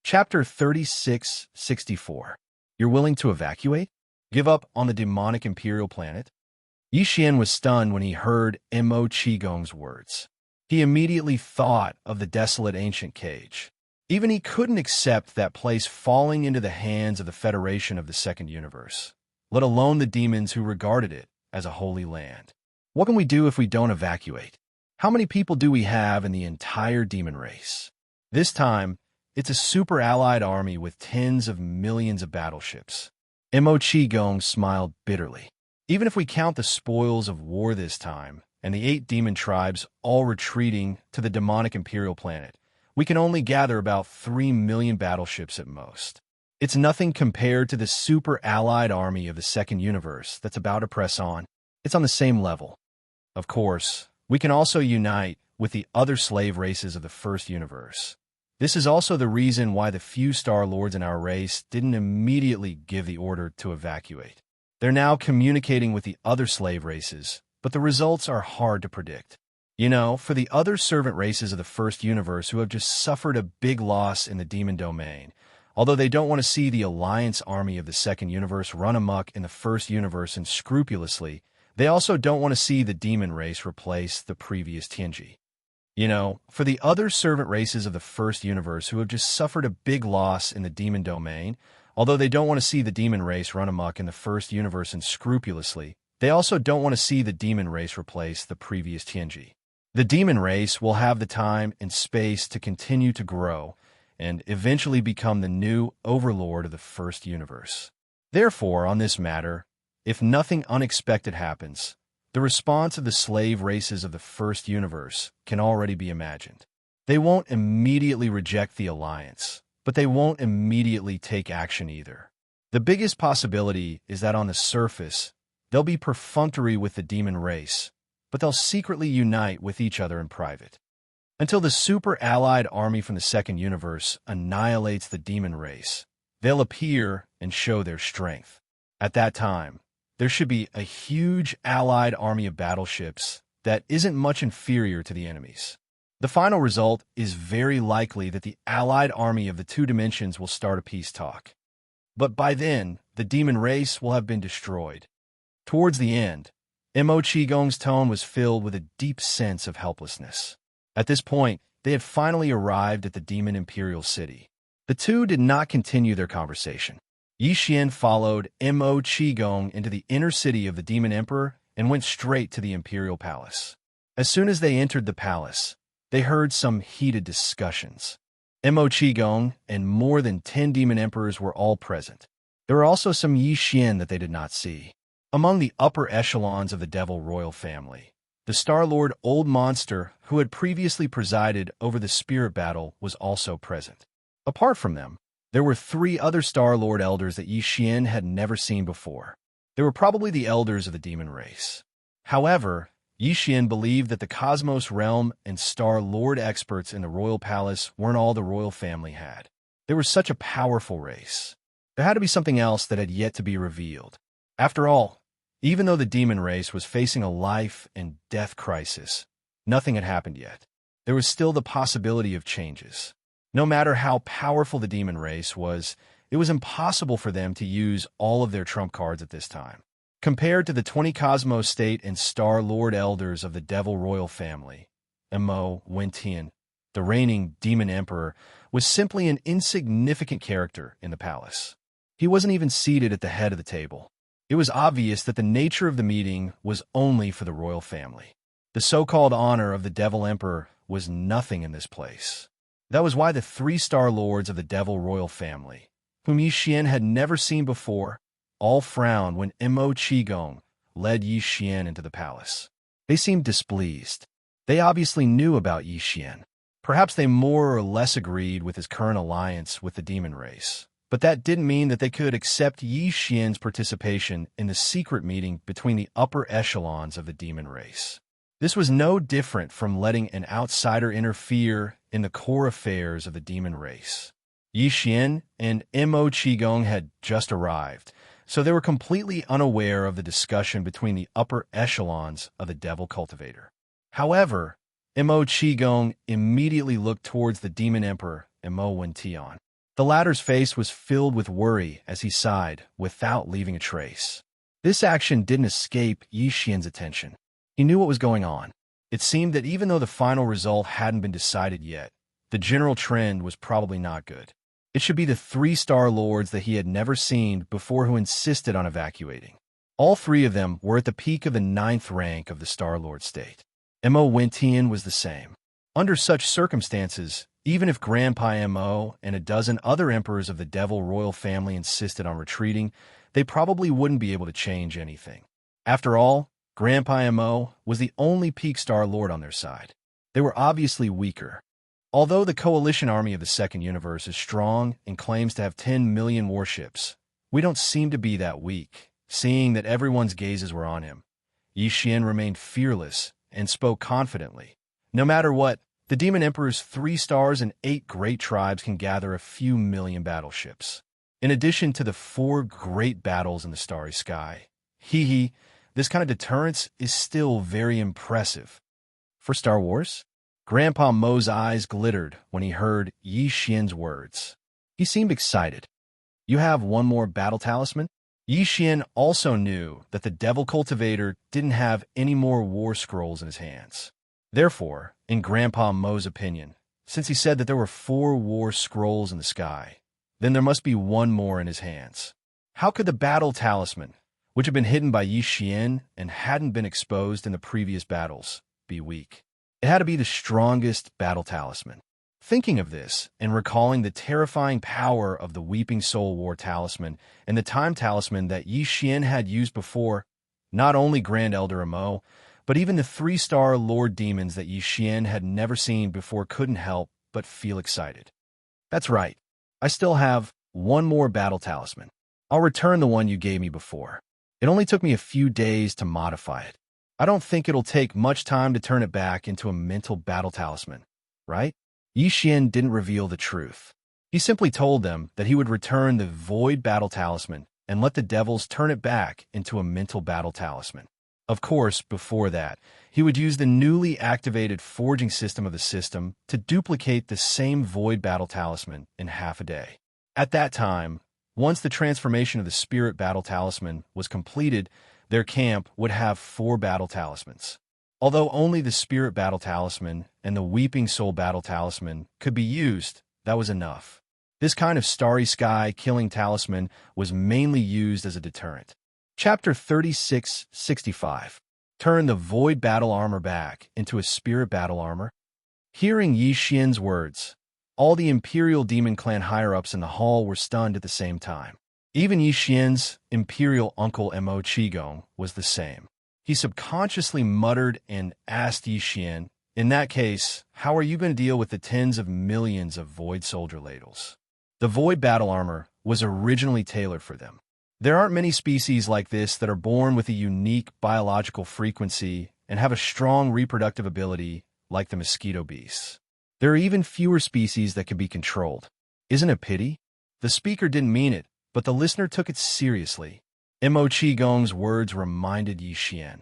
Chapter 3664. You're willing to evacuate? Give up on the demonic imperial planet? Yixian was stunned when he heard Mo Qigong's words. He immediately thought of the desolate ancient cage. Even he couldn't accept that place falling into the hands of the Federation of the Second Universe, let alone the demons who regarded it as a holy land. What can we do if we don't evacuate? How many people do we have in the entire demon race? This time, it's a super allied army with tens of millions of battleships. Mo Qigong smiled bitterly. Even if we count the spoils of war this time, and the 8 demon tribes all retreating to the demonic imperial planet, we can only gather about 3 million battleships at most. It's nothing compared to the super allied army of the Second Universe that's about to press on. It's on the same level. Of course, we can also unite with the other slave races of the First Universe. This is also the reason why the few Star Lords in our race didn't immediately give the order to evacuate. They're now communicating with the other slave races, but the results are hard to predict. You know, for the other servant races of the First Universe who have just suffered a big loss in the demon domain, although they don't want to see the Alliance army of the Second Universe run amok in the First Universe unscrupulously, they also don't want to see the demon race replace the previous Tianji. You know, for the other servant races of the First Universe who have just suffered a big loss in the demon domain, although they don't want to see the demon race run amok in the First Universe unscrupulously, they also don't want to see the demon race replace the previous Tianji. The demon race will have the time and space to continue to grow and eventually become the new overlord of the First Universe. Therefore, on this matter, if nothing unexpected happens, the response of the slave races of the First Universe can already be imagined. They won't immediately reject the Alliance, but they won't immediately take action either. The biggest possibility is that on the surface, they'll be perfunctory with the demon race, but they'll secretly unite with each other in private. Until the super allied army from the Second Universe annihilates the demon race, they'll appear and show their strength. At that time, there should be a huge allied army of battleships that isn't much inferior to the enemy's. The final result is very likely that the allied army of the 2 dimensions will start a peace talk. But by then, the demon race will have been destroyed. Towards the end, Mo Qigong's tone was filled with a deep sense of helplessness. At this point, they had finally arrived at the demon imperial city. The two did not continue their conversation. Yixian followed Mo Qigong into the inner city of the demon emperor and went straight to the imperial palace. As soon as they entered the palace, they heard some heated discussions. Mo Qigong and more than 10 demon emperors were all present. There were also some Yixian that they did not see. Among the upper echelons of the Devil royal family, the Star-Lord Old Monster, who had previously presided over the spirit battle, was also present. Apart from them, there were 3 other Star-Lord elders that Yixian had never seen before. They were probably the elders of the demon race. However, Yixian believed that the Cosmos realm and Star-Lord experts in the royal palace weren't all the royal family had. They were such a powerful race. There had to be something else that had yet to be revealed. After all, even though the demon race was facing a life and death crisis, nothing had happened yet. There was still the possibility of changes. No matter how powerful the demon race was, it was impossible for them to use all of their trump cards at this time. Compared to the 20 Cosmos State and Star-Lord elders of the Devil royal family, Mo Wentian, the reigning demon emperor, was simply an insignificant character in the palace. He wasn't even seated at the head of the table. It was obvious that the nature of the meeting was only for the royal family. The so-called honor of the Devil Emperor was nothing in this place. That was why the 3 Star-Lords of the Devil royal family, whom Yixian had never seen before, all frowned when Mo Qigong led Yixian into the palace. They seemed displeased. They obviously knew about Yixian. Perhaps they more or less agreed with his current alliance with the demon race. But that didn't mean that they could accept Yixian's participation in the secret meeting between the upper echelons of the demon race. This was no different from letting an outsider interfere in the core affairs of the demon race. Yixian and Mo Qigong had just arrived, so they were completely unaware of the discussion between the upper echelons of the Devil Cultivator. However, Mo Qigong immediately looked towards the demon emperor, Mo Wentian. The latter's face was filled with worry as he sighed, without leaving a trace. This action didn't escape Xian's attention. He knew what was going on. It seemed that even though the final result hadn't been decided yet, the general trend was probably not good. It should be the 3-star lords that he had never seen before who insisted on evacuating. All 3 of them were at the peak of the 9th rank of the Star Lord state. Mo Wentian was the same. Under such circumstances, even if Grandpa Mo and a dozen other emperors of the Devil royal family insisted on retreating, they probably wouldn't be able to change anything. After all, Grandpa Mo was the only peak Star Lord on their side. They were obviously weaker. Although the coalition army of the Second Universe is strong and claims to have 10 million warships, we don't seem to be that weak, seeing that everyone's gazes were on him. Xian remained fearless and spoke confidently. No matter what, the Demon Emperor's 3 stars and 8 great tribes can gather a few million battleships. In addition to the 4 great battles in the starry sky, this kind of deterrence is still very impressive. For Star Wars? Grandpa Mo's eyes glittered when he heard Xian's words. He seemed excited. You have one more battle talisman? Xian also knew that the Devil Cultivator didn't have any more war scrolls in his hands. Therefore, in Grandpa Mo's opinion, since he said that there were 4 war scrolls in the sky, then there must be one more in his hands. How could the battle talisman, which had been hidden by Xian and hadn't been exposed in the previous battles, be weak? It had to be the strongest battle talisman. Thinking of this, and recalling the terrifying power of the Weeping Soul War Talisman and the Time Talisman that Xian had used before, not only Grand Elder Mo, but even the 3-star Lord Demons that Xian had never seen before couldn't help but feel excited. That's right. I still have one more battle talisman. I'll return the one you gave me before. It only took me a few days to modify it. I don't think it'll take much time to turn it back into a mental battle talisman, right? Xian didn't reveal the truth. He simply told them that he would return the Void Battle Talisman and let the devils turn it back into a mental battle talisman. Of course, before that, he would use the newly activated forging system of the system to duplicate the same Void Battle Talisman in half a day. At that time, once the transformation of the Spirit Battle Talisman was completed, their camp would have 4 battle talismans. Although only the Spirit Battle Talisman and the Weeping Soul Battle Talisman could be used, that was enough. This kind of starry sky killing talisman was mainly used as a deterrent. Chapter 3665. Turn the Void Battle Armor back into a Spirit Battle Armor. Hearing Xian's words, all the Imperial Demon Clan higher-ups in the hall were stunned at the same time. Even Xian's Imperial uncle Mo Qigong was the same. He subconsciously muttered and asked Xian, in that case, how are you going to deal with the tens of millions of Void Soldier ladles? The Void Battle Armor was originally tailored for them. There aren't many species like this that are born with a unique biological frequency and have a strong reproductive ability like the mosquito beasts. There are even fewer species that can be controlled. Isn't it a pity? The speaker didn't mean it, but the listener took it seriously. Mo Qigong's words reminded Xian,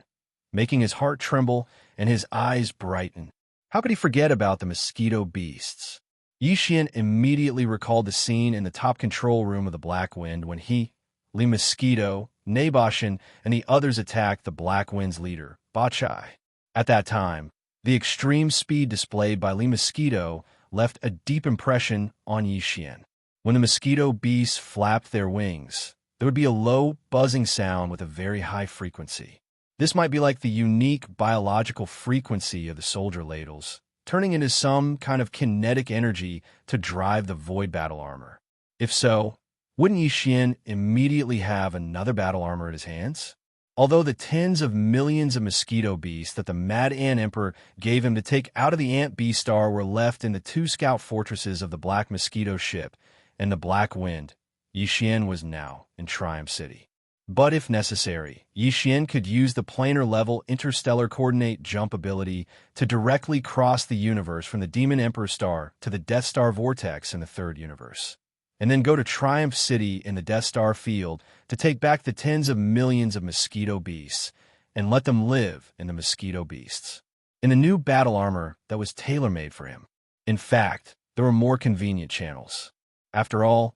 making his heart tremble and his eyes brighten. How could he forget about the mosquito beasts? Xian immediately recalled the scene in the top control room of the Black Wind when he, Li Mosquito, Naboshin, and the others attacked the Black Wind's leader, Bachai. At that time, the extreme speed displayed by Li Mosquito left a deep impression on Xian. When the mosquito beasts flapped their wings, there would be a low, buzzing sound with a very high frequency. This might be like the unique biological frequency of the soldier ladles, turning into some kind of kinetic energy to drive the Void Battle Armor. If so, wouldn't Xian immediately have another battle armor at his hands? Although the tens of millions of mosquito beasts that the Mad Ant Emperor gave him to take out of the Ant Beast Star were left in the 2 scout fortresses of the Black Mosquito ship and the Black Wind, Xian was now in Triumph City. But if necessary, Xian could use the planar-level interstellar coordinate jump ability to directly cross the universe from the Demon Emperor Star to the Death Star Vortex in the 3rd universe, and then go to Triumph City in the Death Star field to take back the tens of millions of mosquito beasts and let them live in the mosquito beasts, in a new battle armor that was tailor-made for him. In fact, there were more convenient channels. After all,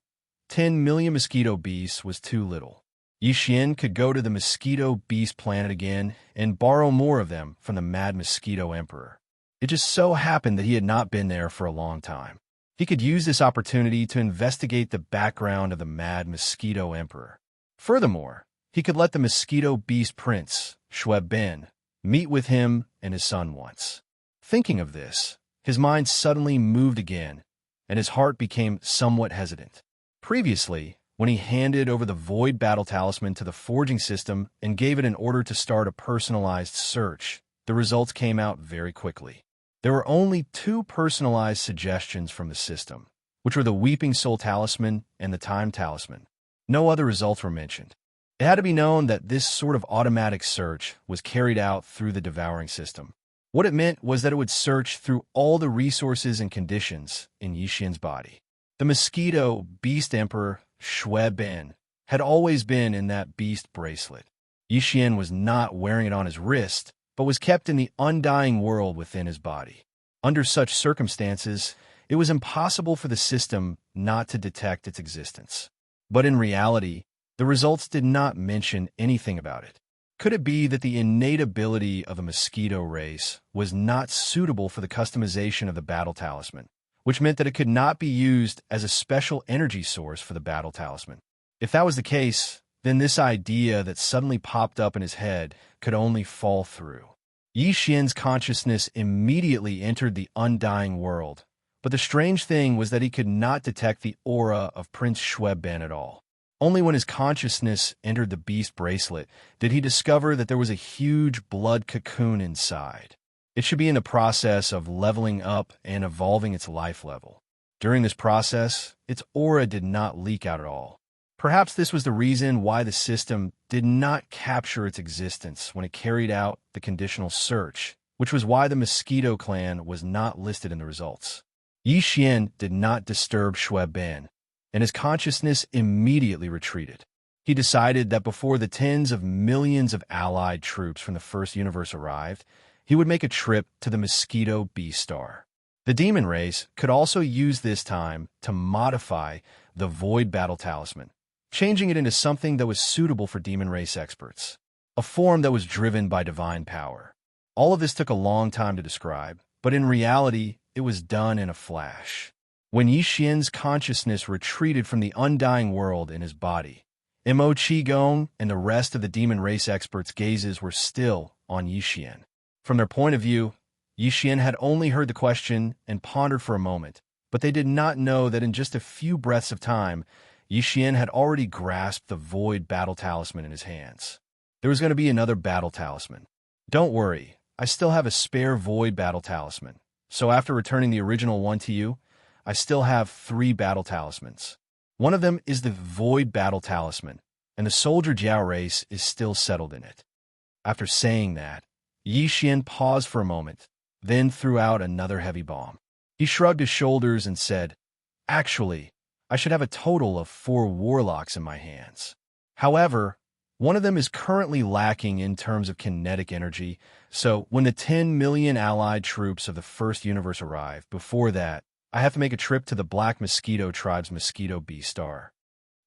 10 million mosquito beasts was too little. Xian could go to the mosquito beast planet again and borrow more of them from the Mad Mosquito Emperor. It just so happened that he had not been there for a long time. He could use this opportunity to investigate the background of the Mad Mosquito Emperor. Furthermore, he could let the Mosquito Beast Prince, Shui Ben, meet with him and his son once. Thinking of this, his mind suddenly moved again, and his heart became somewhat hesitant. Previously, when he handed over the Void Battle Talisman to the forging system and gave it an order to start a personalized search, the results came out very quickly. There were only 2 personalized suggestions from the system, which were the Weeping Soul Talisman and the Time Talisman. No other results were mentioned. It had to be known that this sort of automatic search was carried out through the Devouring system. What it meant was that it would search through all the resources and conditions in Xian's body. The Mosquito Beast Emperor, Shui Ben, had always been in that beast bracelet. Xian was not wearing it on his wrist, but was kept in the undying world within his body. Under such circumstances, it was impossible for the system not to detect its existence. But in reality, the results did not mention anything about it. Could it be that the innate ability of the mosquito race was not suitable for the customization of the battle talisman, which meant that it could not be used as a special energy source for the battle talisman? If that was the case, then this idea that suddenly popped up in his head could only fall through. Xian's consciousness immediately entered the undying world, but the strange thing was that he could not detect the aura of Prince Shui Ben at all. Only when his consciousness entered the beast bracelet did he discover that there was a huge blood cocoon inside. It should be in the process of leveling up and evolving its life level. During this process, its aura did not leak out at all. Perhaps this was the reason why the system did not capture its existence when it carried out the conditional search, which was why the Mosquito Clan was not listed in the results. Xian did not disturb Shui Ben, and his consciousness immediately retreated. He decided that before the tens of millions of allied troops from the First Universe arrived, he would make a trip to the Mosquito Beast Star. The demon race could also use this time to modify the Void Battle Talisman, changing it into something that was suitable for demon race experts, a form that was driven by divine power. All of this took a long time to describe, but in reality, it was done in a flash. When Xian's consciousness retreated from the undying world in his body, Mo Qigong and the rest of the demon race experts' gazes were still on Xian. From their point of view, Xian had only heard the question and pondered for a moment, but they did not know that in just a few breaths of time, Xian had already grasped the Void Battle Talisman in his hands. There was going to be another Battle Talisman. Don't worry, I still have a spare Void Battle Talisman, so after returning the original one to you, I still have 3 battle talismans. One of them is the Void Battle Talisman, and the Soldier Jiao race is still settled in it. After saying that, Xian paused for a moment, then threw out another heavy bomb. He shrugged his shoulders and said, "Actually, I should have a total of 4 warlocks in my hands. However, one of them is currently lacking in terms of kinetic energy, so when the 10 million allied troops of the First Universe arrive, before that, I have to make a trip to the Black Mosquito Tribe's Mosquito Beast Star."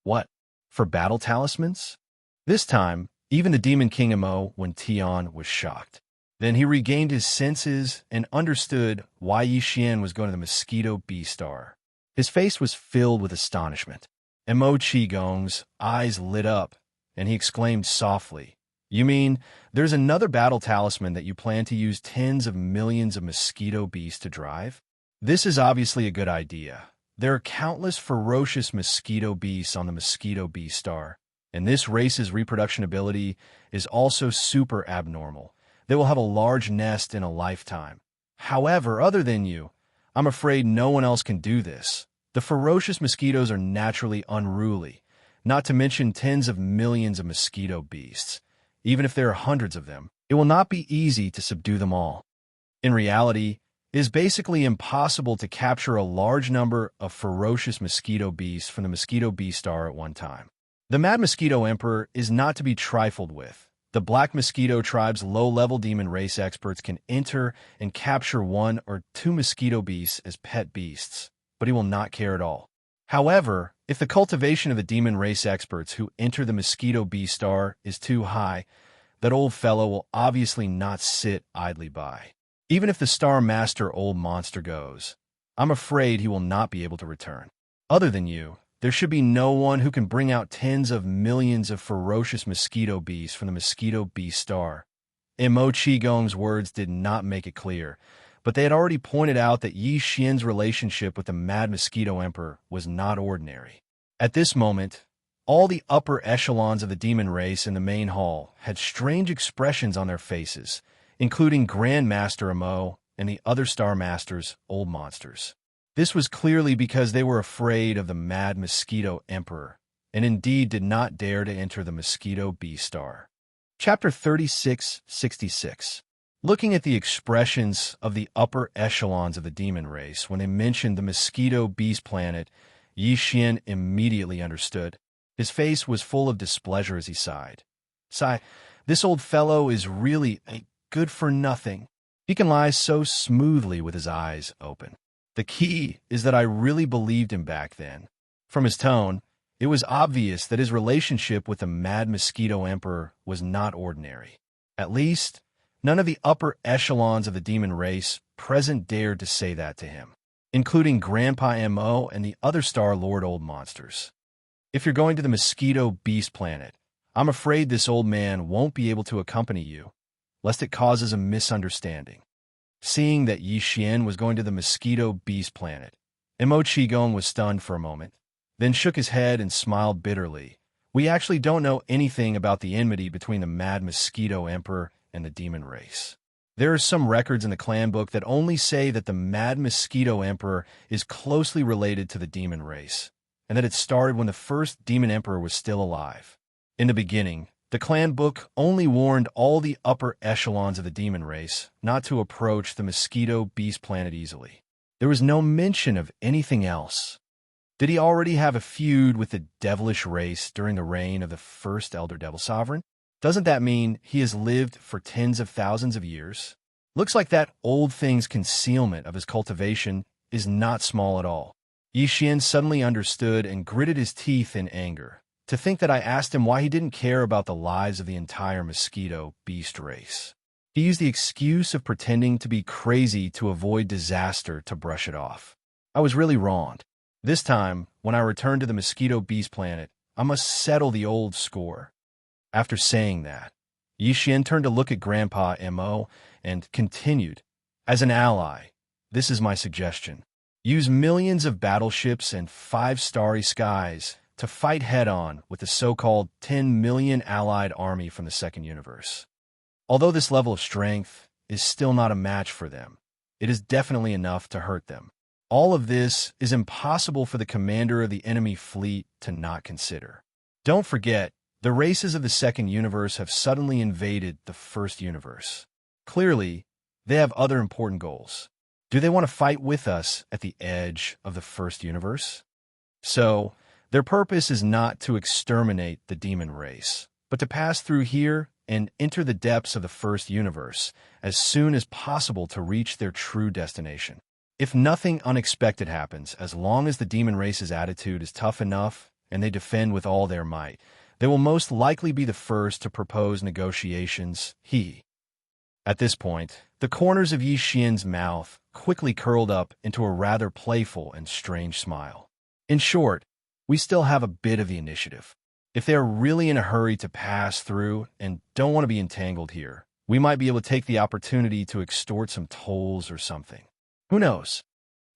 What? For battle talismans? This time, even the Demon King Mo Wen Tian was shocked. Then he regained his senses and understood why Xian was going to the Mosquito Beast Star. His face was filled with astonishment. Mo Qigong's eyes lit up, and he exclaimed softly, "You mean there's another battle talisman that you plan to use tens of millions of mosquito beasts to drive? This is obviously a good idea. There are countless ferocious mosquito beasts on the Mosquito Beast Star, and this race's reproduction ability is also super abnormal. They will have a large nest in a lifetime. However, other than you, I'm afraid no one else can do this. The ferocious mosquitoes are naturally unruly, not to mention tens of millions of mosquito beasts. Even if there are hundreds of them, it will not be easy to subdue them all. In reality, it is basically impossible to capture a large number of ferocious mosquito beasts from the Mosquito Beast Star at one time. The Mad Mosquito Emperor is not to be trifled with. The Black Mosquito Tribe's low-level demon race experts can enter and capture 1 or 2 mosquito beasts as pet beasts, but he will not care at all. However, if the cultivation of the demon race experts who enter the Mosquito B star is too high, that old fellow will obviously not sit idly by. Even if the Star Master old monster goes, I'm afraid he will not be able to return. Other than you, there should be no one who can bring out tens of millions of ferocious mosquito bees from the Mosquito B star. Mo Qigong's words did not make it clear, but they had already pointed out that Yi Xian's relationship with the Mad Mosquito Emperor was not ordinary. At this moment, all the upper echelons of the demon race in the main hall had strange expressions on their faces, including Grandmaster Mo and the other Star Masters, old monsters. This was clearly because they were afraid of the Mad Mosquito Emperor, and indeed did not dare to enter the Mosquito B star. Chapter 3666. Looking at the expressions of the upper echelons of the demon race when they mentioned the Mosquito Beast planet, Yi Xian immediately understood. His face was full of displeasure as he sighed. This old fellow is really a good-for-nothing. He can lie so smoothly with his eyes open. The key is that I really believed him back then. From his tone, it was obvious that his relationship with the Mad Mosquito Emperor was not ordinary. At least, none of the upper echelons of the demon race present dared to say that to him, including Grandpa Mo and the other Star Lord old monsters. If you're going to the Mosquito Beast planet, I'm afraid this old man won't be able to accompany you, lest it causes a misunderstanding. Seeing that Yi Xian was going to the Mosquito Beast planet, Mo Qigong was stunned for a moment, then shook his head and smiled bitterly. We actually don't know anything about the enmity between the Mad Mosquito Emperor and the demon race. There are some records in the clan book that only say that the Mad Mosquito Emperor is closely related to the demon race, and that it started when the first demon emperor was still alive. In the beginning, the clan book only warned all the upper echelons of the demon race not to approach the Mosquito Beast planet easily. There was no mention of anything else. Did he already have a feud with the devilish race during the reign of the first Elder Devil Sovereign? Doesn't that mean he has lived for tens of thousands of years? Looks like that old thing's concealment of his cultivation is not small at all. Yi Xian suddenly understood and gritted his teeth in anger. To think that I asked him why he didn't care about the lives of the entire Mosquito Beast race. He used the excuse of pretending to be crazy to avoid disaster to brush it off. I was really wrong. This time, when I return to the Mosquito Beast planet, I must settle the old score. After saying that, Yi Xian turned to look at Grandpa Mo and continued, as an ally, this is my suggestion. Use millions of battleships and 5 starry skies to fight head-on with the so-called 10 million allied army from the Second Universe. Although this level of strength is still not a match for them, it is definitely enough to hurt them. All of this is impossible for the commander of the enemy fleet to not consider. Don't forget, the races of the Second Universe have suddenly invaded the First Universe. Clearly, they have other important goals. Do they want to fight with us at the edge of the First Universe? So, their purpose is not to exterminate the demon race, but to pass through here and enter the depths of the First Universe as soon as possible to reach their true destination. If nothing unexpected happens, as long as the demon race's attitude is tough enough and they defend with all their might, they will most likely be the first to propose negotiations. At this point, the corners of Yi Xian's mouth quickly curled up into a rather playful and strange smile. In short, we still have a bit of the initiative. If they are really in a hurry to pass through and don't want to be entangled here, we might be able to take the opportunity to extort some tolls or something. Who knows?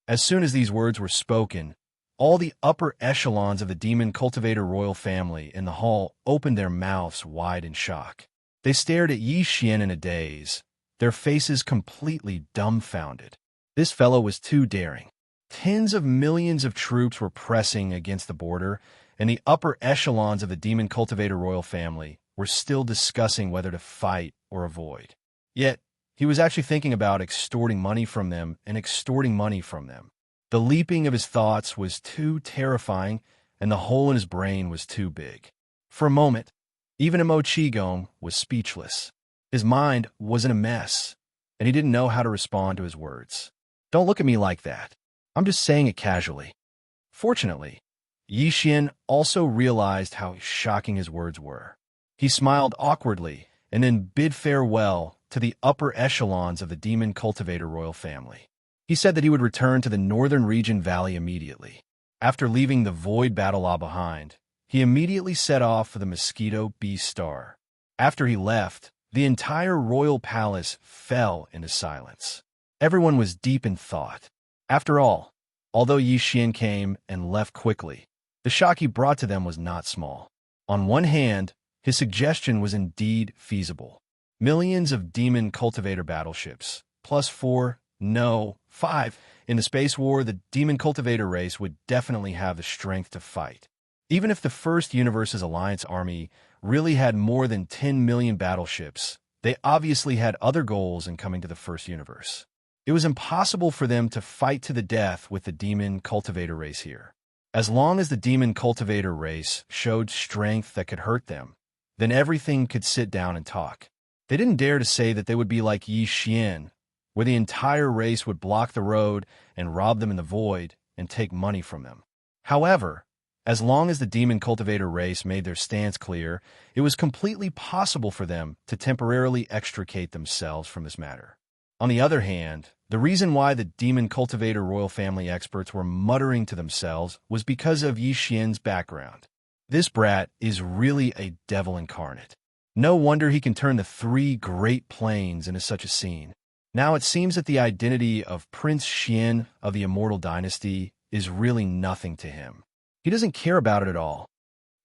As soon as these words were spoken, all the upper echelons of the demon cultivator royal family in the hall opened their mouths wide in shock. They stared at Yi Xian in a daze, their faces completely dumbfounded. This fellow was too daring. Tens of millions of troops were pressing against the border, and the upper echelons of the demon cultivator royal family were still discussing whether to fight or avoid. Yet, he was actually thinking about extorting money from them and extorting money from them. The leaping of his thoughts was too terrifying, and the hole in his brain was too big. For a moment, even Mo Qigong was speechless. His mind was in a mess, and he didn't know how to respond to his words. Don't look at me like that. I'm just saying it casually. Fortunately, Xian also realized how shocking his words were. He smiled awkwardly and then bid farewell to the upper echelons of the demon cultivator royal family. He said that he would return to the northern region valley immediately. After leaving the void battle law behind, he immediately set off for the Mosquito Beast Star. After he left, the entire royal palace fell into silence. Everyone was deep in thought. After all, although Xian came and left quickly, the shock he brought to them was not small. On one hand, his suggestion was indeed feasible. Millions of demon cultivator battleships, plus 4, no, 5. In the space war, the demon cultivator race would definitely have the strength to fight. Even if the First Universe's Alliance army really had more than 10 million battleships, they obviously had other goals in coming to the First Universe. It was impossible for them to fight to the death with the demon cultivator race here. As long as the demon cultivator race showed strength that could hurt them, then everything could sit down and talk. They didn't dare to say that they would be like Xian, where the entire race would block the road and rob them in the void and take money from them. However, as long as the demon cultivator race made their stance clear, it was completely possible for them to temporarily extricate themselves from this matter. On the other hand, the reason why the demon cultivator royal family experts were muttering to themselves was because of Xian's background. This brat is really a devil incarnate. No wonder he can turn the 3 great plains into such a scene. Now it seems that the identity of Prince Xian of the Immortal Dynasty is really nothing to him. He doesn't care about it at all.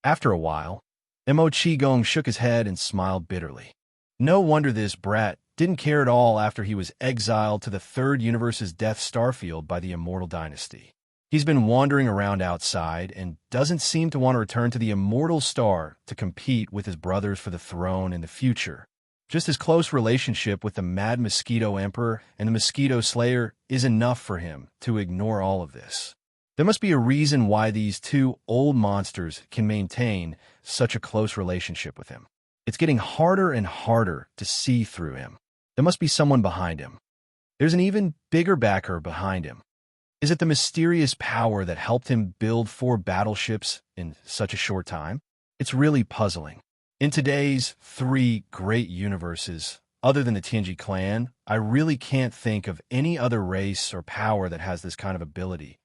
After a while, Mo Qigong shook his head and smiled bitterly. No wonder this brat didn't care at all after he was exiled to the Third Universe's Death Starfield by the Immortal Dynasty. He's been wandering around outside and doesn't seem to want to return to the Immortal Star to compete with his brothers for the throne in the future. Just his close relationship with the Mad Mosquito Emperor and the Mosquito Slayer is enough for him to ignore all of this. There must be a reason why these 2 old monsters can maintain such a close relationship with him. It's getting harder and harder to see through him. There must be someone behind him. There's an even bigger backer behind him. Is it the mysterious power that helped him build 4 battleships in such a short time? It's really puzzling. In today's 3 great universes, other than the Tianji clan, I really can't think of any other race or power that has this kind of ability.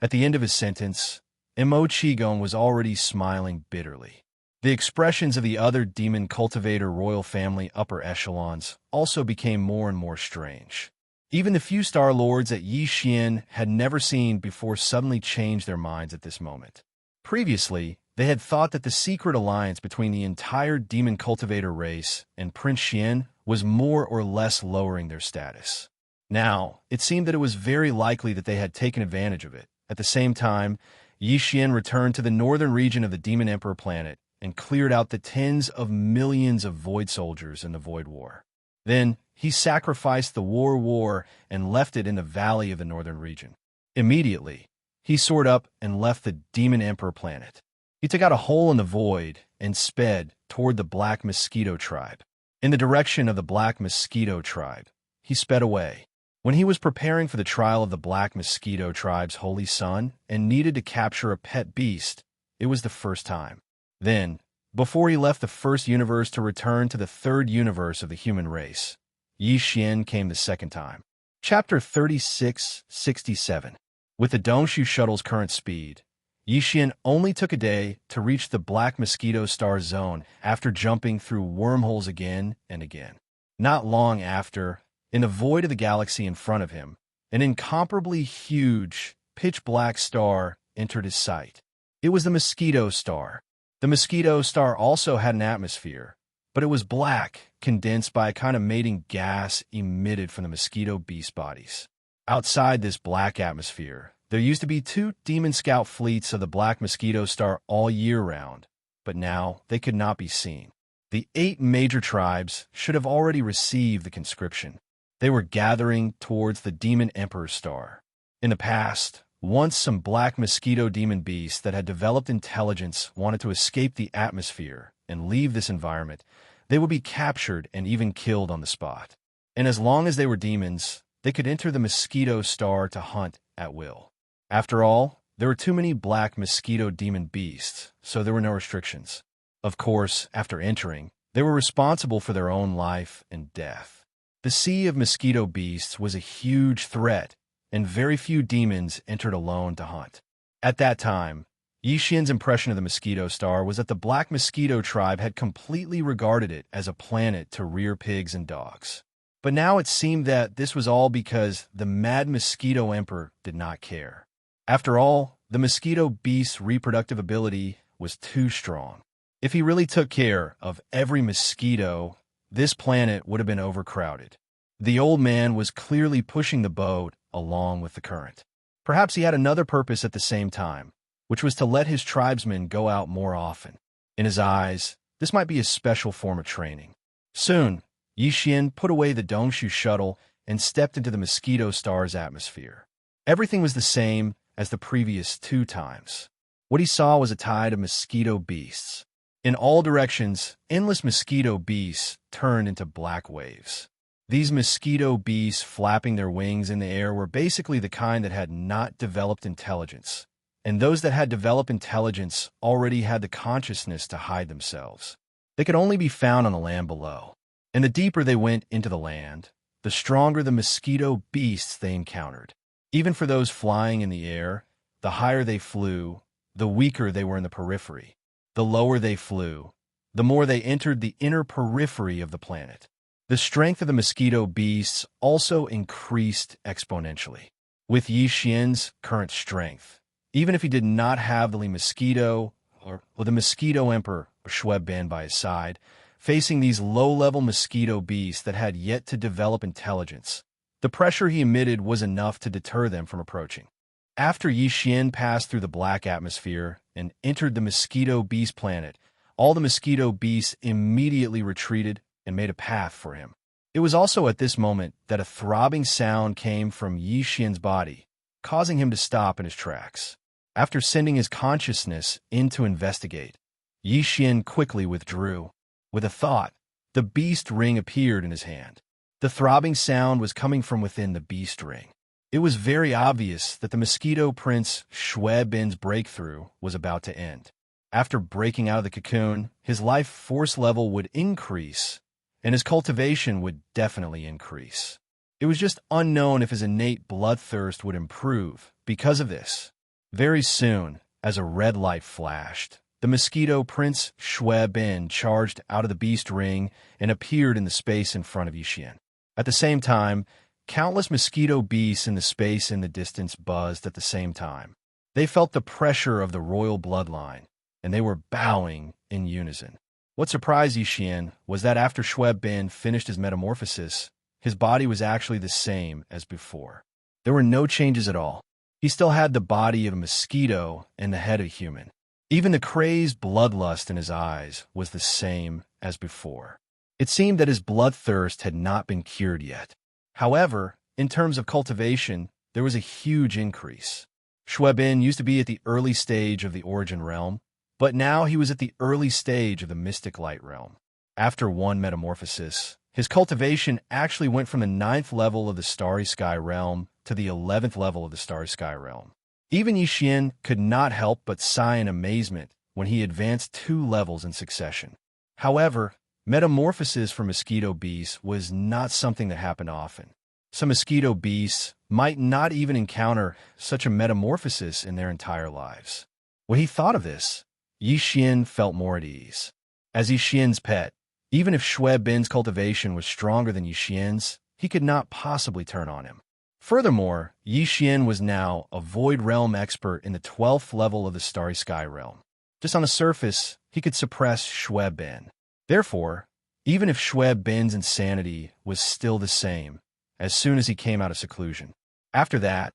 At the end of his sentence, Mo Qigong was already smiling bitterly. The expressions of the other demon cultivator royal family upper echelons also became more and more strange. Even the few Star Lords that Xian had never seen before suddenly changed their minds at this moment. Previously, they had thought that the secret alliance between the entire demon cultivator race and Prince Xian was more or less lowering their status. Now, it seemed that it was very likely that they had taken advantage of it. At the same time, Xian returned to the northern region of the Demon Emperor planet and cleared out the tens of millions of Void soldiers in the Void War. Then, he sacrificed the war and left it in the valley of the northern region. Immediately, he soared up and left the Demon Emperor planet. He took out a hole in the void and sped toward the Black Mosquito tribe. In the direction of the Black Mosquito tribe, he sped away. When he was preparing for the trial of the Black Mosquito tribe's holy son and needed to capture a pet beast, it was the first time. Then, before he left the first universe to return to the third universe of the human race, Xian came the second time. Chapter 3667. With the Dongshu shuttle's current speed, Xian only took a day to reach the Black Mosquito Star Zone after jumping through wormholes again and again. Not long after, in the void of the galaxy in front of him, an incomparably huge, pitch-black star entered his sight. It was the Mosquito Star. The Mosquito Star also had an atmosphere, but it was black, condensed by a kind of mating gas emitted from the mosquito beast bodies. Outside this black atmosphere, there used to be 2 Demon Scout fleets of the Black Mosquito Star all year round, but now they could not be seen. The 8 major tribes should have already received the conscription. They were gathering towards the Demon Emperor Star. In the past, once some black mosquito demon beasts that had developed intelligence wanted to escape the atmosphere and leave this environment, they would be captured and even killed on the spot. And as long as they were demons, they could enter the Mosquito Star to hunt at will. After all, There were too many black mosquito demon beasts, so there were no restrictions. Of course, after entering, they were responsible for their own life and death. The sea of mosquito beasts was a huge threat, and very few demons entered alone to hunt. At that time, Yixian's impression of the mosquito star was that the black mosquito tribe had completely regarded it as a planet to rear pigs and dogs. But now it seemed that this was all because the mad mosquito emperor did not care. After all, the mosquito beast's reproductive ability was too strong. If he really took care of every mosquito, this planet would have been overcrowded. The old man was clearly pushing the boat along with the current. Perhaps he had another purpose at the same time, which was to let his tribesmen go out more often. In his eyes, this might be a special form of training. Soon, Yixian put away the Dongshu shuttle and stepped into the mosquito star's atmosphere. Everything was the same as the previous 2 times. What he saw was a tide of mosquito beasts. In all directions, endless mosquito beasts turned into black waves. These mosquito beasts flapping their wings in the air were basically the kind that had not developed intelligence, and those that had developed intelligence already had the consciousness to hide themselves. They could only be found on the land below, and the deeper they went into the land, the stronger the mosquito beasts they encountered. Even for those flying in the air, the higher they flew, the weaker they were in the periphery. The lower they flew, the more they entered the inner periphery of the planet. The strength of the mosquito beasts also increased exponentially. With Yixian's current strength, even if he did not have the mosquito or the mosquito emperor or Shueben by his side, facing these low-level mosquito beasts that had yet to develop intelligence, the pressure he emitted was enough to deter them from approaching. After Yixian passed through the black atmosphere and entered the mosquito beast planet, all the mosquito beasts immediately retreated and made a path for him. It was also at this moment that a throbbing sound came from Yixian's body, causing him to stop in his tracks. After sending his consciousness in to investigate, Yixian quickly withdrew. With a thought, the beast ring appeared in his hand. The throbbing sound was coming from within the beast ring. It was very obvious that the mosquito prince Shueben's breakthrough was about to end. After breaking out of the cocoon, his life force level would increase, and his cultivation would definitely increase. It was just unknown if his innate bloodthirst would improve because of this. Very soon, as a red light flashed, the mosquito prince Shueben charged out of the beast ring and appeared in the space in front of Yixian. At the same time, countless mosquito beasts in the space in the distance buzzed at the same time. They felt the pressure of the royal bloodline, and they were bowing in unison. What surprised Yixian was that after Shueben finished his metamorphosis, his body was actually the same as before. There were no changes at all. He still had the body of a mosquito and the head of a human. Even the crazed bloodlust in his eyes was the same as before. It seemed that his bloodthirst had not been cured yet. However, in terms of cultivation, there was a huge increase. Shueben used to be at the early stage of the Origin Realm, but now he was at the early stage of the Mystic Light Realm. After one metamorphosis, his cultivation actually went from the 9th level of the Starry Sky Realm to the 11th level of the Starry Sky Realm. Even Yixian could not help but sigh in amazement when he advanced 2 levels in succession. However, metamorphosis for mosquito beasts was not something that happened often. Some mosquito beasts might not even encounter such a metamorphosis in their entire lives. When he thought of this, Yixian felt more at ease. As Yixian's pet, even if Shueben's cultivation was stronger than Yixian's, he could not possibly turn on him. Furthermore, Yixian was now a Void Realm expert in the 12th level of the Starry Sky Realm. Just on the surface, he could suppress Shueben. Therefore, even if Shueben's insanity was still the same, as soon as he came out of seclusion. After that,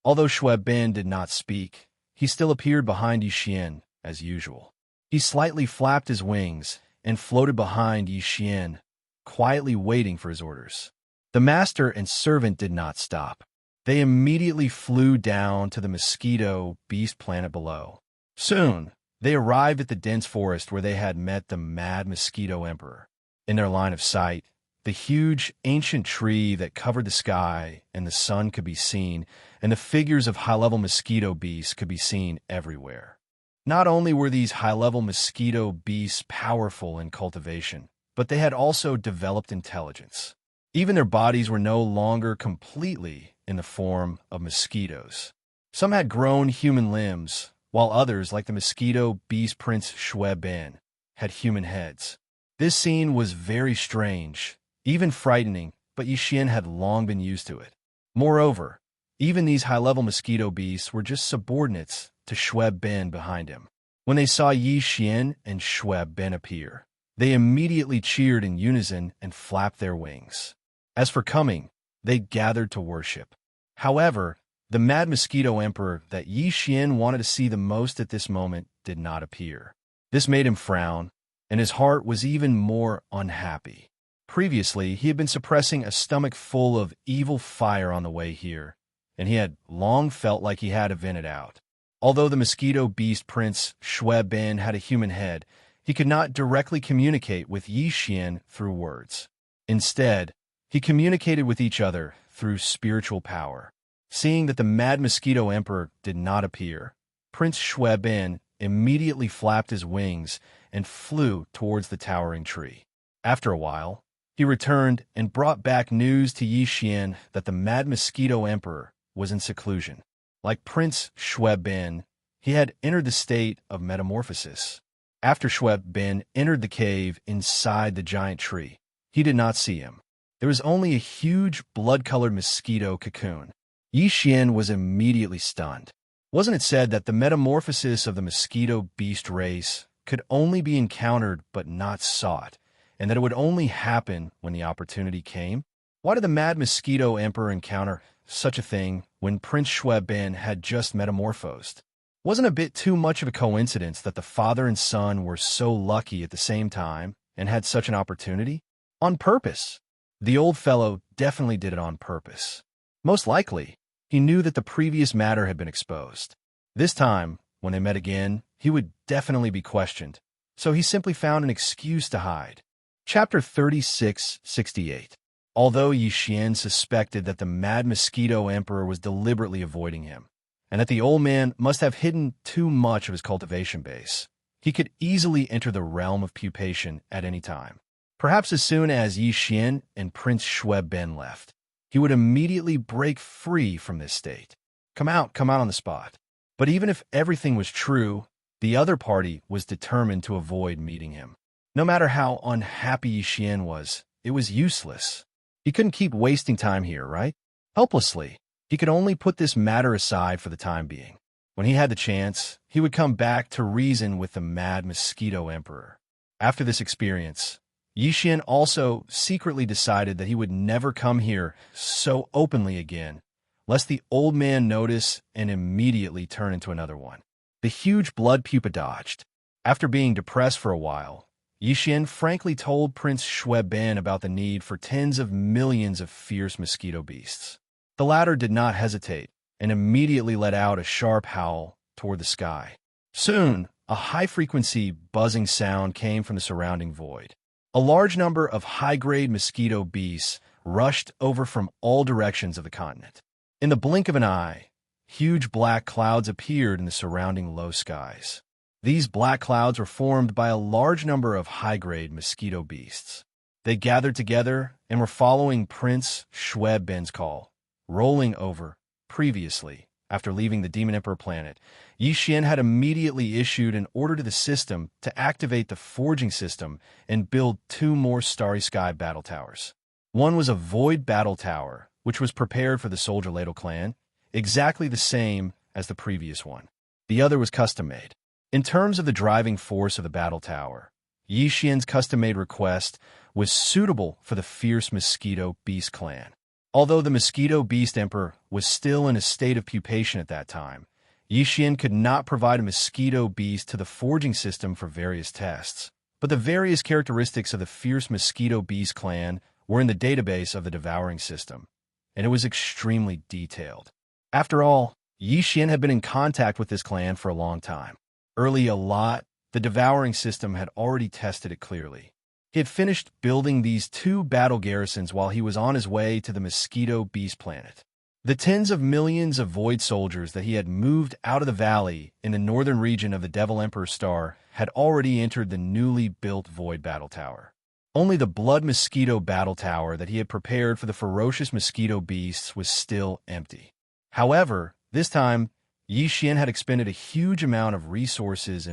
although Shueben did not speak, he still appeared behind Yixian as usual. He slightly flapped his wings and floated behind Yixian, quietly waiting for his orders. The master and servant did not stop. They immediately flew down to the mosquito beast planet below. Soon, they arrived at the dense forest where they had met the mad mosquito emperor. In their line of sight, The huge, ancient tree that covered the sky and the sun could be seen, and the figures of high-level mosquito beasts could be seen everywhere. Not only were these high-level mosquito beasts powerful in cultivation, but they had also developed intelligence. Even their bodies were no longer completely in the form of mosquitoes. Some had grown human limbs, while others, like the mosquito beast Prince Shui-Ben, had human heads. This scene was very strange, even frightening, but Yixian had long been used to it. Moreover, even these high-level mosquito beasts were just subordinates to Shui-Ben behind him. When they saw Yixian and Shui-Ben appear, they immediately cheered in unison and flapped their wings. As for coming, they gathered to worship. However, the Mad Mosquito Emperor that Yixian wanted to see the most at this moment did not appear. This made him frown, and his heart was even more unhappy. Previously, he had been suppressing a stomach full of evil fire on the way here, and he had long felt like he had to vent it out. Although the mosquito beast Prince Shui-Ben had a human head, he could not directly communicate with Yixian through words. Instead, he communicated with each other through spiritual power. Seeing that the Mad Mosquito Emperor did not appear, Prince Shui-Ben immediately flapped his wings and flew towards the towering tree. After a while, he returned and brought back news to Yixian that the Mad Mosquito Emperor was in seclusion. Like Prince Shui-Ben, he had entered the state of metamorphosis. After Shui-Ben entered the cave inside the giant tree, he did not see him. There was only a huge blood-colored mosquito cocoon. Yixian was immediately stunned. Wasn't it said that the metamorphosis of the mosquito beast race could only be encountered but not sought, and that it would only happen when the opportunity came? Why did the Mad Mosquito Emperor encounter such a thing when Prince Shui-Ben had just metamorphosed? Wasn't it a bit too much of a coincidence that the father and son were so lucky at the same time and had such an opportunity? On purpose. The old fellow definitely did it on purpose. Most likely, he knew that the previous matter had been exposed. This time, when they met again, he would definitely be questioned, so he simply found an excuse to hide. Chapter 36:68. Although Yixian suspected that the Mad Mosquito Emperor was deliberately avoiding him, and that the old man must have hidden too much of his cultivation base, he could easily enter the realm of pupation at any time. Perhaps as soon as Yixian and Prince Shui-Ben left, he would immediately break free from this state. Come out on the spot. But even if everything was true, the other party was determined to avoid meeting him. No matter how unhappy Yixian was, it was useless. He couldn't keep wasting time here, right? Helplessly, he could only put this matter aside for the time being. When he had the chance, he would come back to reason with the Mad Mosquito Emperor. After this experience, Yixian also secretly decided that he would never come here so openly again, lest the old man notice and immediately turn into another one. The huge blood pupa dodged. After being depressed for a while, Yixian frankly told Prince Shui-Ben about the need for tens of millions of fierce mosquito beasts. The latter did not hesitate and immediately let out a sharp howl toward the sky. Soon, a high-frequency buzzing sound came from the surrounding void. A large number of high-grade mosquito beasts rushed over from all directions of the continent. In the blink of an eye, huge black clouds appeared in the surrounding low skies. These black clouds were formed by a large number of high-grade mosquito beasts. They gathered together and were following Prince Shui-Ben's call, rolling over. Previously, after leaving the Demon Emperor planet, Yixian had immediately issued an order to the system to activate the forging system and build 2 more Starry Sky battle towers. One was a void battle tower, which was prepared for the Soldier Ladle clan, exactly the same as the previous one. The other was custom-made. In terms of the driving force of the battle tower, Yixian's custom-made request was suitable for the fierce Mosquito Beast clan. Although the Mosquito Beast Emperor was still in a state of pupation at that time, Yixian could not provide a Mosquito Beast to the forging system for various tests. But the various characteristics of the fierce Mosquito Beast clan were in the database of the Devouring system, and it was extremely detailed. After all, Yixian had been in contact with this clan for a long time. Early a lot, the Devouring system had already tested it clearly. He had finished building these 2 battle garrisons while he was on his way to the Mosquito Beast planet. The tens of millions of Void soldiers that he had moved out of the valley in the northern region of the Devil Emperor's Star had already entered the newly built Void Battle Tower. Only the Blood Mosquito Battle Tower that he had prepared for the ferocious mosquito beasts was still empty. However, this time, Xian had expended a huge amount of resources,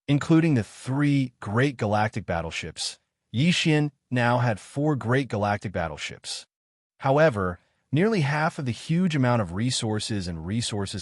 including the 3 great galactic battleships. Xian now had 4 great galactic battleships. However, nearly half of the huge amount of resources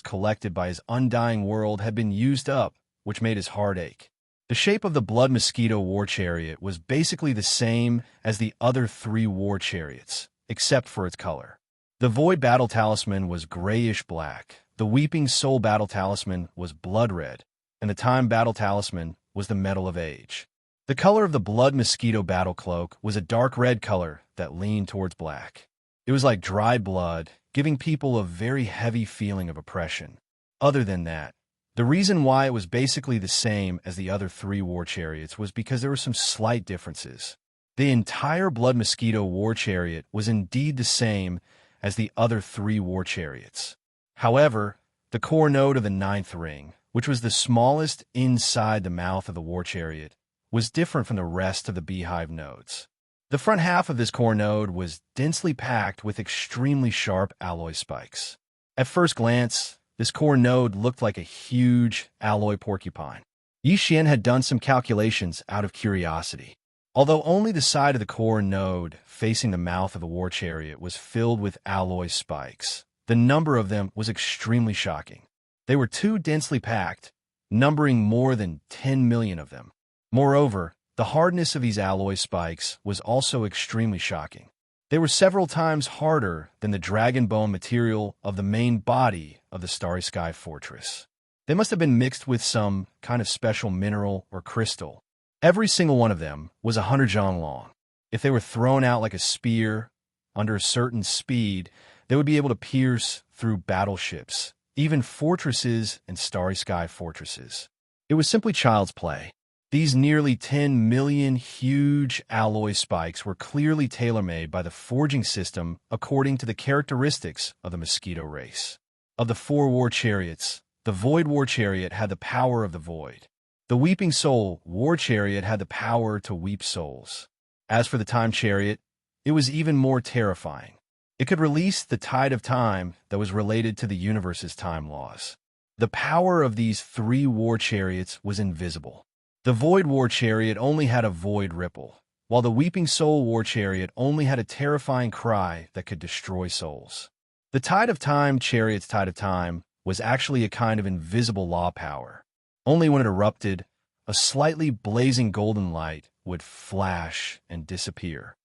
collected by his undying world had been used up, which made his heart ache. The shape of the Blood Mosquito War Chariot was basically the same as the other 3 war chariots, except for its color. The Void Battle Talisman was grayish-black, the Weeping Soul Battle Talisman was blood-red, and the Time Battle Talisman was the Metal of Age. The color of the Blood Mosquito Battle Cloak was a dark red color that leaned towards black. It was like dried blood, giving people a very heavy feeling of oppression. Other than that, the reason why it was basically the same as the other 3 war chariots was because there were some slight differences. The entire Blood Mosquito War Chariot was indeed the same as the other 3 war chariots. However, the core node of the 9th ring, which was the smallest inside the mouth of the war chariot, was different from the rest of the beehive nodes. The front half of this core node was densely packed with extremely sharp alloy spikes. At first glance, this core node looked like a huge alloy porcupine. Xian had done some calculations out of curiosity. Although only the side of the core node facing the mouth of the war chariot was filled with alloy spikes, the number of them was extremely shocking. They were too densely packed, numbering more than 10 million of them. Moreover, the hardness of these alloy spikes was also extremely shocking. They were several times harder than the dragon bone material of the main body of the Starry Sky Fortress. They must have been mixed with some kind of special mineral or crystal. Every single one of them was 100 zhang long. If they were thrown out like a spear, under a certain speed, they would be able to pierce through battleships, even fortresses and Starry Sky fortresses. It was simply child's play. These nearly 10 million huge alloy spikes were clearly tailor-made by the forging system according to the characteristics of the mosquito race. Of the 4 war chariots, the Void War Chariot had the power of the Void. The Weeping Soul War Chariot had the power to weep souls. As for the Time Chariot, it was even more terrifying. It could release the tide of time that was related to the universe's time laws. The power of these 3 war chariots was invisible. The Void War Chariot only had a void ripple, while the Weeping Soul War Chariot only had a terrifying cry that could destroy souls. The Tide of Time Chariot's Tide of Time was actually a kind of invisible law power. Only when it erupted, a slightly blazing golden light would flash and disappear.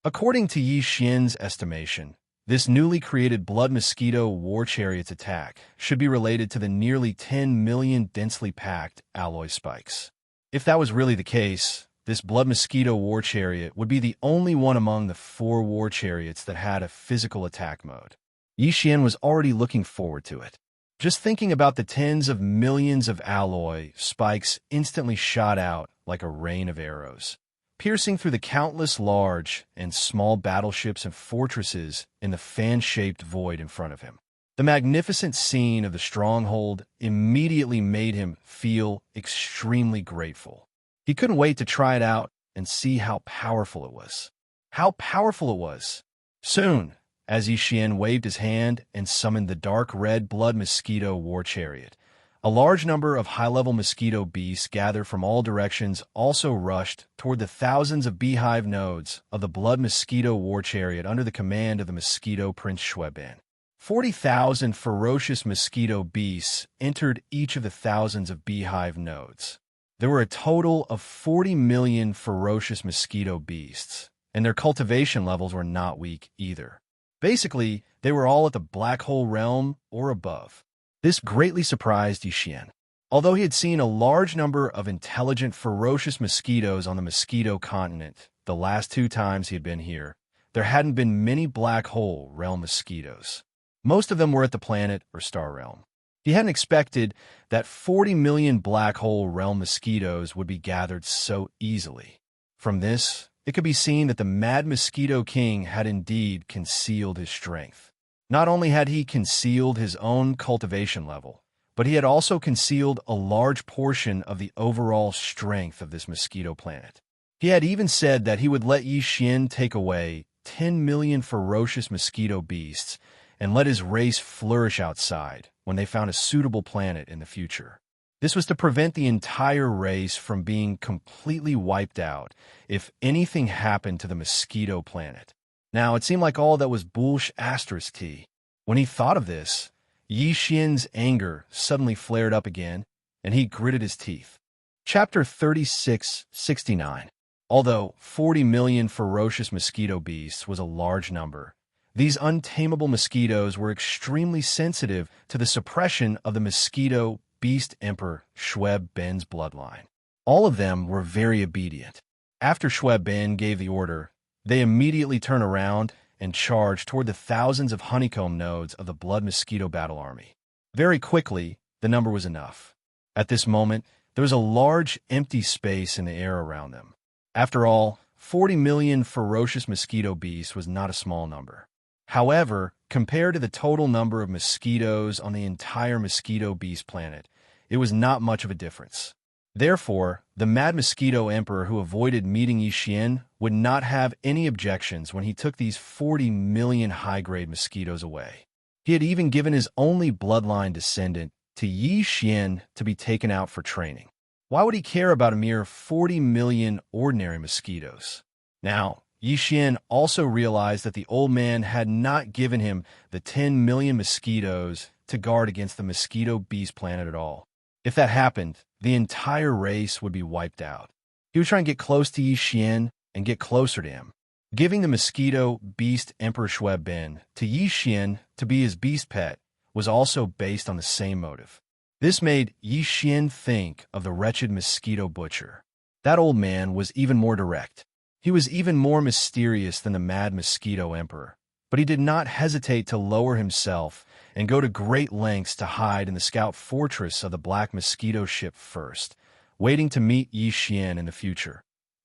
According to Xian's estimation, this newly created Blood Mosquito War Chariot's attack should be related to the nearly 10 million densely packed alloy spikes. If that was really the case, this Blood Mosquito War Chariot would be the only one among the 4 war chariots that had a physical attack mode. Xian was already looking forward to it. Just thinking about the tens of millions of alloy spikes instantly shot out like a rain of arrows, piercing through the countless large and small battleships and fortresses in the fan-shaped void in front of him. The magnificent scene of the stronghold immediately made him feel extremely grateful. He couldn't wait to try it out and see how powerful it was. How powerful it was! Soon, as Xian waved his hand and summoned the dark red Blood Mosquito War Chariot, a large number of high-level mosquito beasts gathered from all directions also rushed toward the thousands of beehive nodes of the Blood Mosquito War Chariot under the command of the Mosquito Prince Shueban. 40,000 ferocious mosquito beasts entered each of the thousands of beehive nodes. There were a total of 40 million ferocious mosquito beasts, and their cultivation levels were not weak either. Basically, they were all at the black hole realm or above. This greatly surprised Xian. Although he had seen a large number of intelligent, ferocious mosquitoes on the mosquito continent the last 2 times he had been here, there hadn't been many black hole realm mosquitoes. Most of them were at the planet or star realm. He hadn't expected that 40 million black hole realm mosquitoes would be gathered so easily. From this, it could be seen that the Mad Mosquito King had indeed concealed his strength. Not only had he concealed his own cultivation level, but he had also concealed a large portion of the overall strength of this mosquito planet. He had even said that he would let Yixian take away 10 million ferocious mosquito beasts and let his race flourish outside when they found a suitable planet in the future. This was to prevent the entire race from being completely wiped out if anything happened to the mosquito planet. Now, it seemed like all that was bullsh asterisk T. When he thought of this, Yixian's anger suddenly flared up again, and he gritted his teeth. Chapter 3669. Although 40 million ferocious mosquito beasts was a large number, these untamable mosquitoes were extremely sensitive to the suppression of the mosquito beast emperor Shweb Ben's bloodline. All of them were very obedient. After Shweb Ben gave the order, they immediately turned around and charged toward the thousands of honeycomb nodes of the blood mosquito battle army. Very quickly, the number was enough. At this moment, there was a large empty space in the air around them. After all, 40 million ferocious mosquito beasts was not a small number. However, compared to the total number of mosquitoes on the entire mosquito beast planet, it was not much of a difference. Therefore, the Mad Mosquito Emperor who avoided meeting Yixian would not have any objections when he took these 40 million high-grade mosquitoes away. He had even given his only bloodline descendant to Yixian to be taken out for training. Why would he care about a mere 40 million ordinary mosquitoes? Now, Yixian also realized that the old man had not given him the 10 million mosquitoes to guard against the mosquito beast planet at all. If that happened, the entire race would be wiped out. He was trying to get close to Yixian and get closer to him. Giving the mosquito beast Emperor Shweb Ben to Yixian to be his beast pet was also based on the same motive. This made Yixian think of the wretched mosquito butcher. That old man was even more direct. He was even more mysterious than the Mad Mosquito Emperor, but he did not hesitate to lower himself and go to great lengths to hide in the scout fortress of the Black Mosquito ship first, waiting to meet Yixian in the future.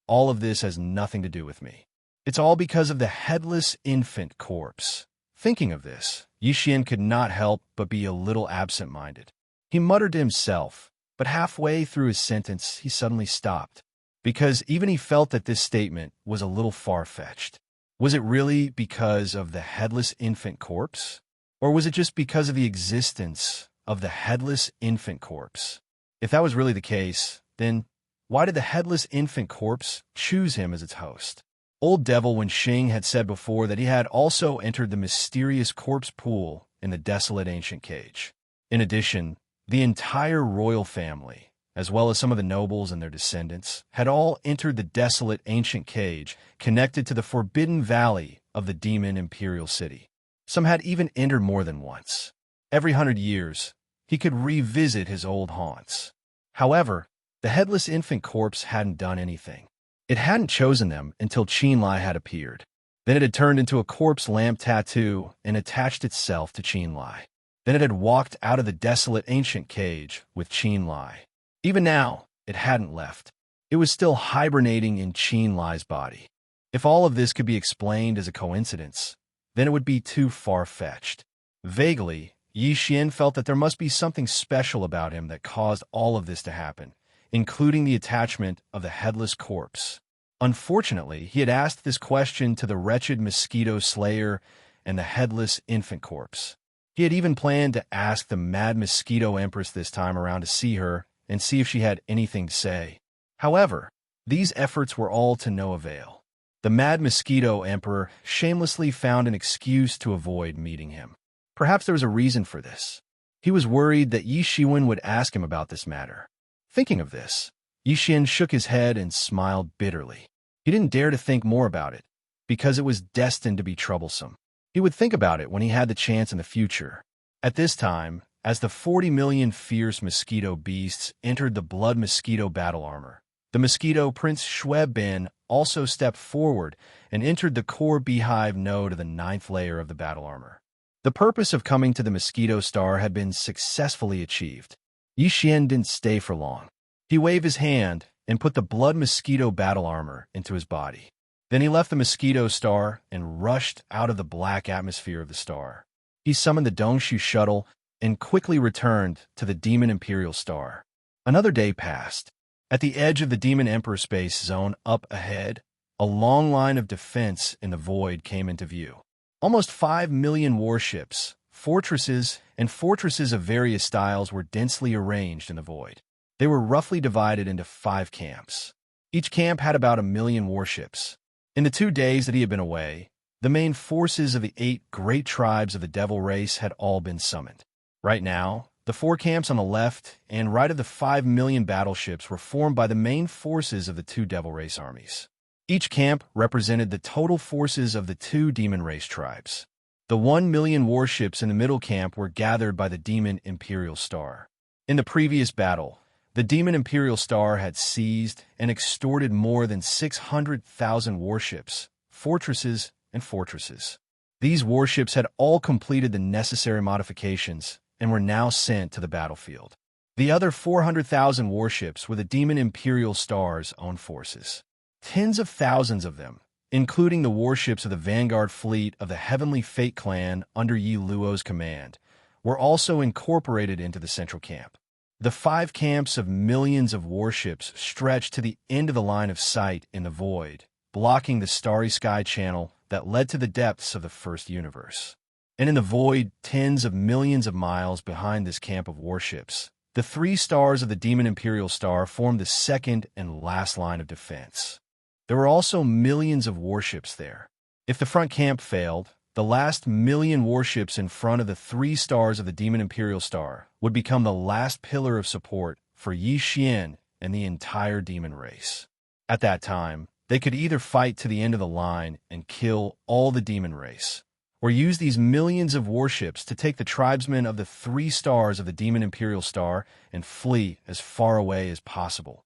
All of this has nothing to do with me. It's all because of the headless infant corpse. Thinking of this, Yixian could not help but be a little absent-minded. He muttered to himself, but halfway through his sentence he suddenly stopped, because even he felt that this statement was a little far-fetched. Was it really because of the headless infant corpse? Or was it just because of the existence of the headless infant corpse? If that was really the case, then why did the headless infant corpse choose him as its host? Old Devil Wenxing had said before that he had also entered the mysterious corpse pool in the desolate ancient cage. In addition, the entire royal family, as well as some of the nobles and their descendants, had all entered the desolate ancient cage connected to the forbidden valley of the demon imperial city. Some had even entered more than once. Every 100 years, he could revisit his old haunts. However, the headless infant corpse hadn't done anything. It hadn't chosen them until Qinlai had appeared. Then it had turned into a corpse lamp tattoo and attached itself to Qinlai. Then it had walked out of the desolate ancient cage with Qinlai. Even now, it hadn't left. It was still hibernating in Qinlai's body. If all of this could be explained as a coincidence, then it would be too far-fetched. Vaguely, Yixian felt that there must be something special about him that caused all of this to happen, including the attachment of the headless corpse. Unfortunately, he had asked this question to the wretched mosquito slayer and the headless infant corpse. He had even planned to ask the Mad Mosquito Empress this time around to see her and see if she had anything to say. However, these efforts were all to no avail. The Mad Mosquito Emperor shamelessly found an excuse to avoid meeting him. Perhaps there was a reason for this. He was worried that Yixian would ask him about this matter. Thinking of this, Yixian shook his head and smiled bitterly. He didn't dare to think more about it, because it was destined to be troublesome. He would think about it when he had the chance in the future. At this time, as the 40 million fierce mosquito beasts entered the blood mosquito battle armor, the mosquito Prince Shweb Ben also stepped forward and entered the core beehive node of the 9th layer of the battle armor. The purpose of coming to the mosquito star had been successfully achieved. Yixian didn't stay for long. He waved his hand, and put the blood mosquito battle armor into his body. Then he left the mosquito star and rushed out of the black atmosphere of the star. He summoned the Dongshu shuttle and quickly returned to the Demon Imperial Star. Another day passed. At the edge of the Demon Emperor space zone up ahead, a long line of defense in the void came into view. Almost 5 million warships, fortresses, and fortresses of various styles were densely arranged in the void. They were roughly divided into 5 camps. Each camp had about 1 million warships. In the 2 days that he had been away, the main forces of the 8 great tribes of the Devil race had all been summoned. Right now, the 4 camps on the left and right of the 5 million battleships were formed by the main forces of the 2 Devil race armies. Each camp represented the total forces of the 2 Demon race tribes. The 1 million warships in the middle camp were gathered by the Demon Imperial Star. In the previous battle, the Demon Imperial Star had seized and extorted more than 600,000 warships, fortresses, and fortresses. These warships had all completed the necessary modifications and were now sent to the battlefield. The other 400,000 warships were the Demon Imperial Star's own forces. Tens of thousands of them, including the warships of the vanguard fleet of the Heavenly Fate clan under Yi Luo's command, were also incorporated into the central camp. The 5 camps of millions of warships stretched to the end of the line of sight in the void, blocking the starry sky channel that led to the depths of the first universe. And in the void, tens of millions of miles behind this camp of warships, the 3 stars of the Demon Imperial Star formed the second and last line of defense. There were also millions of warships there. If the front camp failed, the last million warships in front of the 3 stars of the Demon Imperial Star would become the last pillar of support for Xianxia and the entire demon race. At that time, they could either fight to the end of the line and kill all the demon race, or use these millions of warships to take the tribesmen of the 3 stars of the Demon Imperial Star and flee as far away as possible.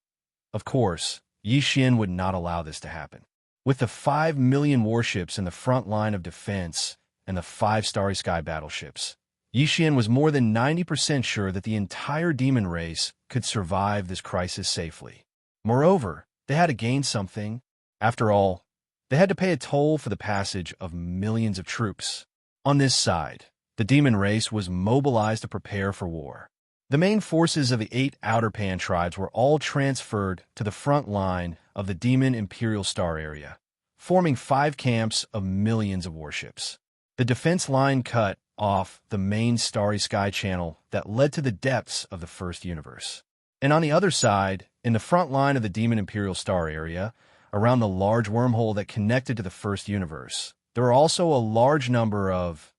Of course, Xianxia would not allow this to happen. With the 5 million warships in the front line of defense and the 5 starry sky battleships, Xianxia was more than 90% sure that the entire demon race could survive this crisis safely. Moreover, they had to gain something. After all, they had to pay a toll for the passage of millions of troops. On this side, the demon race was mobilized to prepare for war. The main forces of the 8 Outer Pan tribes were all transferred to the front line of the Demon Imperial Star area, forming 5 camps of millions of warships. The defense line cut off the main starry sky channel that led to the depths of the first universe. And on the other side, in the front line of the Demon Imperial Star area, around the large wormhole that connected to the first universe, there were also a large number of,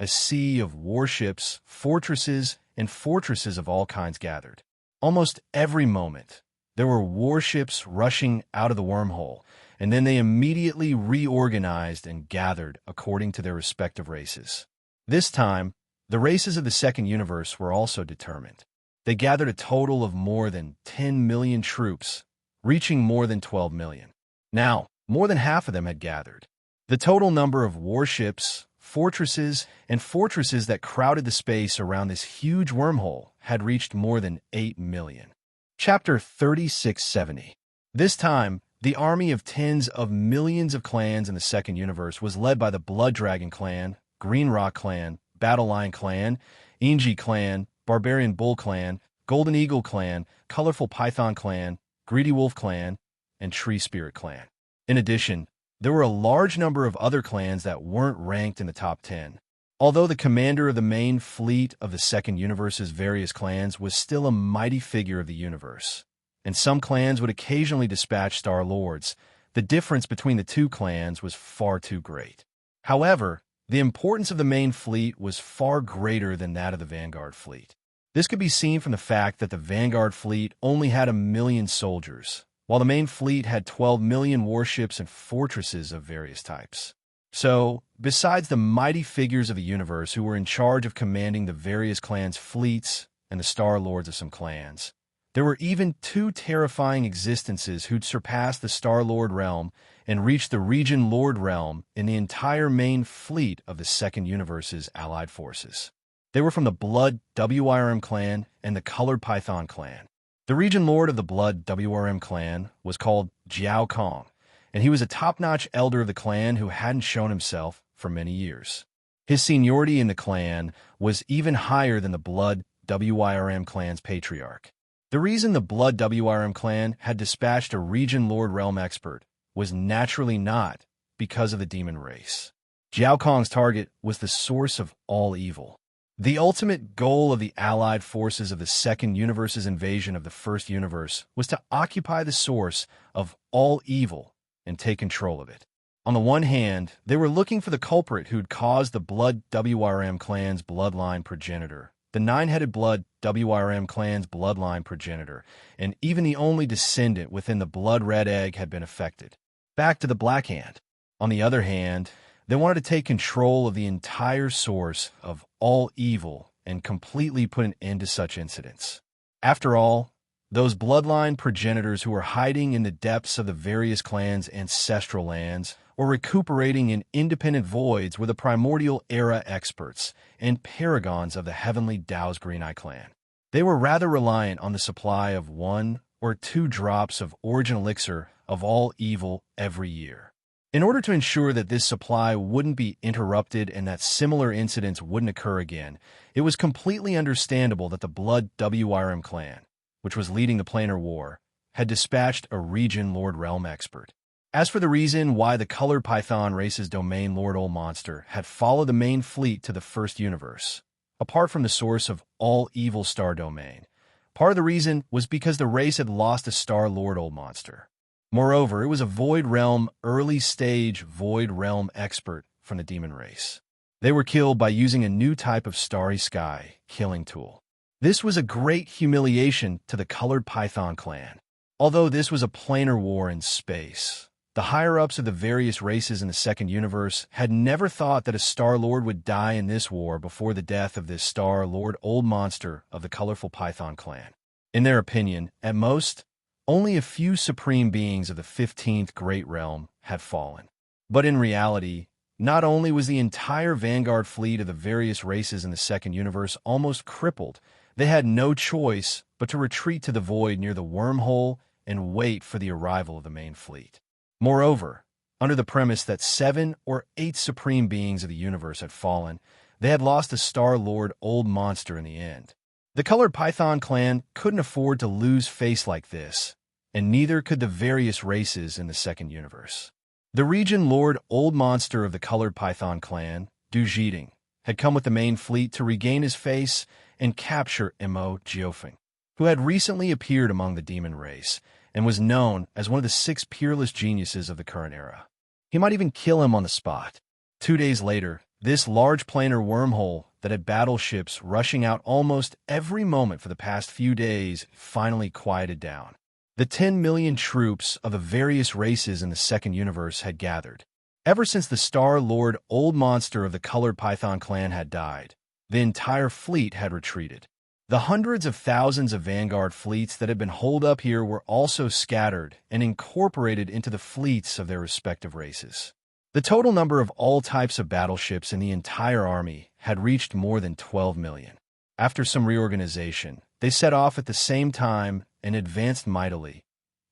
a sea of warships, fortresses, and fortresses of all kinds gathered. Almost every moment, there were warships rushing out of the wormhole, and then they immediately reorganized and gathered according to their respective races. This time, the races of the second universe were also determined. They gathered a total of more than 10 million troops, reaching more than 12 million. Now, more than half of them had gathered. The total number of warships, fortresses, and fortresses that crowded the space around this huge wormhole had reached more than 8 million. Chapter 3670. This time, the army of tens of millions of clans in the second universe was led by the Blood Dragon clan, Green Rock clan, Battle Lion clan, Inji clan, Barbarian Bull clan, Golden Eagle clan, Colorful Python clan, Greedy Wolf clan, and Tree Spirit clan. In addition, there were a large number of other clans that weren't ranked in the top 10. Although the commander of the main fleet of the second universe's various clans was still a mighty figure of the universe, and some clans would occasionally dispatch Star Lords, the difference between the 2 clans was far too great. However, the importance of the main fleet was far greater than that of the Vanguard fleet. This could be seen from the fact that the Vanguard fleet only had 1 million soldiers, while the main fleet had 12 million warships and fortresses of various types. So, besides the mighty figures of the universe who were in charge of commanding the various clans' fleets and the Star Lords of some clans, there were even 2 terrifying existences who'd surpassed the Star Lord realm and reached the Region Lord realm in the entire main fleet of the second universe's allied forces. They were from the Blood WIRM clan and the Colored Python clan. The region lord of the Blood WRM clan was called Jiao Kong, and he was a top-notch elder of the clan who hadn't shown himself for many years. His seniority in the clan was even higher than the Blood WIRM clan's patriarch. The reason the Blood WIRM clan had dispatched a region lord realm expert was naturally not because of the demon race. Jiao Kong's target was the source of all evil. The ultimate goal of the allied forces of the Second Universe's invasion of the First Universe was to occupy the source of all evil and take control of it. On the one hand, they were looking for the culprit who'd caused the Blood WRM clan's bloodline progenitor, the nine-headed Blood WRM clan's bloodline progenitor, and even the only descendant within the Blood Red Egg had been affected. Back to the Black Hand. On the other hand, they wanted to take control of the entire source of all evil and completely put an end to such incidents. After all, those bloodline progenitors who were hiding in the depths of the various clans' ancestral lands or recuperating in independent voids were the primordial era experts and paragons of the heavenly Dao's Green Eye clan. They were rather reliant on the supply of 1 or 2 drops of origin elixir of all evil every year. In order to ensure that this supply wouldn't be interrupted and that similar incidents wouldn't occur again, it was completely understandable that the Blood WRM clan, which was leading the planar war, had dispatched a region Lord Realm expert. As for the reason why the Colored Python race's domain Lord Old Monster had followed the main fleet to the First Universe, apart from the source of all evil star domain, part of the reason was because the race had lost a star Lord Old Monster. Moreover, it was a Void Realm, early-stage Void Realm expert from the Demon race. They were killed by using a new type of Starry Sky killing tool. This was a great humiliation to the Colored Python clan. Although this was a planar war in space, the higher-ups of the various races in the Second Universe had never thought that a Star-Lord would die in this war before the death of this Star-Lord Old Monster of the Colorful Python clan. In their opinion, at most, only a few supreme beings of the 15th Great Realm had fallen. But in reality, not only was the entire vanguard fleet of the various races in the Second Universe almost crippled, they had no choice but to retreat to the void near the wormhole and wait for the arrival of the main fleet. Moreover, under the premise that 7 or 8 supreme beings of the universe had fallen, they had lost a Star-Lord Old Monster in the end. The Colored Python clan couldn't afford to lose face like this, and neither could the various races in the Second Universe. The region Lord Old Monster of the Colored Python clan, Du Jiding, had come with the main fleet to regain his face and capture Mo Jiofeng, who had recently appeared among the demon race and was known as one of the 6 peerless geniuses of the current era. He might even kill him on the spot. 2 days later, this large planar wormhole that had battleships rushing out almost every moment for the past few days finally quieted down. The 10 million troops of the various races in the Second Universe had gathered. Ever since the Star-Lord Old Monster of the Colored Python clan had died, the entire fleet had retreated. The hundreds of thousands of vanguard fleets that had been holed up here were also scattered and incorporated into the fleets of their respective races. The total number of all types of battleships in the entire army had reached more than 12 million. After some reorganization, they set off at the same time and advanced mightily,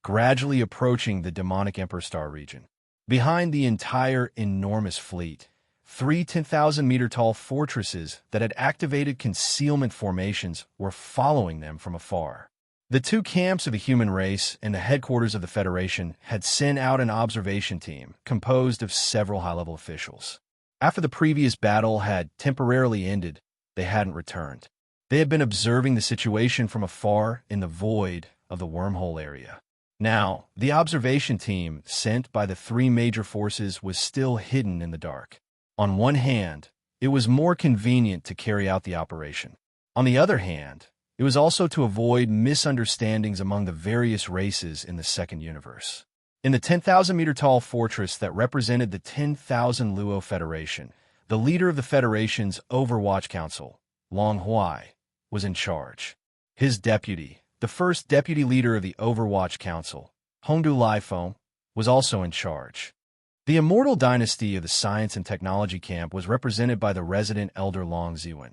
gradually approaching the demonic Emperor Star region. Behind the entire enormous fleet, 3 10,000-meter-tall fortresses that had activated concealment formations were following them from afar. The 2 camps of the human race and the headquarters of the Federation had sent out an observation team composed of several high-level officials. After the previous battle had temporarily ended, they hadn't returned. They had been observing the situation from afar in the void of the wormhole area. Now, the observation team sent by the 3 major forces was still hidden in the dark. On one hand, it was more convenient to carry out the operation. On the other hand, it was also to avoid misunderstandings among the various races in the Second Universe. In the 10,000-meter-tall fortress that represented the 10,000 Luo Federation, the leader of the Federation's Overwatch Council, Long Huai, was in charge. His deputy, the first deputy leader of the Overwatch Council, Hongdu Laifeng, was also in charge. The immortal dynasty of the Science and Technology Camp was represented by the resident elder Long Ziwen,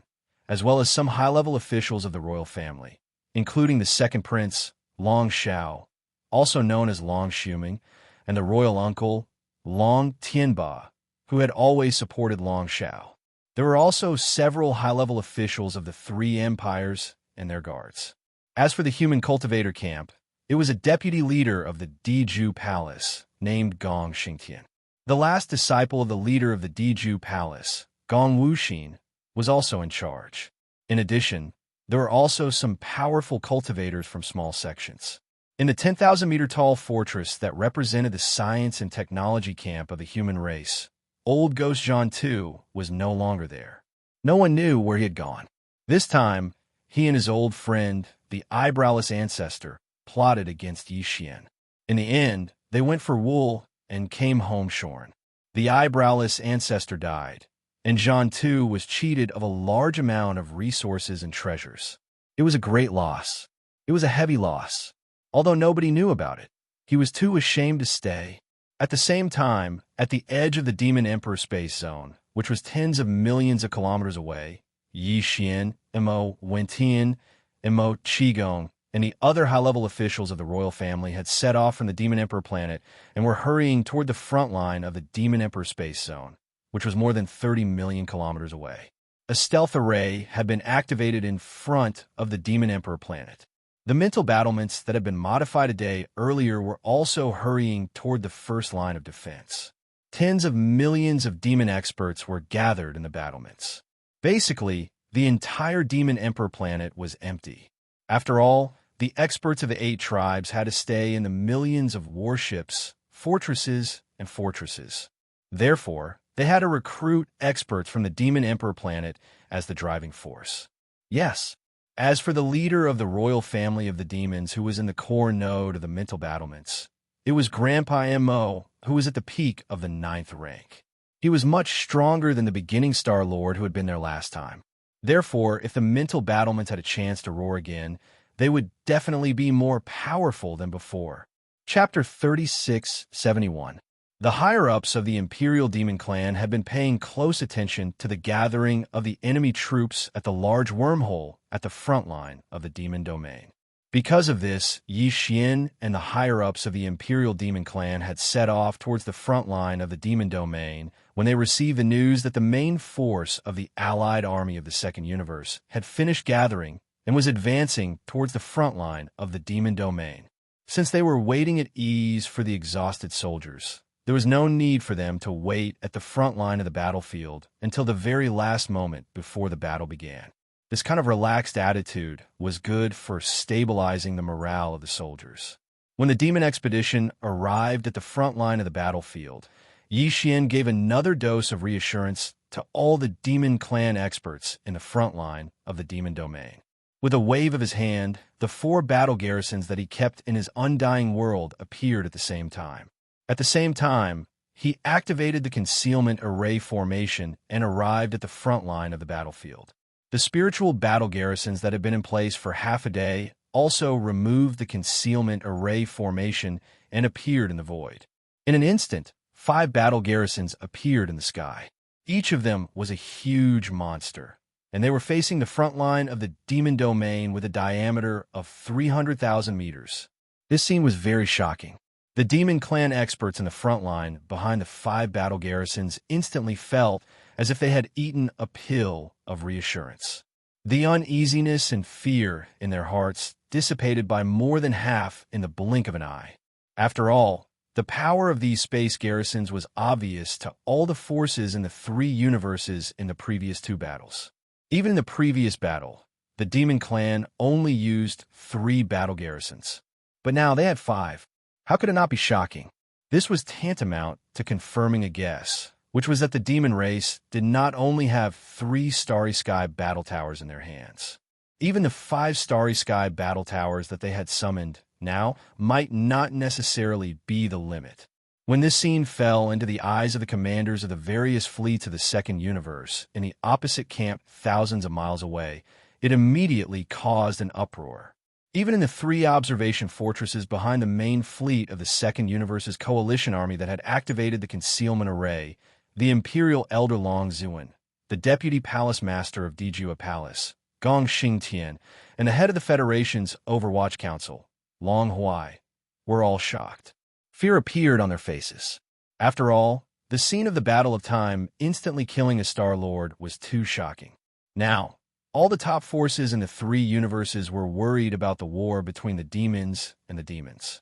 as well as some high-level officials of the royal family, including the second prince, Long Xiao, also known as Long Shuming, and the royal uncle, Long Tianba, who had always supported Long Xiao. There were also several high-level officials of the three empires and their guards. As for the human cultivator camp, it was a deputy leader of the Diju Palace named Gong Xingtian. The last disciple of the leader of the Diju Palace, Gong Wuxin, was also in charge. In addition, there were also some powerful cultivators from small sections. In the 10,000-meter-tall fortress that represented the science and technology camp of the human race, old Ghost John II was no longer there. No one knew where he had gone. This time, he and his old friend, the eyebrowless ancestor, plotted against Yixian. In the end, they went for wool and came home shorn. The eyebrowless ancestor died, and John II was cheated of a large amount of resources and treasures. It was a great loss. It was a heavy loss. Although nobody knew about it, he was too ashamed to stay. At the same time, at the edge of the Demon Emperor space zone, which was tens of millions of kilometers away, Yixian, Imo Wentian, Imo Qigong, and the other high-level officials of the royal family had set off from the Demon Emperor planet and were hurrying toward the front line of the Demon Emperor space zone, which was more than 30 million kilometers away. A stealth array had been activated in front of the Demon Emperor planet. The mental battlements that had been modified a day earlier were also hurrying toward the first line of defense. Tens of millions of demon experts were gathered in the battlements. Basically, the entire Demon Emperor planet was empty. After all, the experts of the 8 tribes had to stay in the millions of warships, fortresses, and fortresses. Therefore, they had to recruit experts from the Demon Emperor planet as the driving force. Yes. As for the leader of the royal family of the demons who was in the core node of the mental battlements, it was Grandpa Mo, who was at the peak of the 9th rank. He was much stronger than the beginning Star Lord who had been there last time. Therefore, if the mental battlements had a chance to roar again, they would definitely be more powerful than before. Chapter 3671. The higher-ups of the Imperial Demon Clan had been paying close attention to the gathering of the enemy troops at the large wormhole at the front line of the Demon Domain. Because of this, Yi Xian and the higher-ups of the Imperial Demon Clan had set off towards the front line of the Demon Domain when they received the news that the main force of the allied army of the Second Universe had finished gathering and was advancing towards the front line of the Demon Domain. Since they were waiting at ease for the exhausted soldiers, there was no need for them to wait at the front line of the battlefield until the very last moment before the battle began. This kind of relaxed attitude was good for stabilizing the morale of the soldiers. When the demon expedition arrived at the front line of the battlefield, Yi Xian gave another dose of reassurance to all the demon clan experts in the front line of the demon domain. With a wave of his hand, the 4 battle garrisons that he kept in his undying world appeared at the same time. At the same time, he activated the concealment array formation and arrived at the front line of the battlefield. The spiritual battle garrisons that had been in place for half a day also removed the concealment array formation and appeared in the void. In an instant, 5 battle garrisons appeared in the sky. Each of them was a huge monster, and they were facing the front line of the demon domain with a diameter of 300,000 meters. This scene was very shocking. The Demon Clan experts in the front line behind the 5 battle garrisons instantly felt as if they had eaten a pill of reassurance. The uneasiness and fear in their hearts dissipated by more than half in the blink of an eye. After all, the power of these space garrisons was obvious to all the forces in the 3 universes in the previous 2 battles. Even in the previous battle, the Demon Clan only used 3 battle garrisons. But now they had 5. How could it not be shocking? This was tantamount to confirming a guess, which was that the demon race did not only have 3 Starry Sky battle towers in their hands. Even the 5 Starry Sky battle towers that they had summoned now might not necessarily be the limit. When this scene fell into the eyes of the commanders of the various fleets of the Second Universe in the opposite camp thousands of miles away, it immediately caused an uproar. Even in the 3 observation fortresses behind the main fleet of the Second Universe's coalition army that had activated the concealment array, the Imperial Elder Long Zuan, the Deputy Palace Master of Dijua Palace, Gong Xingtian, and the head of the Federation's Overwatch Council, Long Huai, were all shocked. Fear appeared on their faces. After all, the scene of the Battle of Time instantly killing a Star-Lord was too shocking. Now, all the top forces in the three universes were worried about the war between the demons and the demons.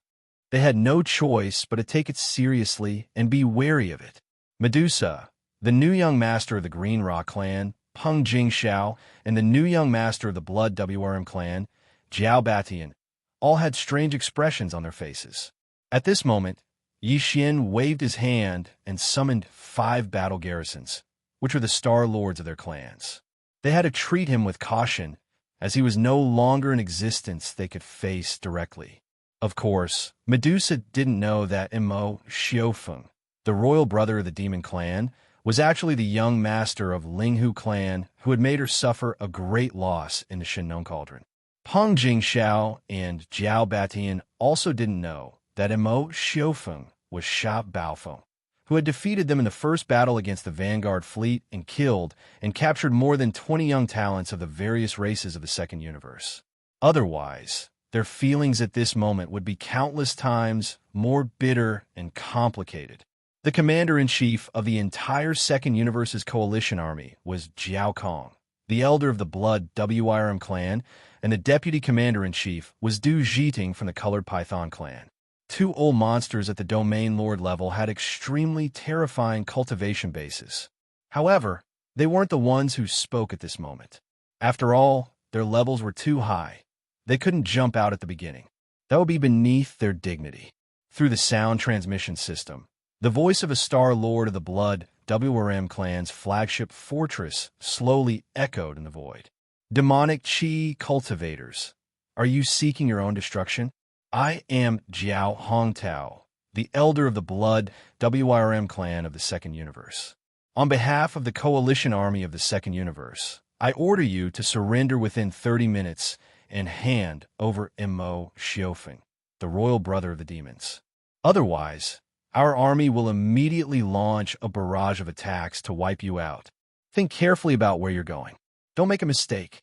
They had no choice but to take it seriously and be wary of it. Medusa, the new young master of the Green Rock clan, Peng Jingxiao, and the new young master of the Blood WRM clan, Jiao Batian, all had strange expressions on their faces. At this moment, Yi Xian waved his hand and summoned 5 battle garrisons, which were the Star Lords of their clans. They had to treat him with caution, as he was no longer in existence they could face directly. Of course, Medusa didn't know that Imo Xiofeng, the royal brother of the demon clan, was actually the young master of Linghu clan who had made her suffer a great loss in the Shenong Cauldron. Peng Jingxiao and Jiao Batian also didn't know that Imo Xiofeng was Sha Baofeng, who had defeated them in the first battle against the Vanguard fleet and killed and captured more than 20 young talents of the various races of the Second Universe. Otherwise, their feelings at this moment would be countless times more bitter and complicated. The commander-in-chief of the entire Second Universe's coalition army was Jiao Kong, the elder of the Blood WRM clan, and the deputy commander-in-chief was Du Jiting from the Colored Python clan. 2 old monsters at the Domain Lord level had extremely terrifying cultivation bases. However, they weren't the ones who spoke at this moment. After all, their levels were too high. They couldn't jump out at the beginning. That would be beneath their dignity. Through the sound transmission system, the voice of a Star Lord of the Blood WRM clan's flagship fortress slowly echoed in the void. Demonic Qi cultivators, are you seeking your own destruction? I am Jiao Hongtao, the elder of the Blood WRM clan of the Second Universe. On behalf of the coalition army of the Second Universe, I order you to surrender within 30 minutes and hand over Imo Xiofeng, the royal brother of the demons. Otherwise, our army will immediately launch a barrage of attacks to wipe you out. Think carefully about where you're going. Don't make a mistake.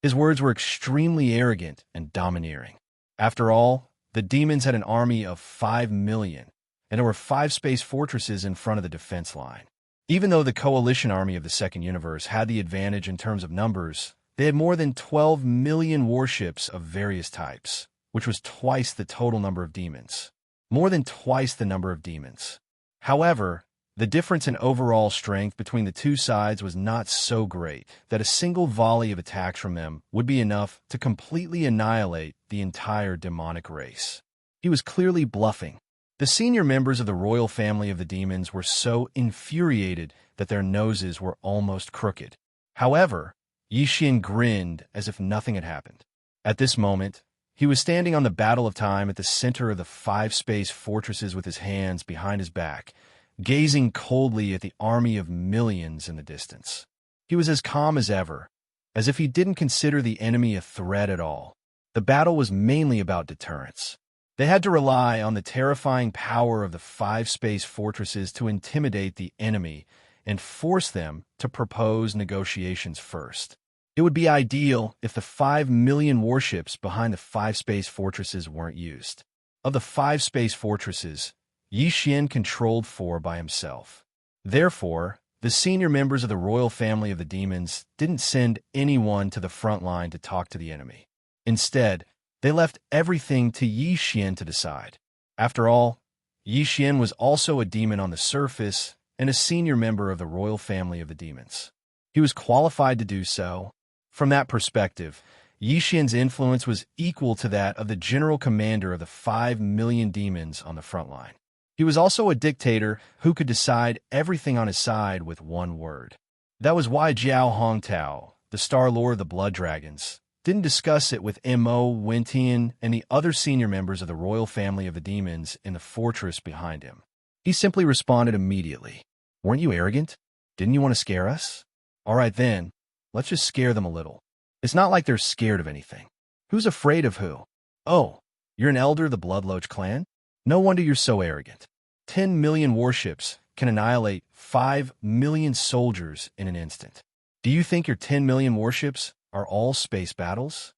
His words were extremely arrogant and domineering. After all, the demons had an army of 5 million, and there were 5 space fortresses in front of the defense line. Even though the coalition army of the Second Universe had the advantage in terms of numbers, they had more than 12 million warships of various types, which was twice the total number of demons. More than twice the number of demons. However, the difference in overall strength between the two sides was not so great that a single volley of attacks from them would be enough to completely annihilate the entire demonic race. He was clearly bluffing. The senior members of the royal family of the demons were so infuriated that their noses were almost crooked. However, Yi Xian grinned as if nothing had happened. At this moment, he was standing on the Battle of Time at the center of the 5 space fortresses with his hands behind his back, gazing coldly at the army of millions in the distance. He was as calm as ever, as if he didn't consider the enemy a threat at all. The battle was mainly about deterrence. They had to rely on the terrifying power of the 5 space fortresses to intimidate the enemy and force them to propose negotiations first. It would be ideal if the 5 million warships behind the 5 space fortresses weren't used. Of the 5 space fortresses, Yi Xian controlled 4 by himself. Therefore, the senior members of the royal family of the demons didn't send anyone to the front line to talk to the enemy. Instead, they left everything to Yi Xian to decide. After all, Yi Xian was also a demon on the surface and a senior member of the royal family of the demons. He was qualified to do so. From that perspective, Yi Xian's influence was equal to that of the general commander of the 5 million demons on the front line. He was also a dictator who could decide everything on his side with one word. That was why Jiao Hongtao, the Star Lord of the Blood Dragons, didn't discuss it with Mo Wentian and the other senior members of the royal family of the demons in the fortress behind him. He simply responded immediately. Weren't you arrogant? Didn't you want to scare us? All right then, let's just scare them a little. It's not like they're scared of anything. Who's afraid of who? Oh, you're an elder of the Bloodloach clan? No wonder you're so arrogant. 10 million warships can annihilate 5 million soldiers in an instant. Do you think your 10 million warships are all space battles?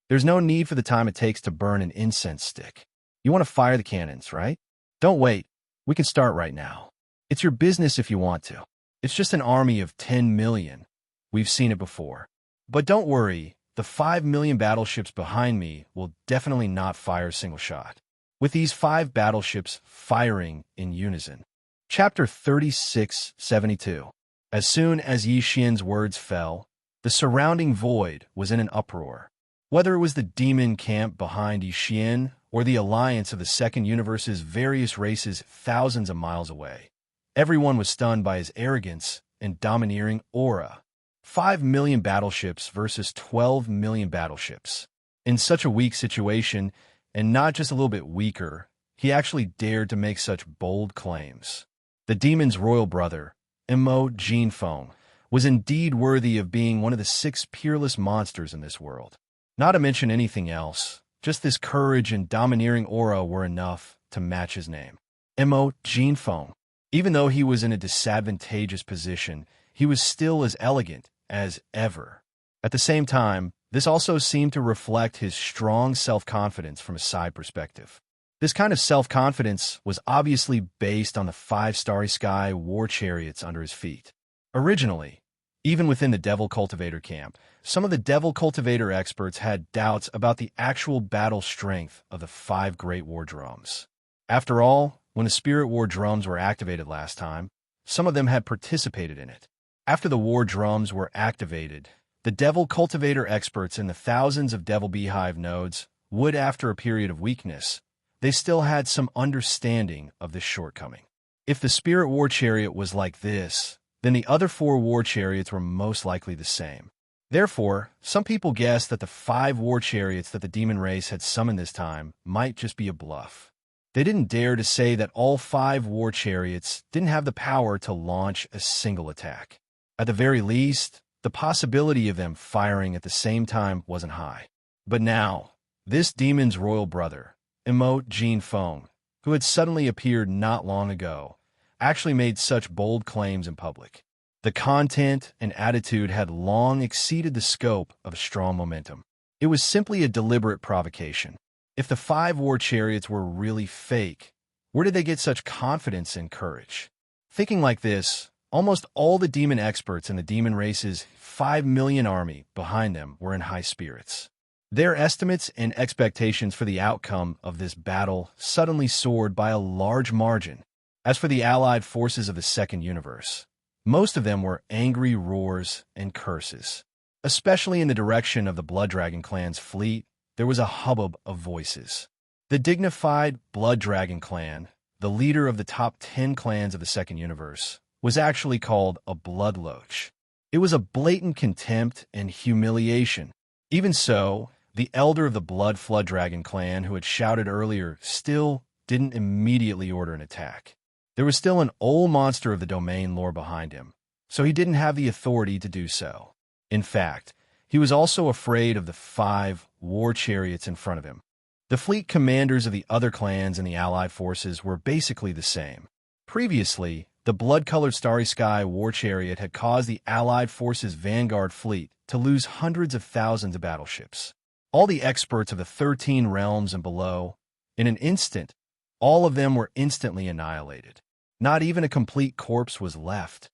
There's no need for the time it takes to burn an incense stick. You want to fire the cannons, right? Don't wait. We can start right now. It's your business if you want to. It's just an army of 10 million. We've seen it before. But don't worry, the 5 million battleships behind me will definitely not fire a single shot. With these 5 battleships firing in unison. Chapter 3672. As soon as Yi Xian's words fell, the surrounding void was in an uproar. Whether it was the demon camp behind Yi Xian or the alliance of the Second Universe's various races thousands of miles away, everyone was stunned by his arrogance and domineering aura. 5 million battleships versus 12 million battleships. In such a weak situation, and not just a little bit weaker, he actually dared to make such bold claims. The demon's royal brother, Imo Jinfeng, was indeed worthy of being one of the 6 peerless monsters in this world. Not to mention anything else, just this courage and domineering aura were enough to match his name. Imo Jinfeng. Even though he was in a disadvantageous position, he was still as elegant as ever. At the same time, this also seemed to reflect his strong self-confidence from a side perspective. This kind of self-confidence was obviously based on the 5 starry sky war chariots under his feet. Originally, even within the Devil Cultivator camp, some of the Devil Cultivator experts had doubts about the actual battle strength of the 5 Great War Drums. After all, when the Spirit War Drums were activated last time, some of them had participated in it. After the War Drums were activated, the Devil Cultivator experts in the thousands of Devil Beehive nodes would, after a period of weakness, they still had some understanding of this shortcoming. If the Spirit War Chariot was like this, then the other 4 war chariots were most likely the same. Therefore, some people guessed that the 5 war chariots that the demon race had summoned this time might just be a bluff. They didn't dare to say that all 5 war chariots didn't have the power to launch a single attack. At the very least, the possibility of them firing at the same time wasn't high. But now, this demon's royal brother, Imo Jinfeng, who had suddenly appeared not long ago, actually made such bold claims in public. The content and attitude had long exceeded the scope of strong momentum. It was simply a deliberate provocation. If the 5 war chariots were really fake, where did they get such confidence and courage? Thinking like this, almost all the demon experts in the demon race's 5 million army behind them were in high spirits. Their estimates and expectations for the outcome of this battle suddenly soared by a large margin. As for the allied forces of the Second Universe, most of them were angry roars and curses. Especially in the direction of the Blood Dragon clan's fleet, there was a hubbub of voices. The dignified Blood Dragon clan, the leader of the top 10 clans of the Second Universe, was actually called a bloodloach. It was a blatant contempt and humiliation. Even so, the elder of the Blood Flood Dragon clan who had shouted earlier still didn't immediately order an attack. There was still an old monster of the domain lore behind him, so he didn't have the authority to do so. In fact, he was also afraid of the 5 war chariots in front of him. The fleet commanders of the other clans and the allied forces were basically the same. Previously, the blood-colored Starry Sky war chariot had caused the allied forces' vanguard fleet to lose hundreds of thousands of battleships. All the experts of the 13 realms and below, in an instant, all of them were instantly annihilated. Not even a complete corpse was left.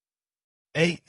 If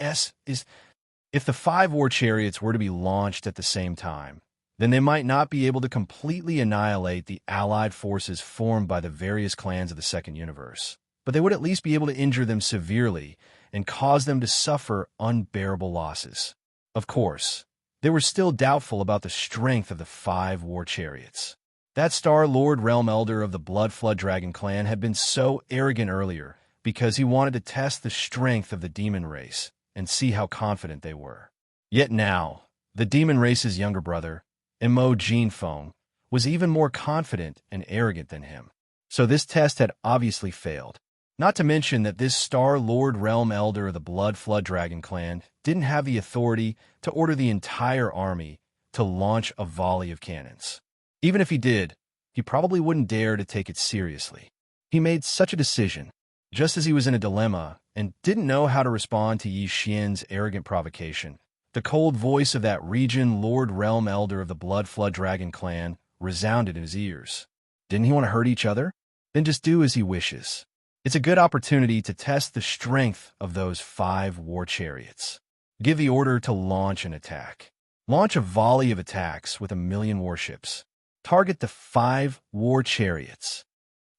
the 5 war chariots were to be launched at the same time, then they might not be able to completely annihilate the allied forces formed by the various clans of the Second Universe, but they would at least be able to injure them severely and cause them to suffer unbearable losses. Of course, they were still doubtful about the strength of the 5 war chariots. That Star-Lord Realm Elder of the Blood Flood Dragon clan had been so arrogant earlier because he wanted to test the strength of the demon race and see how confident they were. Yet now, the demon race's younger brother, Imo Jinfeng, was even more confident and arrogant than him. So this test had obviously failed. Not to mention that this Star-Lord Realm Elder of the Blood Flood Dragon clan didn't have the authority to order the entire army to launch a volley of cannons. Even if he did, he probably wouldn't dare to take it seriously. He made such a decision, just as he was in a dilemma and didn't know how to respond to Yi Xian's arrogant provocation, The cold voice of that region Lord Realm Elder of the Blood Flood Dragon clan resounded in his ears. Didn't he want to hurt each other? Then just do as he wishes. It's a good opportunity to test the strength of those 5 war chariots. Give the order to launch an attack. Launch a volley of attacks with 1,000,000 warships. Target the 5 war chariots.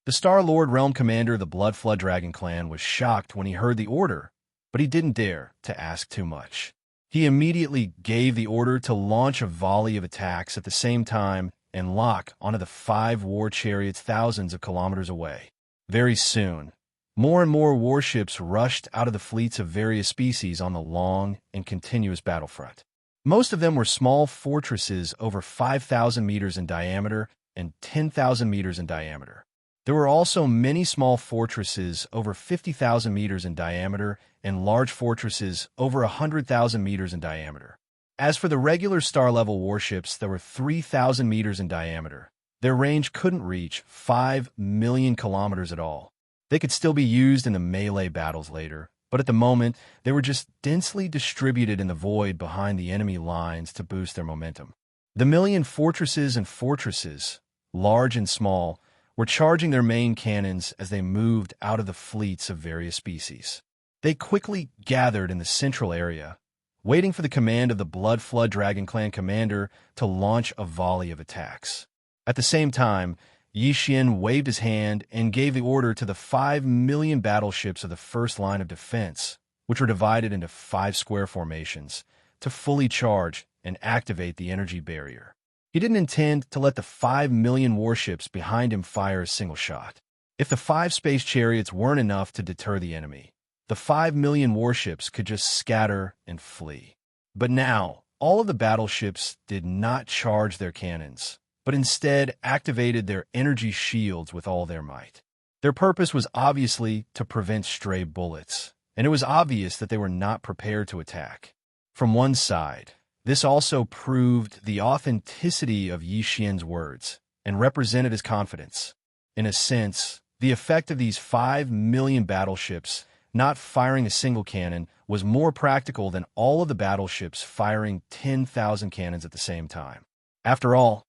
The Star-Lord Realm Commander of the Blood Flood Dragon clan was shocked when he heard the order, but he didn't dare to ask too much. He immediately gave the order to launch a volley of attacks at the same time and lock onto the 5 war chariots thousands of kilometers away. Very soon, more and more warships rushed out of the fleets of various species on the long and continuous battlefront. Most of them were small fortresses over 5,000 meters in diameter and 10,000 meters in diameter. There were also many small fortresses over 50,000 meters in diameter and large fortresses over 100,000 meters in diameter. As for the regular star-level warships, there were 3,000 meters in diameter. Their range couldn't reach 5 million kilometers at all. They could still be used in the melee battles later, but at the moment, they were just densely distributed in the void behind the enemy lines to boost their momentum. The million fortresses and fortresses, large and small, were charging their main cannons as they moved out of the fleets of various species. They quickly gathered in the central area, waiting for the command of the Blood Flood Dragon Clan commander to launch a volley of attacks. At the same time, Xianxia waved his hand and gave the order to the 5 million battleships of the first line of defense, which were divided into 5 square formations, to fully charge and activate the energy barrier. He didn't intend to let the 5 million warships behind him fire a single shot. If the 5 space chariots weren't enough to deter the enemy, the 5 million warships could just scatter and flee. But now, all of the battleships did not charge their cannons, but instead activated their energy shields with all their might. Their purpose was obviously to prevent stray bullets, and it was obvious that they were not prepared to attack. From one side, this also proved the authenticity of Xianxia's words and represented his confidence. In a sense, the effect of these 5 million battleships not firing a single cannon was more practical than all of the battleships firing 10,000 cannons at the same time. After all,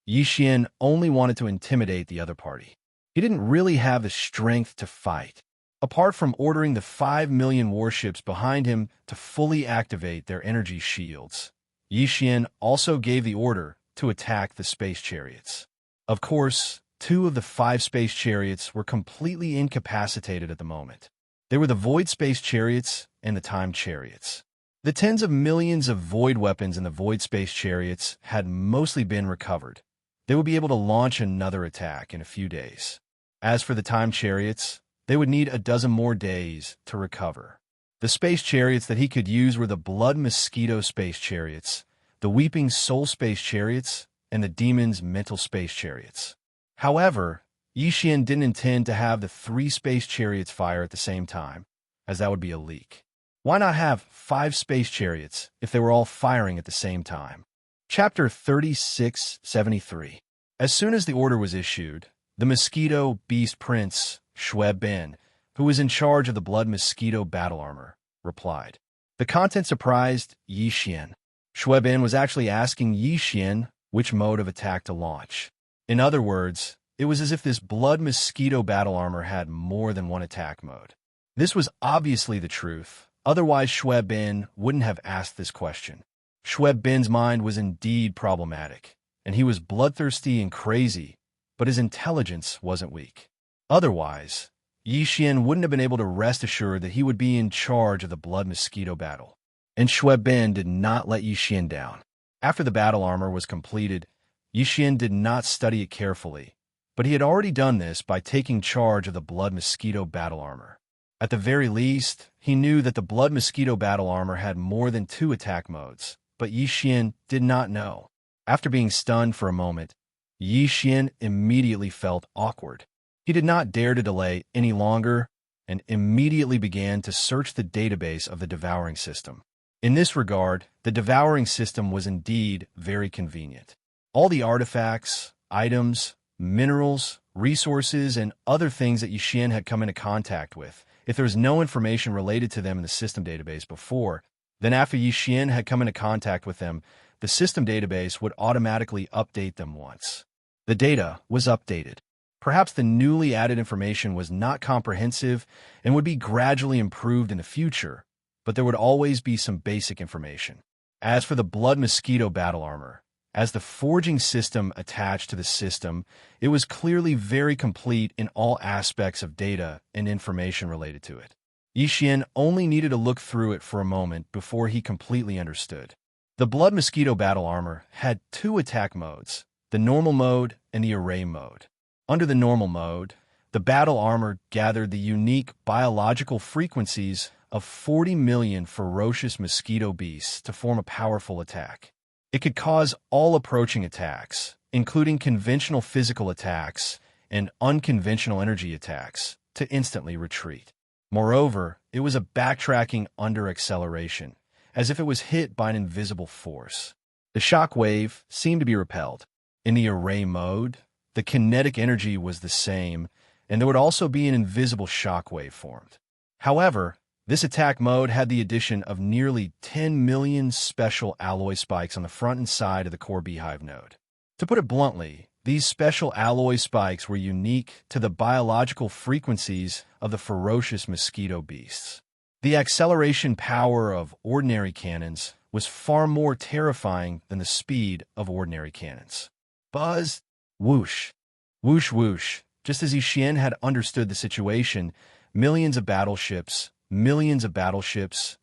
Xianxia only wanted to intimidate the other party. He didn't really have the strength to fight. Apart from ordering the 5 million warships behind him to fully activate their energy shields, Xianxia also gave the order to attack the space chariots. Of course, 2 of the 5 space chariots were completely incapacitated at the moment. They were the Void Space Chariots and the Time Chariots. The tens of millions of Void weapons in the Void Space Chariots had mostly been recovered. They would be able to launch another attack in a few days. As for the Time Chariots, they would need a dozen more days to recover. The space chariots that he could use were the Blood Mosquito Space Chariots, the Weeping Soul Space Chariots, and the Demon's Mental Space Chariots. However, Xianxia didn't intend to have the 3 space chariots fire at the same time, as that would be a leak. Why not have 5 space chariots if they were all firing at the same time? Chapter 3673. As soon as the order was issued, the Mosquito Beast Prince, Xue Ben, who was in charge of the Blood Mosquito battle armor, replied. The content surprised Xianxia. Xue Ben was actually asking Xianxia which mode of attack to launch. In other words, it was as if this Blood Mosquito battle armor had more than one attack mode. This was obviously the truth, otherwise Xue Ben wouldn't have asked this question. Xue Ben's mind was indeed problematic, and he was bloodthirsty and crazy, but his intelligence wasn't weak. Otherwise, Xianxia wouldn't have been able to rest assured that he would be in charge of the Blood Mosquito battle. And Xue Ben did not let Xianxia down. After the battle armor was completed, Xianxia did not study it carefully, but he had already done this by taking charge of the Blood Mosquito battle armor. At the very least, he knew that the Blood Mosquito battle armor had more than 2 attack modes, but Xianxia did not know. After being stunned for a moment, Xianxia immediately felt awkward. He did not dare to delay any longer and immediately began to search the database of the Devouring system. In this regard, the Devouring system was indeed very convenient. All the artifacts, items, minerals, resources, and other things that Xianxia had come into contact with, if there was no information related to them in the system database before, Then after Yixian had come into contact with them, the system database would automatically update them once. The data was updated. Perhaps the newly added information was not comprehensive and would be gradually improved in the future, but there would always be some basic information. As for the blood mosquito battle armor, as the forging system attached to the system, it was clearly very complete in all aspects of data and information related to it. Yixian only needed to look through it for a moment before he completely understood. The blood mosquito battle armor had two attack modes, the normal mode and the array mode. Under the normal mode, the battle armor gathered the unique biological frequencies of 40 million ferocious mosquito beasts to form a powerful attack. It could cause all approaching attacks, including conventional physical attacks and unconventional energy attacks, to instantly retreat. Moreover, it was a backtracking under acceleration, as if it was hit by an invisible force. The shock wave seemed to be repelled. In the array mode, the kinetic energy was the same, and there would also be an invisible shock wave formed. However, this attack mode had the addition of nearly 10 million special alloy spikes on the front and side of the core beehive node. To put it bluntly, these special alloy spikes were unique to the biological frequencies of the ferocious mosquito beasts. The acceleration power of ordinary cannons was far more terrifying than the speed of ordinary cannons. Buzz! Whoosh! Whoosh whoosh! Just as Yixian had understood the situation, millions of battleships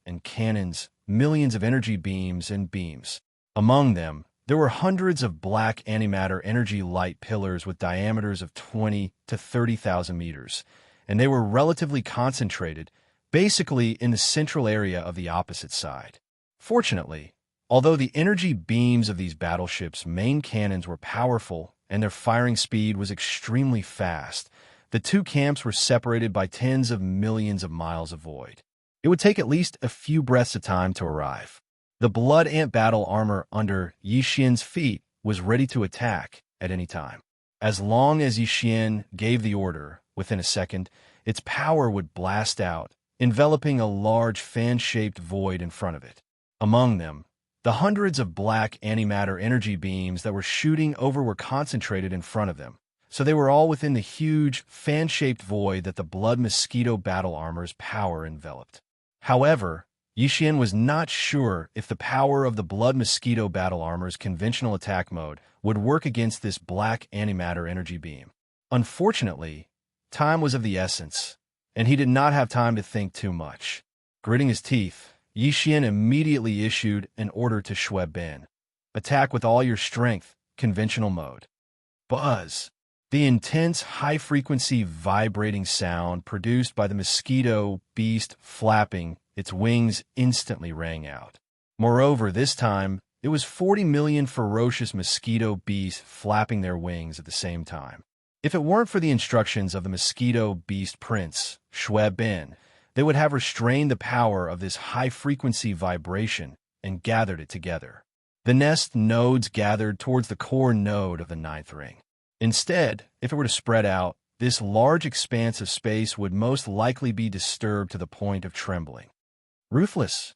and cannons, millions of energy beams and beams. Among them, there were hundreds of black antimatter energy light pillars with diameters of 20 to 30,000 meters, and they were relatively concentrated, basically in the central area of the opposite side. Fortunately, although the energy beams of these battleships' main cannons were powerful and their firing speed was extremely fast, the two camps were separated by tens of millions of miles of void. It would take at least a few breaths of time to arrive. The blood ant battle armor under Yixian's feet was ready to attack at any time. As long as Yixian gave the order, within a second, its power would blast out, enveloping a large fan-shaped void in front of it. Among them, the hundreds of black antimatter energy beams that were shooting over were concentrated in front of them, so they were all within the huge, fan-shaped void that the blood mosquito battle armor's power enveloped. However, Yixian was not sure if the power of the blood mosquito battle armor's conventional attack mode would work against this black antimatter energy beam. Unfortunately, time was of the essence, and he did not have time to think too much. Gritting his teeth, Yixian immediately issued an order to Shui Ben. Attack with all your strength, conventional mode. Buzz! The intense, high-frequency vibrating sound produced by the mosquito beast flapping its wings instantly rang out. Moreover, this time, it was 40 million ferocious mosquito beasts flapping their wings at the same time. If it weren't for the instructions of the mosquito beast prince, Shui Ben, they would have restrained the power of this high-frequency vibration and gathered it together. The nest nodes gathered towards the core node of the ninth ring. Instead, if it were to spread out, this large expanse of space would most likely be disturbed to the point of trembling. Ruthless!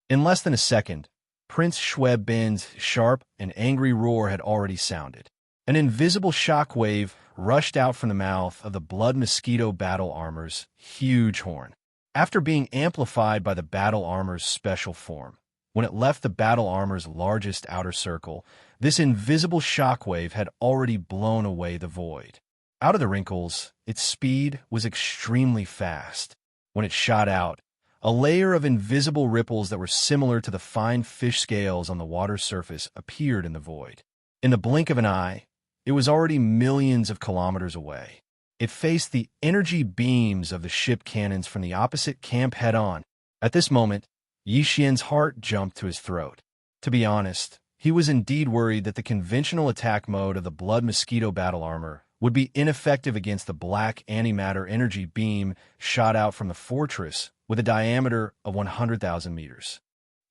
In less than a second, Prince Shui Ben's sharp and angry roar had already sounded. An invisible shock wave rushed out from the mouth of the blood mosquito battle armor's huge horn. After being amplified by the battle armor's special form, when it left the battle armor's largest outer circle, this invisible shockwave had already blown away the void. Out of the wrinkles, its speed was extremely fast. When it shot out, a layer of invisible ripples that were similar to the fine fish scales on the water surface appeared in the void. In the blink of an eye, it was already millions of kilometers away. It faced the energy beams of the ship cannons from the opposite camp head-on. At this moment, Yixian's heart jumped to his throat. To be honest, he was indeed worried that the conventional attack mode of the blood mosquito battle armor would be ineffective against the black antimatter energy beam shot out from the fortress with a diameter of 100,000 meters.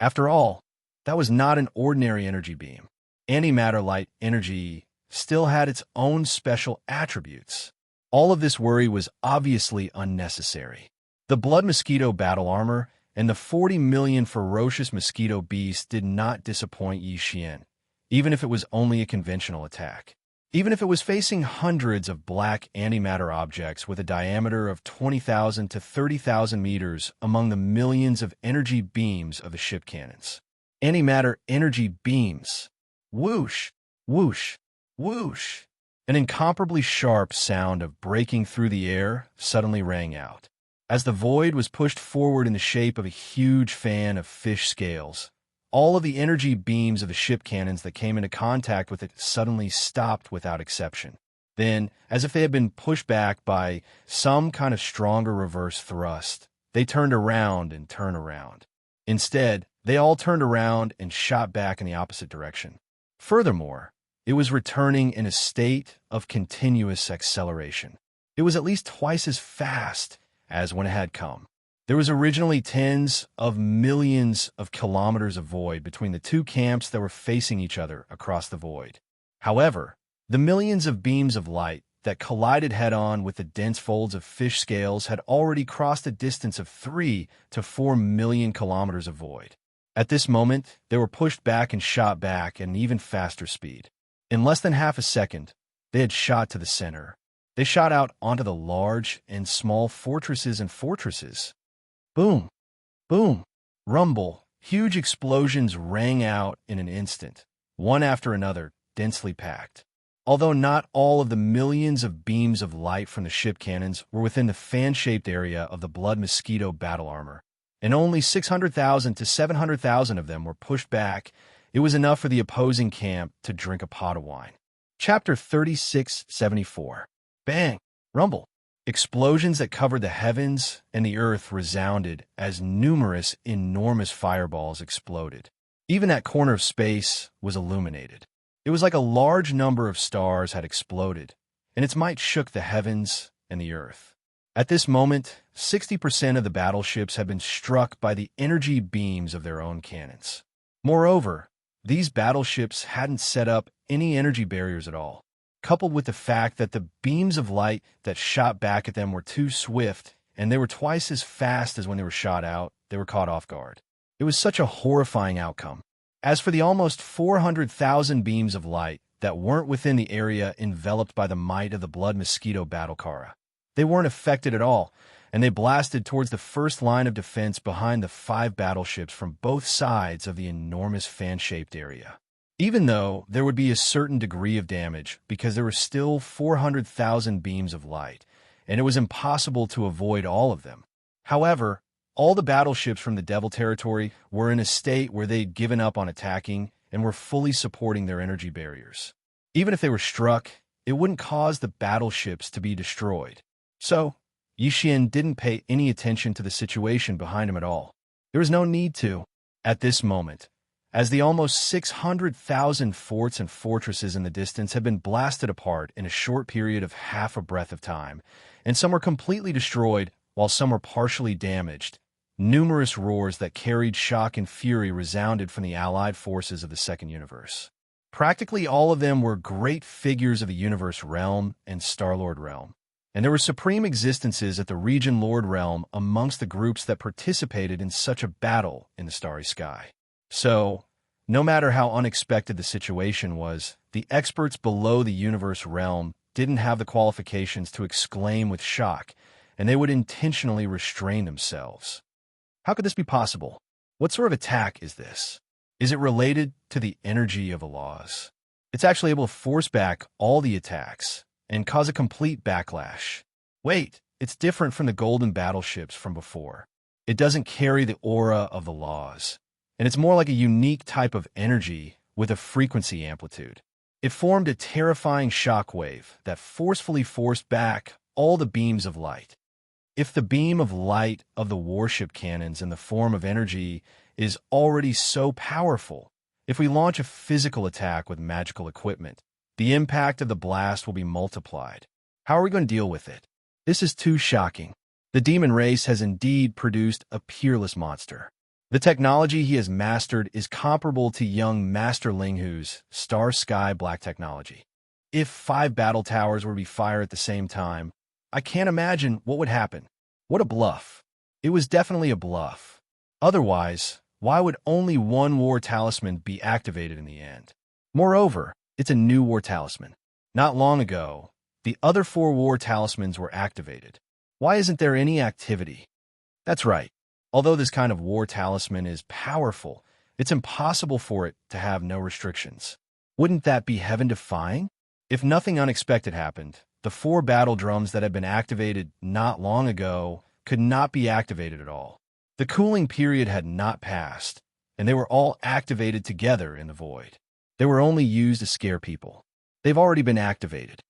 After all, that was not an ordinary energy beam. Antimatter light energy still had its own special attributes. All of this worry was obviously unnecessary. The blood mosquito battle armor and the 40 million ferocious mosquito beasts did not disappoint Xian, even if it was only a conventional attack. Even if it was facing hundreds of black antimatter objects with a diameter of 20,000 to 30,000 meters among the millions of energy beams of the ship cannons. Antimatter energy beams. Whoosh, whoosh, whoosh. An incomparably sharp sound of breaking through the air suddenly rang out. As the void was pushed forward in the shape of a huge fan of fish scales, all of the energy beams of the ship cannons that came into contact with it suddenly stopped without exception. Then, as if they had been pushed back by some kind of stronger reverse thrust, they turned around and turned around. Instead, they all turned around and shot back in the opposite direction. Furthermore, it was returning in a state of continuous acceleration. It was at least twice as fast as when it had come. There was originally tens of millions of kilometers of void between the two camps that were facing each other across the void. However, the millions of beams of light that collided head-on with the dense folds of fish scales had already crossed a distance of 3 to 4 million kilometers of void. At this moment, they were pushed back and shot back at an even faster speed. In less than half a second, they had shot to the center. They shot out onto the large and small fortresses and fortresses. Boom, boom, rumble. Huge explosions rang out in an instant, one after another, densely packed. Although not all of the millions of beams of light from the ship cannons were within the fan-shaped area of the blood mosquito battle armor, and only 600,000 to 700,000 of them were pushed back, it was enough for the opposing camp to drink a pot of wine. Chapter 3674. Bang! Rumble! Explosions that covered the heavens and the earth resounded as numerous, enormous fireballs exploded. Even that corner of space was illuminated. It was like a large number of stars had exploded, and its might shook the heavens and the earth. At this moment, 60% of the battleships had been struck by the energy beams of their own cannons. Moreover, these battleships hadn't set up any energy barriers at all. Coupled with the fact that the beams of light that shot back at them were too swift, and they were twice as fast as when they were shot out, they were caught off guard. It was such a horrifying outcome. As for the almost 400,000 beams of light that weren't within the area enveloped by the might of the blood mosquito battle cara, they weren't affected at all, and they blasted towards the first line of defense behind the 5 battleships from both sides of the enormous fan-shaped area. Even though there would be a certain degree of damage because there were still 400,000 beams of light, and it was impossible to avoid all of them. However, all the battleships from the Devil territory were in a state where they'd given up on attacking and were fully supporting their energy barriers. Even if they were struck, it wouldn't cause the battleships to be destroyed. So, Xian didn't pay any attention to the situation behind him at all. There was no need to. At this moment, as the almost 600,000 forts and fortresses in the distance had been blasted apart in a short period of half a breath of time, and some were completely destroyed while some were partially damaged, numerous roars that carried shock and fury resounded from the allied forces of the Second Universe. Practically all of them were great figures of the Universe Realm and Star-Lord Realm, and there were supreme existences at the Region Lord Realm amongst the groups that participated in such a battle in the starry sky. So, no matter how unexpected the situation was, the experts below the Universe Realm didn't have the qualifications to exclaim with shock, and they would intentionally restrain themselves. How could this be possible? What sort of attack is this? Is it related to the energy of the laws? It's actually able to force back all the attacks and cause a complete backlash. Wait, it's different from the golden battleships from before. It doesn't carry the aura of the laws, and it's more like a unique type of energy with a frequency amplitude. It formed a terrifying shockwave that forcefully forced back all the beams of light. If the beam of light of the warship cannons in the form of energy is already so powerful, if we launch a physical attack with magical equipment, the impact of the blast will be multiplied. How are we going to deal with it? This is too shocking. The demon race has indeed produced a peerless monster. The technology he has mastered is comparable to young Master Linghu's Star Sky Black technology. If 5 battle towers were to be fired at the same time, I can't imagine what would happen. What a bluff. It was definitely a bluff. Otherwise, why would only one war talisman be activated in the end? Moreover, it's a new war talisman. Not long ago, the other 4 war talismans were activated. Why isn't there any activity? That's right. Although this kind of war talisman is powerful, it's impossible for it to have no restrictions. Wouldn't that be heaven-defying? If nothing unexpected happened, the 4 battle drums that had been activated not long ago could not be activated at all. The cooling period had not passed, and they were all activated together in the void. They were only used to scare people. They've already been activated.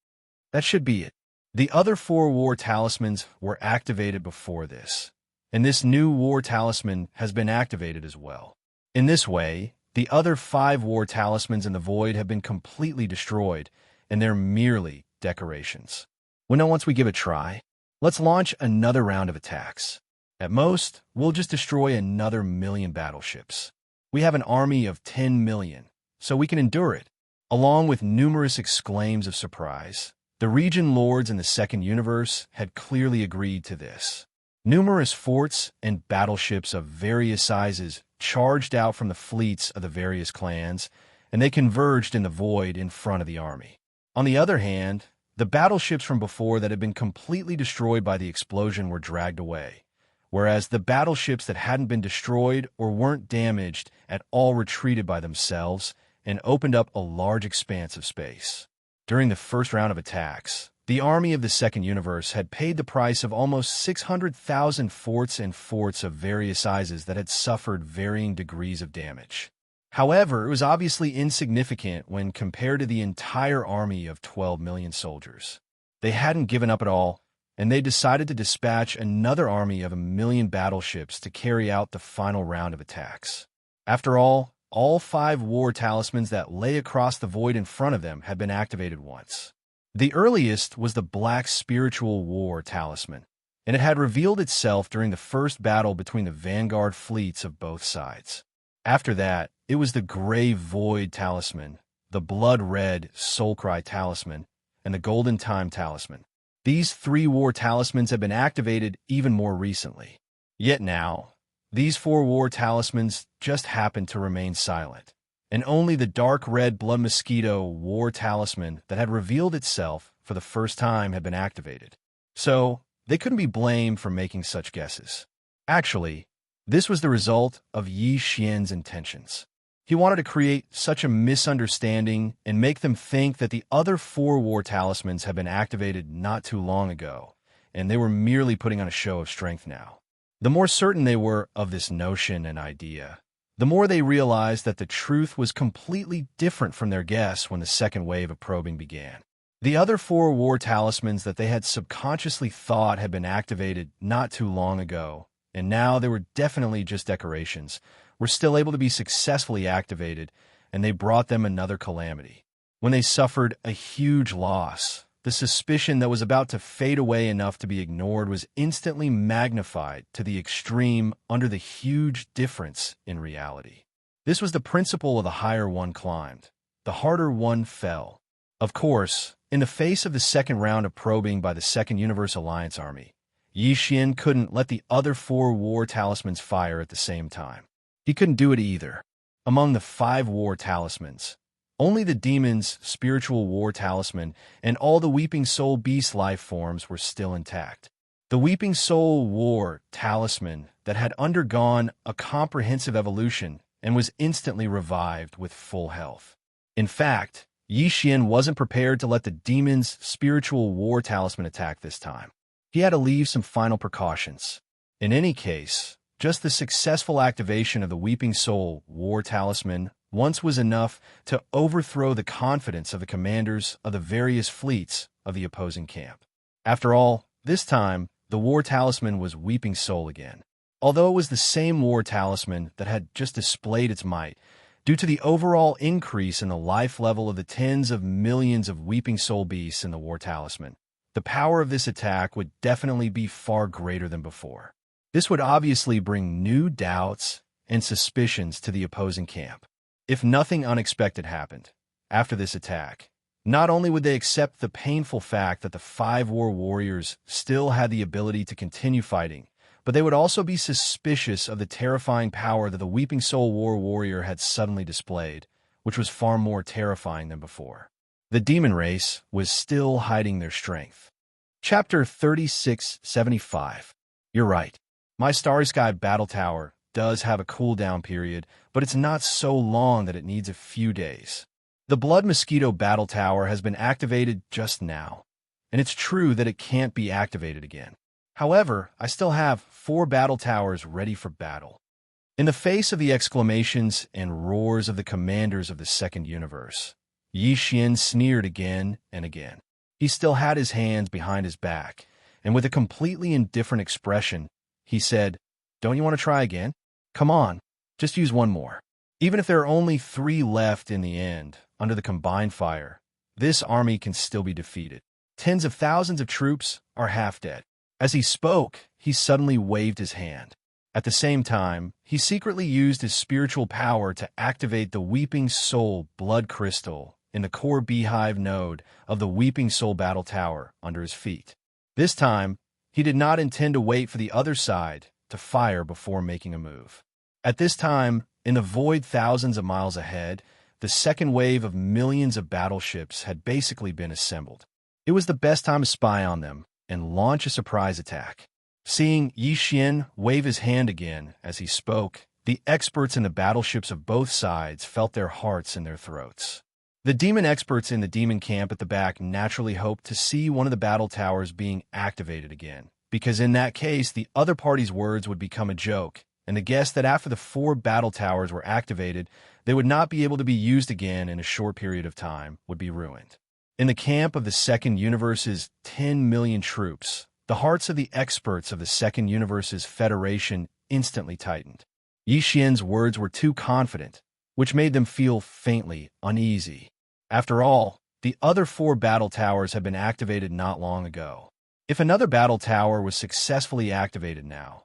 That should be it. The other 4 war talismans were activated before this, and this new war talisman has been activated as well. In this way, the other 5 war talismans in the void have been completely destroyed, and they're merely decorations. Well, now once we give it a try, let's launch another round of attacks. At most, we'll just destroy another 1,000,000 battleships. We have an army of 10 million, so we can endure it. Along with numerous exclaims of surprise, the region lords in the second universe had clearly agreed to this. Numerous forts and battleships of various sizes charged out from the fleets of the various clans, and they converged in the void in front of the army. On the other hand, the battleships from before that had been completely destroyed by the explosion were dragged away, whereas the battleships that hadn't been destroyed or weren't damaged at all retreated by themselves and opened up a large expanse of space. During the first round of attacks, the army of the second universe had paid the price of almost 600,000 forts and forts of various sizes that had suffered varying degrees of damage. However, it was obviously insignificant when compared to the entire army of 12 million soldiers. They hadn't given up at all, and they decided to dispatch another army of 1,000,000 battleships to carry out the final round of attacks. After all 5 war talismans that lay across the void in front of them had been activated once. The earliest was the Black Spiritual War talisman, and it had revealed itself during the first battle between the vanguard fleets of both sides. After that, it was the Gray Void talisman, the Blood Red Soulcry talisman, and the Golden Time talisman. These 3 war talismans have been activated even more recently. Yet now, these 4 war talismans just happen to remain silent, and only the Dark Red Blood Mosquito war talisman that had revealed itself for the first time had been activated. So, they couldn't be blamed for making such guesses. Actually, this was the result of Xianxia's intentions. He wanted to create such a misunderstanding and make them think that the other 4 war talismans had been activated not too long ago, and they were merely putting on a show of strength now. The more certain they were of this notion and idea, the more they realized that the truth was completely different from their guess when the second wave of probing began. The other 4 war talismans that they had subconsciously thought had been activated not too long ago, and now they were definitely just decorations, were still able to be successfully activated, and they brought them another calamity. When they suffered a huge loss, the suspicion that was about to fade away enough to be ignored was instantly magnified to the extreme under the huge difference in reality. This was the principle of the higher one climbed, the harder one fell. Of course, in the face of the second round of probing by the Second Universe Alliance Army, Xian couldn't let the other 4 war talismans fire at the same time. He couldn't do it either. Among the 5 war talismans, only the demon's spiritual war talisman and all the Weeping Soul Beast life forms were still intact. The Weeping Soul War talisman that had undergone a comprehensive evolution and was instantly revived with full health. In fact, Xian wasn't prepared to let the demon's spiritual war talisman attack this time. He had to leave some final precautions. In any case, just the successful activation of the Weeping Soul War talisman once was enough to overthrow the confidence of the commanders of the various fleets of the opposing camp. After all, this time, the war talisman was Weeping Soul again. Although it was the same war talisman that had just displayed its might, due to the overall increase in the life level of the tens of millions of Weeping Soul beasts in the war talisman, the power of this attack would definitely be far greater than before. This would obviously bring new doubts and suspicions to the opposing camp. If nothing unexpected happened after this attack, not only would they accept the painful fact that the 5 war warriors still had the ability to continue fighting, but they would also be suspicious of the terrifying power that the Weeping Soul War warrior had suddenly displayed, which was far more terrifying than before. The demon race was still hiding their strength. Chapter 3675. You're right. My Starry Sky Battle Tower does have a cooldown period, but it's not so long that it needs a few days. The Blood Mosquito Battle Tower has been activated just now, and it's true that it can't be activated again. However, I still have 4 battle towers ready for battle. In the face of the exclamations and roars of the commanders of the Second Universe, Xianxia sneered again and again. He still had his hands behind his back, and with a completely indifferent expression, he said, "Don't you want to try again? Come on, just use one more." Even if there are only 3 left in the end, under the combined fire, this army can still be defeated. Tens of thousands of troops are half dead. As he spoke, he suddenly waved his hand. At the same time, he secretly used his spiritual power to activate the Weeping Soul Blood Crystal in the core beehive node of the Weeping Soul Battle Tower under his feet. This time, he did not intend to wait for the other side to fire before making a move. At this time, in the void thousands of miles ahead, the second wave of millions of battleships had basically been assembled. It was the best time to spy on them and launch a surprise attack. Seeing Xianxia wave his hand again as he spoke, the experts in the battleships of both sides felt their hearts in their throats. The demon experts in the demon camp at the back naturally hoped to see one of the battle towers being activated again, because in that case, the other party's words would become a joke, and the guess that after the 4 battle towers were activated, they would not be able to be used again in a short period of time would be ruined. In the camp of the Second Universe's 10 million troops, the hearts of the experts of the Second Universe's Federation instantly tightened. Xianxia's words were too confident, which made them feel faintly uneasy. After all, the other 4 battle towers had been activated not long ago. If another battle tower was successfully activated now,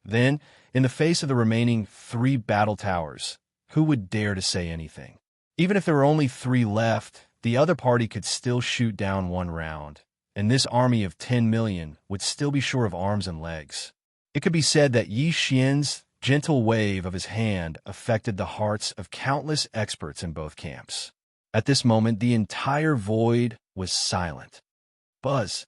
then, in the face of the remaining 3 battle towers, who would dare to say anything? Even if there were only 3 left, the other party could still shoot down 1 round, and this army of 10 million would still be short of arms and legs. It could be said that Xianxia's gentle wave of his hand affected the hearts of countless experts in both camps. At this moment, the entire void was silent. Buzz.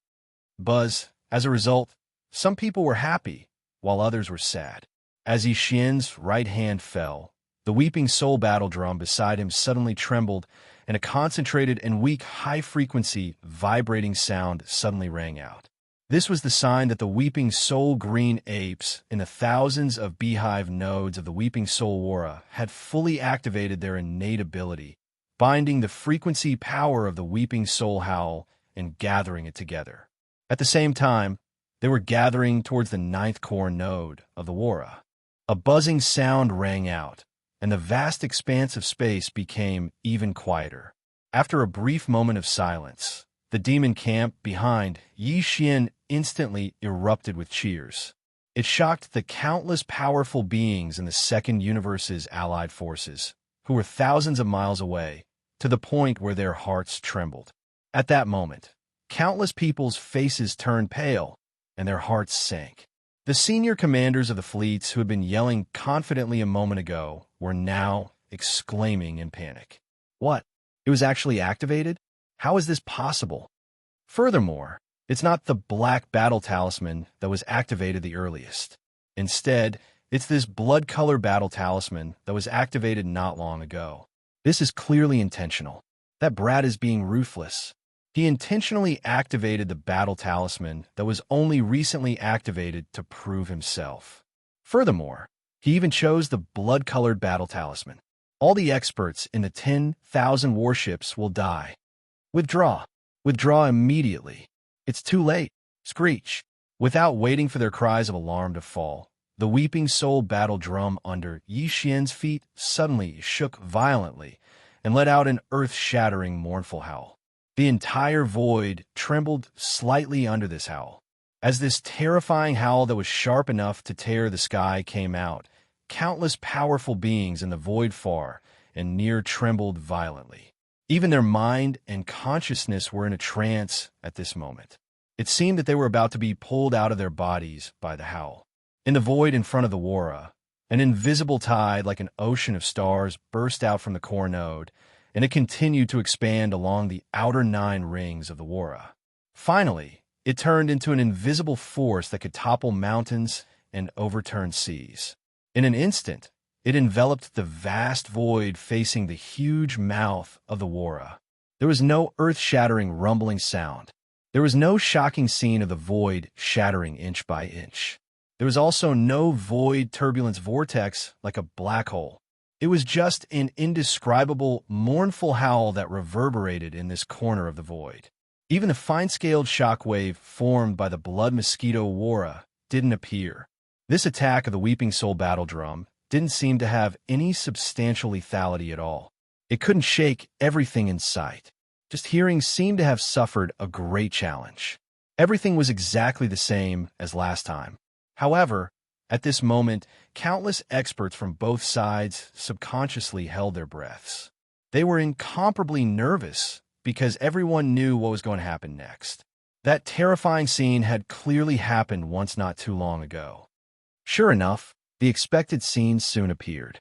Buzz. As a result, some people were happy, while others were sad. As Xianxia's right hand fell, the Weeping Soul battle drum beside him suddenly trembled, and a concentrated and weak high-frequency vibrating sound suddenly rang out. This was the sign that the Weeping Soul green apes in the thousands of beehive nodes of the Weeping Soul Aura had fully activated their innate ability, binding the frequency power of the Weeping Soul howl and gathering it together. At the same time, they were gathering towards the 9th core node of the Aura. A buzzing sound rang out, and the vast expanse of space became even quieter. After a brief moment of silence, the demon camp behind Xianxia instantly erupted with cheers. It shocked the countless powerful beings in the Second Universe's allied forces, who were thousands of miles away, to the point where their hearts trembled. At that moment, countless people's faces turned pale, and their hearts sank. The senior commanders of the fleets who had been yelling confidently a moment ago were now exclaiming in panic. What? It was actually activated? How is this possible? Furthermore, it's not the black battle talisman that was activated the earliest. Instead, it's this blood-color battle talisman that was activated not long ago. This is clearly intentional. That brat is being ruthless. He intentionally activated the battle talisman that was only recently activated to prove himself. Furthermore, he even chose the blood-colored battle talisman. All the experts in the 10,000 warships will die. Withdraw. Withdraw immediately. It's too late. Screech. Without waiting for their cries of alarm to fall, the Weeping Soul battle drum under Xianxia's feet suddenly shook violently and let out an earth-shattering mournful howl. The entire void trembled slightly under this howl. As this terrifying howl that was sharp enough to tear the sky came out, countless powerful beings in the void far and near trembled violently. Even their mind and consciousness were in a trance at this moment. It seemed that they were about to be pulled out of their bodies by the howl. In the void in front of the Wara, an invisible tide like an ocean of stars burst out from the core node, and it continued to expand along the outer 9 rings of the Wara. Finally, it turned into an invisible force that could topple mountains and overturn seas. In an instant, it enveloped the vast void facing the huge mouth of the Wara. There was no earth-shattering rumbling sound. There was no shocking scene of the void shattering inch by inch. There was also no void turbulence vortex like a black hole. It was just an indescribable, mournful howl that reverberated in this corner of the void. Even the fine-scaled shockwave formed by the blood mosquito Wara didn't appear. This attack of the Weeping Soul battle drum didn't seem to have any substantial lethality at all. It couldn't shake everything in sight. Just hearing seemed to have suffered a great challenge. Everything was exactly the same as last time. However, at this moment, countless experts from both sides subconsciously held their breaths. They were incomparably nervous because everyone knew what was going to happen next. That terrifying scene had clearly happened once not too long ago. Sure enough, the expected scene soon appeared.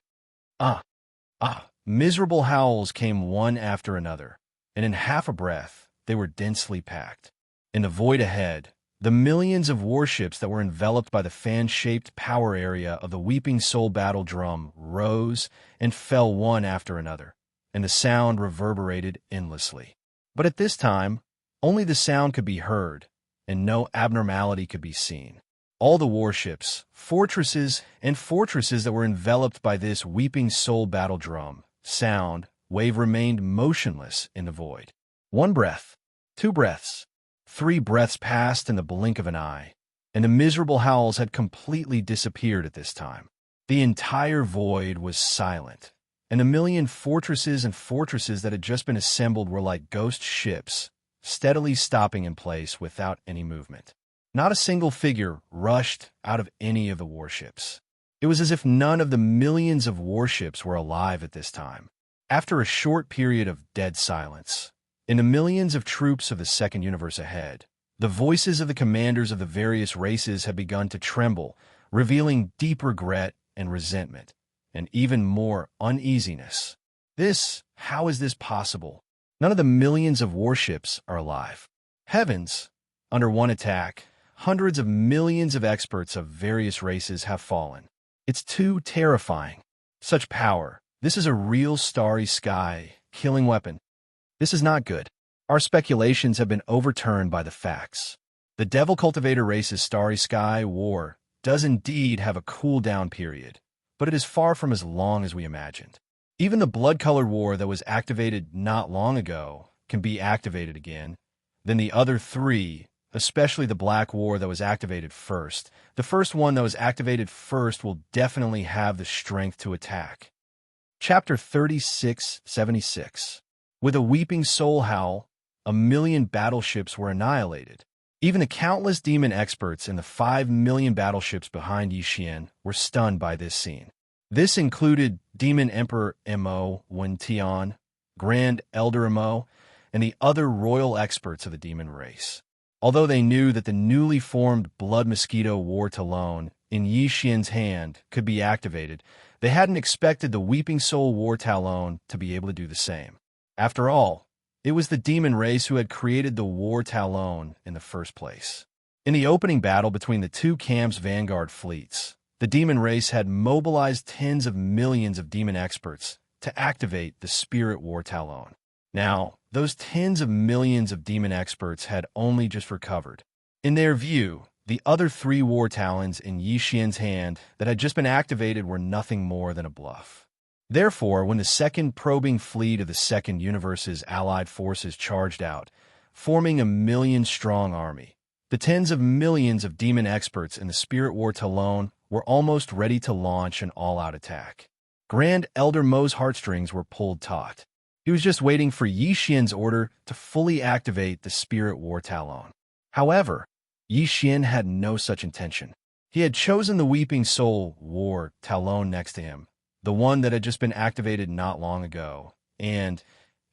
Miserable howls came one after another, and in half a breath, they were densely packed. In the void ahead, the millions of warships that were enveloped by the fan-shaped power area of the Weeping Soul battle drum rose and fell one after another, and the sound reverberated endlessly. But at this time, only the sound could be heard, and no abnormality could be seen. All the warships, fortresses that were enveloped by this Weeping Soul battle drum sound wave remained motionless in the void. 1 breath, 2 breaths, 3 breaths passed in the blink of an eye, and the miserable howls had completely disappeared at this time. The entire void was silent, and the million fortresses that had just been assembled were like ghost ships, steadily stopping in place without any movement. Not a single figure rushed out of any of the warships. It was as if none of the millions of warships were alive at this time. After a short period of dead silence, in the millions of troops of the second universe ahead, the voices of the commanders of the various races had begun to tremble, revealing deep regret and resentment, and even more uneasiness. How is this possible? None of the millions of warships are alive. Heavens, under one attack, hundreds of millions of experts of various races have fallen. It's too terrifying. Such power. This is a real starry sky, killing weapon. This is not good. Our speculations have been overturned by the facts. The Devil Cultivator race's starry sky war does indeed have a cool-down period, but it is far from as long as we imagined. Even the blood-colored war that was activated not long ago can be activated again. Then the other 3, especially the Black War that was activated first. The first one that was activated first will definitely have the strength to attack. Chapter 3676. With a weeping soul howl, 1,000,000 battleships were annihilated. Even the countless demon experts in the 5 million battleships behind Xianxia were stunned by this scene. This included Demon Emperor Mo Wentian, Grand Elder Mo, and the other royal experts of the demon race. Although they knew that the newly formed Blood Mosquito War Talon in Xianxia's hand could be activated, they hadn't expected the Weeping Soul War Talon to be able to do the same. After all, it was the demon race who had created the War Talon in the first place. In the opening battle between the 2 camps' vanguard fleets, the demon race had mobilized tens of millions of demon experts to activate the Spirit War Talon. Now, those tens of millions of demon experts had only just recovered. In their view, the other 3 war talons in Xianxia's hand that had just been activated were nothing more than a bluff. Therefore, when the second probing fleet of the Second Universe's allied forces charged out, forming a 1,000,000-strong army, the tens of millions of demon experts in the Spirit War Talon were almost ready to launch an all-out attack. Grand Elder Mo's heartstrings were pulled taut. He was just waiting for Xianxia's order to fully activate the Spirit War Talon. However, Xianxia had no such intention. He had chosen the Weeping Soul War Talon next to him, the one that had just been activated not long ago, and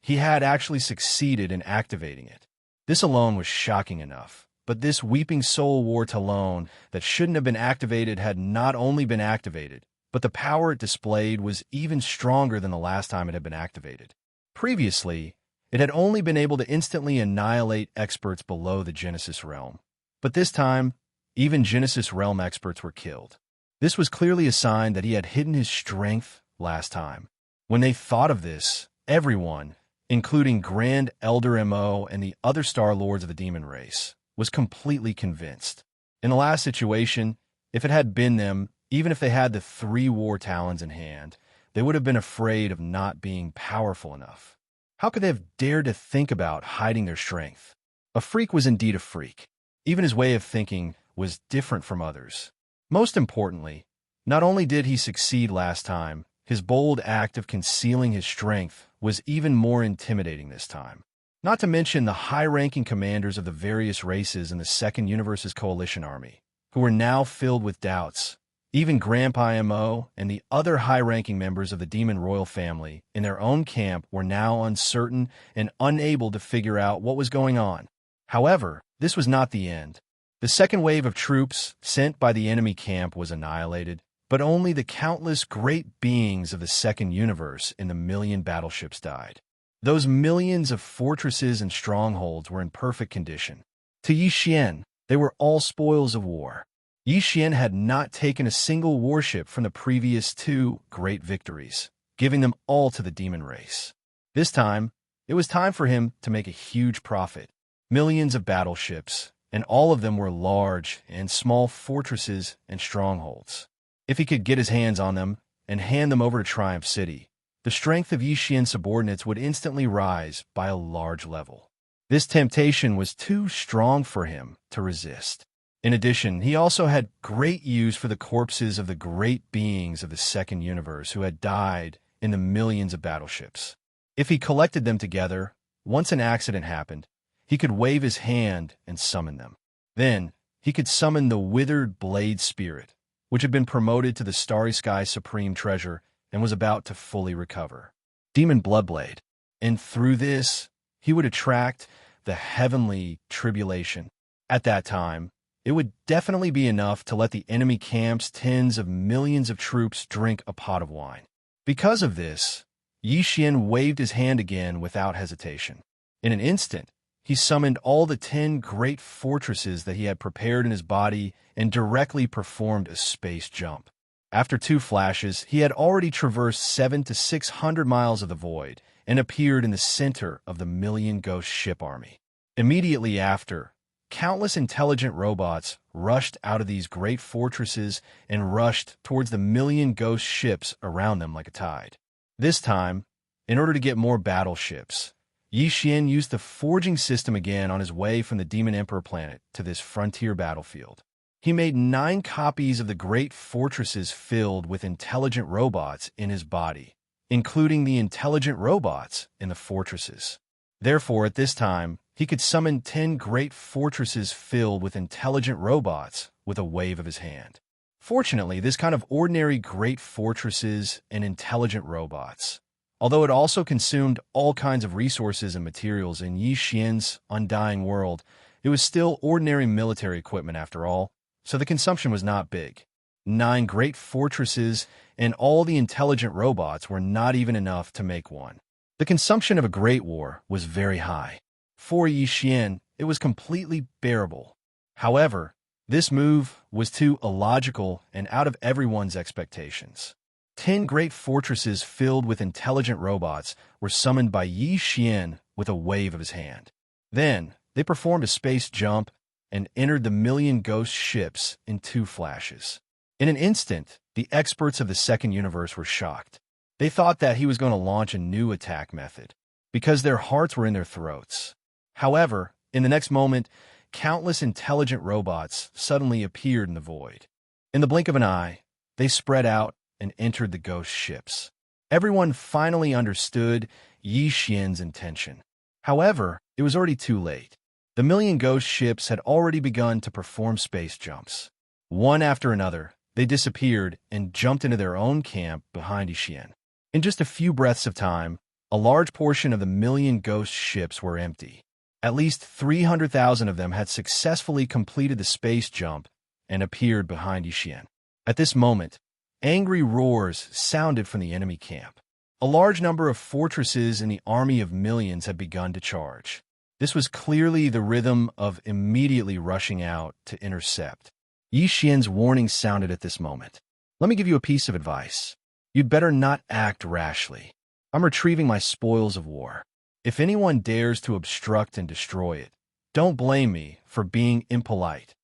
he had actually succeeded in activating it. This alone was shocking enough, but this Weeping Soul War Talon that shouldn't have been activated had not only been activated, but the power it displayed was even stronger than the last time it had been activated. Previously, it had only been able to instantly annihilate experts below the Genesis realm. But this time, even Genesis realm experts were killed. This was clearly a sign that he had hidden his strength last time. When they thought of this, everyone, including Grand Elder Mo and the other Star Lords of the demon race, was completely convinced. In the last situation, if it had been them, even if they had the 3 war talons in hand, they would have been afraid of not being powerful enough. How could they have dared to think about hiding their strength? A freak was indeed a freak. Even his way of thinking was different from others. Most importantly, not only did he succeed last time, his bold act of concealing his strength was even more intimidating this time. Not to mention the high-ranking commanders of the various races in the Second Universe's coalition army, who were now filled with doubts. Even Grandpa Mo and the other high-ranking members of the Demon Royal family in their own camp were now uncertain and unable to figure out what was going on. However, this was not the end. The second wave of troops sent by the enemy camp was annihilated, but only the countless great beings of the Second Universe in the million battleships died. Those millions of fortresses and strongholds were in perfect condition. To Xianxia, they were all spoils of war. Xianxia had not taken a single warship from the previous 2 great victories, giving them all to the demon race. This time, it was time for him to make a huge profit. Millions of battleships, and all of them were large and small fortresses and strongholds. If he could get his hands on them and hand them over to Triumph City, the strength of Xianxia's subordinates would instantly rise by a large level. This temptation was too strong for him to resist. In addition, he also had great use for the corpses of the great beings of the Second Universe who had died in the millions of battleships. If he collected them together, once an accident happened, he could wave his hand and summon them. Then, he could summon the Withered Blade Spirit, which had been promoted to the Starry Sky Supreme Treasure and was about to fully recover. Demon Bloodblade. And through this, he would attract the heavenly tribulation. At that time, it would definitely be enough to let the enemy camp's tens of millions of troops drink a pot of wine. Because of this, Xianxia waved his hand again without hesitation. In an instant, he summoned all the 10 great fortresses that he had prepared in his body and directly performed a space jump. After 2 flashes, he had already traversed 700 to 600 miles of the void and appeared in the center of the Million Ghost ship army. Immediately after, countless intelligent robots rushed out of these great fortresses and rushed towards the Million Ghost ships around them like a tide. This time, in order to get more battleships, Xianxia used the forging system again on his way from the Demon Emperor planet to this frontier battlefield. He made 9 copies of the great fortresses filled with intelligent robots in his body, including the intelligent robots in the fortresses. Therefore, at this time, he could summon 10 great fortresses filled with intelligent robots with a wave of his hand. Fortunately, this kind of ordinary great fortresses and intelligent robots, although it also consumed all kinds of resources and materials in Xianxia's undying world, it was still ordinary military equipment after all, so the consumption was not big. 9 great fortresses and all the intelligent robots were not even enough to make one. The consumption of a great war was very high. For Xianxia, it was completely bearable. However, this move was too illogical and out of everyone's expectations. 10 great fortresses filled with intelligent robots were summoned by Xianxia with a wave of his hand. Then, they performed a space jump and entered the Million Ghost ships in 2 flashes. In an instant, the experts of the Second Universe were shocked. They thought that he was going to launch a new attack method, because their hearts were in their throats. However, in the next moment, countless intelligent robots suddenly appeared in the void. In the blink of an eye, they spread out and entered the ghost ships. Everyone finally understood Xianxia's intention. However, it was already too late. The Million Ghost ships had already begun to perform space jumps. One after another, they disappeared and jumped into their own camp behind Xianxia. In just a few breaths of time, a large portion of the Million Ghost ships were empty. At least 300,000 of them had successfully completed the space jump and appeared behind Yixian. At this moment, angry roars sounded from the enemy camp. A large number of fortresses in the army of millions had begun to charge. This was clearly the rhythm of immediately rushing out to intercept. Yixian's warning sounded at this moment. Let me give you a piece of advice. You'd better not act rashly. I'm retrieving my spoils of war. If anyone dares to obstruct and destroy it, don't blame me for being impolite.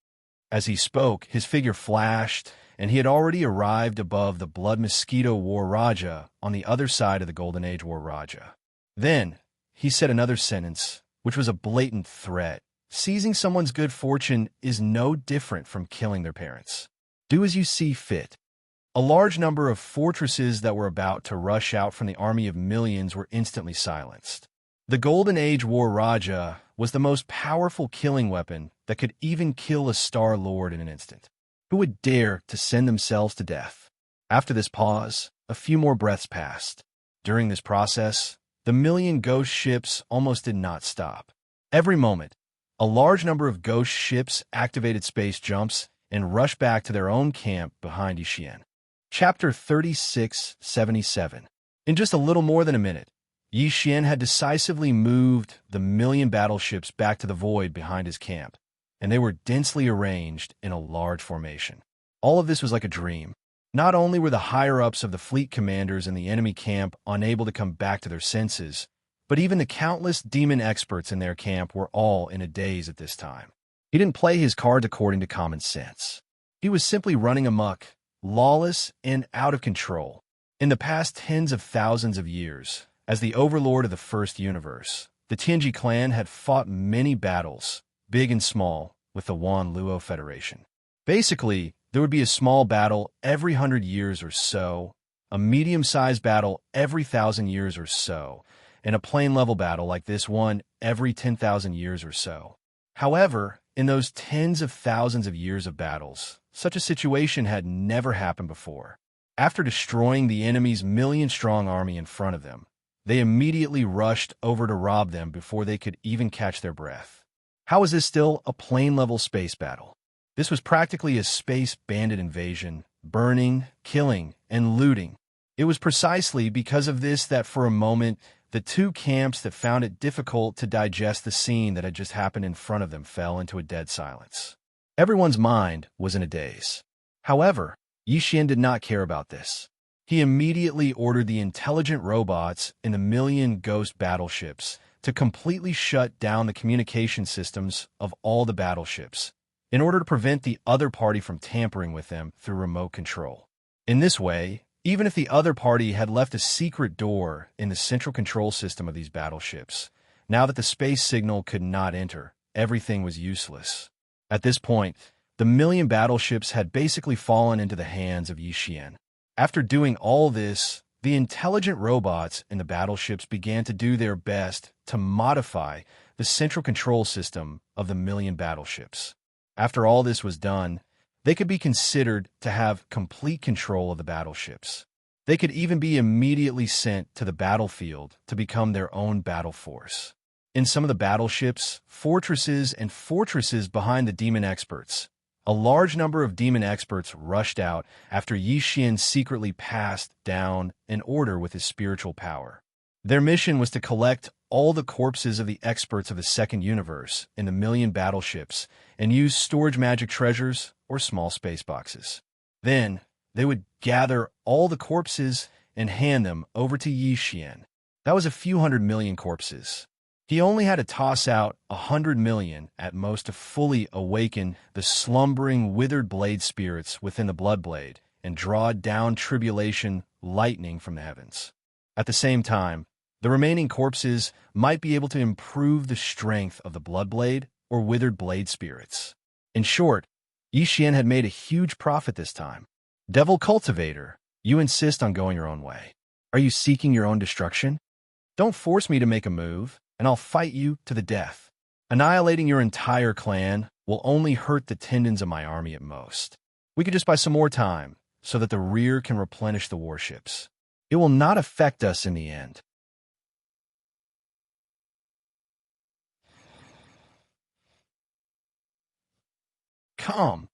As he spoke, his figure flashed, and he had already arrived above the Blood Mosquito War Raja on the other side of the Golden Age War Raja. Then, he said another sentence, which was a blatant threat. Seizing someone's good fortune is no different from killing their parents. Do as you see fit. A large number of fortresses that were about to rush out from the army of millions were instantly silenced. The Golden Age War Raja was the most powerful killing weapon that could even kill a Star Lord in an instant. Who would dare to send themselves to death? After this pause, a few more breaths passed. During this process, the million ghost ships almost did not stop. Every moment, a large number of ghost ships activated space jumps and rushed back to their own camp behind Yixian. Chapter 3677. In just a little more than a minute, Yixian had decisively moved the million battleships back to the void behind his camp, and they were densely arranged in a large formation. All of this was like a dream. Not only were the higher-ups of the fleet commanders in the enemy camp unable to come back to their senses, but even the countless demon experts in their camp were all in a daze at this time. He didn't play his cards according to common sense. He was simply running amok, lawless and out of control. In the past tens of thousands of years, as the overlord of the first universe, the Tianji clan had fought many battles, big and small, with the Wan Luo Federation. Basically, there would be a small battle every 100 years or so, a medium-sized battle every 1,000 years or so, and a plain-level battle like this one every 10,000 years or so. However, in those tens of thousands of years of battles, such a situation had never happened before. After destroying the enemy's million-strong army in front of them, they immediately rushed over to rob them before they could even catch their breath. How was this still a plain-level space battle? This was practically a space bandit invasion, burning, killing, and looting. It was precisely because of this that for a moment, the two camps that found it difficult to digest the scene that had just happened in front of them fell into a dead silence. Everyone's mind was in a daze. However, Yixian did not care about this. He immediately ordered the intelligent robots in the million ghost battleships to completely shut down the communication systems of all the battleships in order to prevent the other party from tampering with them through remote control. In this way, even if the other party had left a secret door in the central control system of these battleships, now that the space signal could not enter, everything was useless. At this point, the million battleships had basically fallen into the hands of Yixian. After doing all this, the intelligent robots in the battleships began to do their best to modify the central control system of the million battleships. After all this was done, they could be considered to have complete control of the battleships. They could even be immediately sent to the battlefield to become their own battle force. In some of the battleships, fortresses behind the demon experts, a large number of demon experts rushed out after Yixian secretly passed down an order with his spiritual power. Their mission was to collect all the corpses of the experts of the second universe in the million battleships and use storage magic treasures or small space boxes. Then, they would gather all the corpses and hand them over to Yixian. That was a few 100 million corpses. He only had to toss out 100 million at most to fully awaken the slumbering, withered blade spirits within the blood blade and draw down tribulation lightning from the heavens. At the same time, the remaining corpses might be able to improve the strength of the blood blade or withered blade spirits. In short, Yixian had made a huge profit this time. Devil Cultivator, you insist on going your own way. Are you seeking your own destruction? Don't force me to make a move, and I'll fight you to the death. Annihilating your entire clan will only hurt the tendons of my army at most. We could just buy some more time, so that the rear can replenish the warships. It will not affect us in the end. Come!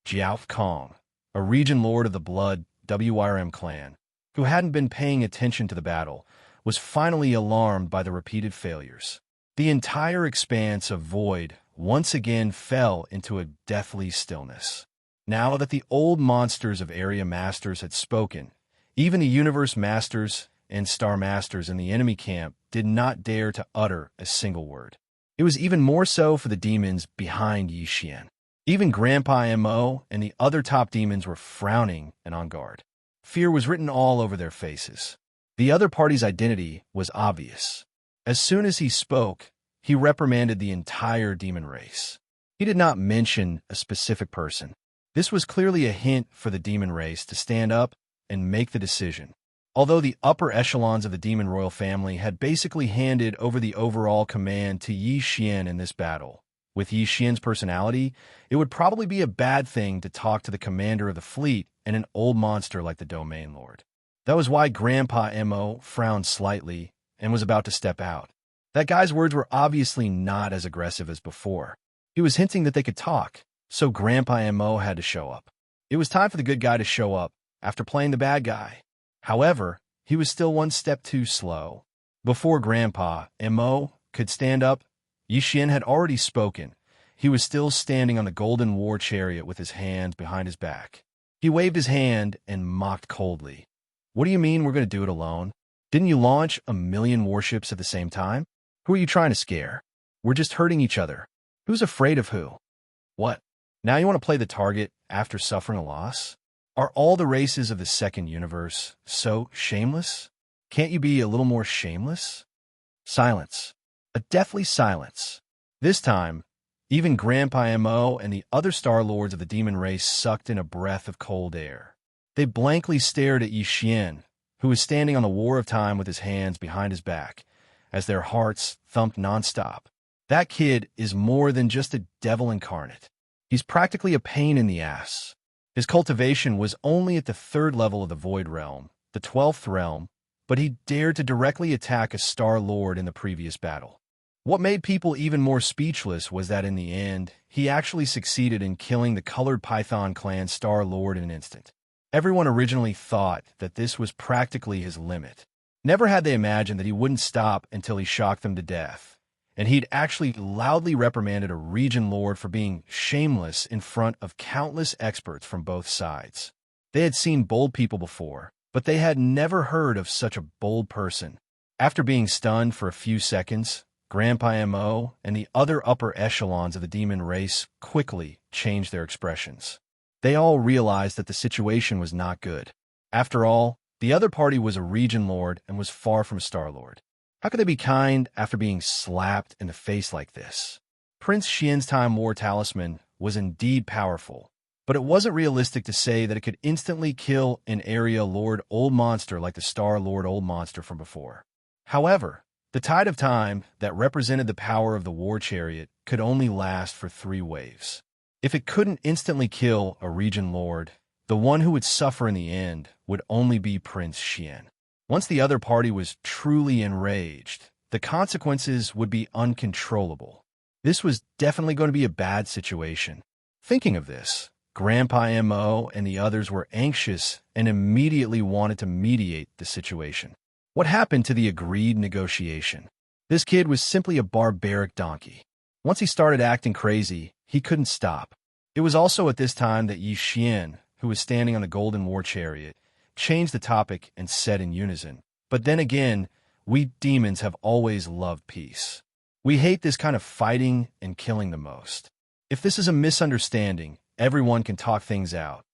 Jiao Kong, a region lord of the Blood WRM clan, who hadn't been paying attention to the battle, was finally alarmed by the repeated failures. The entire expanse of void once again fell into a deathly stillness. Now that the old monsters of Area Masters had spoken, even the Universe Masters and Star Masters in the enemy camp did not dare to utter a single word. It was even more so for the demons behind Yixian. Even Grandpa Mo and the other top demons were frowning and on guard. Fear was written all over their faces. The other party's identity was obvious. As soon as he spoke, he reprimanded the entire demon race. He did not mention a specific person. This was clearly a hint for the demon race to stand up and make the decision. Although the upper echelons of the demon royal family had basically handed over the overall command to Yi Xian in this battle, with Yi Xian's personality, it would probably be a bad thing to talk to the commander of the fleet and an old monster like the Domain Lord. That was why Grandpa Mo frowned slightly and was about to step out. That guy's words were obviously not as aggressive as before. He was hinting that they could talk, so Grandpa Mo had to show up. It was time for the good guy to show up after playing the bad guy. However, he was still one step too slow. Before Grandpa Mo could stand up, Yi Xian had already spoken. He was still standing on the golden war chariot with his hands behind his back. He waved his hand and mocked coldly. What do you mean we're going to do it alone? Didn't you launch 1,000,000 warships at the same time? Who are you trying to scare? We're just hurting each other. Who's afraid of who? What? Now you want to play the target after suffering a loss? Are all the races of the second universe so shameless? Can't you be a little more shameless? Silence. A deathly silence. This time, even Grandpa Mo and the other Star Lords of the demon race sucked in a breath of cold air. They blankly stared at Yi Xian, who was standing on the War of Time with his hands behind his back, as their hearts thumped nonstop. That kid is more than just a devil incarnate. He's practically a pain in the ass. His cultivation was only at the 3rd level of the Void Realm, the 12th realm, but he dared to directly attack a Star Lord in the previous battle. What made people even more speechless was that in the end, he actually succeeded in killing the Colored Python clan Star Lord in an instant. Everyone originally thought that this was practically his limit. Never had they imagined that he wouldn't stop until he shocked them to death. And he'd actually loudly reprimanded a region lord for being shameless in front of countless experts from both sides. They had seen bold people before, but they had never heard of such a bold person. After being stunned for a few seconds, Grandpa Mo and the other upper echelons of the demon race quickly changed their expressions. They all realized that the situation was not good. After all, the other party was a region lord and was far from a Star Lord. How could they be kind after being slapped in the face like this? Prince Xian's Time War Talisman was indeed powerful, but it wasn't realistic to say that it could instantly kill an Area Lord Old Monster like the Star Lord Old Monster from before. However, the tide of time that represented the power of the War Chariot could only last for 3 waves. If it couldn't instantly kill a region lord, the one who would suffer in the end would only be Prince Xian. Once the other party was truly enraged, the consequences would be uncontrollable. This was definitely going to be a bad situation. Thinking of this, Grandpa Mo and the others were anxious and immediately wanted to mediate the situation. What happened to the agreed negotiation? This kid was simply a barbaric donkey. Once he started acting crazy, he couldn't stop. It was also at this time that Yi Xian, who was standing on the golden war chariot, changed the topic and said in unison, "But then again, we demons have always loved peace. We hate this kind of fighting and killing the most. If this is a misunderstanding, everyone can talk things out."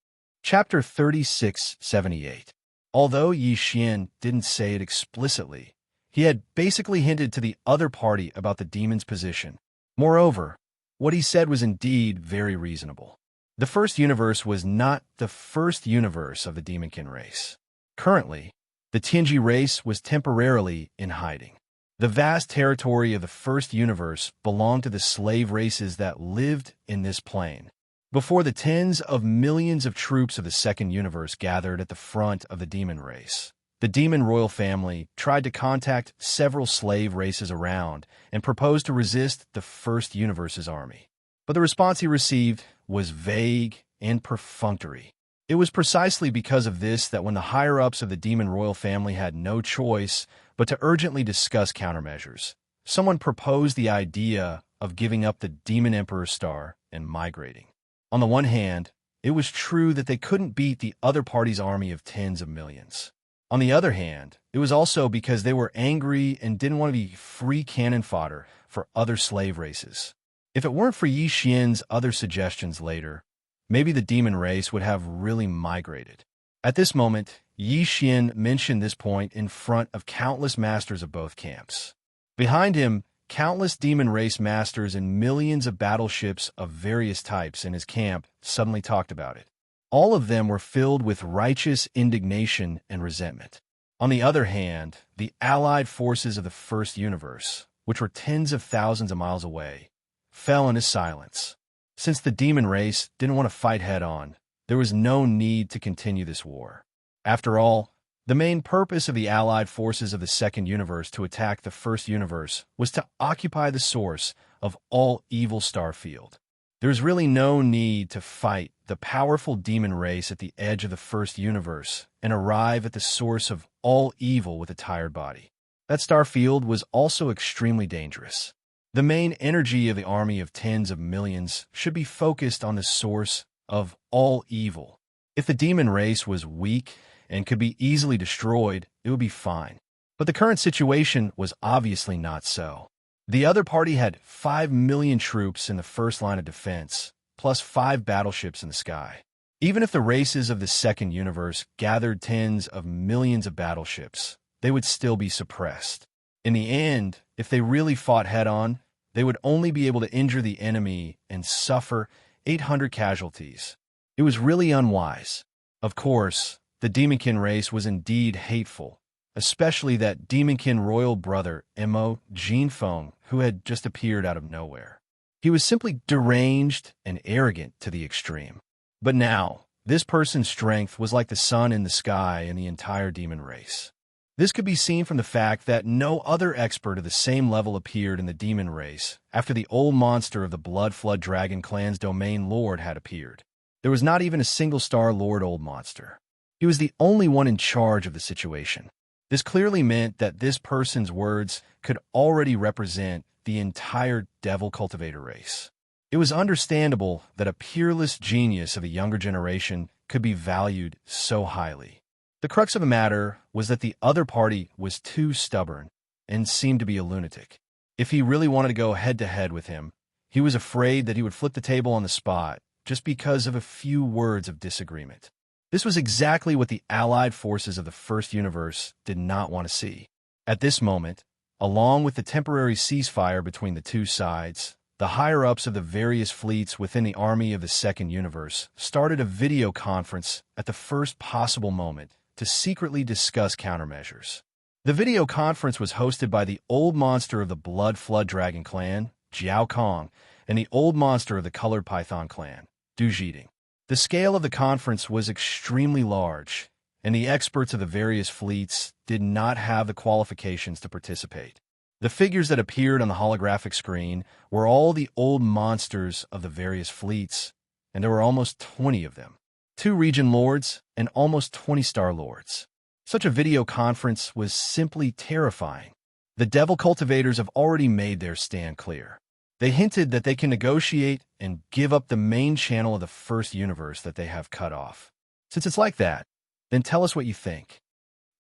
Chapter 3678. Although Yi Xian didn't say it explicitly, he had basically hinted to the other party about the demon's position. Moreover, what he said was indeed very reasonable. The first universe was not the first universe of the demonkin race. Currently, the Tianji race was temporarily in hiding. The vast territory of the first universe belonged to the slave races that lived in this plane. Before the tens of millions of troops of the second universe gathered at the front of the demon race, the demon royal family tried to contact several slave races around and proposed to resist the first universe's army. But the response he received was vague and perfunctory. It was precisely because of this that when the higher-ups of the demon royal family had no choice but to urgently discuss countermeasures, someone proposed the idea of giving up the Demon Emperor star and migrating. On the one hand, it was true that they couldn't beat the other party's army of tens of millions. On the other hand, it was also because they were angry and didn't want to be free cannon fodder for other slave races. If it weren't for Yi Xian's other suggestions later, maybe the demon race would have really migrated. At this moment, Yi Xian mentioned this point in front of countless masters of both camps. Behind him, countless demon race masters and millions of battleships of various types in his camp suddenly talked about it. All of them were filled with righteous indignation and resentment. On the other hand, the allied forces of the First Universe, which were tens of thousands of miles away, fell into silence. Since the demon race didn't want to fight head-on, there was no need to continue this war. After all, the main purpose of the allied forces of the Second Universe to attack the First Universe was to occupy the source of all evil Starfield. There was really no need to fight the powerful demon race at the edge of the First Universe and arrive at the source of all evil with a tired body. That Starfield was also extremely dangerous. The main energy of the army of tens of millions should be focused on the source of all evil. If the demon race was weak and could be easily destroyed, it would be fine. But the current situation was obviously not so. The other party had 5 million troops in the first line of defense, plus 5 battleships in the sky. Even if the races of the Second Universe gathered tens of millions of battleships, they would still be suppressed. In the end, if they really fought head-on, they would only be able to injure the enemy and suffer 800 casualties. It was really unwise. Of course, the Demonkin race was indeed hateful, especially that Demonkin royal brother, Mo Jinfeng, who had just appeared out of nowhere. He was simply deranged and arrogant to the extreme. But now, this person's strength was like the sun in the sky in the entire demon race. This could be seen from the fact that no other expert of the same level appeared in the demon race after the old monster of the Blood Flood Dragon clan's domain lord had appeared. There was not even a single Star Lord old monster. He was the only one in charge of the situation. This clearly meant that this person's words could already represent the entire Devil Cultivator race. It was understandable that a peerless genius of a younger generation could be valued so highly. The crux of the matter was that the other party was too stubborn and seemed to be a lunatic. If he really wanted to go head-to-head with him, he was afraid that he would flip the table on the spot just because of a few words of disagreement. This was exactly what the allied forces of the First Universe did not want to see. At this moment, along with the temporary ceasefire between the two sides, the higher-ups of the various fleets within the army of the Second Universe started a video conference at the first possible moment to secretly discuss countermeasures. The video conference was hosted by the old monster of the Blood Flood Dragon clan, Jiao Kong, and the old monster of the Colored Python clan, Du Jiding. The scale of the conference was extremely large, and the experts of the various fleets did not have the qualifications to participate. The figures that appeared on the holographic screen were all the old monsters of the various fleets, and there were almost 20 of them. 2 region lords and almost 20 star lords. Such a video conference was simply terrifying. The Devil Cultivators have already made their stand clear. They hinted that they can negotiate and give up the main channel of the First Universe that they have cut off. Since it's like that, then tell us what you think.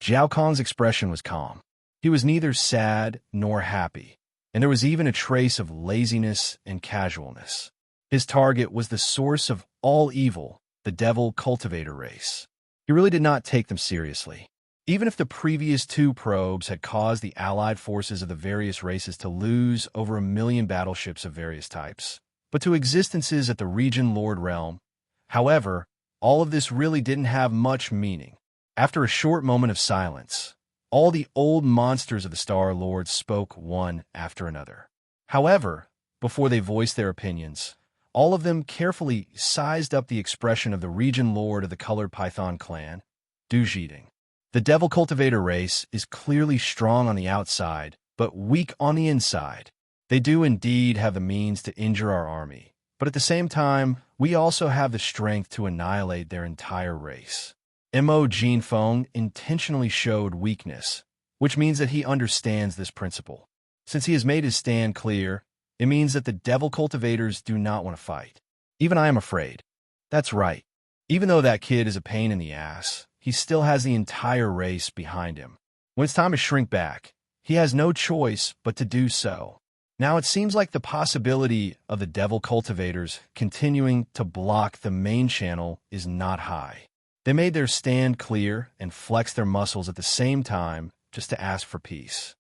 Jiao Kong's expression was calm. He was neither sad nor happy, and there was even a trace of laziness and casualness. His target was the source of all evil, the Devil Cultivator race. He really did not take them seriously. Even if the previous 2 probes had caused the allied forces of the various races to lose over 1 million battleships of various types, but to existences at the Region Lord realm, however, all of this really didn't have much meaning. After a short moment of silence, all the old monsters of the Star Lords spoke one after another. However, before they voiced their opinions, all of them carefully sized up the expression of the Region Lord of the Colored Python clan, Du Jiding. The Devil Cultivator race is clearly strong on the outside, but weak on the inside. They do indeed have the means to injure our army, but at the same time, we also have the strength to annihilate their entire race. Mo Jinfeng intentionally showed weakness, which means that he understands this principle. Since he has made his stand clear, it means that the devil cultivators do not want to fight. Even I am afraid. That's right. Even though that kid is a pain in the ass, he still has the entire race behind him. When it's time to shrink back, he has no choice but to do so. Now it seems like the possibility of the devil cultivators continuing to block the main channel is not high. They made their stand clear and flexed their muscles at the same time just to ask for peace.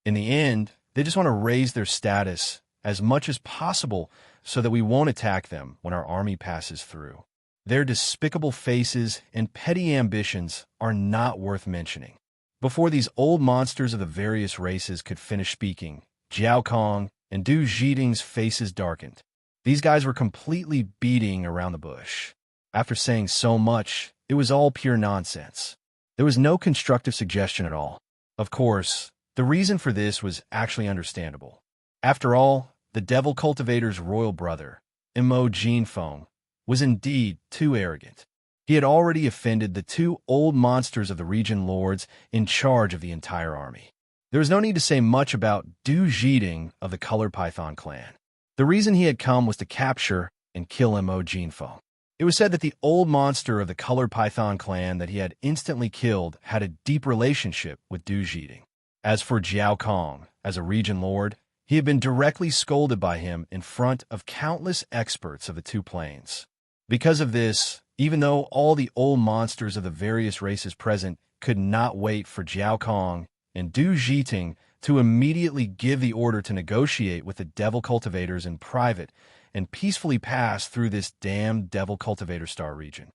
In the end, they just want to raise their status as much as possible so that we won't attack them when our army passes through. Their despicable faces and petty ambitions are not worth mentioning. Before these old monsters of the various races could finish speaking, Jiao Kong and Du Zhiding's faces darkened. These guys were completely beating around the bush. After saying so much, it was all pure nonsense. There was no constructive suggestion at all. Of course, the reason for this was actually understandable. After all, the devil cultivator's royal brother, Mo Jinfeng, was indeed too arrogant. He had already offended the two old monsters of the region lords in charge of the entire army. There was no need to say much about Du Zhiding of the Colored Python clan. The reason he had come was to capture and kill Mo Jinfeng. It was said that the old monster of the Colored Python clan that he had instantly killed had a deep relationship with Du Zhiding. As for Jiao Kong, as a region lord, he had been directly scolded by him in front of countless experts of the two planes. Because of this, even though all the old monsters of the various races present could not wait for Jiao Kong and Du Zhiding to immediately give the order to negotiate with the devil cultivators in private and peacefully pass through this damned devil cultivator star region.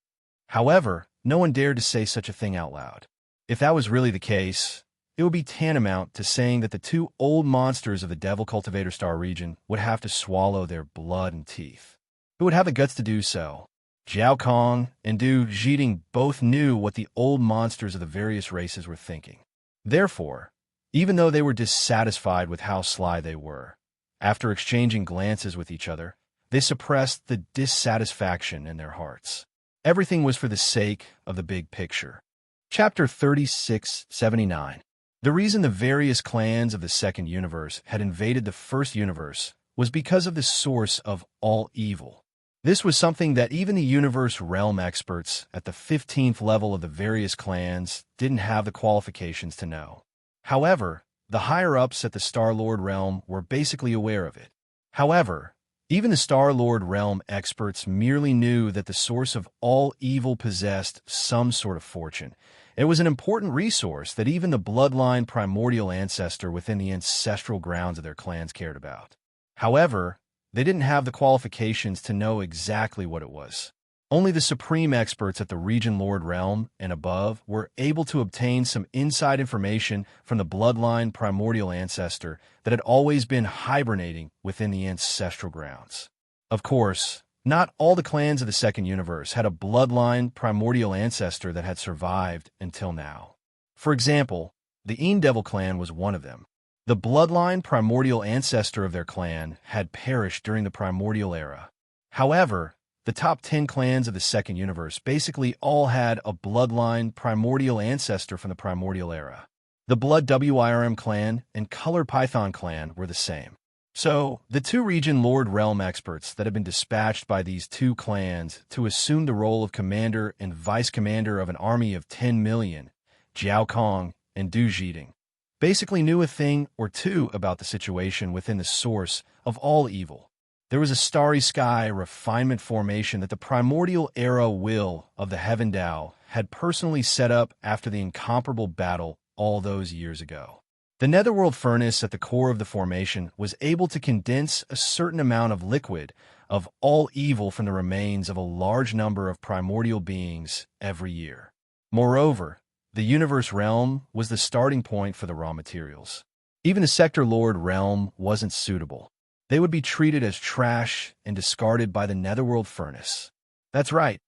However, no one dared to say such a thing out loud. If that was really the case, it would be tantamount to saying that the two old monsters of the devil cultivator star region would have to swallow their blood and teeth. Who would have the guts to do so? Jiao Kong and Du Zhiding both knew what the old monsters of the various races were thinking. Therefore, even though they were dissatisfied with how sly they were, after exchanging glances with each other, they suppressed the dissatisfaction in their hearts. Everything was for the sake of the big picture. Chapter 3679. The reason the various clans of the second universe had invaded the first universe was because of the source of all evil. This was something that even the universe realm experts at the 15th level of the various clans didn't have the qualifications to know. However, the higher-ups at the Star-Lord realm were basically aware of it. However, even the Star-Lord realm experts merely knew that the source of all evil possessed some sort of fortune. It was an important resource that even the bloodline primordial ancestor within the ancestral grounds of their clans cared about. However, they didn't have the qualifications to know exactly what it was. Only the supreme experts at the Region Lord realm and above were able to obtain some inside information from the bloodline primordial ancestor that had always been hibernating within the ancestral grounds. Of course, not all the clans of the second universe had a bloodline primordial ancestor that had survived until now. For example, the Devil clan was one of them. The bloodline primordial ancestor of their clan had perished during the primordial era. However, the top 10 clans of the second universe basically all had a bloodline primordial ancestor from the primordial era. The Blood WIRM clan and Colored Python clan were the same. So, the two Region Lord realm experts that had been dispatched by these two clans to assume the role of commander and vice commander of an army of 10 million, Jiao Kong and Du Zhiding, basically knew a thing or two about the situation within the source of all evil. There was a starry sky refinement formation that the primordial era will of the Heaven Tao had personally set up after the incomparable battle all those years ago. The netherworld furnace at the core of the formation was able to condense a certain amount of liquid of all evil from the remains of a large number of primordial beings every year. Moreover, the universe realm was the starting point for the raw materials. Even the Sector Lord realm wasn't suitable. They would be treated as trash and discarded by the netherworld furnace. That's right.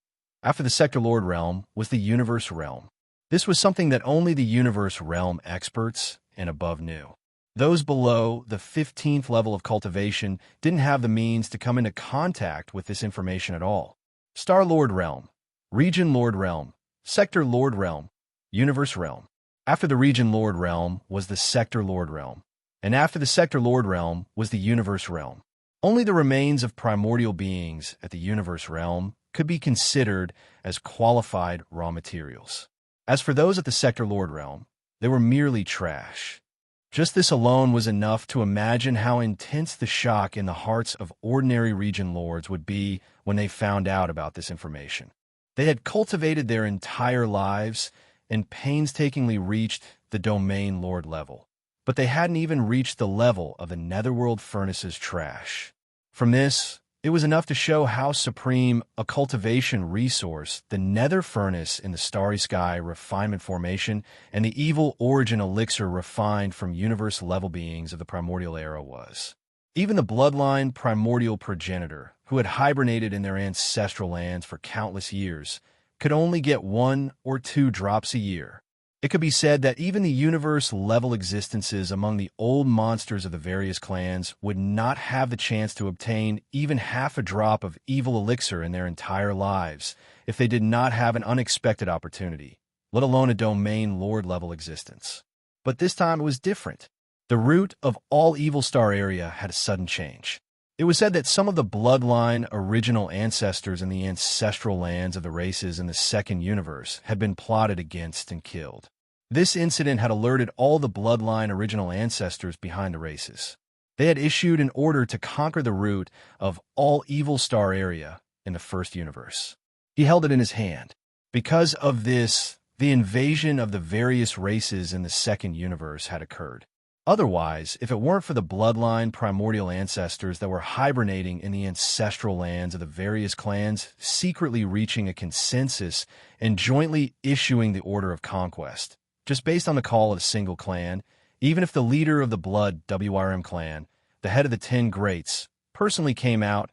After the Sector Lord realm was the universe realm. This was something that only the universe realm experts and above knew. Those below the 15th level of cultivation didn't have the means to come into contact with this information at all. Star Lord Realm, Region Lord Realm, Sector Lord Realm, Universe Realm. After the Region Lord Realm was the Sector Lord Realm, and after the Sector Lord Realm was the Universe Realm. Only the remains of primordial beings at the Universe Realm could be considered as qualified raw materials. As for those at the Sector Lord Realm, they were merely trash. Just this alone was enough to imagine how intense the shock in the hearts of ordinary region lords would be when they found out about this information. They had cultivated their entire lives and painstakingly reached the domain lord level, but they hadn't even reached the level of the netherworld furnace's trash. From this, it was enough to show how supreme a cultivation resource the nether furnace in the starry sky refinement formation and the evil origin elixir refined from universe-level beings of the primordial era was. Even the bloodline primordial progenitor, who had hibernated in their ancestral lands for countless years, could only get 1 or 2 drops a year. It could be said that even the universe-level existences among the old monsters of the various clans would not have the chance to obtain even half a drop of evil elixir in their entire lives if they did not have an unexpected opportunity, let alone a domain lord-level existence. But this time it was different. The root of all Evil Star area had a sudden change. It was said that some of the bloodline original ancestors in the ancestral lands of the races in the second universe had been plotted against and killed. This incident had alerted all the bloodline original ancestors behind the races. They had issued an order to conquer the root of all Evil Star area in the first universe. He held it in his hand. Because of this, the invasion of the various races in the second universe had occurred. Otherwise, if it weren't for the bloodline primordial ancestors that were hibernating in the ancestral lands of the various clans, secretly reaching a consensus and jointly issuing the order of conquest, just based on the call of a single clan, even if the leader of the Blood WRM clan, the head of the 10 Greats, personally came out,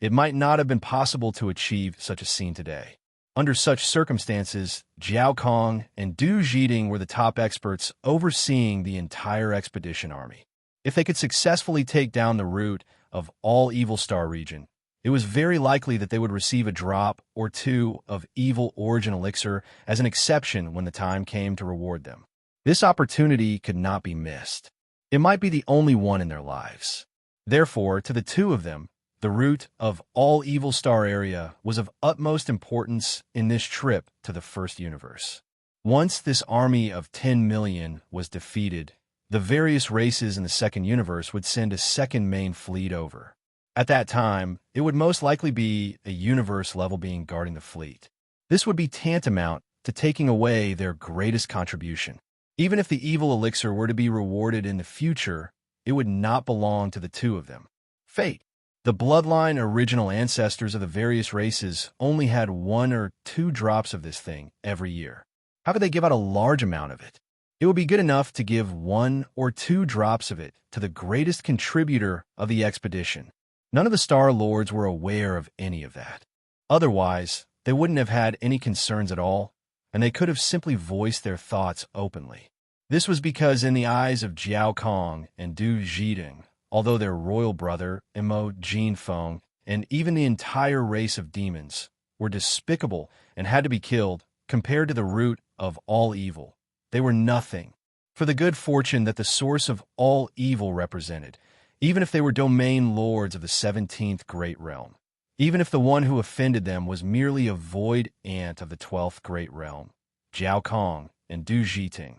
it might not have been possible to achieve such a scene today. Under such circumstances, Jiao Kong and Du Zhiding were the top experts overseeing the entire expedition army. If they could successfully take down the root of all Evil Star region, it was very likely that they would receive a drop or 2 of evil origin elixir as an exception when the time came to reward them. This opportunity could not be missed. It might be the only one in their lives. Therefore, to the 2 of them, the root of all Evil Star area was of utmost importance in this trip to the first universe. Once this army of 10 million was defeated, the various races in the second universe would send a second main fleet over. At that time, it would most likely be a universe-level being guarding the fleet. This would be tantamount to taking away their greatest contribution. Even if the evil elixir were to be rewarded in the future, it would not belong to the 2 of them. Fate. The bloodline original ancestors of the various races only had 1 or 2 drops of this thing every year. How could they give out a large amount of it? It would be good enough to give 1 or 2 drops of it to the greatest contributor of the expedition. None of the Star Lords were aware of any of that. Otherwise, they wouldn't have had any concerns at all, and they could have simply voiced their thoughts openly. This was because in the eyes of Jiao Kong and Du Zhiding, although their royal brother, Imo Jinfeng, and even the entire race of demons were despicable and had to be killed, compared to the root of all evil, they were nothing. For the good fortune that the source of all evil represented, even if they were domain lords of the 17th Great Realm, even if the one who offended them was merely a void ant of the 12th Great Realm, Jiao Kong and Du Zhiting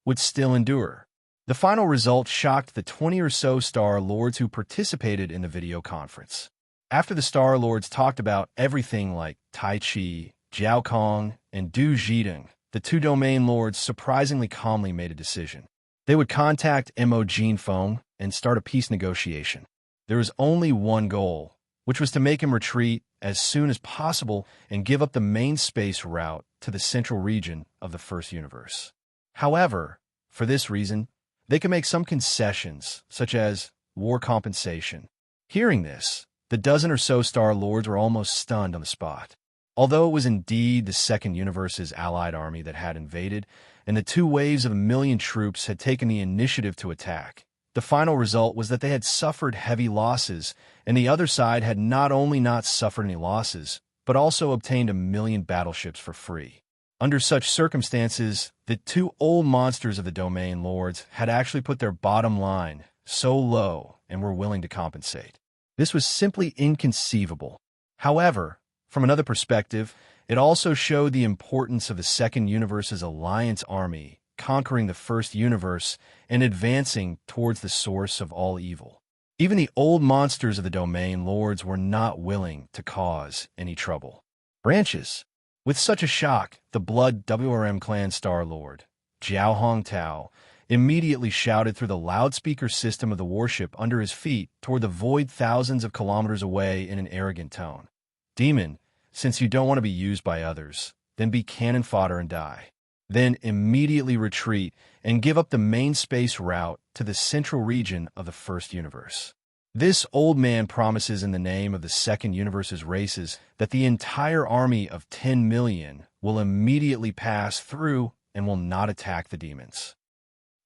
would still endure. The final result shocked the 20 or so Star Lords who participated in the video conference. After the Star Lords talked about everything like Tai Chi, Jiao Kong, and Du Zhiding, the 2 domain lords surprisingly calmly made a decision. They would contact Mo Jinfeng and start a peace negotiation. There was only one goal, which was to make him retreat as soon as possible and give up the main space route to the central region of the first universe. However, for this reason, they could make some concessions, such as war compensation. Hearing this, the dozen or so Star Lords were almost stunned on the spot. Although it was indeed the second universe's allied army that had invaded, and the 2 waves of 1 million troops had taken the initiative to attack, The final result was that they had suffered heavy losses, and the other side had not only not suffered any losses, but also obtained 1,000,000 battleships for free. Under such circumstances, the two old monsters of the domain lords had actually put their bottom line so low and were willing to compensate. This was simply inconceivable. However, from another perspective, it also showed the importance of the Second Universe's alliance army conquering the First Universe and advancing towards the source of all evil. Even the old monsters of the domain lords were not willing to cause any trouble. Branches. With such a shock, the Blood WRM clan Star Lord, Jiao Hongtao, immediately shouted through the loudspeaker system of the warship under his feet toward the void thousands of kilometers away in an arrogant tone. Demon, since you don't want to be used by others, then be cannon fodder and die. Then immediately retreat and give up the main space route to the central region of the First Universe. This old man promises in the name of the Second Universe's races that the entire army of 10 million will immediately pass through and will not attack the demons.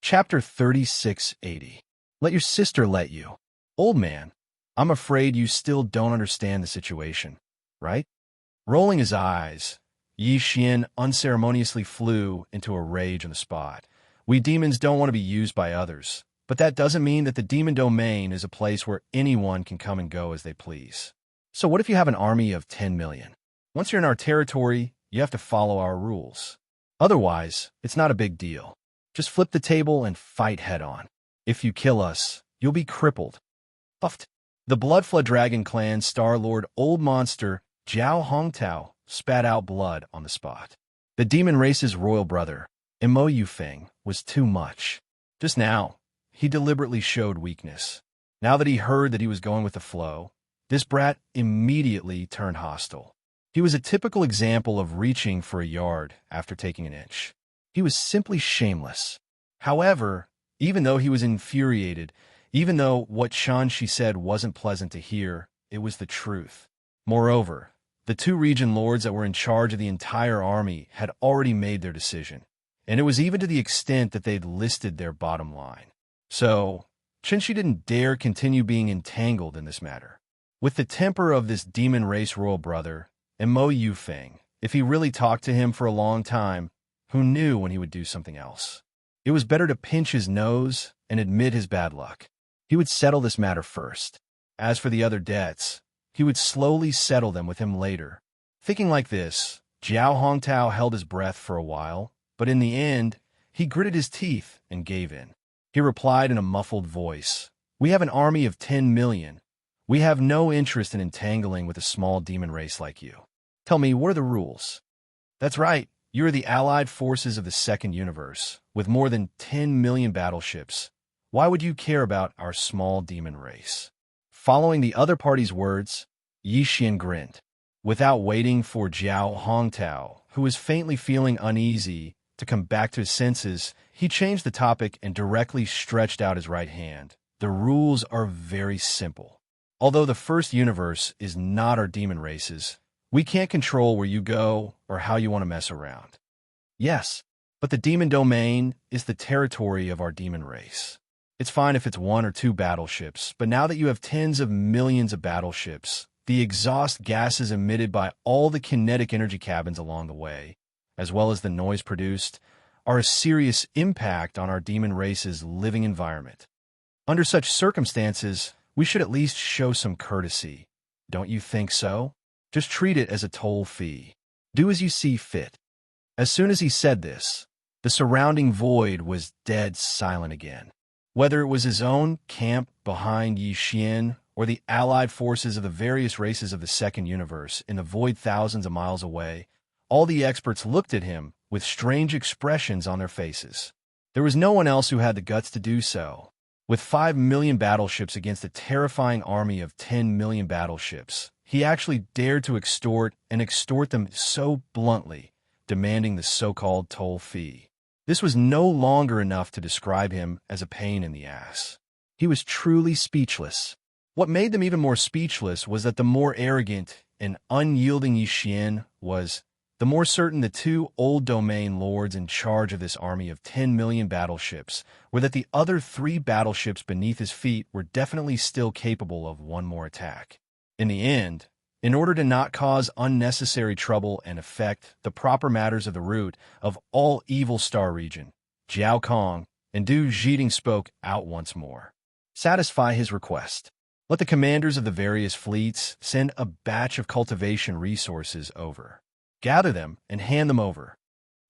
Chapter 3680. Let your sister let you. Old man, I'm afraid you still don't understand the situation, right? Rolling his eyes, Yi Xian unceremoniously flew into a rage on the spot. We demons don't want to be used by others, but that doesn't mean that the demon domain is a place where anyone can come and go as they please. So what if you have an army of 10 million? Once you're in our territory, you have to follow our rules. Otherwise, it's not a big deal. Just flip the table and fight head-on. If you kill us, you'll be crippled. Puffed. The Bloodflood Dragon Clan Star Lord Old Monster Jiao Hongtao spat out blood on the spot. The demon race's royal brother, Mo Yufeng, was too much. Just now, he deliberately showed weakness. Now that he heard that he was going with the flow, this brat immediately turned hostile. He was a typical example of reaching for a yard after taking an inch. He was simply shameless. However, even though he was infuriated, even though what Xianxia said wasn't pleasant to hear, it was the truth. Moreover, the two region lords that were in charge of the entire army had already made their decision, and it was even to the extent that they'd listed their bottom line. So, Xianxia didn't dare continue being entangled in this matter. With the temper of this demon race royal brother, and Mo Yufeng, if he really talked to him for a long time, who knew when he would do something else? It was better to pinch his nose and admit his bad luck. He would settle this matter first. As for the other debts, he would slowly settle them with him later. Thinking like this, Jiao Hongtao held his breath for a while, but in the end, he gritted his teeth and gave in. He replied in a muffled voice, "We have an army of 10 million. We have no interest in entangling with a small demon race like you. Tell me, what are the rules?" "That's right. You are the allied forces of the Second Universe, with more than 10 million battleships. Why would you care about our small demon race?" Following the other party's words, Yi Xian grinned. Without waiting for Jiao Hongtao, who was faintly feeling uneasy, to come back to his senses, he changed the topic and directly stretched out his right hand. The rules are very simple. Although the First Universe is not our demon races, we can't control where you go or how you want to mess around. Yes, but the demon domain is the territory of our demon race. It's fine if it's 1 or 2 battleships, but now that you have tens of millions of battleships, the exhaust gases emitted by all the kinetic energy cabins along the way, as well as the noise produced, are a serious impact on our demon race's living environment. Under such circumstances, we should at least show some courtesy. Don't you think so? Just treat it as a toll fee. Do as you see fit. As soon as he said this, the surrounding void was dead silent again. Whether it was his own camp behind Yi Xian or the allied forces of the various races of the Second Universe in the void thousands of miles away, all the experts looked at him with strange expressions on their faces. There was no one else who had the guts to do so. With 5 million battleships against a terrifying army of 10 million battleships, he actually dared to extort them so bluntly, demanding the so-called toll fee. This was no longer enough to describe him as a pain in the ass. He was truly speechless. What made them even more speechless was that the more arrogant and unyielding Yi Xian was the more certain the two old domain lords in charge of this army of 10 million battleships were that the other 3 battleships beneath his feet were definitely still capable of one more attack. In the end, in order to not cause unnecessary trouble and affect the proper matters of the root of all Evil Star region, Jiao Kong and Du Zhiding spoke out once more. Satisfy his request. Let the commanders of the various fleets send a batch of cultivation resources over. Gather them and hand them over.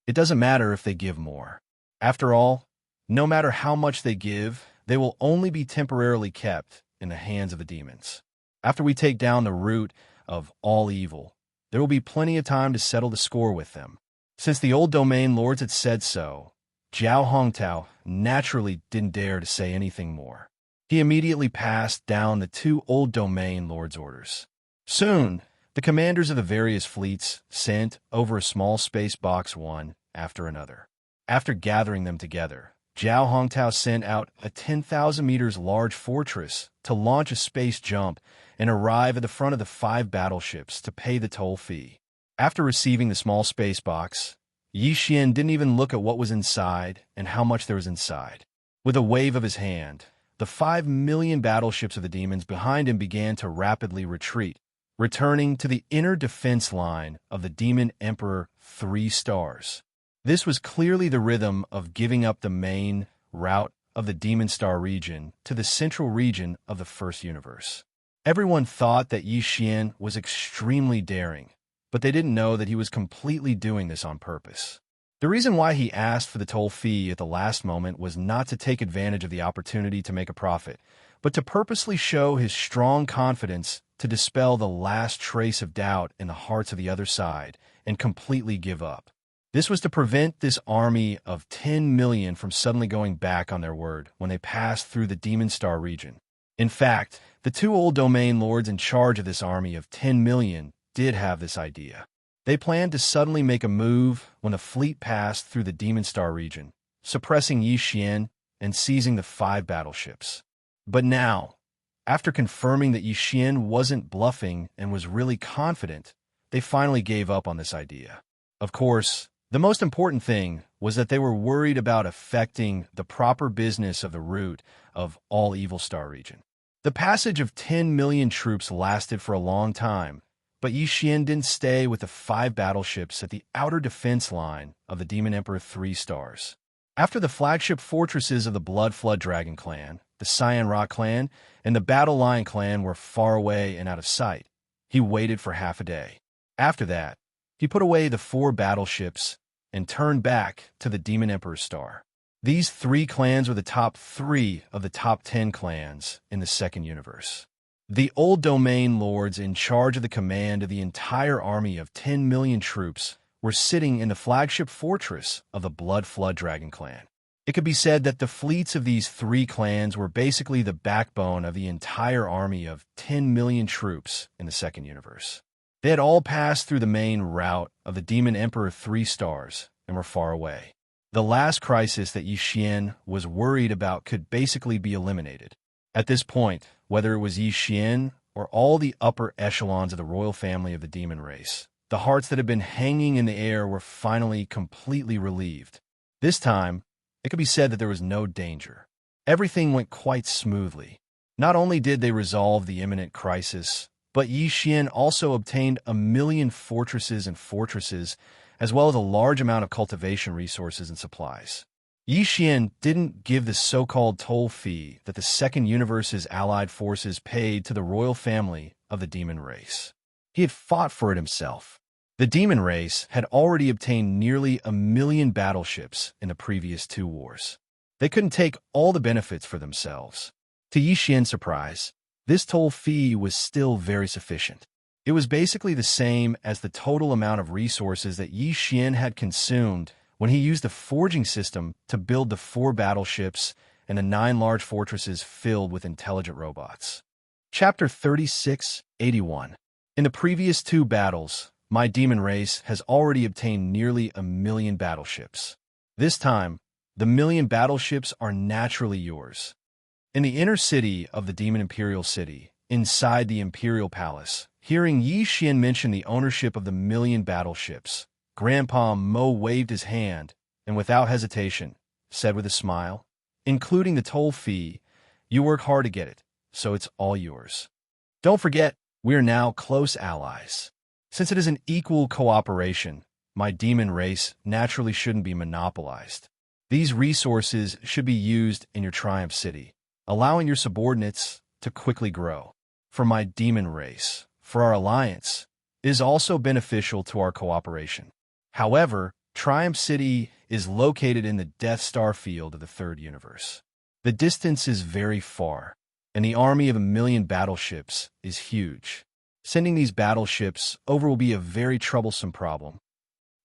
It doesn't matter if they give more. After all, no matter how much they give, they will only be temporarily kept in the hands of the demons. After we take down the root of all evil, there will be plenty of time to settle the score with them. Since the old domain lords had said so, Zhao Hongtao naturally didn't dare to say anything more. He immediately passed down the 2 old domain lords' orders. Soon, the commanders of the various fleets sent over a small space box one after another. After gathering them together, Zhao Hongtao sent out a 10,000 meters large fortress to launch a space jump and arrive at the front of the 5 battleships to pay the toll fee. After receiving the small space box, Yi Xian didn't even look at what was inside and how much there was inside. With a wave of his hand, the 5 million battleships of the demons behind him began to rapidly retreat, returning to the inner defense line of the Demon Emperor 3 stars. This was clearly the rhythm of giving up the main route of the Demon Star region to the central region of the first universe. Everyone thought that Yi Xian was extremely daring, but they didn't know that he was completely doing this on purpose. The reason why he asked for the toll fee at the last moment was not to take advantage of the opportunity to make a profit, but to purposely show his strong confidence to dispel the last trace of doubt in the hearts of the other side and completely give up. This was to prevent this army of 10 million from suddenly going back on their word when they passed through the Demon Star region. In fact, the 2 old domain lords in charge of this army of 10 million did have this idea. They planned to suddenly make a move when the fleet passed through the Demon Star region, suppressing Yi Xian and seizing the 5 battleships. But now, after confirming that Yi Xian wasn't bluffing and was really confident, they finally gave up on this idea. Of course, the most important thing was that they were worried about affecting the proper business of the root of all Evil Star region. The passage of 10 million troops lasted for a long time, but Yi Xian didn't stay with the 5 battleships at the outer defense line of the Demon Emperor 3 stars. After the flagship fortresses of the Blood Flood Dragon clan, the Cyan Rock clan, and the Battle Lion clan were far away and out of sight, he waited for half a day. After that, he put away the 4 battleships and turned back to the Demon Emperor star. These 3 clans were the top 3 of the top 10 clans in the second universe. The old domain lords in charge of the command of the entire army of 10 million troops were sitting in the flagship fortress of the Blood Flood Dragon clan. It could be said that the fleets of these 3 clans were basically the backbone of the entire army of 10 million troops in the second universe. They had all passed through the main route of the Demon Emperor 3 stars and were far away. The last crisis that Yi Xian was worried about could basically be eliminated. At this point, whether it was Yi Xian or all the upper echelons of the royal family of the demon race, the hearts that had been hanging in the air were finally completely relieved. This time, it could be said that there was no danger. Everything went quite smoothly. Not only did they resolve the imminent crisis, but Yi Xian also obtained 1 million fortresses, as well as a large amount of cultivation resources and supplies. Yi Xian didn't give the so-called toll fee that the second universe's allied forces paid to the royal family of the demon race. He had fought for it himself. The demon race had already obtained nearly 1 million battleships in the previous 2 wars. They couldn't take all the benefits for themselves. To Yi Xian's surprise, this toll fee was still very sufficient. It was basically the same as the total amount of resources that Yi Xian had consumed when he used the forging system to build the 4 battleships and the 9 large fortresses filled with intelligent robots. Chapter 3681. In the previous 2 battles, my demon race has already obtained nearly 1 million battleships. This time, the 1 million battleships are naturally yours. In the inner city of the Demon Imperial City, inside the Imperial Palace, hearing Yi Xian mention the ownership of the 1 million battleships, Grandpa Mo waved his hand and without hesitation said with a smile, "Including the toll fee, you work hard to get it, so it's all yours. Don't forget, we are now close allies. Since it is an equal cooperation, my demon race naturally shouldn't be monopolized. These resources should be used in your Triumph City, allowing your subordinates to quickly grow. For my demon race, for our alliance, it is also beneficial to our cooperation. However, Triumph City is located in the Death Star field of the third universe. The distance is very far, and the army of 1,000,000 battleships is huge. Sending these battleships over will be a very troublesome problem."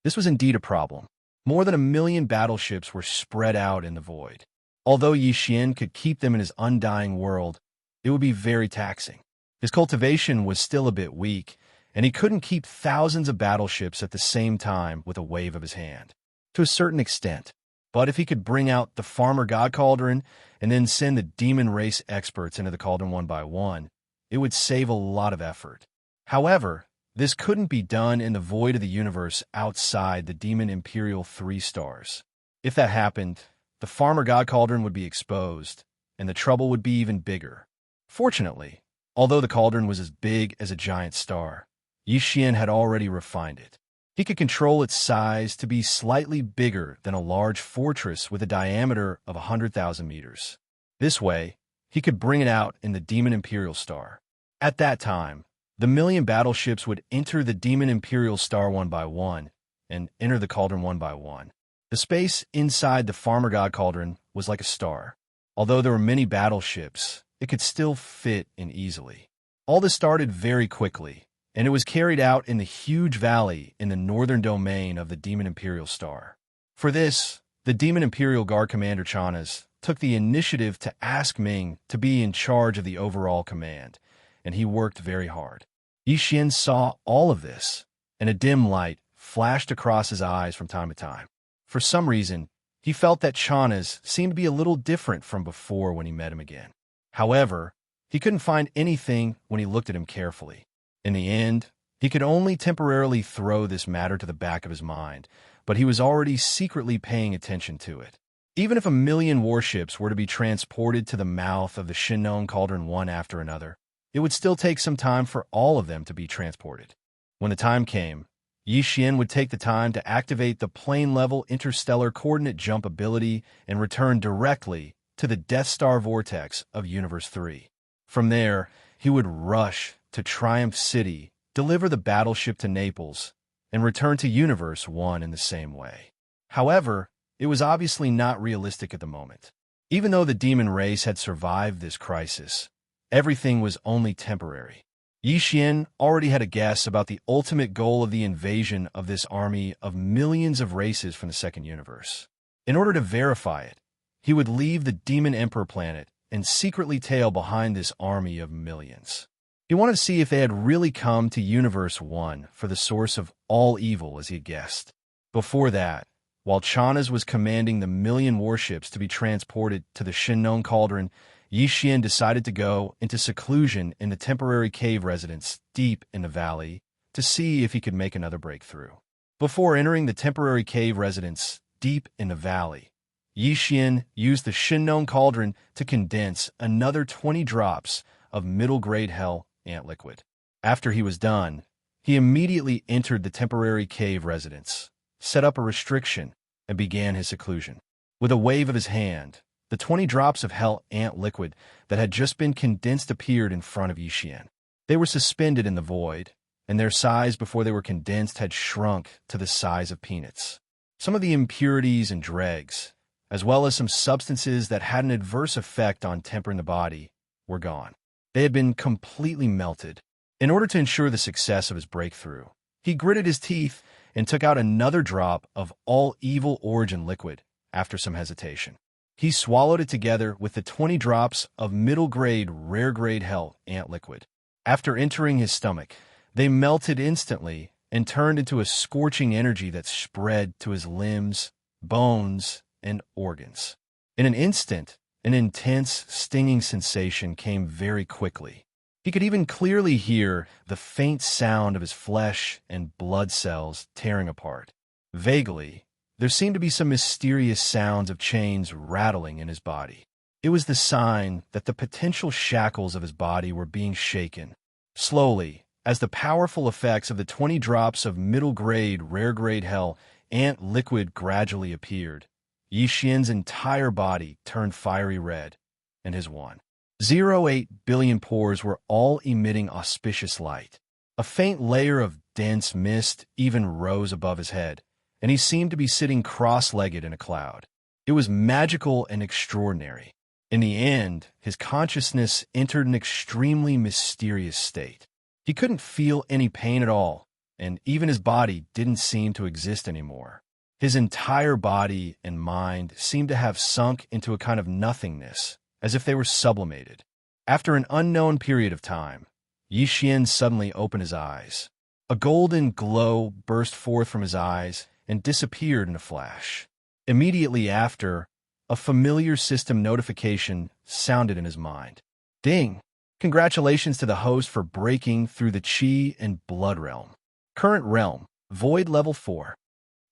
This was indeed a problem. More than 1,000,000 battleships were spread out in the void. Although Xian could keep them in his undying world, it would be very taxing. His cultivation was still a bit weak, and he couldn't keep thousands of battleships at the same time with a wave of his hand. To a certain extent. But if he could bring out the Farmer God Cauldron and then send the demon race experts into the cauldron one by one, it would save a lot of effort. However, this couldn't be done in the void of the universe outside the Demon Imperial 3 stars. If that happened, the Farmer God Cauldron would be exposed, and the trouble would be even bigger. Fortunately, although the cauldron was as big as a giant star, Xian had already refined it. He could control its size to be slightly bigger than a large fortress with a diameter of 100,000 meters. This way, he could bring it out in the Demon Imperial Star. At that time, the 1,000,000 battleships would enter the Demon Imperial Star one by one and enter the cauldron one by one. The space inside the Farmer God Cauldron was like a star. Although there were many battleships, it could still fit in easily. All this started very quickly, and it was carried out in the huge valley in the northern domain of the Demon Imperial Star. For this, the Demon Imperial Guard Commander Xianxia took the initiative to ask Ming to be in charge of the overall command, and he worked very hard. Xian saw all of this, and a dim light flashed across his eyes from time to time. For some reason, he felt that Xianxia seemed to be a little different from before when he met him again. However, he couldn't find anything when he looked at him carefully. In the end, he could only temporarily throw this matter to the back of his mind, but he was already secretly paying attention to it. Even if 1,000,000 warships were to be transported to the mouth of the Shinnon Cauldron one after another, it would still take some time for all of them to be transported. When the time came, Xian would take the time to activate the plane-level interstellar coordinate jump ability and return directly to the Death Star vortex of Universe 3. From there, he would rush to Triumph City, deliver the battleship to Naples, and return to Universe 1 in the same way. However, it was obviously not realistic at the moment. Even though the demon race had survived this crisis, everything was only temporary. Xian already had a guess about the ultimate goal of the invasion of this army of millions of races from the second universe. In order to verify it, he would leave the Demon Emperor planet and secretly tail behind this army of millions. He wanted to see if they had really come to Universe 1 for the source of all evil as he had guessed. Before that, while Xianxia was commanding the 1,000,000 warships to be transported to the Shinnon Cauldron, Xian decided to go into seclusion in the temporary cave residence deep in the valley to see if he could make another breakthrough. Before entering the temporary cave residence deep in the valley, Xian used the Shinnon Cauldron to condense another 20 drops of middle-grade hell ant liquid. After he was done, he immediately entered the temporary cave residence, set up a restriction, and began his seclusion. With a wave of his hand, the 20 drops of hell ant liquid that had just been condensed appeared in front of Xian. They were suspended in the void, and their size before they were condensed had shrunk to the size of peanuts. Some of the impurities and dregs, as well as some substances that had an adverse effect on tempering the body, were gone. They had been completely melted. In order to ensure the success of his breakthrough, he gritted his teeth and took out another drop of all evil origin liquid after some hesitation. He swallowed it together with the 20 drops of middle-grade, rare-grade hell ant liquid. After entering his stomach, they melted instantly and turned into a scorching energy that spread to his limbs, bones, and organs. In an instant, an intense, stinging sensation came very quickly. He could even clearly hear the faint sound of his flesh and blood cells tearing apart. Vaguely, there seemed to be some mysterious sounds of chains rattling in his body. It was the sign that the potential shackles of his body were being shaken. Slowly, as the powerful effects of the 20 drops of middle-grade, rare-grade hell ant liquid gradually appeared, Yixian's entire body turned fiery red, and his 1.08 billion pores were all emitting auspicious light. A faint layer of dense mist even rose above his head, and he seemed to be sitting cross-legged in a cloud. It was magical and extraordinary. In the end, his consciousness entered an extremely mysterious state. He couldn't feel any pain at all, and even his body didn't seem to exist anymore. His entire body and mind seemed to have sunk into a kind of nothingness, as if they were sublimated. After an unknown period of time, Yixian suddenly opened his eyes. A golden glow burst forth from his eyes and disappeared in a flash. Immediately after, a familiar system notification sounded in his mind. Ding! Congratulations to the host for breaking through the Qi and Blood realm. Current realm, Void Level 4.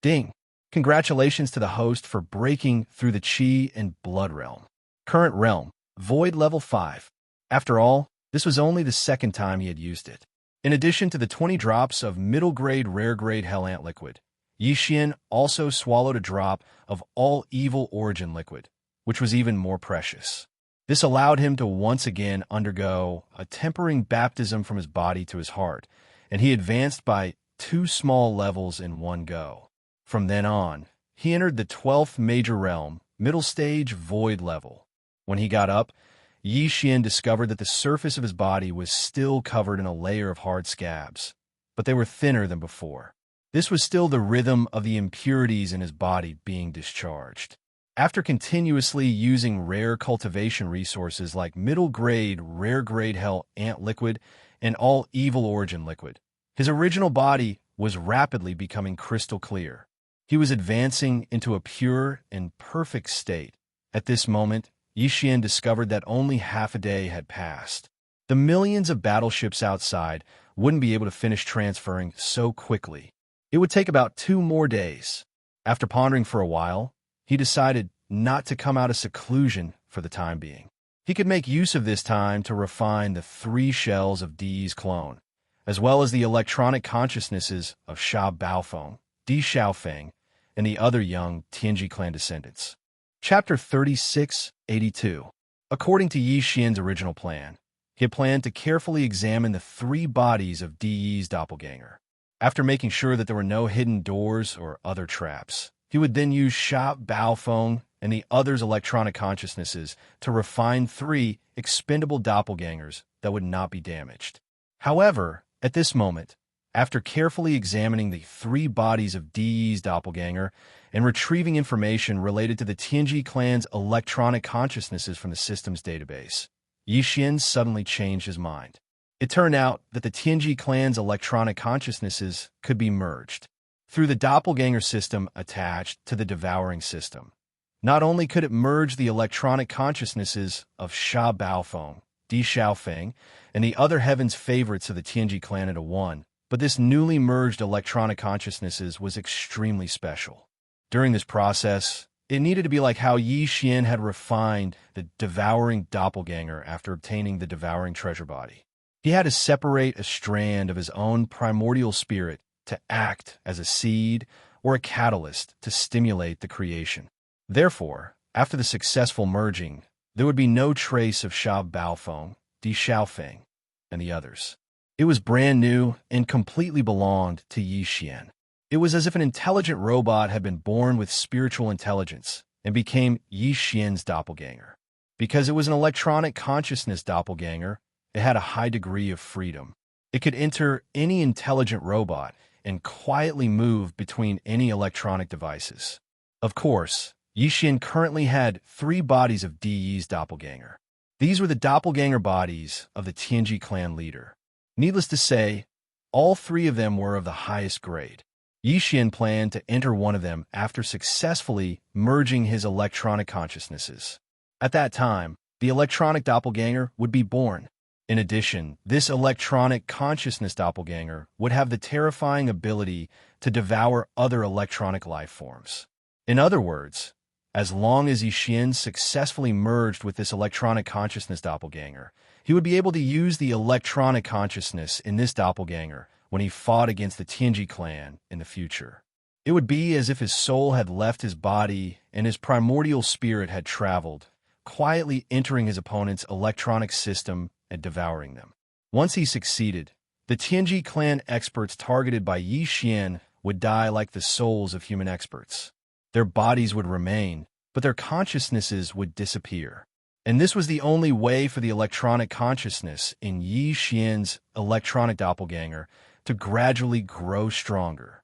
Ding! Congratulations to the host for breaking through the Qi and Blood realm. Current realm, Void Level 5. After all, this was only the second time he had used it. In addition to the 20 drops of middle-grade, rare-grade Hell Ant liquid, Yixian also swallowed a drop of all evil origin liquid, which was even more precious. This allowed him to once again undergo a tempering baptism from his body to his heart, and he advanced by 2 small levels in one go. From then on, he entered the 12th major realm, middle stage void level. When he got up, Yixian discovered that the surface of his body was still covered in a layer of hard scabs, but they were thinner than before. This was still the rhythm of the impurities in his body being discharged. After continuously using rare cultivation resources like middle-grade, rare-grade Hell Ant liquid and all evil origin liquid, his original body was rapidly becoming crystal clear. He was advancing into a pure and perfect state. At this moment, Yixian discovered that only half a day had passed. The millions of battleships outside wouldn't be able to finish transferring so quickly. It would take about 2 more days. After pondering for a while, he decided not to come out of seclusion for the time being. He could make use of this time to refine the 3 shells of Di's clone, as well as the electronic consciousnesses of Sha Baofeng, Di Xiaofeng, and the other young Tianji clan descendants. Chapter 3682. According to Yixian's original plan, he had planned to carefully examine the 3 bodies of Di's doppelganger. After making sure that there were no hidden doors or other traps, he would then use Sha Baofeng and the others' electronic consciousnesses to refine 3 expendable doppelgangers that would not be damaged. However, at this moment, after carefully examining the 3 bodies of Di's doppelganger and retrieving information related to the Tianji clan's electronic consciousnesses from the system's database, Yixian suddenly changed his mind. It turned out that the Tianji clan's electronic consciousnesses could be merged through the doppelganger system attached to the devouring system. Not only could it merge the electronic consciousnesses of Sha Baofeng, Di Xiaofeng, and the other heaven's favorites of the Tianji clan into one, but this newly merged electronic consciousnesses was extremely special. During this process, it needed to be like how Yixian had refined the devouring doppelganger after obtaining the devouring treasure body. He had to separate a strand of his own primordial spirit to act as a seed or a catalyst to stimulate the creation. Therefore, after the successful merging, there would be no trace of Sha Baofeng, Di Xiaofeng, and the others. It was brand new and completely belonged to Yixian. It was as if an intelligent robot had been born with spiritual intelligence and became Yixian's doppelganger. Because it was an electronic consciousness doppelganger, it had a high degree of freedom. It could enter any intelligent robot and quietly move between any electronic devices. Of course, Yixian currently had 3 bodies of Di's doppelganger. These were the doppelganger bodies of the Tianji clan leader. Needless to say, all 3 of them were of the highest grade. Yixian planned to enter one of them after successfully merging his electronic consciousnesses. At that time, the electronic doppelganger would be born. In addition, this electronic consciousness doppelganger would have the terrifying ability to devour other electronic life forms. In other words, as long as Yixian successfully merged with this electronic consciousness doppelganger, he would be able to use the electronic consciousness in this doppelganger when he fought against the Tianji clan in the future. It would be as if his soul had left his body and his primordial spirit had traveled, quietly entering his opponent's electronic system and devouring them. Once he succeeded, the Tianji clan experts targeted by Yixian would die like the souls of human experts. Their bodies would remain, but their consciousnesses would disappear. And this was the only way for the electronic consciousness in Yixian's electronic doppelganger to gradually grow stronger.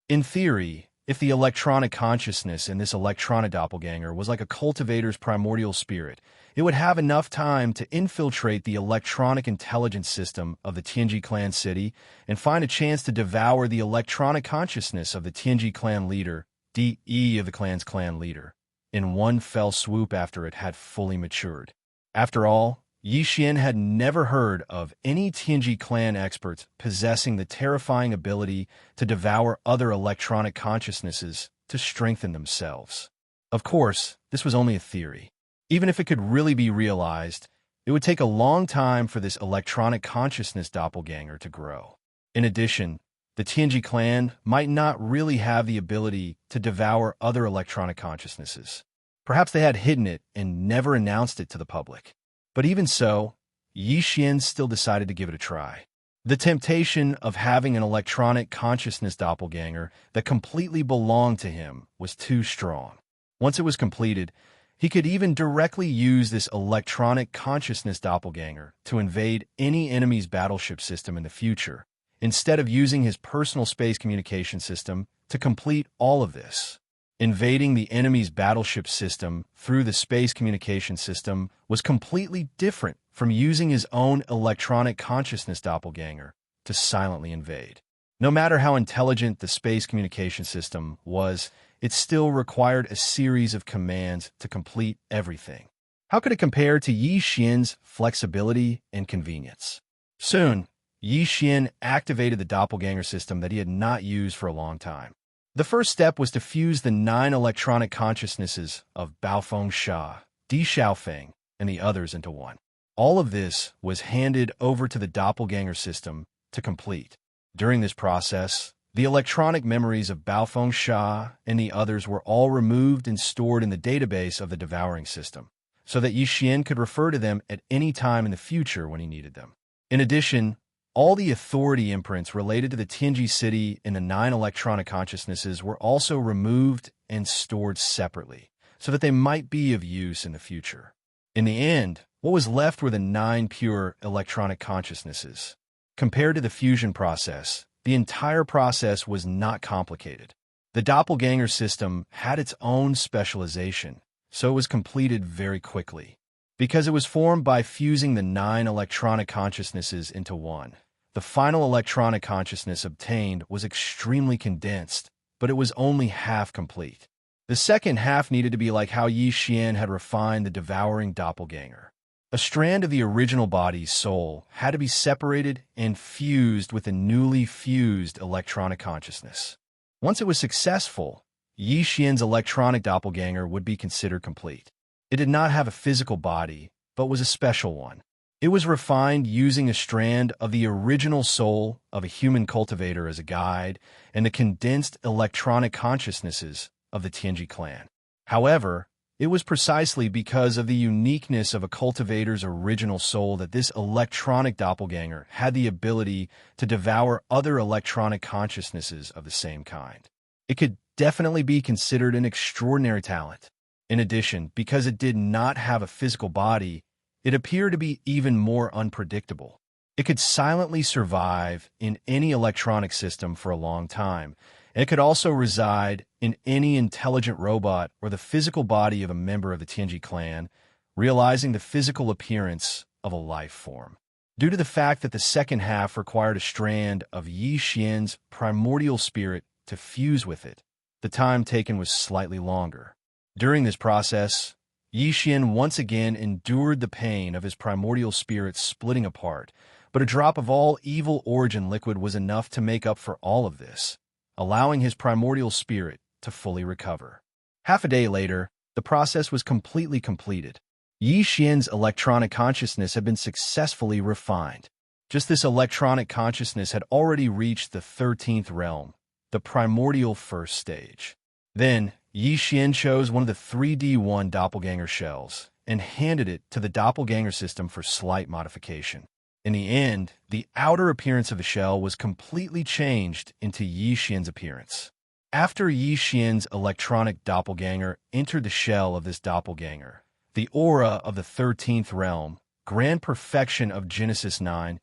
In theory, if the electronic consciousness in this electronic doppelganger was like a cultivator's primordial spirit, it would have enough time to infiltrate the electronic intelligence system of the Tianji clan city and find a chance to devour the electronic consciousness of the Tianji clan leader, DE of the clan's clan leader, in one fell swoop after it had fully matured. After all, Yixian had never heard of any Tianji clan experts possessing the terrifying ability to devour other electronic consciousnesses to strengthen themselves. Of course, this was only a theory. Even if it could really be realized, it would take a long time for this electronic consciousness doppelganger to grow. In addition, the Tianji clan might not really have the ability to devour other electronic consciousnesses. Perhaps they had hidden it and never announced it to the public. But even so, Yixian still decided to give it a try. The temptation of having an electronic consciousness doppelganger that completely belonged to him was too strong. Once it was completed, he could even directly use this electronic consciousness doppelganger to invade any enemy's battleship system in the future, instead of using his personal space communication system to complete all of this. Invading the enemy's battleship system through the space communication system was completely different from using his own electronic consciousness doppelganger to silently invade. No matter how intelligent the space communication system was, it still required a series of commands to complete everything. How could it compare to Yixian's flexibility and convenience? Soon, Yixian activated the doppelganger system that he had not used for a long time. The first step was to fuse the 9 electronic consciousnesses of Baofeng Sha, Di Xiaofeng, and the others into one. All of this was handed over to the doppelganger system to complete. During this process, the electronic memories of Baofeng Sha and the others were all removed and stored in the database of the devouring system, so that Yixian could refer to them at any time in the future when he needed them. In addition, all the authority imprints related to the Tianji city and the 9 electronic consciousnesses were also removed and stored separately, so that they might be of use in the future. In the end, what was left were the 9 pure electronic consciousnesses. Compared to the fusion process, the entire process was not complicated. The doppelganger system had its own specialization, so it was completed very quickly. Because it was formed by fusing the 9 electronic consciousnesses into one, the final electronic consciousness obtained was extremely condensed, but it was only half complete. The second half needed to be like how Yixian had refined the devouring doppelganger. A strand of the original body's soul had to be separated and fused with the newly fused electronic consciousness. Once it was successful, Yixian's electronic doppelganger would be considered complete. It did not have a physical body, but was a special one. It was refined using a strand of the original soul of a human cultivator as a guide and the condensed electronic consciousnesses of the Tianji clan. However, it was precisely because of the uniqueness of a cultivator's original soul that this electronic doppelganger had the ability to devour other electronic consciousnesses of the same kind. It could definitely be considered an extraordinary talent. In addition, because it did not have a physical body, it appeared to be even more unpredictable. It could silently survive in any electronic system for a long time, and it could also reside in any intelligent robot or the physical body of a member of the Tianji clan, realizing the physical appearance of a life form. Due to the fact that the second half required a strand of Yixian's primordial spirit to fuse with it, the time taken was slightly longer. During this process, Xian once again endured the pain of his primordial spirit splitting apart, but a drop of all evil origin liquid was enough to make up for all of this, allowing his primordial spirit to fully recover. Half a day later, the process was completely completed. Xian's electronic consciousness had been successfully refined. Just this electronic consciousness had already reached the 13th realm, the primordial first stage. Then, Xian chose one of the 3D1 doppelganger shells and handed it to the doppelganger system for slight modification. In the end, the outer appearance of the shell was completely changed into Xian's appearance. After Xian's electronic doppelganger entered the shell of this doppelganger, the aura of the 13th realm, grand perfection of Genesis 9,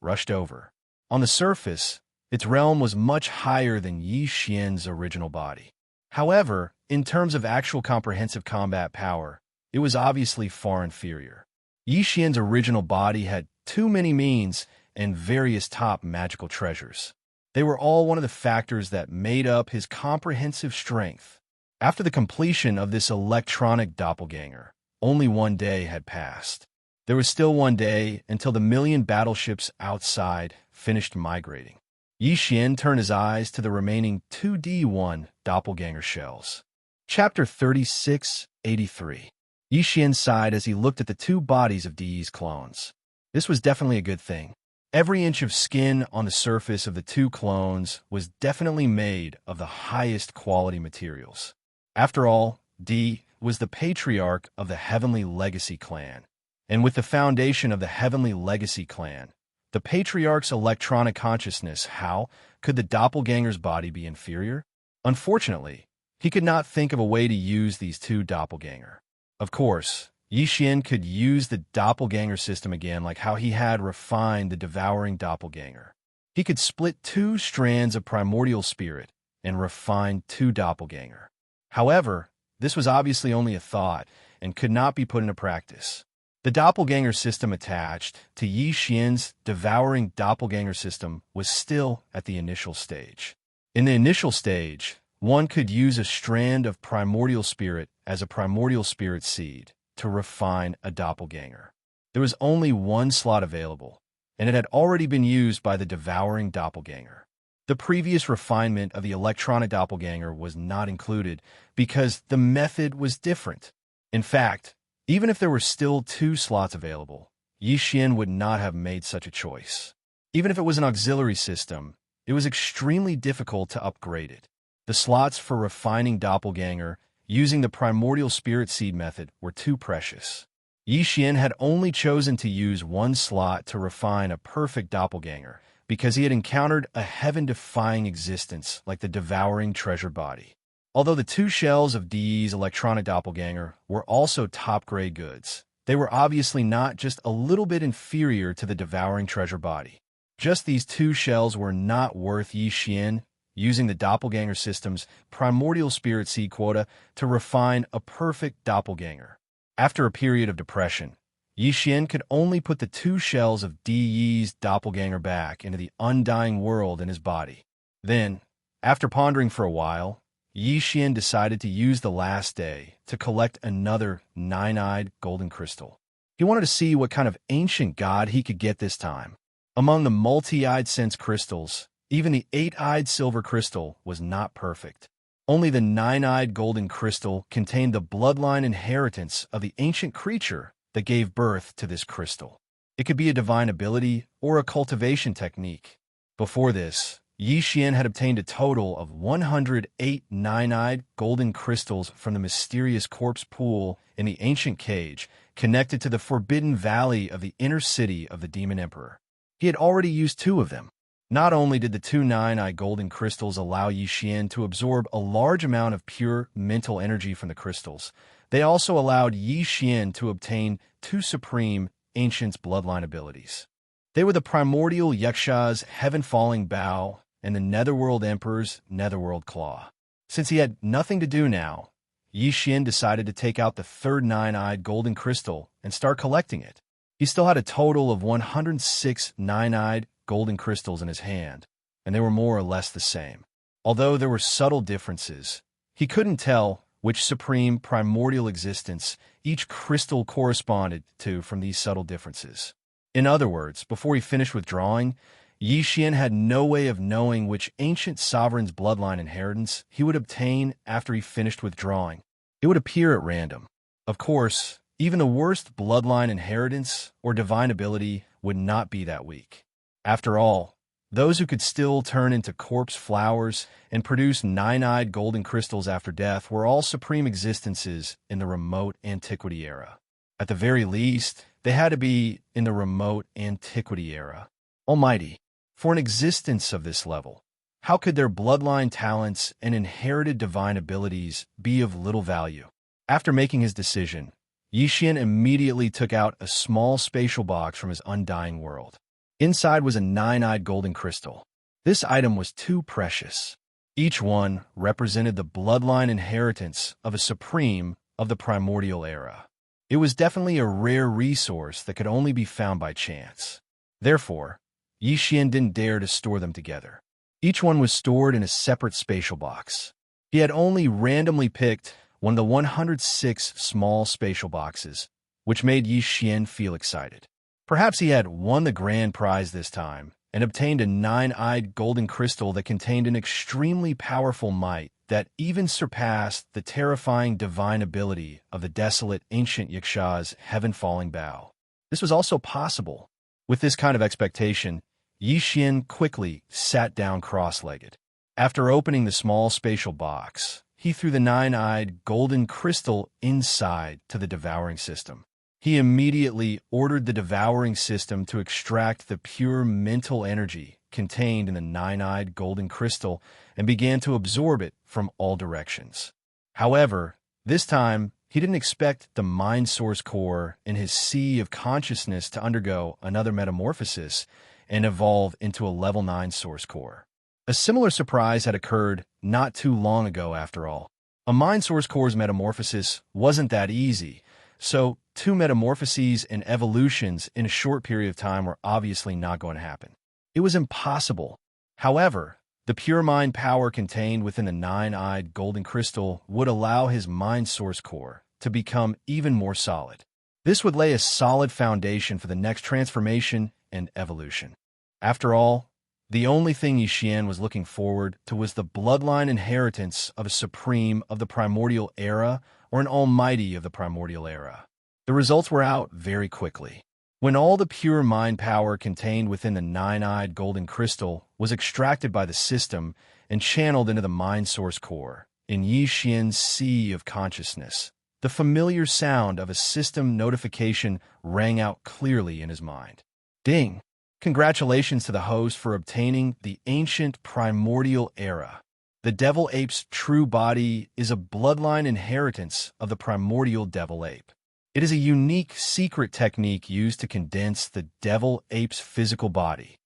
rushed over. On the surface, its realm was much higher than Xian's original body. However, in terms of actual comprehensive combat power, it was obviously far inferior. Xian's original body had too many means and various top magical treasures. They were all one of the factors that made up his comprehensive strength. After the completion of this electronic doppelganger, only one day had passed. There was still one day until the million battleships outside finished migrating. Xian turned his eyes to the remaining 2D1 doppelganger shells. Chapter 3683. Xian sighed as he looked at the two bodies of De's clones. This was definitely a good thing. Every inch of skin on the surface of the two clones was definitely made of the highest quality materials. After all, D was the patriarch of the Heavenly Legacy clan, and with the foundation of the Heavenly Legacy clan, the patriarch's electronic consciousness, how could the doppelganger's body be inferior? Unfortunately, he could not think of a way to use these two doppelganger. Of course, Xian could use the doppelganger system again like how he had refined the devouring doppelganger. He could split two strands of primordial spirit and refine two doppelganger. However, this was obviously only a thought and could not be put into practice. The doppelganger system attached to Xian's devouring doppelganger system was still at the initial stage. In the initial stage, one could use a strand of primordial spirit as a primordial spirit seed to refine a doppelganger. There was only one slot available, and it had already been used by the devouring doppelganger. The previous refinement of the electronic doppelganger was not included because the method was different. In fact, even if there were still two slots available, Xian would not have made such a choice. Even if it was an auxiliary system, it was extremely difficult to upgrade it. The slots for refining doppelganger using the primordial spirit seed method were too precious. Xian had only chosen to use one slot to refine a perfect doppelganger because he had encountered a heaven-defying existence like the devouring treasure body. Although the two shells of De's electronic doppelganger were also top-grade goods, they were obviously not just a little bit inferior to the devouring treasure body. Just these two shells were not worth Xian using the doppelganger system's primordial spirit seed quota to refine a perfect doppelganger. After a period of depression, Xian could only put the two shells of De's doppelganger back into the undying world in his body. Then, after pondering for a while, Xian decided to use the last day to collect another nine-eyed golden crystal. He wanted to see what kind of ancient god he could get this time. Among the multi-eyed sense crystals, even the eight-eyed silver crystal was not perfect. Only the nine-eyed golden crystal contained the bloodline inheritance of the ancient creature that gave birth to this crystal. It could be a divine ability or a cultivation technique. Before this, Xian had obtained a total of 108 nine-eyed golden crystals from the mysterious corpse pool in the ancient cage connected to the forbidden valley of the inner city of the Demon Emperor. He had already used two of them. Not only did the two nine-eyed golden crystals allow Xian to absorb a large amount of pure mental energy from the crystals, they also allowed Xian to obtain two supreme ancients' bloodline abilities. They were the primordial Yuxia's heaven-falling bow and the Netherworld Emperor's Netherworld Claw. Since he had nothing to do now, Xian decided to take out the third nine-eyed golden crystal and start collecting it. He still had a total of 106 nine-eyed golden crystals in his hand, and they were more or less the same. Although there were subtle differences, he couldn't tell which supreme primordial existence each crystal corresponded to from these subtle differences. In other words, before he finished withdrawing, Xian had no way of knowing which ancient sovereign's bloodline inheritance he would obtain after he finished withdrawing. It would appear at random. Of course, even the worst bloodline inheritance or divine ability would not be that weak. After all, those who could still turn into corpse flowers and produce nine-eyed golden crystals after death were all supreme existences in the remote antiquity era. At the very least, they had to be in the remote antiquity era. Almighty, for an existence of this level, how could their bloodline talents and inherited divine abilities be of little value? After making his decision, Xian immediately took out a small spatial box from his undying world. Inside was a nine-eyed golden crystal. This item was too precious. Each one represented the bloodline inheritance of a supreme of the primordial era. It was definitely a rare resource that could only be found by chance. Therefore, Xian didn't dare to store them together. Each one was stored in a separate spatial box. He had only randomly picked one of the 106 small spatial boxes, which made Xian feel excited. Perhaps he had won the grand prize this time and obtained a nine-eyed golden crystal that contained an extremely powerful might that even surpassed the terrifying divine ability of the desolate ancient Wuxia's heaven-falling bow. This was also possible. With this kind of expectation, Xian quickly sat down cross-legged. After opening the small spatial box, he threw the nine-eyed golden crystal inside to the devouring system. He immediately ordered the devouring system to extract the pure mental energy contained in the nine-eyed golden crystal and began to absorb it from all directions. However, this time, he didn't expect the mind source core in his sea of consciousness to undergo another metamorphosis and evolve into a level 9 source core. A similar surprise had occurred not too long ago after all. A mind source core's metamorphosis wasn't that easy, so 2 metamorphoses and evolutions in a short period of time were obviously not going to happen. It was impossible. However, the pure mind power contained within the nine-eyed golden crystal would allow his mind source core to become even more solid. This would lay a solid foundation for the next transformation and evolution. After all, the only thing Xian was looking forward to was the bloodline inheritance of a supreme of the primordial era or an almighty of the primordial era. The results were out very quickly. When all the pure mind power contained within the nine-eyed golden crystal was extracted by the system and channeled into the mind source core, in Xian's sea of consciousness, the familiar sound of a system notification rang out clearly in his mind. Ding! Congratulations to the host for obtaining the ancient primordial era. The devil ape's true body is a bloodline inheritance of the primordial devil ape. It is a unique secret technique used to condense the devil ape's physical body.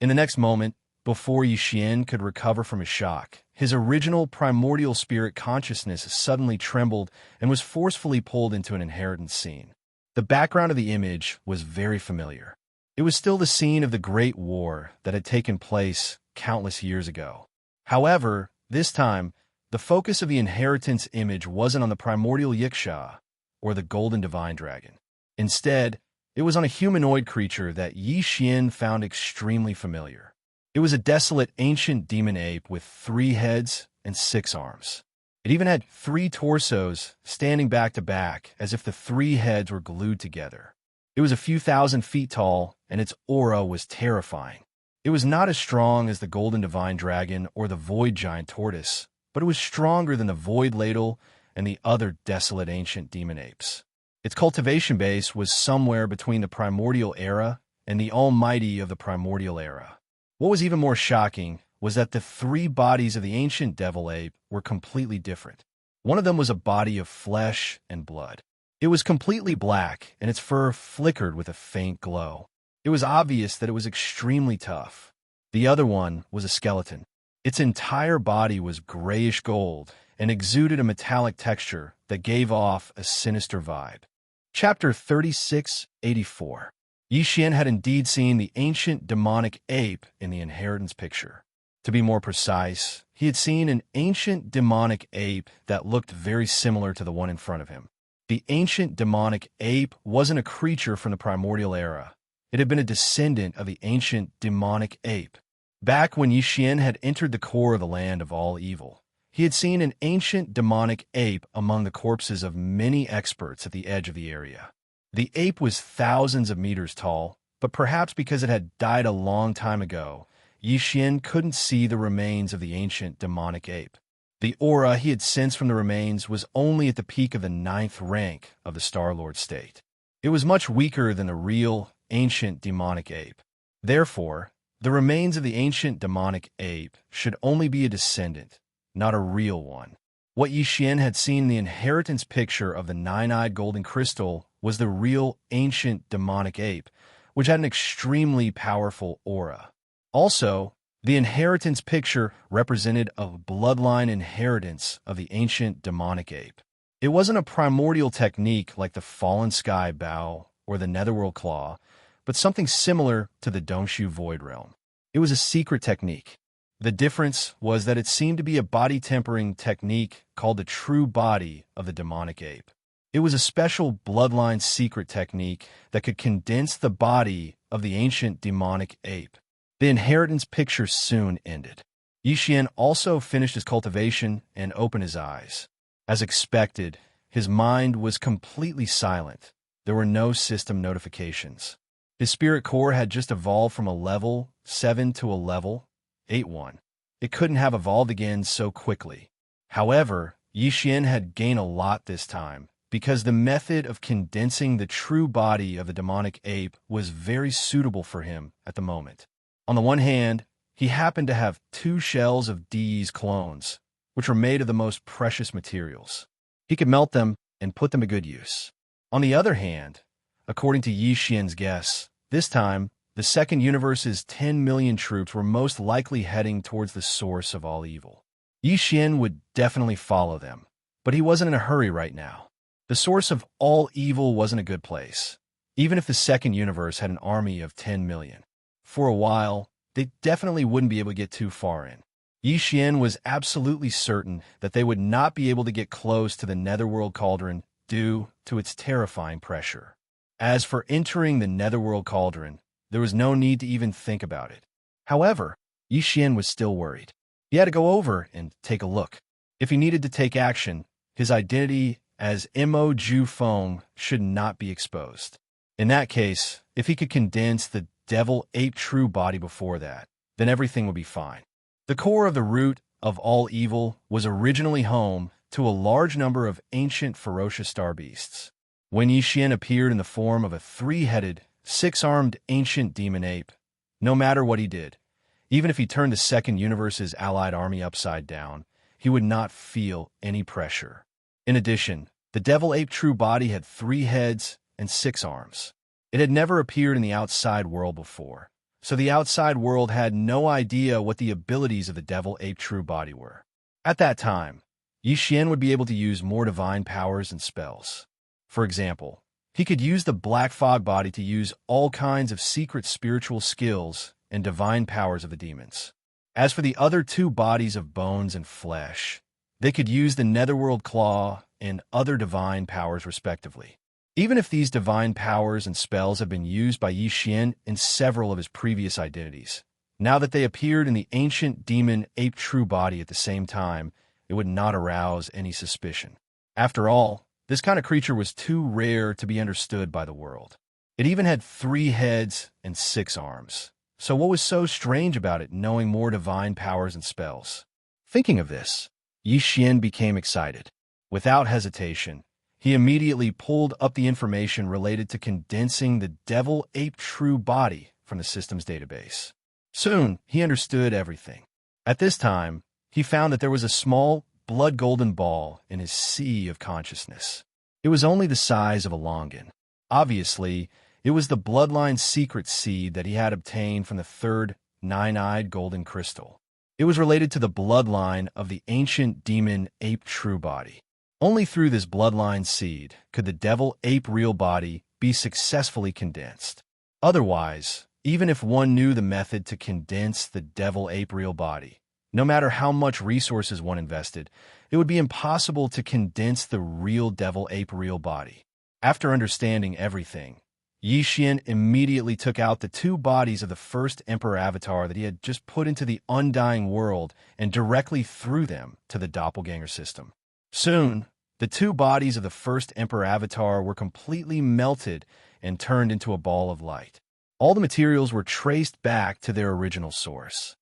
In the next moment, before Xian could recover from his shock, his original primordial spirit consciousness suddenly trembled and was forcefully pulled into an inheritance scene. The background of the image was very familiar. It was still the scene of the Great War that had taken place countless years ago. However, this time, the focus of the inheritance image wasn't on the primordial Wuxia or the golden divine dragon. Instead, it was on a humanoid creature that Xian found extremely familiar. It was a desolate ancient demon ape with 3 heads and 6 arms. It even had 3 torsos standing back to back as if the 3 heads were glued together. It was a few thousand feet tall, and its aura was terrifying. It was not as strong as the golden divine dragon or the void giant tortoise, but it was stronger than the void ladle and the other desolate ancient demon apes. Its cultivation base was somewhere between the primordial era and the almighty of the primordial era. What was even more shocking was that the 3 bodies of the ancient devil ape were completely different. One of them was a body of flesh and blood. It was completely black, and its fur flickered with a faint glow. It was obvious that it was extremely tough. The other one was a skeleton. Its entire body was grayish gold and exuded a metallic texture that gave off a sinister vibe. Chapter 3684. Xian had indeed seen the ancient demonic ape in the inheritance picture. To be more precise, he had seen an ancient demonic ape that looked very similar to the one in front of him. The ancient demonic ape wasn't a creature from the primordial era. It had been a descendant of the ancient demonic ape. Back when Yixian had entered the core of the land of all evil, he had seen an ancient demonic ape among the corpses of many experts at the edge of the area. The ape was thousands of meters tall, but perhaps because it had died a long time ago, Yixian couldn't see the remains of the ancient demonic ape. The aura he had sensed from the remains was only at the peak of the 9th rank of the Star-Lord state. It was much weaker than the real, ancient demonic ape. Therefore, the remains of the ancient demonic ape should only be a descendant, not a real one. What Yixian had seen in the inheritance picture of the nine-eyed golden crystal was the real ancient demonic ape, which had an extremely powerful aura. Also, the inheritance picture represented a bloodline inheritance of the ancient demonic ape. It wasn't a primordial technique like the Fallen Sky Bow or the Netherworld Claw, but something similar to the Dongshu Void Realm. It was a secret technique. The difference was that it seemed to be a body-tempering technique called the true body of the demonic ape. It was a special bloodline secret technique that could condense the body of the ancient demonic ape. The inheritance picture soon ended. Yixian also finished his cultivation and opened his eyes. As expected, his mind was completely silent. There were no system notifications. His spirit core had just evolved from a level 7 to a level 8-1. It couldn't have evolved again so quickly. However, Yixian had gained a lot this time, because the method of condensing the true body of the demonic ape was very suitable for him at the moment. On the one hand, he happened to have 2 shells of D's clones, which were made of the most precious materials. He could melt them and put them to good use. On the other hand, according to Yixian's guess, this time, the second universe's 10 million troops were most likely heading towards the source of all evil. Yixian would definitely follow them, but he wasn't in a hurry right now. The source of all evil wasn't a good place, even if the second universe had an army of 10 million. For a while, they definitely wouldn't be able to get too far in. Yixian was absolutely certain that they would not be able to get close to the Netherworld Cauldron due to its terrifying pressure. As for entering the Netherworld Cauldron, there was no need to even think about it. However, Yixian was still worried. He had to go over and take a look. If he needed to take action, his identity as Mo Ju Feng should not be exposed. In that case, if he could condense the devil ape true body before that, then everything would be fine. The core of the root of all evil was originally home to a large number of ancient ferocious star beasts. When Yixian appeared in the form of a 3-headed, 6-armed ancient demon ape, no matter what he did, even if he turned the second universe's allied army upside down, he would not feel any pressure. In addition, the devil ape true body had 3 heads and 6 arms. It had never appeared in the outside world before, so the outside world had no idea what the abilities of the devil ape true body were. At that time, Yixian would be able to use more divine powers and spells. For example, he could use the black fog body to use all kinds of secret spiritual skills and divine powers of the demons. As for the other 2 bodies of bones and flesh, they could use the Netherworld Claw and other divine powers respectively. Even if these divine powers and spells have been used by Yixian in several of his previous identities, now that they appeared in the ancient demon ape true body at the same time, it would not arouse any suspicion. After all, this kind of creature was too rare to be understood by the world. It even had 3 heads and 6 arms. So what was so strange about it knowing more divine powers and spells? Thinking of this, Yixian became excited. Without hesitation, he immediately pulled up the information related to condensing the devil ape true body from the system's database. Soon, he understood everything. At this time, he found that there was a small, blood-golden ball in his sea of consciousness. It was only the size of a longan. Obviously, it was the bloodline secret seed that he had obtained from the 3rd nine-eyed golden crystal. It was related to the bloodline of the ancient demon ape true body. Only through this bloodline seed could the devil ape real body be successfully condensed. Otherwise, even if one knew the method to condense the devil ape real body, No matter how much resources one invested, it would be impossible to condense the real devil ape real body. After understanding everything, Yi Xian immediately took out the two bodies of the first Emperor Avatar that he had just put into the undying world and directly threw them to the doppelganger system. Soon, the two bodies of the first Emperor Avatar were completely melted and turned into a ball of light. All the materials were traced back to their original source.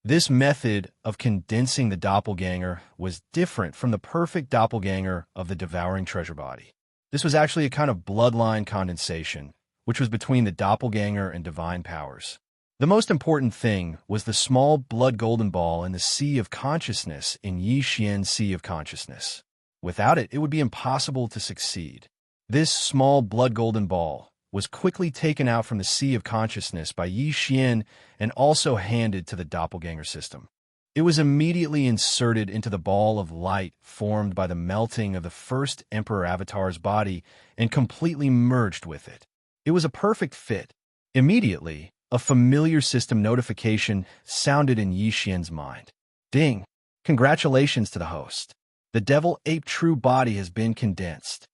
This method of condensing the doppelganger was different from the perfect doppelganger of the devouring treasure body. This was actually a kind of bloodline condensation, which was between the doppelganger and divine powers. The most important thing was the small blood golden ball in the sea of consciousness in Yi Xian's sea of consciousness. Without it, it would be impossible to succeed. This small blood golden ball was quickly taken out from the sea of consciousness by Yi Xian and also handed to the doppelganger system. It was immediately inserted into the ball of light formed by the melting of the first Emperor Avatar's body and completely merged with it. It was a perfect fit. Immediately, a familiar system notification sounded in Yi Xian's mind. Ding! Congratulations to the host. The devil ape true body has been condensed.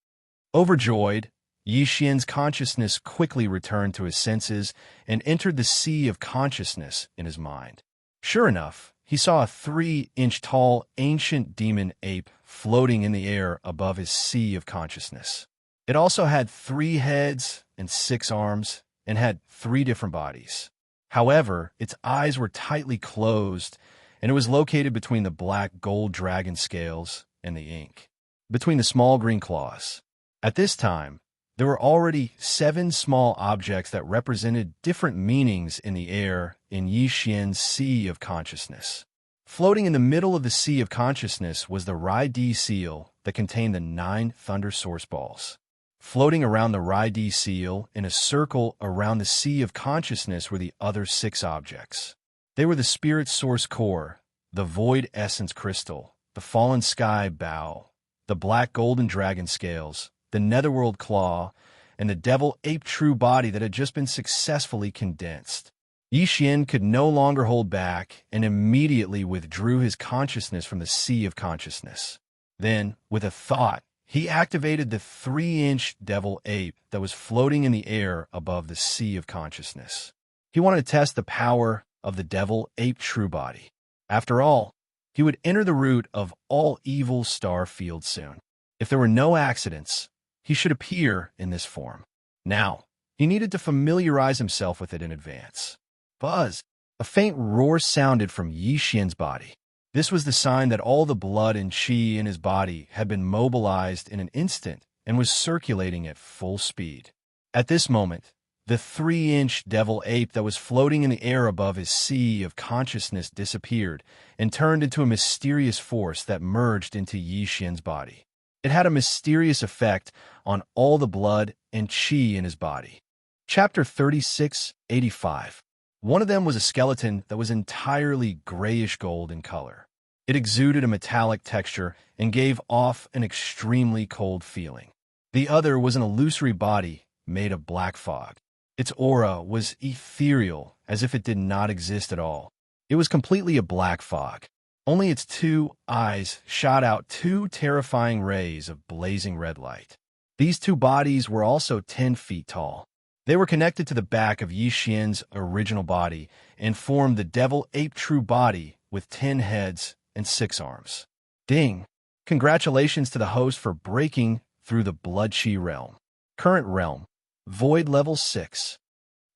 Overjoyed, Yi Xian's consciousness quickly returned to his senses and entered the sea of consciousness in his mind. Sure enough, he saw a 3-inch tall ancient demon ape floating in the air above his sea of consciousness. It also had 3 heads and 6 arms and had 3 different bodies. However, its eyes were tightly closed, and it was located between the black gold dragon scales and the ink, between the small green claws. At this time, there were already 7 small objects that represented different meanings in the air in Yi Xian's sea of consciousness. Floating in the middle of the sea of consciousness was the Rai-Di seal that contained the 9 thunder source balls. Floating around the Rai-Di seal in a circle around the sea of consciousness were the other 6 objects. They were the spirit source core, the void essence crystal, the fallen sky bow, the black golden dragon scales, the netherworld claw, and the devil ape true body that had just been successfully condensed. Yi Xian could no longer hold back and immediately withdrew his consciousness from the sea of consciousness. Then, with a thought, he activated the 3-inch devil ape that was floating in the air above the sea of consciousness. He wanted to test the power of the devil ape true body. After all, he would enter the root of all evil star field soon. If there were no accidents, he should appear in this form. Now, he needed to familiarize himself with it in advance. Buzz! A faint roar sounded from Yi Xian's body. This was the sign that all the blood and qi in his body had been mobilized in an instant and was circulating at full speed. At this moment, the 3-inch devil ape that was floating in the air above his sea of consciousness disappeared and turned into a mysterious force that merged into Yi Xian's body. It had a mysterious effect on all the blood and qi in his body. Chapter 3685. One of them was a skeleton that was entirely grayish gold in color. It exuded a metallic texture and gave off an extremely cold feeling. The other was an illusory body made of black fog. Its aura was ethereal, as if it did not exist at all. It was completely a black fog. Only its 2 eyes shot out 2 terrifying rays of blazing red light. These 2 bodies were also 10 feet tall. They were connected to the back of Yi Xian's original body and formed the devil ape true body with 10 heads and 6 arms. Ding! Congratulations to the host for breaking through the blood qi realm. Current realm, void level 6.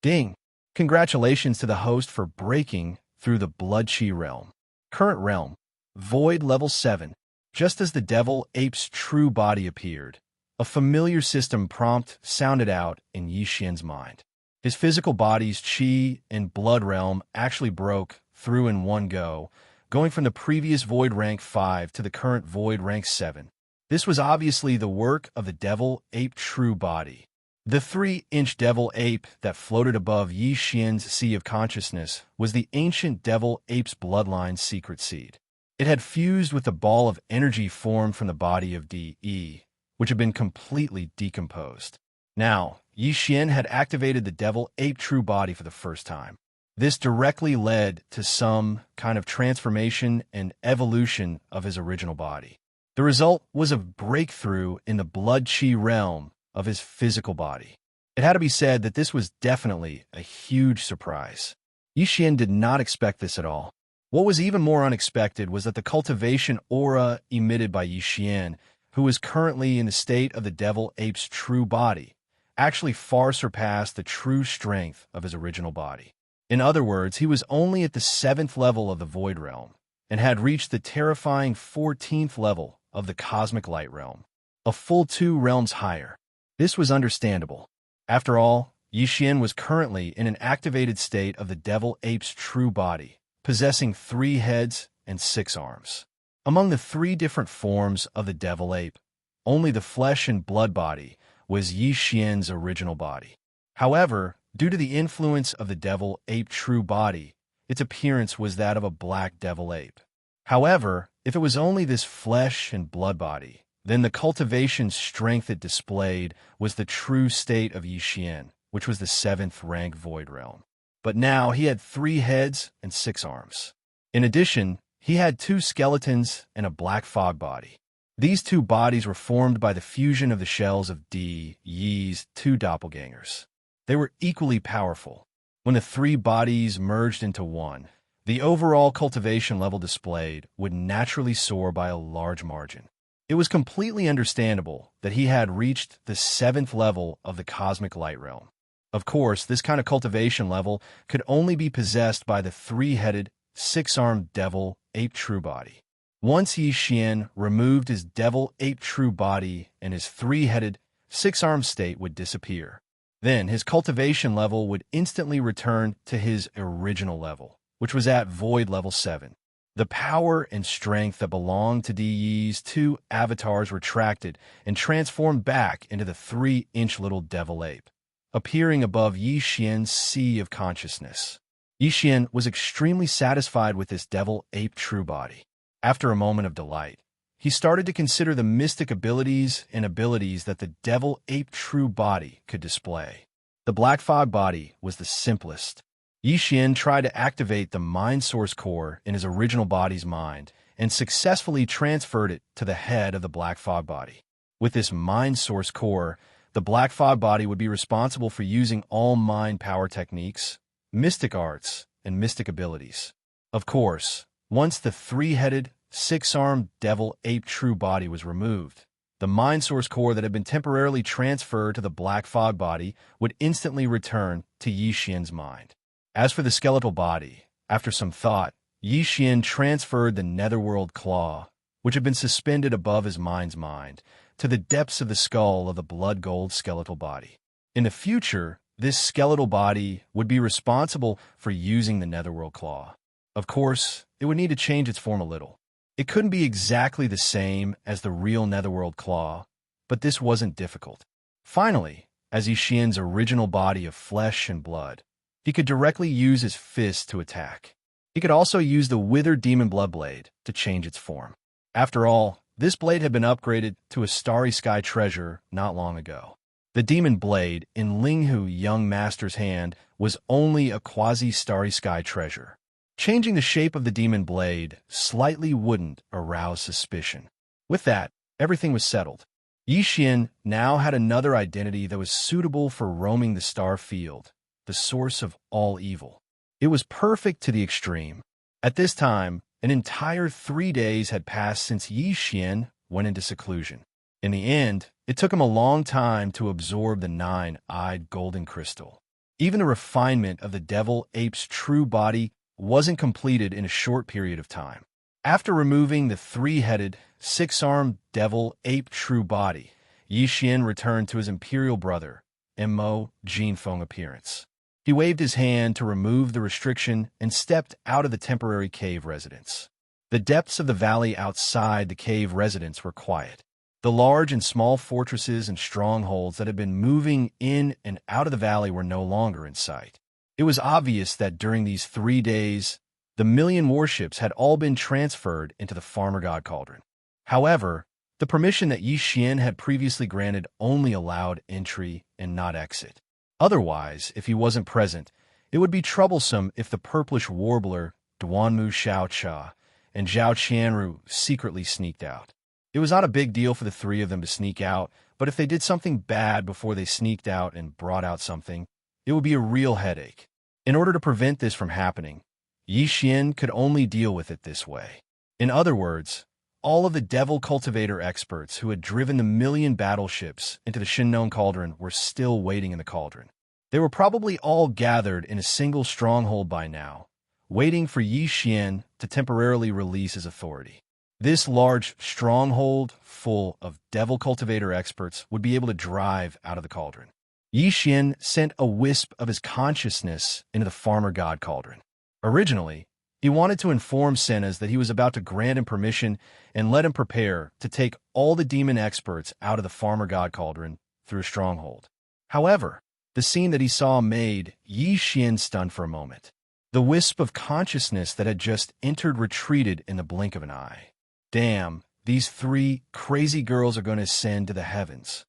Ding! Congratulations to the host for breaking through the blood qi realm. Current realm, void level 7. Just as the devil ape's true body appeared, a familiar system prompt sounded out in Yi Xian's mind. His physical body's qi and blood realm actually broke through in one go, going from the previous void rank 5 to the current void rank 7. This was obviously the work of the devil ape true body. The 3-inch devil ape that floated above Yi Xian's sea of consciousness was the ancient devil ape's bloodline secret seed. It had fused with the ball of energy formed from the body of De, which had been completely decomposed. Now, Yi Xian had activated the devil ape true body for the first time. This directly led to some kind of transformation and evolution of his original body. The result was a breakthrough in the blood chi realm of his physical body. It had to be said that this was definitely a huge surprise. Yixian did not expect this at all. What was even more unexpected was that the cultivation aura emitted by Yixian, who was currently in the state of the devil ape's true body, actually far surpassed the true strength of his original body. In other words, he was only at the 7th level of the void realm and had reached the terrifying 14th level of the cosmic light realm, a full 2 realms higher. This was understandable. After all, Yixian was currently in an activated state of the devil ape's true body, possessing 3 heads and 6 arms. Among the 3 different forms of the devil ape, only the flesh and blood body was Yixian's original body. However, due to the influence of the devil ape true body, its appearance was that of a black devil ape. However, if it was only this flesh and blood body, then the cultivation strength it displayed was the true state of Yixian, which was the 7th rank void realm. But now he had 3 heads and 6 arms. In addition, he had 2 skeletons and a black fog body. These 2 bodies were formed by the fusion of the shells of Yi's 2 doppelgangers. They were equally powerful. When the 3 bodies merged into one, the overall cultivation level displayed would naturally soar by a large margin. It was completely understandable that he had reached the 7th level of the cosmic light realm. Of course, this kind of cultivation level could only be possessed by the 3-headed, 6-armed devil ape true body. Once Yixian removed his devil ape true body and his 3-headed, 6-armed state would disappear. Then his cultivation level would instantly return to his original level, which was at void level 7. The power and strength that belonged to Yi's 2 avatars retracted and transformed back into the 3-inch little devil ape, appearing above Yixian's sea of consciousness. Yixian was extremely satisfied with this devil ape true body. After a moment of delight, he started to consider the mystic abilities and abilities that the devil ape true body could display. The black fog body was the simplest. Yixian tried to activate the mind source core in his original body's mind and successfully transferred it to the head of the black fog body. With this mind source core, the black fog body would be responsible for using all mind power techniques, mystic arts, and mystic abilities. Of course, once the 3-headed, 6-armed devil ape true body was removed, the mind source core that had been temporarily transferred to the black fog body would instantly return to Yixian's mind. As for the skeletal body, after some thought, Yixian transferred the netherworld claw, which had been suspended above his mind's mind, to the depths of the skull of the blood gold skeletal body. In the future, this skeletal body would be responsible for using the netherworld claw. Of course, it would need to change its form a little. It couldn't be exactly the same as the real netherworld claw, but this wasn't difficult. Finally, as Yixian's original body of flesh and blood, he could directly use his fist to attack. He could also use the withered demon blood blade to change its form. After all, this blade had been upgraded to a starry sky treasure not long ago. The demon blade in Linghu young master's hand was only a quasi-starry sky treasure. Changing the shape of the demon blade slightly wouldn't arouse suspicion. With that, everything was settled. Yixian now had another identity that was suitable for roaming the star field, the source of all evil. It was perfect to the extreme. At this time, an entire 3 days had passed since Yixian went into seclusion. In the end, it took him a long time to absorb the 9-eyed golden crystal. Even the refinement of the devil ape's true body wasn't completed in a short period of time. After removing the 3-headed, 6-armed devil ape true body, Yixian returned to his imperial brother, Mo Jinfeng appearance. He waved his hand to remove the restriction and stepped out of the temporary cave residence. The depths of the valley outside the cave residence were quiet. The large and small fortresses and strongholds that had been moving in and out of the valley were no longer in sight. It was obvious that during these 3 days, the 1,000,000 warships had all been transferred into the Farmer God Cauldron. However, the permission that Yixian had previously granted only allowed entry and not exit. Otherwise, if he wasn't present, It would be troublesome if the purplish warbler, Duanmu Xiaocha, and Zhao Qianru secretly sneaked out. It was not a big deal for the three of them to sneak out, but if they did something bad before they sneaked out and brought out something, it would be a real headache. In order to prevent this from happening, Yi Xian could only deal with it this way. In other words, all of the devil cultivator experts who had driven the million battleships into the Shinnong Cauldron were still waiting in the cauldron. They were probably all gathered in a single stronghold by now, waiting for Yi Xian to temporarily release his authority. This large stronghold full of devil cultivator experts would be able to drive out of the cauldron. Yi Xian sent a wisp of his consciousness into the farmer god cauldron. Originally, he wanted to inform Senas that he was about to grant him permission and let him prepare to take all the demon experts out of the farmer god cauldron through a stronghold. However, the scene that he saw made Yi Xian stunned for a moment. The wisp of consciousness that had just entered retreated in the blink of an eye. Damn, these three crazy girls are going to ascend to the heavens.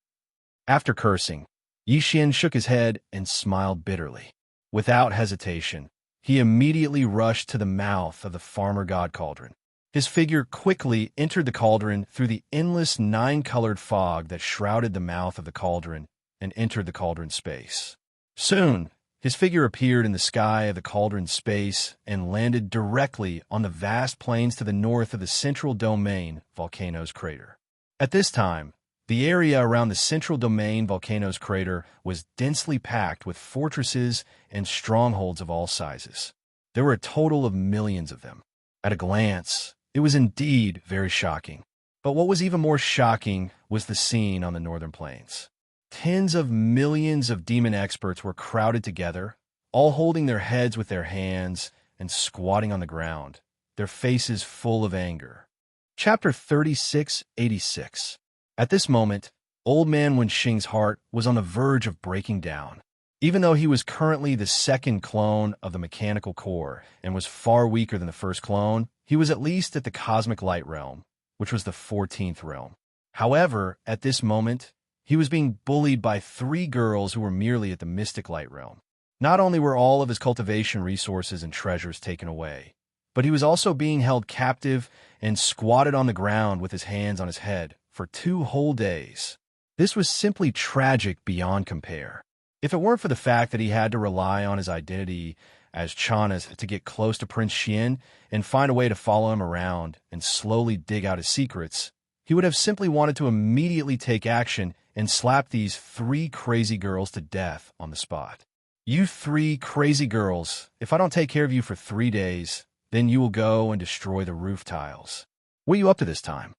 After cursing, Yi Xian shook his head and smiled bitterly. Without hesitation, he immediately rushed to the mouth of the farmer god cauldron. His figure quickly entered the cauldron through the endless nine-colored fog that shrouded the mouth of the cauldron and entered the cauldron space. Soon, his figure appeared in the sky of the cauldron space and landed directly on the vast plains to the north of the central domain volcano's crater. At this time, the area around the central domain volcano's crater was densely packed with fortresses and strongholds of all sizes. There were a total of millions of them. At a glance, it was indeed very shocking. But what was even more shocking was the scene on the northern plains. Tens of millions of demon experts were crowded together, all holding their heads with their hands and squatting on the ground, their faces full of anger. Chapter 3686. At this moment, Old Man Wenxing's heart was on the verge of breaking down. Even though he was currently the second clone of the mechanical core and was far weaker than the first clone, he was at least at the cosmic light realm, which was the 14th realm. However, at this moment, he was being bullied by three girls who were merely at the mystic light realm. Not only were all of his cultivation resources and treasures taken away, but he was also being held captive and squatted on the ground with his hands on his head for 2 whole days. This was simply tragic beyond compare. If it weren't for the fact that he had to rely on his identity as Chanas to get close to Prince Xian and find a way to follow him around and slowly dig out his secrets, he would have simply wanted to immediately take action and slap these 3 crazy girls to death on the spot. You 3 crazy girls, if I don't take care of you for 3 days, then you will go and destroy the roof tiles. What are you up to this time?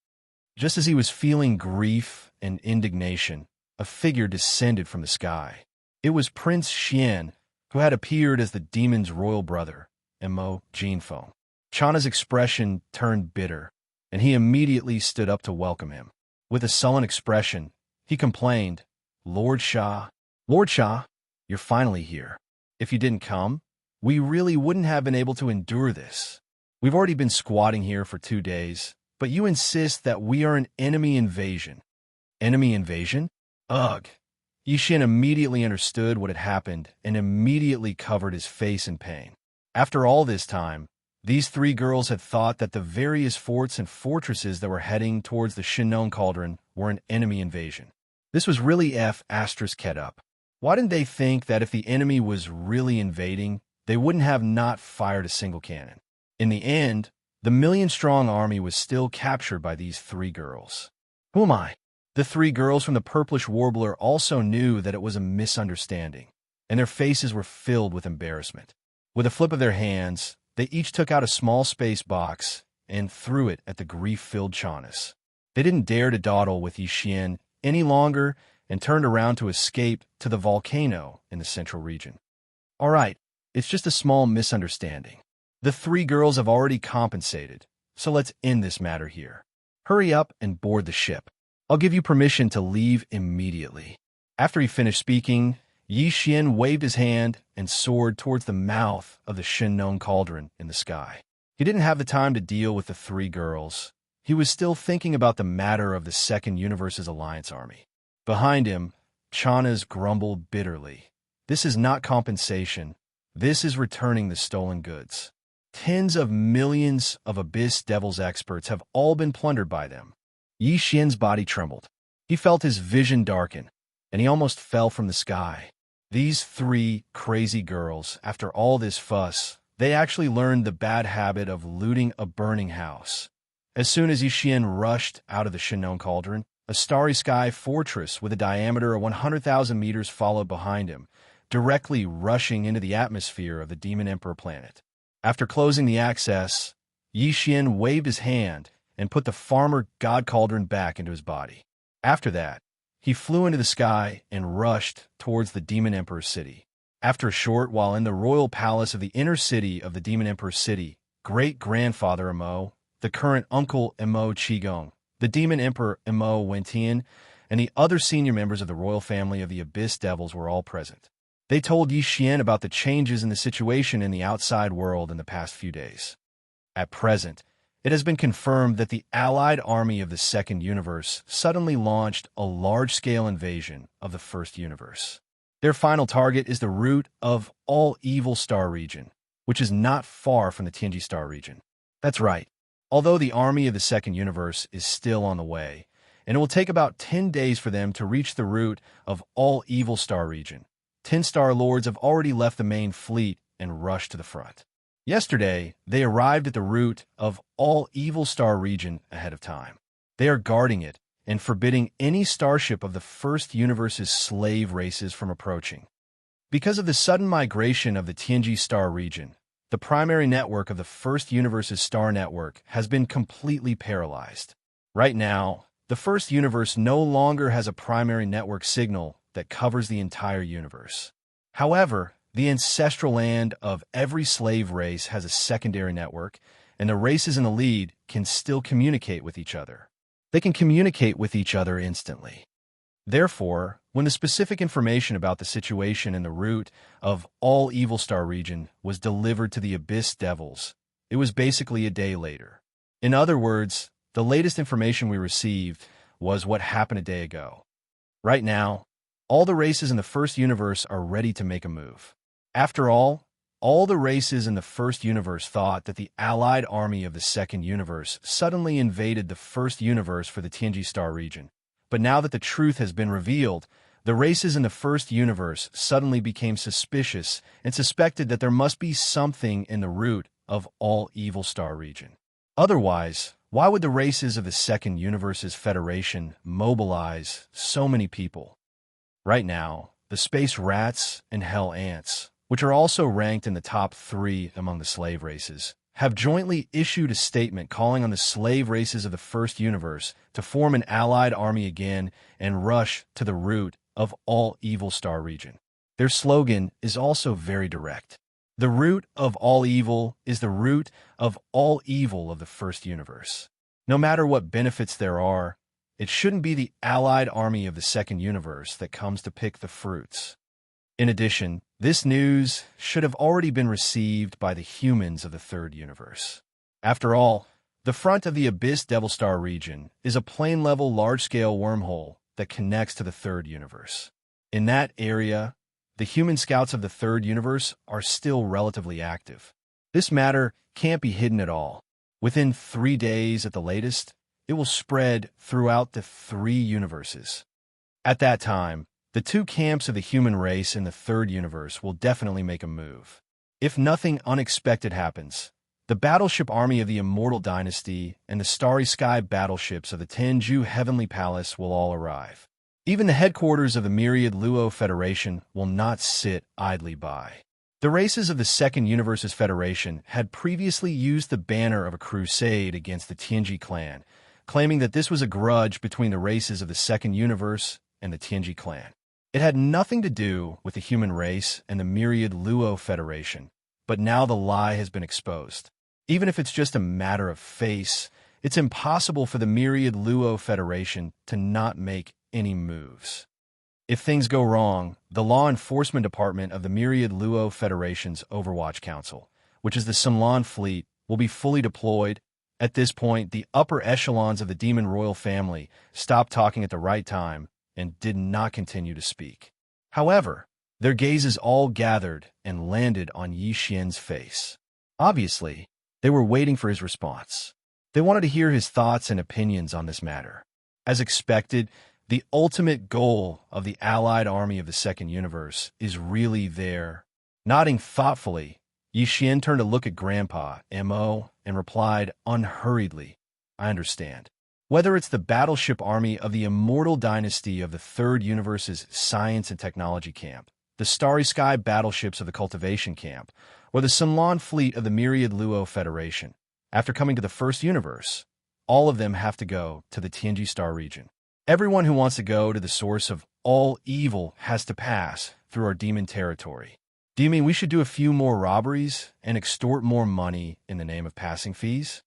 Just as he was feeling grief and indignation, a figure descended from the sky. It was Prince Xian, who had appeared as the demon's royal brother, Mo Jinfeng. Chana's expression turned bitter, and he immediately stood up to welcome him. With a sullen expression, he complained, Lord Sha, you're finally here. If you didn't come, we really wouldn't have been able to endure this. We've already been squatting here for 2 days, but you insist that we are an enemy invasion. Enemy invasion? Ugh. Yi Xian immediately understood what had happened and immediately covered his face in pain. After all this time, these 3 girls had thought that the various forts and fortresses that were heading towards the Shinnong Cauldron were an enemy invasion. This was really *ket up. Why didn't they think that if the enemy was really invading, they wouldn't have not fired a single cannon? In the end, the million-strong army was still captured by these 3 girls. Who am I? The 3 girls from the Purplish Warbler also knew that it was a misunderstanding, and their faces were filled with embarrassment. With a flip of their hands, they each took out a small space box and threw it at the grief-filled Chanas. They didn't dare to dawdle with Yi Xian any longer and turned around to escape to the volcano in the central region. All right, it's just a small misunderstanding. The 3 girls have already compensated, so let's end this matter here. Hurry up and board the ship. I'll give you permission to leave immediately. After he finished speaking, Yi Xian waved his hand and soared towards the mouth of the Shinnong Cauldron in the sky. He didn't have the time to deal with the 3 girls. He was still thinking about the matter of the Second Universe's Alliance Army. Behind him, Chanas grumbled bitterly. This is not compensation. This is returning the stolen goods. Tens of millions of Abyss Devils experts have all been plundered by them. Yi Xian's body trembled. He felt his vision darken, and he almost fell from the sky. These three crazy girls, after all this fuss, they actually learned the bad habit of looting a burning house. As soon as Yi Xian rushed out of the Shinon Cauldron, a starry sky fortress with a diameter of 100,000 meters followed behind him, directly rushing into the atmosphere of the Demon Emperor planet. After closing the access, Yi Xian waved his hand and put the Farmer God Cauldron back into his body. After that, he flew into the sky and rushed towards the Demon Emperor's city. After a short while in the royal palace of the inner city of the Demon Emperor's city, great-grandfather Imo, the current uncle Imo Qigong, the Demon Emperor Imo Wentian, and the other senior members of the royal family of the Abyss Devils were all present. They told Yi Xian about the changes in the situation in the outside world in the past few days. At present, it has been confirmed that the allied army of the Second Universe suddenly launched a large-scale invasion of the First Universe. Their final target is the root of all evil star region, which is not far from the Tianji star region. That's right. Although the army of the Second Universe is still on the way, and it will take about 10 days for them to reach the root of all evil star region, 10 star lords have already left the main fleet and rushed to the front. Yesterday, they arrived at the root of all evil star region ahead of time. They are guarding it and forbidding any starship of the First Universe's slave races from approaching. Because of the sudden migration of the Tianji star region, the primary network of the First Universe's star network has been completely paralyzed. Right now, the First Universe no longer has a primary network signal that covers the entire universe. However, the ancestral land of every slave race has a secondary network, and the races in the lead can still communicate with each other. They can communicate with each other instantly. Therefore, when the specific information about the situation in the root of all evil star region was delivered to the Abyss Devils, it was basically a day later. In other words, the latest information we received was what happened a day ago. Right now, all the races in the First Universe are ready to make a move. After all the races in the First Universe thought that the allied army of the Second Universe suddenly invaded the First Universe for the Tianji star region. But now that the truth has been revealed, the races in the First Universe suddenly became suspicious and suspected that there must be something in the root of all evil star region. Otherwise, why would the races of the Second Universe's Federation mobilize so many people? Right now, the space rats and hell ants, which are also ranked in the top 3 among the slave races, have jointly issued a statement calling on the slave races of the First Universe to form an allied army again and rush to the root of all evil star region. Their slogan is also very direct. The root of all evil is the root of all evil of the First Universe. No matter what benefits there are, it shouldn't be the allied army of the Second Universe that comes to pick the fruits. In addition, this news should have already been received by the humans of the Third Universe. After all, the front of the Abyss Devil Star region is a plane-level large-scale wormhole that connects to the Third Universe. In that area, the human scouts of the Third Universe are still relatively active. This matter can't be hidden at all. Within 3 days at the latest, it will spread throughout the 3 universes. At that time, the 2 camps of the human race in the Third Universe will definitely make a move. If nothing unexpected happens, the battleship army of the Immortal Dynasty and the Starry Sky battleships of the Tenju Heavenly Palace will all arrive. Even the headquarters of the Myriad Luo Federation will not sit idly by. The races of the Second Universe's Federation had previously used the banner of a crusade against the Tianji clan, claiming that this was a grudge between the races of the Second Universe and the Tianji clan. It had nothing to do with the human race and the Myriad Luo Federation, but now the lie has been exposed. Even if it's just a matter of face, it's impossible for the Myriad Luo Federation to not make any moves. If things go wrong, the law enforcement department of the Myriad Luo Federation's Overwatch Council, which is the Sunlan fleet, will be fully deployed. At this point, the upper echelons of the Demon Royal family stopped talking at the right time and did not continue to speak. However, Their gazes all gathered and landed on Yi Xian's face. Obviously, they were waiting for his response. They wanted to hear his thoughts and opinions on this matter. As expected, the ultimate goal of the allied army of the Second Universe is really there. Nodding thoughtfully, Yi Xian turned to look at Grandpa, M.O., and replied unhurriedly, "I understand. Whether it's the battleship army of the Immortal Dynasty of the Third Universe's Science and Technology Camp, the Starry Sky battleships of the Cultivation Camp, or the Sunlan fleet of the Myriad Luo Federation, after coming to the First Universe, all of them have to go to the Tianji Star region. Everyone who wants to go to the source of all evil has to pass through our demon territory. Do you mean we should do a few more robberies and extort more money in the name of passing fees?"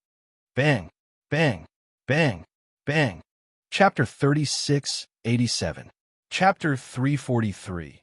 Bang, bang, bang, bang. Chapter 3687. Chapter 343.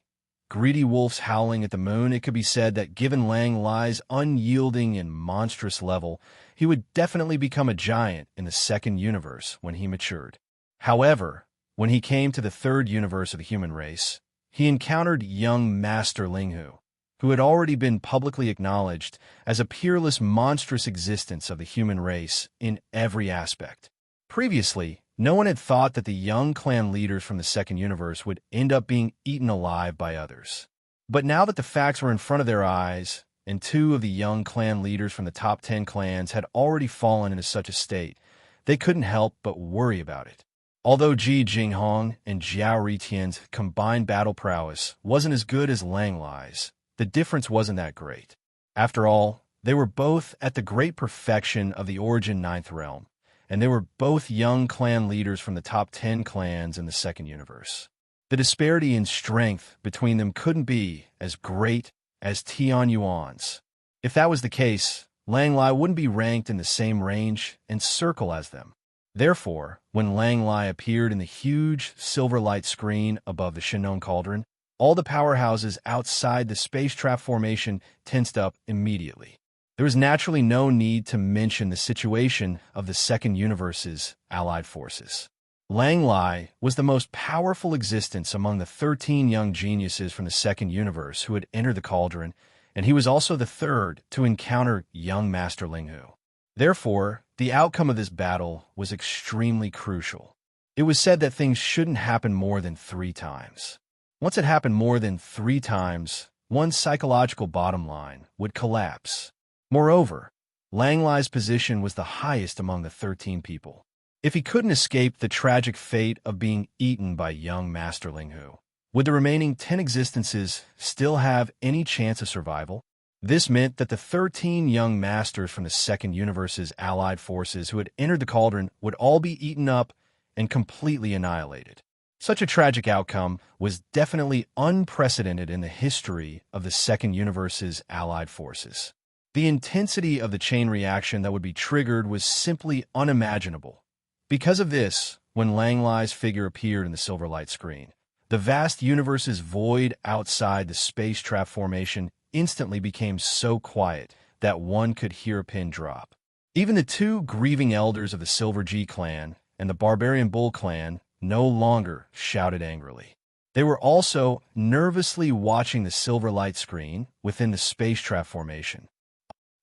Greedy wolves howling at the moon. It could be said that given Lang Lai's unyielding and monstrous level, he would definitely become a giant in the Second Universe when he matured. However, when he came to the Third Universe of the human race, he encountered young Master Linghu, who had already been publicly acknowledged as a peerless, monstrous existence of the human race in every aspect. Previously, no one had thought that the young clan leaders from the Second Universe would end up being eaten alive by others. But now that the facts were in front of their eyes, and 2 of the young clan leaders from the top 10 clans had already fallen into such a state, they couldn't help but worry about it. Although Ji Jinghong and Jiao Ritian's combined battle prowess wasn't as good as Lang Lai's, the difference wasn't that great. After all, they were both at the great perfection of the Origin Ninth Realm, and they were both young clan leaders from the top 10 clans in the Second Universe. The disparity in strength between them couldn't be as great as Tian Yuan's. If that was the case, Lang Lai wouldn't be ranked in the same range and circle as them. Therefore, when Lang Lai appeared in the huge silver light screen above the Shinon Cauldron, all the powerhouses outside the space trap formation tensed up immediately. There was naturally no need to mention the situation of the Second Universe's allied forces. Lang Lai was the most powerful existence among the 13 young geniuses from the Second Universe who had entered the cauldron, and he was also the third to encounter young Master Linghu. Therefore, the outcome of this battle was extremely crucial. It was said that things shouldn't happen more than 3 times. Once it happened more than 3 times, one's psychological bottom line would collapse. Moreover, Lang Lai's position was the highest among the 13 people. If he couldn't escape the tragic fate of being eaten by young Master Linghu, would the remaining 10 existences still have any chance of survival? This meant that the 13 young masters from the Second Universe's allied forces who had entered the cauldron would all be eaten up and completely annihilated. Such a tragic outcome was definitely unprecedented in the history of the Second Universe's allied forces. The intensity of the chain reaction that would be triggered was simply unimaginable. Because of this, when Lang Lai's figure appeared in the silver light screen, the vast universe's void outside the space trap formation instantly became so quiet that one could hear a pin drop. Even the 2 grieving elders of the Silver G clan and the Barbarian Bull clan no longer shouted angrily. They were also nervously watching the silver light screen within the space trap formation.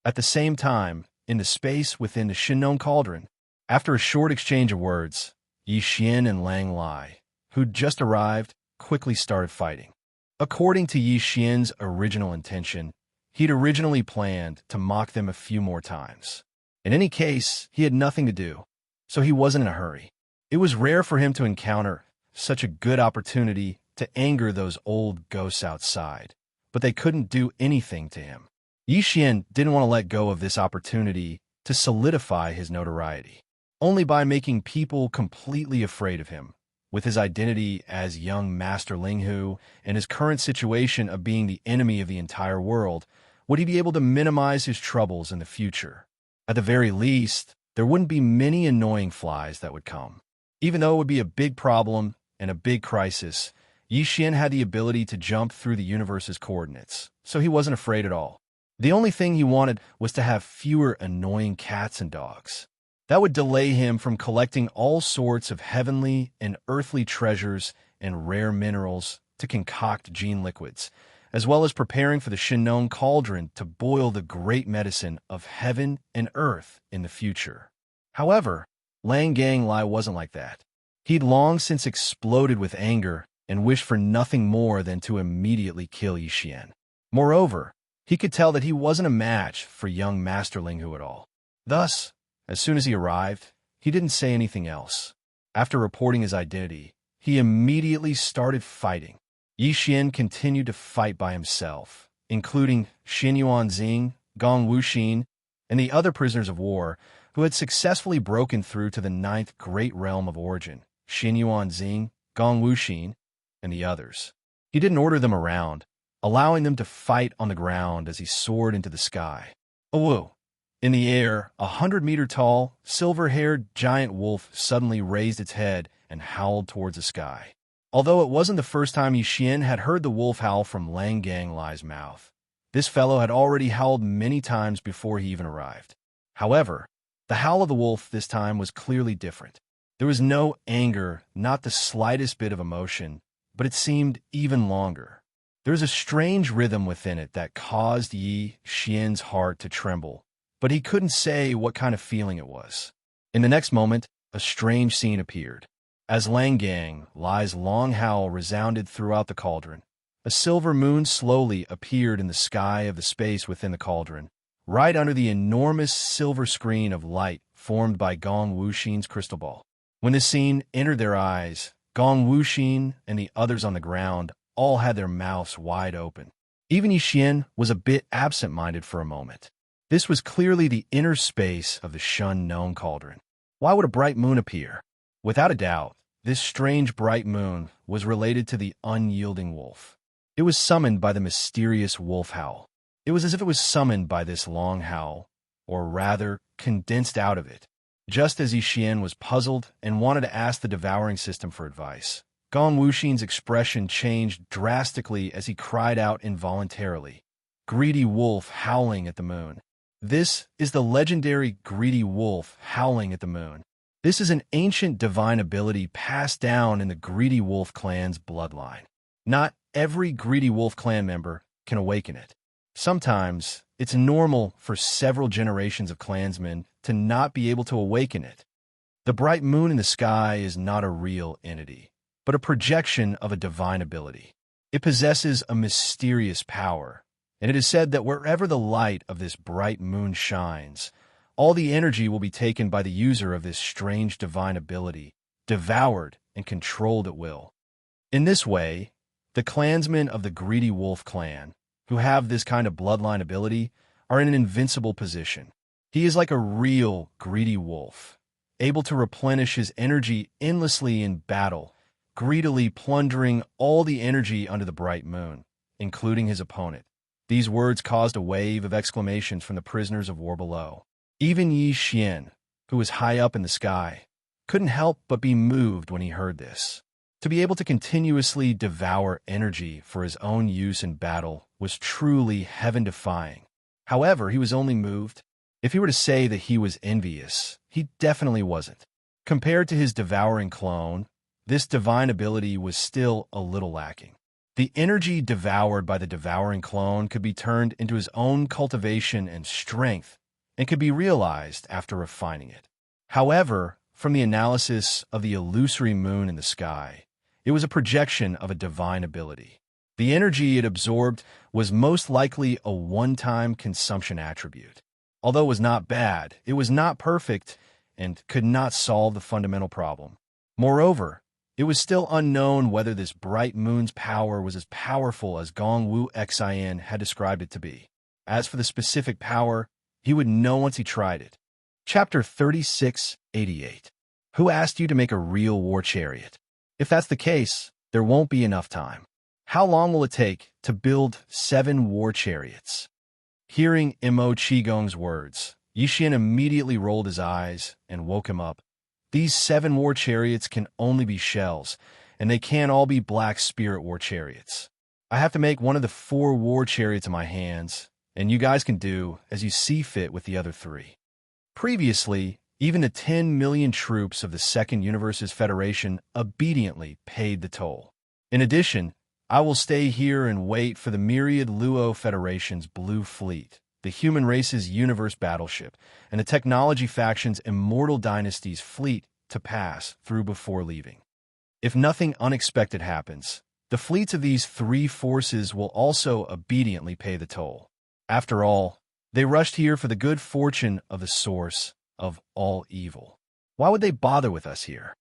At the same time, in the space within the Shinon Cauldron, after a short exchange of words, Yi Xian and Lang Lai, who'd just arrived, quickly started fighting. According to Yi Xian's original intention, he'd originally planned to mock them a few more times. In any case, he had nothing to do, so he wasn't in a hurry. It was rare for him to encounter such a good opportunity to anger those old ghosts outside, but they couldn't do anything to him. Yi Xian didn't want to let go of this opportunity to solidify his notoriety. Only by making people completely afraid of him, with his identity as young Master Linghu and his current situation of being the enemy of the entire world, would he be able to minimize his troubles in the future. At the very least, there wouldn't be many annoying flies that would come. Even though it would be a big problem and a big crisis, Yi Xian had the ability to jump through the universe's coordinates, so he wasn't afraid at all. The only thing he wanted was to have fewer annoying cats and dogs. That would delay him from collecting all sorts of heavenly and earthly treasures and rare minerals to concoct gene liquids, as well as preparing for the Shinnong cauldron to boil the great medicine of heaven and earth in the future. However, Lang Ganglai wasn't like that. He'd long since exploded with anger and wished for nothing more than to immediately kill Yixian. Moreover, he could tell that he wasn't a match for young Master Linghu at all. Thus, as soon as he arrived, he didn't say anything else. After reporting his identity, he immediately started fighting. Yixian continued to fight by himself, including Xinyuan Xing, Gong Wuxin, and the other prisoners of war who had successfully broken through to the 9th Great Realm of Origin, Xinyuan Xing, Gong Wuxin, and the others. He didn't order them around, allowing them to fight on the ground as he soared into the sky. Awoo! In the air, 100-meter-tall, silver-haired giant wolf suddenly raised its head and howled towards the sky. Although it wasn't the first time Yixian had heard the wolf howl from Lang Ganglai's mouth, this fellow had already howled many times before he even arrived. However, the howl of the wolf this time was clearly different. There was no anger, not the slightest bit of emotion, but it seemed even longer. There was a strange rhythm within it that caused Yi Xian's heart to tremble, but he couldn't say what kind of feeling it was. In the next moment, a strange scene appeared. As Lang Ganglai's long howl resounded throughout the cauldron, a silver moon slowly appeared in the sky of the space within the cauldron, right under the enormous silver screen of light formed by Gong Wuxin's crystal ball. When this scene entered their eyes, Gong Wuxin and the others on the ground all had their mouths wide open. Even Yixian was a bit absent-minded for a moment. This was clearly the inner space of the Shinnong cauldron. Why would a bright moon appear? Without a doubt, this strange bright moon was related to the unyielding wolf. It was summoned by the mysterious wolf howl. It was as if it was summoned by this long howl, or rather, condensed out of it. Just as Yixian was puzzled and wanted to ask the devouring system for advice, Gong Wuxin's expression changed drastically as he cried out involuntarily, "Greedy wolf howling at the moon." This is the legendary greedy wolf howling at the moon. This is an ancient divine ability passed down in the Greedy Wolf clan's bloodline. Not every Greedy Wolf clan member can awaken it. Sometimes, it's normal for several generations of clansmen to not be able to awaken it. The bright moon in the sky is not a real entity, but a projection of a divine ability. It possesses a mysterious power, and it is said that wherever the light of this bright moon shines, all the energy will be taken by the user of this strange divine ability, devoured and controlled at will. In this way, the clansmen of the Greedy Wolf clan, who have this kind of bloodline ability, are in an invincible position. He is like a real greedy wolf, able to replenish his energy endlessly in battle, greedily plundering all the energy under the bright moon, including his opponent. These words caused a wave of exclamations from the prisoners of war below. Even Yi Xian, who was high up in the sky, couldn't help but be moved when he heard this. To be able to continuously devour energy for his own use in battle was truly heaven-defying. However, he was only moved. If he were to say that he was envious, he definitely wasn't. Compared to his devouring clone, this divine ability was still a little lacking. The energy devoured by the devouring clone could be turned into his own cultivation and strength, and could be realized after refining it. However, from the analysis of the illusory moon in the sky, it was a projection of a divine ability. The energy it absorbed was most likely a one-time consumption attribute. Although it was not bad, it was not perfect and could not solve the fundamental problem. Moreover, it was still unknown whether this bright moon's power was as powerful as Gong Wu Xian had described it to be. As for the specific power, he would know once he tried it. Chapter 3688. Who asked you to make a real war chariot? If that's the case, there won't be enough time. How long will it take to build 7 war chariots? Hearing Imo Qigong's words, Yixian immediately rolled his eyes and woke him up. These 7 war chariots can only be shells, and they can't all be black spirit war chariots. I have to make one of the 4 war chariots in my hands, and you guys can do as you see fit with the other 3. Previously, even the 10 million troops of the Second Universe's Federation obediently paid the toll. In addition, I will stay here and wait for the myriad Luo Federation's Blue Fleet, the human race's universe battleship, and the technology faction's Immortal Dynasty's fleet to pass through before leaving. If nothing unexpected happens, the fleets of these three forces will also obediently pay the toll. After all, they rushed here for the good fortune of the source of all evil. Why would they bother with us here?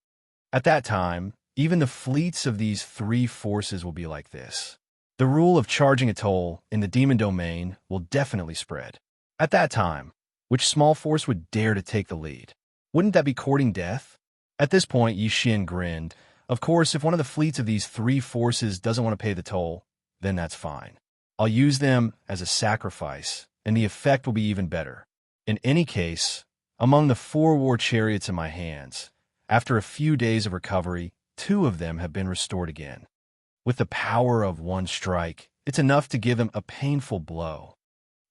At that time, even the fleets of these three forces will be like this. The rule of charging a toll in the demon domain will definitely spread. At that time, which small force would dare to take the lead? Wouldn't that be courting death? At this point, Yixian grinned. Of course, if one of the fleets of these three forces doesn't want to pay the toll, then that's fine. I'll use them as a sacrifice, and the effect will be even better. In any case, among the 4 war chariots in my hands, after a few days of recovery, 2 of them have been restored again. With the power of one strike, it's enough to give him a painful blow.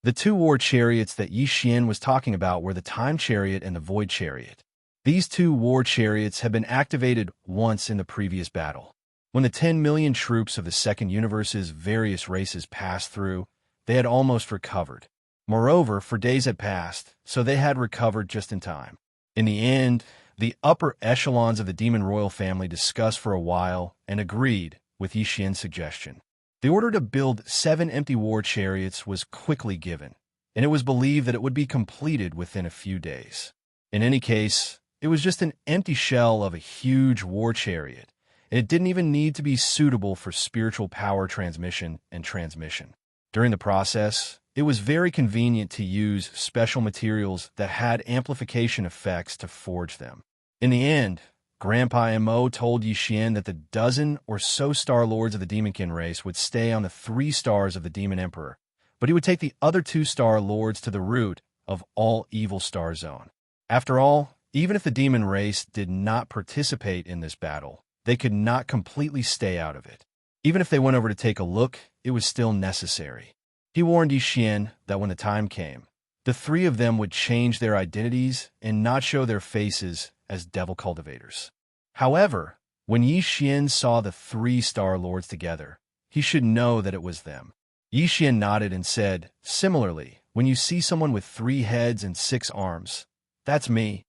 The 2 war chariots that Yixian was talking about were the Time Chariot and the Void Chariot. These 2 war chariots had been activated once in the previous battle. When the 10 million troops of the Second Universe's various races passed through, they had almost recovered. Moreover, for days had passed, so they had recovered just in time. In the end, the upper echelons of the Demon Royal family discussed for a while and agreed with Yixian's suggestion. The order to build 7 empty war chariots was quickly given, and it was believed that it would be completed within a few days. In any case, it was just an empty shell of a huge war chariot, and it didn't even need to be suitable for spiritual power transmission and transmission. During the process, it was very convenient to use special materials that had amplification effects to forge them. In the end, Grandpa Mo told Yixian that the dozen or so Star Lords of the Demonkin race would stay on the 3 stars of the Demon Emperor, but he would take the other 2 Star Lords to the root of all evil star zone. After all, even if the demon race did not participate in this battle, they could not completely stay out of it. Even if they went over to take a look, it was still necessary. He warned Yixian that when the time came, the 3 of them would change their identities and not show their faces as devil cultivators. However, when Yixian saw the 3 Star Lords together, he should know that it was them. Yixian nodded and said, "Similarly, when you see someone with 3 heads and 6 arms, that's me."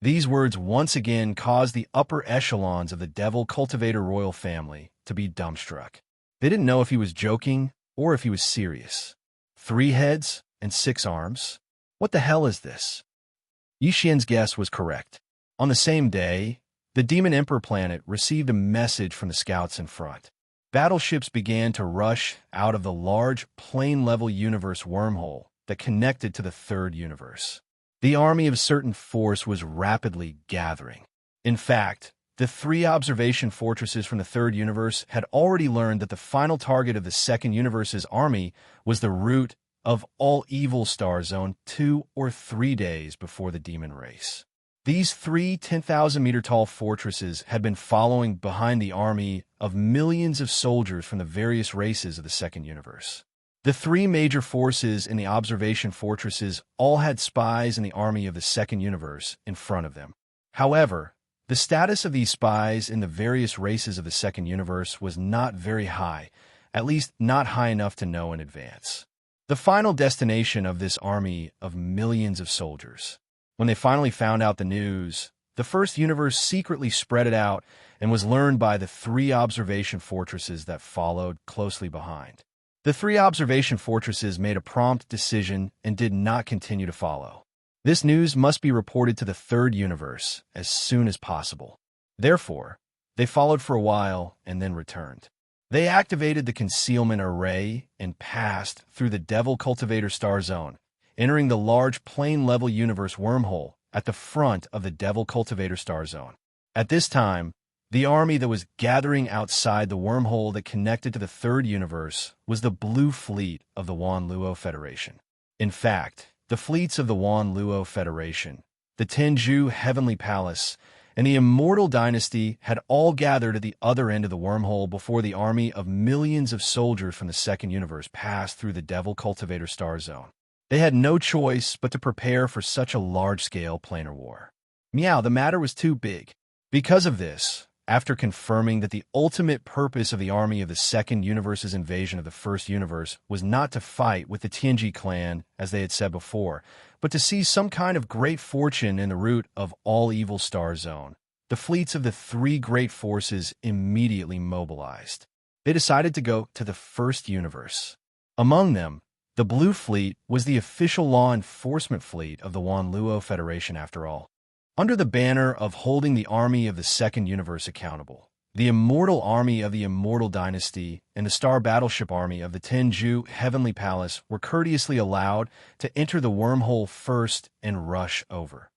These words once again caused the upper echelons of the Devil Cultivator royal family to be dumbstruck. They didn't know if he was joking or if he was serious. 3 heads and 6 arms? What the hell is this? Yixian's guess was correct. On the same day, the Demon Emperor planet received a message from the scouts in front. Battleships began to rush out of the large plane-level universe wormhole that connected to the 3rd universe. The army of certain force was rapidly gathering. In fact, the 3 observation fortresses from the 3rd universe had already learned that the final target of the 2nd universe's army was the root of all evil star zone 2 or 3 days before the demon race. These 3 10,000-meter-tall fortresses had been following behind the army of millions of soldiers from the various races of the 2nd universe. The 3 major forces in the observation fortresses all had spies in the army of the 2nd universe in front of them. However, the status of these spies in the various races of the 2nd universe was not very high, at least not high enough to know in advance. The final destination of this army of millions of soldiers. When they finally found out the news, the 1st universe secretly spread it out and was learned by the 3 observation fortresses that followed closely behind. The 3 observation fortresses made a prompt decision and did not continue to follow. This news must be reported to the 3rd universe as soon as possible. Therefore, they followed for a while and then returned. They activated the concealment array and passed through the Devil Cultivator star zone, entering the large plane-level universe wormhole at the front of the Devil Cultivator star zone. At this time, the army that was gathering outside the wormhole that connected to the 3rd universe was the Blue Fleet of the Wan Luo Federation. In fact, the fleets of the Wan Luo Federation, the Tenju Heavenly Palace, and the Immortal Dynasty had all gathered at the other end of the wormhole before the army of millions of soldiers from the 2nd universe passed through the Devil Cultivator star zone. They had no choice but to prepare for such a large-scale planar war. Meow, the matter was too big. Because of this, after confirming that the ultimate purpose of the army of the Second Universe's invasion of the First Universe was not to fight with the Tianji clan, as they had said before, but to seize some kind of great fortune in the root of all evil star zone, the fleets of the three great forces immediately mobilized. They decided to go to the First Universe. Among them, the Blue Fleet was the official law enforcement fleet of the Wanluo Federation after all. Under the banner of holding the army of the Second Universe accountable, the Immortal Army of the Immortal Dynasty and the Star Battleship Army of the Tenju Heavenly Palace were courteously allowed to enter the wormhole first and rush over.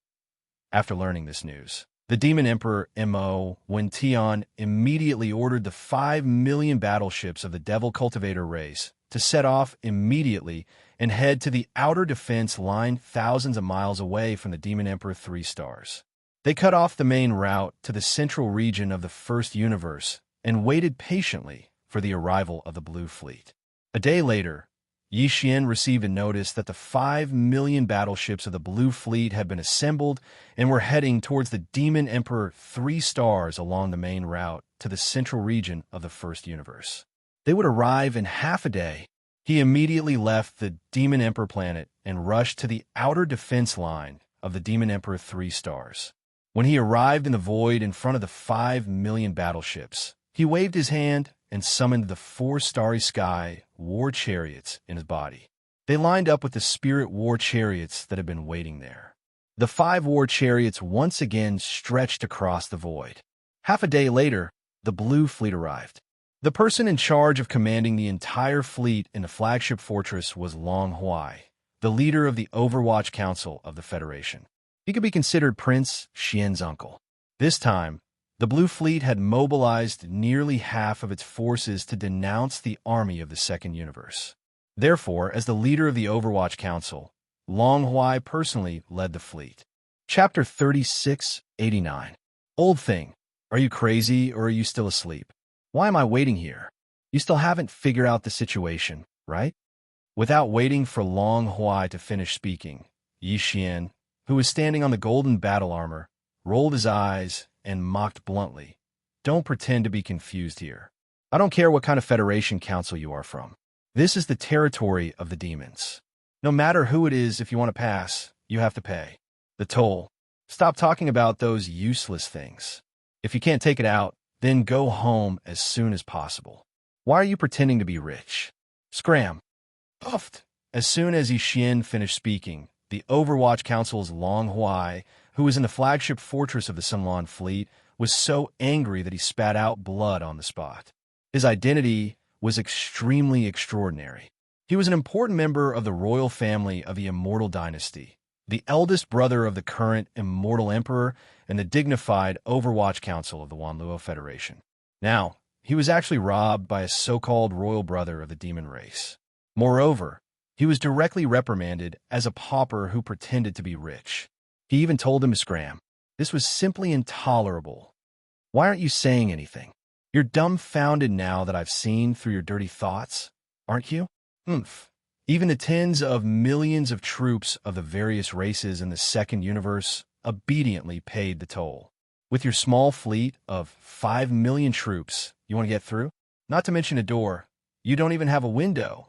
After learning this news, the Demon Emperor Mo Wentian immediately ordered the 5 million battleships of the Devil Cultivator race to set off immediately and head to the outer defense line thousands of miles away from the Demon Emperor 3 stars. They cut off the main route to the central region of the First Universe and waited patiently for the arrival of the Blue Fleet. A day later, Yixian received a notice that the 5 million battleships of the Blue Fleet had been assembled and were heading towards the Demon Emperor 3 stars along the main route to the central region of the First Universe. They would arrive in half a day. He immediately left the Demon Emperor planet and rushed to the outer defense line of the Demon Emperor 3 stars. When he arrived in the void in front of the 5 million battleships, he waved his hand and summoned the 4 starry sky war chariots in his body. They lined up with the spirit war chariots that had been waiting there. The 5 war chariots once again stretched across the void. Half a day later, the Blue Fleet arrived. The person in charge of commanding the entire fleet in the flagship fortress was Long Huai, the leader of the Overwatch Council of the Federation. He could be considered Prince Xian's uncle. This time, the Blue Fleet had mobilized nearly half of its forces to denounce the army of the Second Universe. Therefore, as the leader of the Overwatch Council, Long Huai personally led the fleet. Chapter 3689. Old thing, are you crazy or are you still asleep? Why am I waiting here? You still haven't figured out the situation, right? Without waiting for Long Huai to finish speaking, Yixian, who was standing on the golden battle armor, rolled his eyes and mocked bluntly. Don't pretend to be confused here. I don't care what kind of Federation Council you are from. This is the territory of the demons. No matter who it is, if you want to pass, you have to pay. The toll. Stop talking about those useless things. If you can't take it out, then go home as soon as possible. Why are you pretending to be rich? Scram. Puffed. As soon as Yixian finished speaking, the Overwatch Council's Long Huai, who was in the flagship fortress of the Sunlan Fleet, was so angry that he spat out blood on the spot. His identity was extremely extraordinary. He was an important member of the royal family of the Immortal Dynasty, the eldest brother of the current Immortal Emperor and the dignified Overwatch Council of the Wanluo Federation. Now, he was actually robbed by a so-called royal brother of the demon race. Moreover, he was directly reprimanded as a pauper who pretended to be rich. He even told him to scram. This was simply intolerable. Why aren't you saying anything? You're dumbfounded now that I've seen through your dirty thoughts, aren't you? Even the tens of millions of troops of the various races in the Second Universe obediently paid the toll. With your small fleet of 5 million troops, you want to get through? Not to mention a door. You don't even have a window.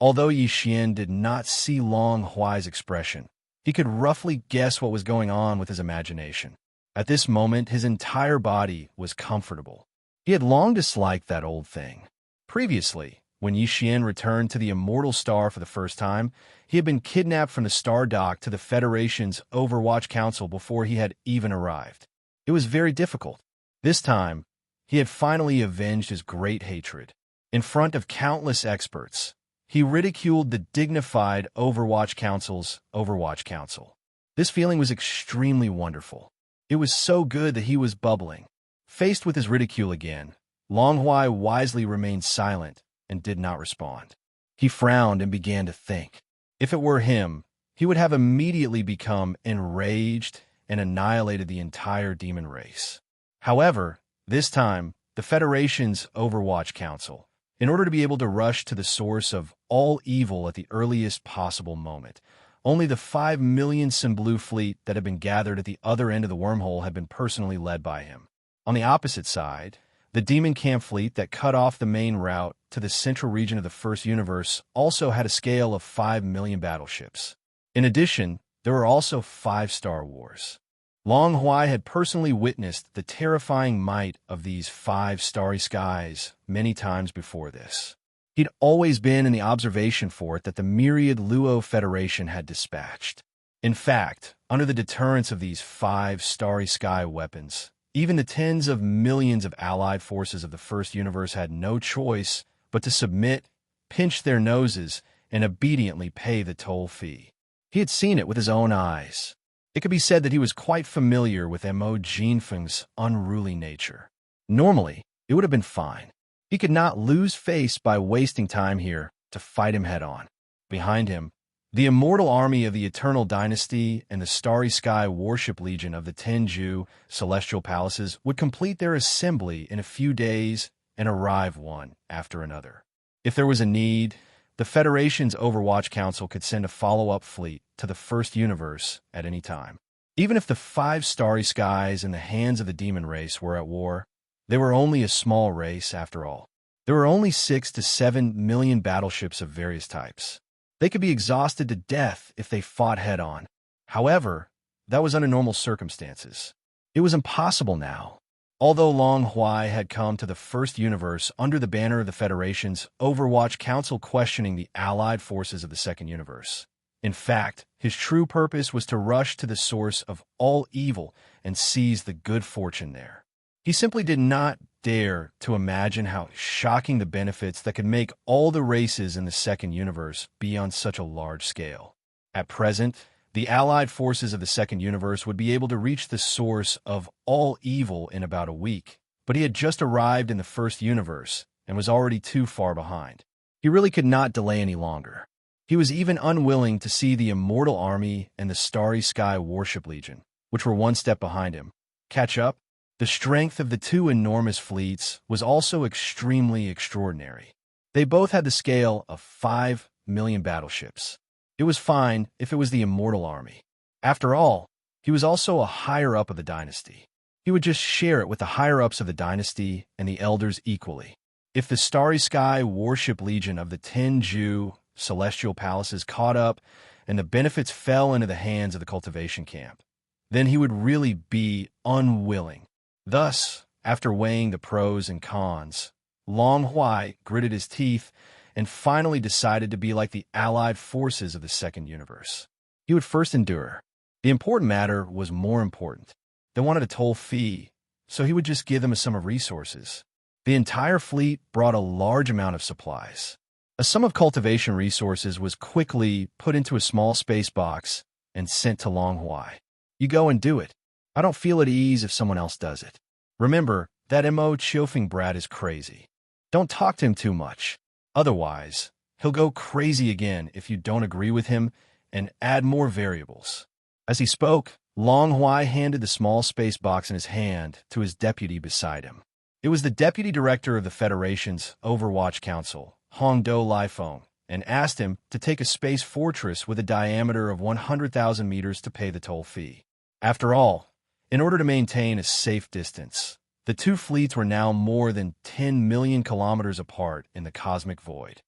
Although Yixian did not see Long Huai's expression, he could roughly guess what was going on with his imagination. At this moment, his entire body was comfortable. He had long disliked that old thing. Previously, when Yixian returned to the Immortal Star for the first time, he had been kidnapped from the Star Dock to the Federation's Overwatch Council before he had even arrived. It was very difficult. This time, he had finally avenged his great hatred. In front of countless experts, he ridiculed the dignified Overwatch Council's Overwatch Council. This feeling was extremely wonderful. It was so good that he was bubbling. Faced with his ridicule again, Long Huai wisely remained silent and did not respond. He frowned and began to think. If it were him, he would have immediately become enraged and annihilated the entire demon race. However, this time, the Federation's Overwatch Council, in order to be able to rush to the source of all evil at the earliest possible moment, only the 5 million Blue Fleet that had been gathered at the other end of the wormhole had been personally led by him. On the opposite side, the demon camp fleet that cut off the main route to the central region of the First Universe also had a scale of 5 million battleships. In addition, there were also 5 Star Wars. Long Huai had personally witnessed the terrifying might of these 5 starry skies many times before this. He'd always been in the observation fort that the myriad Luo Federation had dispatched. In fact, under the deterrence of these 5 starry sky weapons, even the tens of millions of allied forces of the First Universe had no choice but to submit, pinch their noses, and obediently pay the toll fee. He had seen it with his own eyes. It could be said that he was quite familiar with Mo Jinfeng's unruly nature. Normally, it would have been fine. He could not lose face by wasting time here to fight him head-on. Behind him, the immortal army of the Eternal Dynasty and the Starry Sky Warship Legion of the Tenju Celestial Palaces would complete their assembly in a few days and arrive one after another. If there was a need, the Federation's Overwatch Council could send a follow-up fleet to the First Universe at any time. Even if the 5 starry skies in the hands of the demon race were at war, they were only a small race after all. There were only 6 to 7 million battleships of various types. They could be exhausted to death if they fought head-on. However, that was under normal circumstances. It was impossible now. Although Long Huai had come to the First Universe under the banner of the Federation's Overwatch Council questioning the allied forces of the Second Universe. In fact, his true purpose was to rush to the source of all evil and seize the good fortune there. He simply did not dare to imagine how shocking the benefits that could make all the races in the Second Universe be on such a large scale. At present, the allied forces of the Second Universe would be able to reach the source of all evil in about a week, but he had just arrived in the First Universe and was already too far behind. He really could not delay any longer. He was even unwilling to see the Immortal Army and the Starry Sky Warship Legion, which were one step behind him, catch up. The strength of the 2 enormous fleets was also extremely extraordinary. They both had the scale of 5 million battleships. It was fine if it was the Immortal Army. After all, he was also a higher-up of the dynasty. He would just share it with the higher-ups of the dynasty and the elders equally. If the Starry Sky Warship Legion of the Tenju Celestial Palaces caught up and the benefits fell into the hands of the cultivation camp, then he would really be unwilling. Thus, after weighing the pros and cons, Long Huai gritted his teeth and finally decided to be like the allied forces of the Second Universe. He would first endure. The important matter was more important. They wanted a toll fee, so he would just give them a sum of resources. The entire fleet brought a large amount of supplies. A sum of cultivation resources was quickly put into a small space box and sent to Long Huai. You go and do it. I don't feel at ease if someone else does it. Remember, that Mo Chiofeng brat is crazy. Don't talk to him too much. Otherwise, he'll go crazy again if you don't agree with him and add more variables. As he spoke, Long Huai handed the small space box in his hand to his deputy beside him. It was the deputy director of the Federation's Overwatch Council, Hongdo Lifeng, and asked him to take a space fortress with a diameter of 100,000 meters to pay the toll fee. After all, in order to maintain a safe distance, the 2 fleets were now more than 10 million kilometers apart in the cosmic void.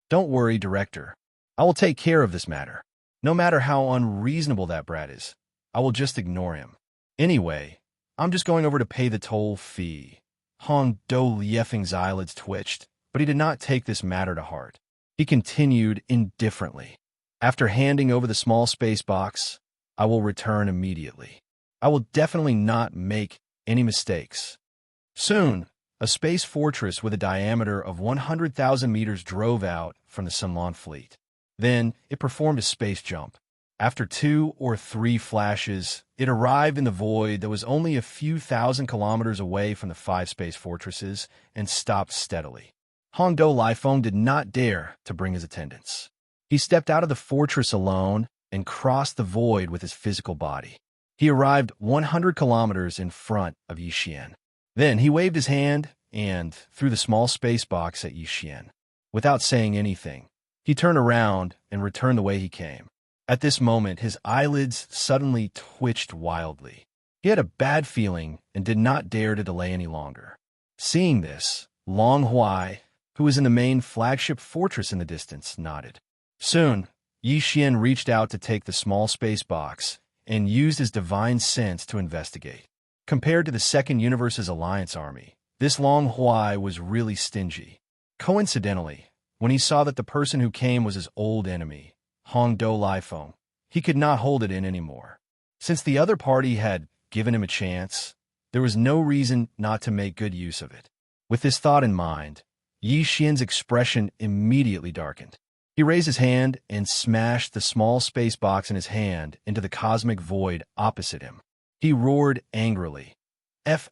Don't worry, Director. I will take care of this matter. No matter how unreasonable that brat is, I will just ignore him. Anyway, I'm just going over to pay the toll fee. Hong Do Liefeng's eyelids twitched, but he did not take this matter to heart. He continued indifferently. After handing over the small space box, I will return immediately. I will definitely not make any mistakes. Soon, a space fortress with a diameter of 100,000 meters drove out from the Sunlan fleet. Then, it performed a space jump. After 2 or 3 flashes, it arrived in the void that was only a few thousand kilometers away from the 5 space fortresses and stopped steadily. Hongdo Lifeng did not dare to bring his attendants. He stepped out of the fortress alone and crossed the void with his physical body. He arrived 100 kilometers in front of Yixian. Then he waved his hand and threw the small space box at Yixian. Without saying anything, he turned around and returned the way he came. At this moment, his eyelids suddenly twitched wildly. He had a bad feeling and did not dare to delay any longer. Seeing this, Long Huai, who was in the main flagship fortress in the distance, nodded. Soon, Yi Xian reached out to take the small space box and used his divine sense to investigate. Compared to the Second Universe's Alliance army, this Long Huai was really stingy. Coincidentally, when he saw that the person who came was his old enemy, Hong Do Lifeng, he could not hold it in anymore. Since the other party had given him a chance, there was no reason not to make good use of it. With this thought in mind, Yi Xian's expression immediately darkened. He raised his hand and smashed the small space box in his hand into the cosmic void opposite him. He roared angrily. F***,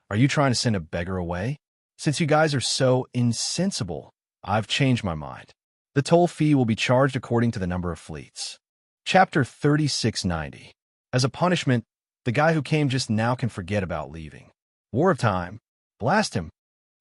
are you trying to send a beggar away? Since you guys are so insensible, I've changed my mind. The toll fee will be charged according to the number of fleets. Chapter 3690. As a punishment, the guy who came just now can forget about leaving. War of Time. Blast him.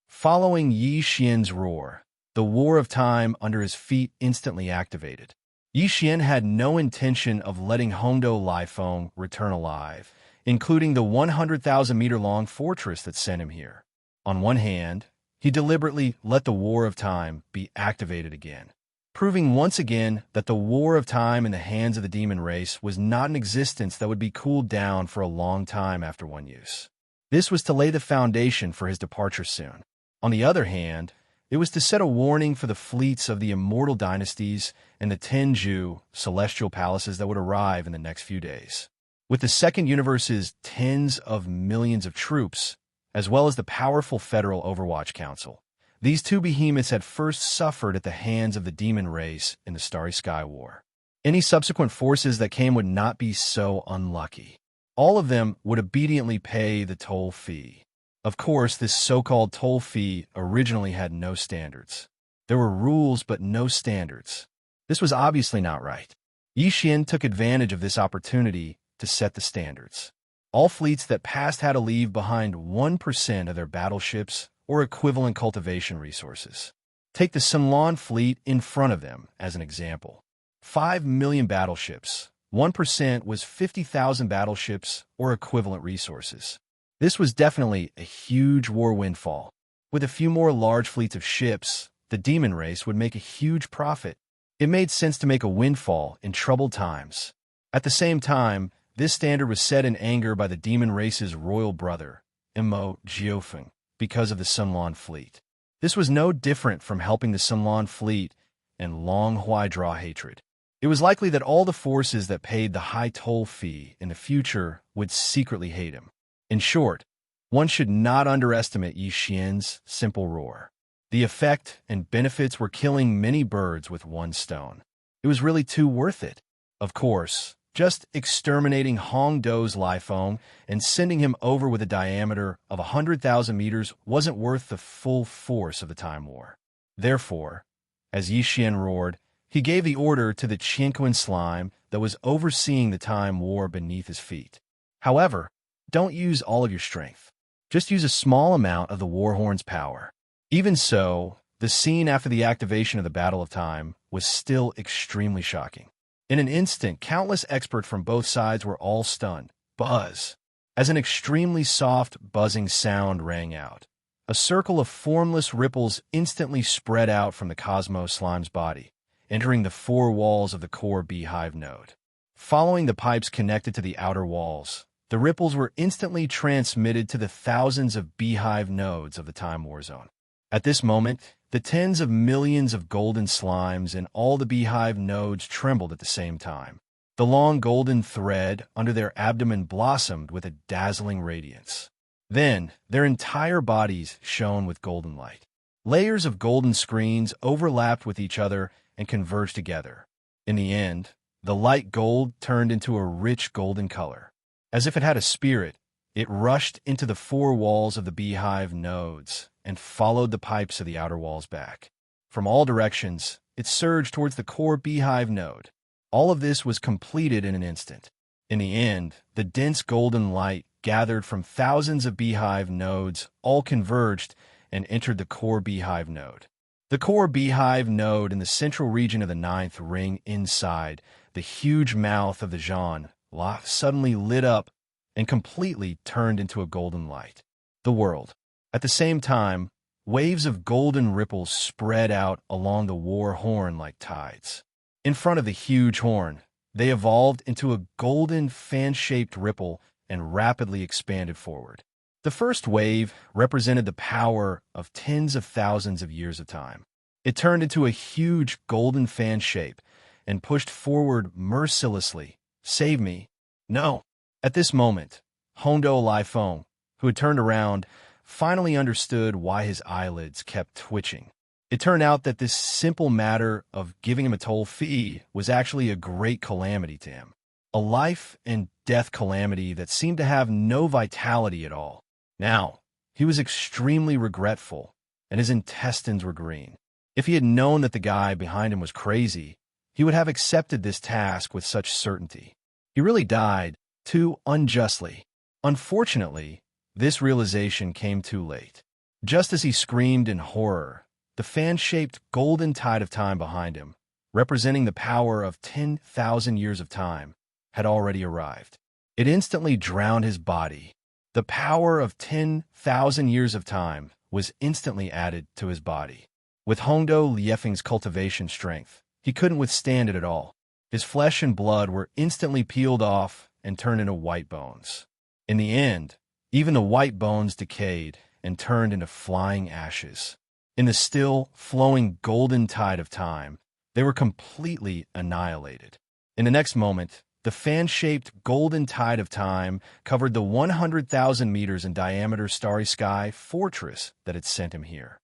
Following Yi Xian's roar, the War of Time under his feet instantly activated. Yi Xian had no intention of letting Hongdo Lifeng return alive, including the 100,000-meter-long fortress that sent him here. On one hand, he deliberately let the War of Time be activated again, proving once again that the War of Time in the hands of the demon race was not an existence that would be cooled down for a long time after one use. This was to lay the foundation for his departure soon. On the other hand, it was to set a warning for the fleets of the immortal dynasties and the Tenju celestial palaces that would arrive in the next few days. With the Second Universe's tens of millions of troops, as well as the powerful Federal Overwatch Council, these two behemoths had first suffered at the hands of the demon race in the Starry Sky War. Any subsequent forces that came would not be so unlucky. All of them would obediently pay the toll fee. Of course, this so-called toll fee originally had no standards. There were rules but no standards. This was obviously not right. Yi Xian took advantage of this opportunity to set the standards. All fleets that passed had to leave behind 1% of their battleships or equivalent cultivation resources. Take the Sunlan fleet in front of them as an example. 5 million battleships. 1% was 50,000 battleships or equivalent resources. This was definitely a huge war windfall. With a few more large fleets of ships, the demon race would make a huge profit. It made sense to make a windfall in troubled times. At the same time, this standard was set in anger by the demon race's royal brother, Imo Jiofeng, because of the Sunlan fleet. This was no different from helping the Sunlan fleet and Long Huai draw hatred. It was likely that all the forces that paid the high toll fee in the future would secretly hate him. In short, one should not underestimate Yi Xian's simple roar. The effect and benefits were killing many birds with one stone. It was really too worth it. Of course, just exterminating Hong Do's Lifeng and sending him over with a diameter of 100,000 meters wasn't worth the full force of the Time War. Therefore, as Yi Xian roared, he gave the order to the Qianquan slime that was overseeing the Time War beneath his feet. However, don't use all of your strength. Just use a small amount of the Warhorn's power. Even so, the scene after the activation of the Battle of Time was still extremely shocking. In an instant, countless experts from both sides were all stunned. Buzz! As an extremely soft, buzzing sound rang out. A circle of formless ripples instantly spread out from the Cosmos Slime's body, entering the four walls of the core beehive node. Following the pipes connected to the outer walls, the ripples were instantly transmitted to the thousands of beehive nodes of the Time War Zone. At this moment, the tens of millions of golden slimes in all the beehive nodes trembled at the same time. The long golden thread under their abdomen blossomed with a dazzling radiance. Then, their entire bodies shone with golden light. Layers of golden screens overlapped with each other and converged together. In the end, the light gold turned into a rich golden color. As if it had a spirit, it rushed into the four walls of the beehive nodes and followed the pipes of the outer walls back. From all directions, it surged towards the core beehive node. All of this was completed in an instant. In the end, the dense golden light gathered from thousands of beehive nodes all converged and entered the core beehive node. The core beehive node in the central region of the ninth ring inside the huge mouth of the Zhan suddenly lit up and completely turned into a golden light. The world. At the same time, waves of golden ripples spread out along the war horn like tides. In front of the huge horn, they evolved into a golden fan-shaped ripple and rapidly expanded forward. The first wave represented the power of tens of thousands of years of time. It turned into a huge golden fan shape and pushed forward mercilessly. Save me. No. At this moment, Hondo Lifeng, who had turned around, finally understood why his eyelids kept twitching. It turned out that this simple matter of giving him a toll fee was actually a great calamity to him. A life and death calamity that seemed to have no vitality at all. Now, he was extremely regretful, and his intestines were green. If he had known that the guy behind him was crazy, he would have accepted this task with such certainty. He really died too unjustly. Unfortunately, this realization came too late. Just as he screamed in horror, the fan-shaped golden tide of time behind him, representing the power of 10,000 years of time, had already arrived. It instantly drowned his body. The power of 10,000 years of time was instantly added to his body. With Hondo Liefeng's cultivation strength, he couldn't withstand it at all. His flesh and blood were instantly peeled off and turned into white bones. In the end, even the white bones decayed and turned into flying ashes. In the still, flowing golden tide of time, they were completely annihilated. In the next moment, the fan-shaped golden tide of time covered the 100,000 meters in diameter starry sky fortress that had sent him here.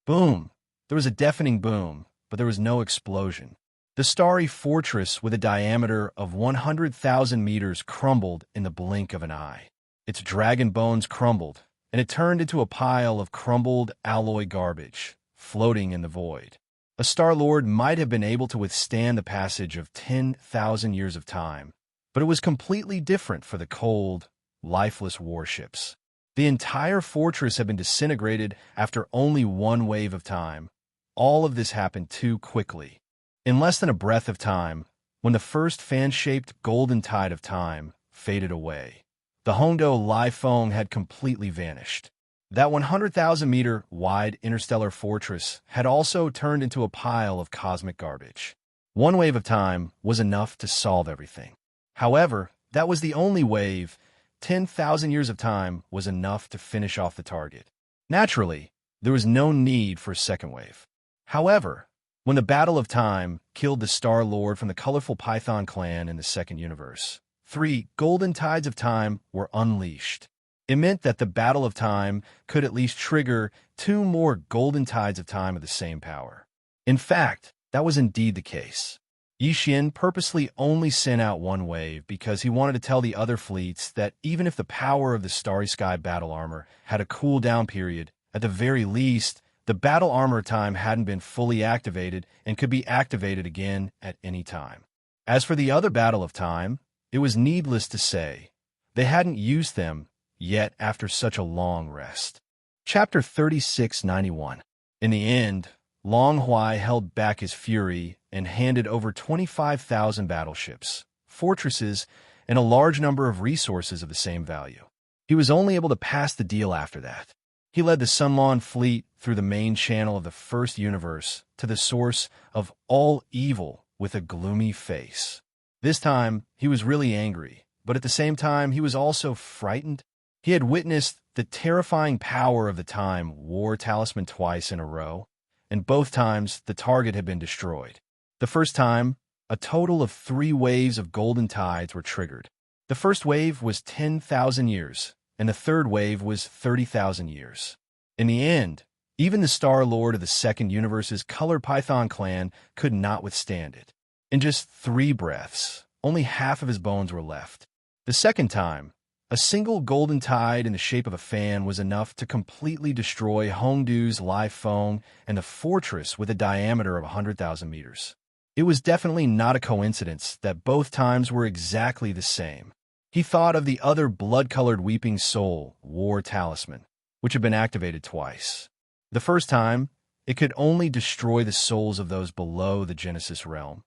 Boom! There was a deafening boom, but there was no explosion. The starry fortress with a diameter of 100,000 meters crumbled in the blink of an eye. Its dragon bones crumbled, and it turned into a pile of crumbled alloy garbage, floating in the void. A Star-Lord might have been able to withstand the passage of 10,000 years of time, but it was completely different for the cold, lifeless warships. The entire fortress had been disintegrated after only one wave of time. All of this happened too quickly. In less than a breath of time, when the first fan-shaped golden tide of time faded away, the Hondo Lifeng had completely vanished. That 100,000-meter wide interstellar fortress had also turned into a pile of cosmic garbage. One wave of time was enough to solve everything. However, that was the only wave. 10,000 years of time was enough to finish off the target. Naturally, there was no need for a second wave. However, when the Battle of Time killed the Star-Lord from the colorful Python clan in the second universe, 3 golden tides of time were unleashed. It meant that the Battle of Time could at least trigger 2 more golden tides of time of the same power. In fact, that was indeed the case. Xianxia purposely only sent out one wave because he wanted to tell the other fleets that even if the power of the Starry Sky battle armor had a cool-down period, at the very least, the battle armor time hadn't been fully activated and could be activated again at any time. As for the other Battle of Time, it was needless to say, they hadn't used them yet after such a long rest. Chapter 3691. In the end, Long Huai held back his fury and handed over 25,000 battleships, fortresses, and a large number of resources of the same value. He was only able to pass the deal after that. He led the Sunlong fleet through the main channel of the first universe to the source of all evil with a gloomy face. This time, he was really angry, but at the same time, he was also frightened. He had witnessed the terrifying power of the Time War Talisman twice in a row, and both times the target had been destroyed. The first time, a total of 3 waves of golden tides were triggered. The first wave was 10,000 years, and the third wave was 30,000 years. In the end, even the Star-Lord of the Second Universe's Colored Python clan could not withstand it. In just 3 breaths, only half of his bones were left. The second time, a single golden tide in the shape of a fan was enough to completely destroy Hongdu's Lifeng and the fortress with a diameter of 100,000 meters. It was definitely not a coincidence that both times were exactly the same. He thought of the other blood-colored Weeping Soul War Talisman, which had been activated twice. The first time, it could only destroy the souls of those below the Genesis realm,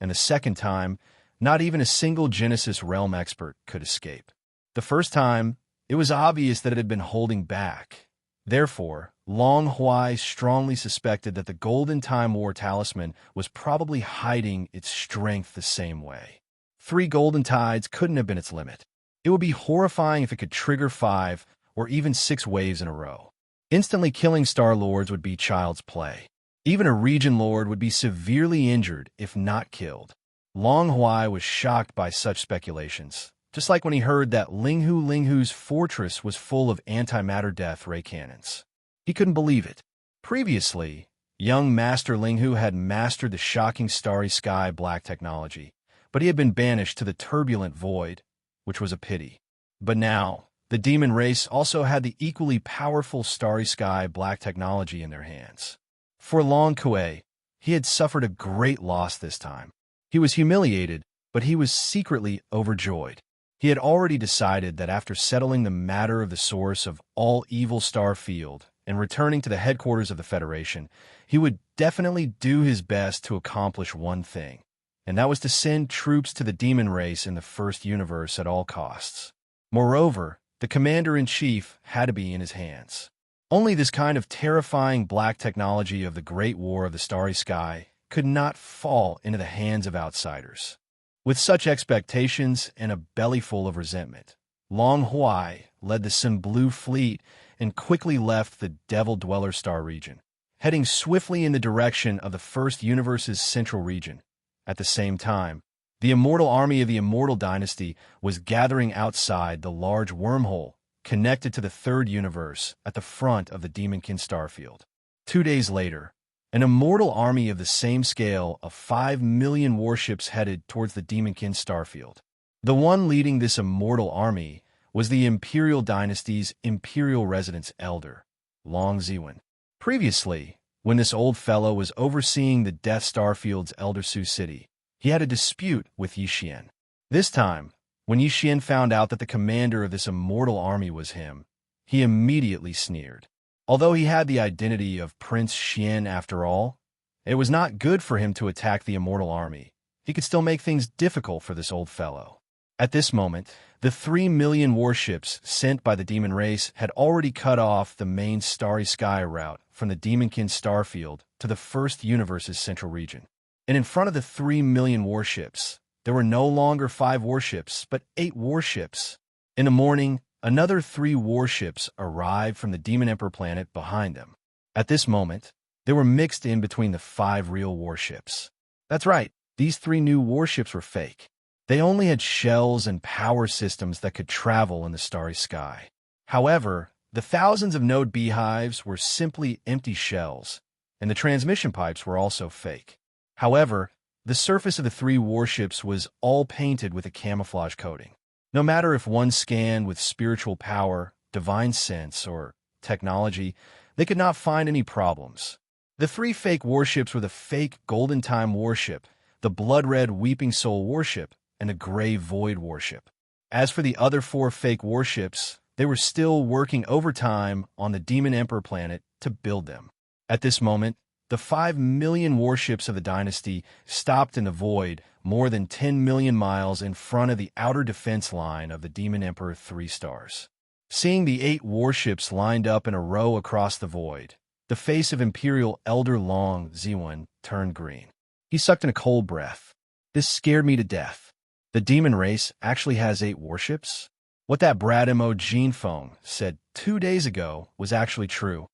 and the second time, Not even a single Genesis realm expert could escape. The first time, it was obvious that it had been holding back. Therefore, Long Huai strongly suspected that the Golden Time War talisman was probably hiding its strength the same way. 3 golden tides couldn't have been its limit. It would be horrifying if it could trigger 5 or even 6 waves in a row. Instantly killing Star Lords would be child's play. Even a Region Lord would be severely injured if not killed. Long Huai was shocked by such speculations, just like when he heard that Linghu's fortress was full of antimatter death ray cannons. He couldn't believe it. Previously, young Master Linghu had mastered the shocking starry sky black technology, but he had been banished to the turbulent void, which was a pity. But now, the demon race also had the equally powerful starry sky black technology in their hands. For Long Kuei, he had suffered a great loss this time. He was humiliated, but he was secretly overjoyed. He had already decided that after settling the matter of the source of all evil star field and returning to the headquarters of the Federation, he would definitely do his best to accomplish one thing, and that was to send troops to the demon race in the first universe at all costs. Moreover, the commander-in-chief had to be in his hands. Only this kind of terrifying black technology of the Great War of the Starry Sky could not fall into the hands of outsiders. With such expectations and a bellyful of resentment, Long Huai led the Sun Blue fleet and quickly left the Devil Dweller Star region, heading swiftly in the direction of the first universe's central region. At the same time, the immortal army of the Immortal Dynasty was gathering outside the large wormhole connected to the third universe at the front of the Demonkin starfield. 2 days later, an immortal army of the same scale of 5 million warships headed towards the Demonkin starfield. The one leading this immortal army was the Imperial Dynasty's Imperial Residence Elder, Long Ziwen. Previously, when this old fellow was overseeing the Death Starfield's Elder Sioux City, he had a dispute with Yixian. This time, when Yixian found out that the commander of this immortal army was him, he immediately sneered. Although he had the identity of Prince Xian after all, it was not good for him to attack the immortal army. He could still make things difficult for this old fellow. At this moment, the 3 million warships sent by the demon race had already cut off the main starry sky route from the Demonkin starfield to the first universe's central region. And in front of the 3 million warships, there were no longer 5 warships, but 8 warships. In the morning, another 3 warships arrived from the Demon Emperor planet behind them. At this moment, they were mixed in between the 5 real warships. That's right, these 3 new warships were fake. They only had shells and power systems that could travel in the starry sky. However, the thousands of node beehives were simply empty shells, and the transmission pipes were also fake. However, the surface of the 3 warships was all painted with a camouflage coating. No matter if one scanned with spiritual power, divine sense, or technology, they could not find any problems. The 3 fake warships were the fake Golden Time warship, the blood-red Weeping Soul warship, and the Gray Void warship. As for the other 4 fake warships, they were still working overtime on the Demon Emperor planet to build them. At this moment, the 5 million warships of the dynasty stopped in the void more than 10 million miles in front of the outer defense line of the Demon Emperor 3 stars. Seeing the 8 warships lined up in a row across the void, the face of Imperial Elder Long Ziwen turned green. He sucked in a cold breath. This scared me to death. The demon race actually has 8 warships? What that Brad Mo Jinfeng said 2 days ago was actually true.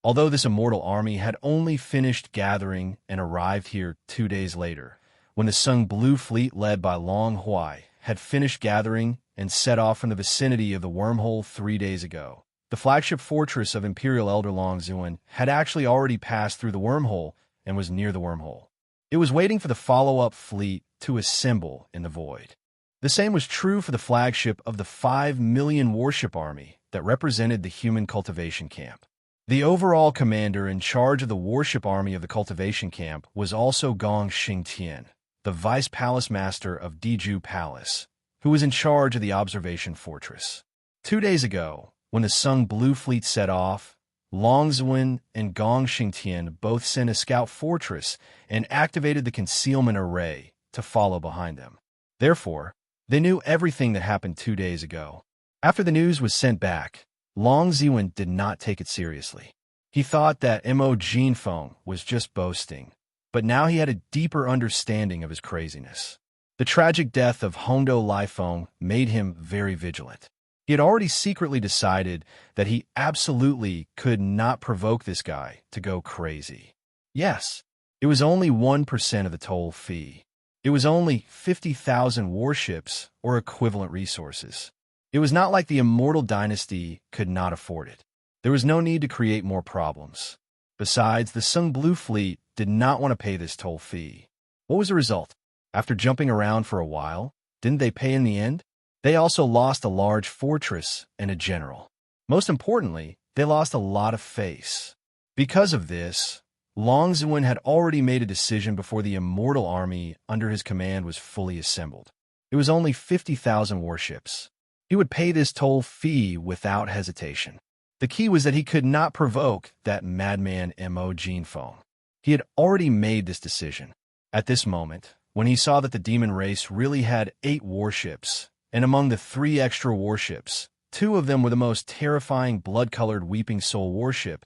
Although this immortal army had only finished gathering and arrived here 2 days later, when the Sun Blue fleet led by Long Huai had finished gathering and set off from the vicinity of the wormhole 3 days ago, the flagship fortress of Imperial Elder Long Ziwen had actually already passed through the wormhole and was near the wormhole. It was waiting for the follow-up fleet to assemble in the void. The same was true for the flagship of the 5 million warship army that represented the human cultivation camp. The overall commander in charge of the warship army of the cultivation camp was also Gong Xingtian, the vice palace master of Diju Palace, who was in charge of the observation fortress. 2 days ago, when the Sun Blue fleet set off, Long Ziwen and Gong Xingtian both sent a scout fortress and activated the concealment array to follow behind them. Therefore, they knew everything that happened 2 days ago. After the news was sent back, Long Ziwen did not take it seriously. He thought that Mo Jinfeng was just boasting, but now he had a deeper understanding of his craziness. The tragic death of Hondo Lifeng made him very vigilant. He had already secretly decided that he absolutely could not provoke this guy to go crazy. Yes, it was only 1% of the toll fee. It was only 50,000 warships or equivalent resources. It was not like the Immortal Dynasty could not afford it. There was no need to create more problems. Besides, the Sung Blue Fleet did not want to pay this toll fee. What was the result? After jumping around for a while, didn't they pay in the end? They also lost a large fortress and a general. Most importantly, they lost a lot of face. Because of this, Long Ziwen had already made a decision before the Immortal Army under his command was fully assembled. It was only 50,000 warships. He would pay this toll fee without hesitation. The key was that he could not provoke that madman Mo Jinfeng. He had already made this decision. At this moment, when he saw that the demon race really had 8 warships, and among the 3 extra warships, 2 of them were the most terrifying blood-colored Weeping Soul warship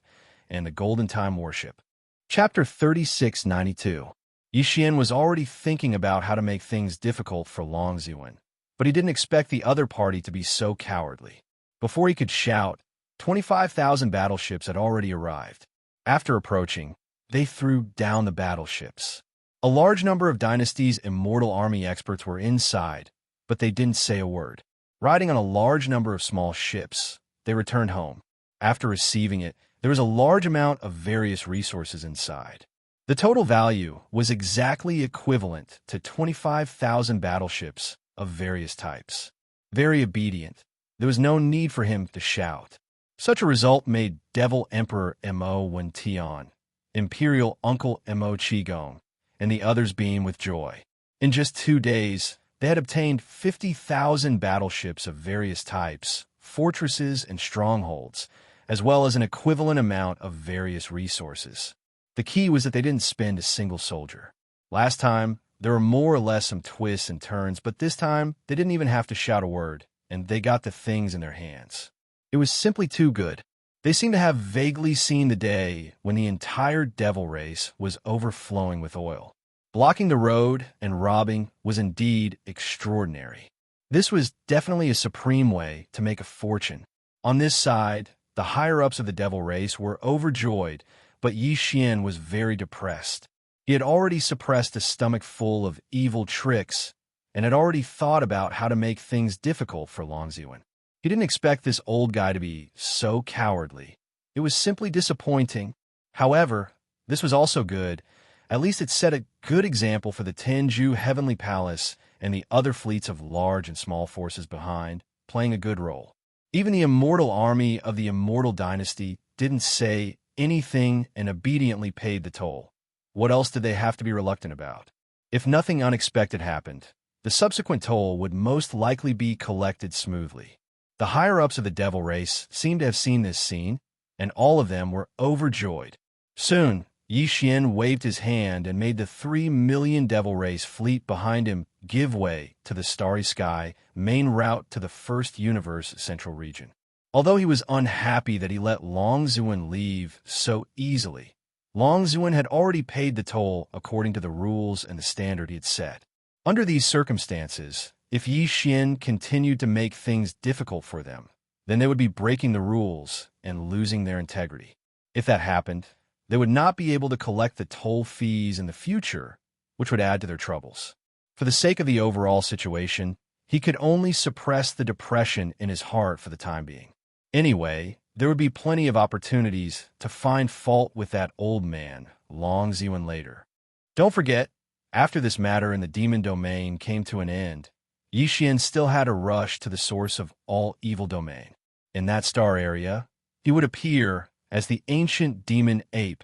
and the Golden Time warship. Chapter 3692. Yixian was already thinking about how to make things difficult for Long Ziwen, but he didn't expect the other party to be so cowardly. Before he could shout, 25,000 battleships had already arrived. After approaching, they threw down the battleships. A large number of Dynasty's Immortal Army experts were inside, but they didn't say a word. Riding on a large number of small ships, they returned home. After receiving it, there was a large amount of various resources inside. The total value was exactly equivalent to 25,000 battleships of various types. Very obedient, there was no need for him to shout. Such a result made Devil Emperor Mo Wentian, Imperial Uncle Mo Qigong, and the others beam with joy. In just 2 days, they had obtained 50,000 battleships of various types, fortresses, and strongholds, as well as an equivalent amount of various resources. The key was that they didn't spend a single soldier. Last time, there were more or less some twists and turns, but this time, they didn't even have to shout a word, and they got the things in their hands. It was simply too good. They seemed to have vaguely seen the day when the entire devil race was overflowing with oil. Blocking the road and robbing was indeed extraordinary. This was definitely a supreme way to make a fortune. On this side, the higher-ups of the devil race were overjoyed, but Yixian was very depressed. He had already suppressed a stomach full of evil tricks and had already thought about how to make things difficult for Long Ziwen. He didn't expect this old guy to be so cowardly. It was simply disappointing. However, this was also good. At least it set a good example for the Tenju Heavenly Palace and the other fleets of large and small forces behind, playing a good role. Even the Immortal Army of the Immortal Dynasty didn't say anything and obediently paid the toll. What else did they have to be reluctant about? If nothing unexpected happened, the subsequent toll would most likely be collected smoothly. The higher-ups of the devil race seemed to have seen this scene, and all of them were overjoyed. Soon, Yixian waved his hand and made the 3 million devil race fleet behind him give way to the Starry Sky main route to the First Universe Central Region. Although he was unhappy that he let Long Ziwen leave so easily, Long Ziwen had already paid the toll according to the rules and the standard he had set. Under these circumstances, if Yixian continued to make things difficult for them, then they would be breaking the rules and losing their integrity. If that happened, they would not be able to collect the toll fees in the future, which would add to their troubles. For the sake of the overall situation, he could only suppress the depression in his heart for the time being. Anyway, there would be plenty of opportunities to find fault with that old man, Long Ziwen, later. Don't forget, after this matter in the demon domain came to an end, Yixian still had to rush to the source of all evil domain. In that star area, he would appear as the ancient demon ape,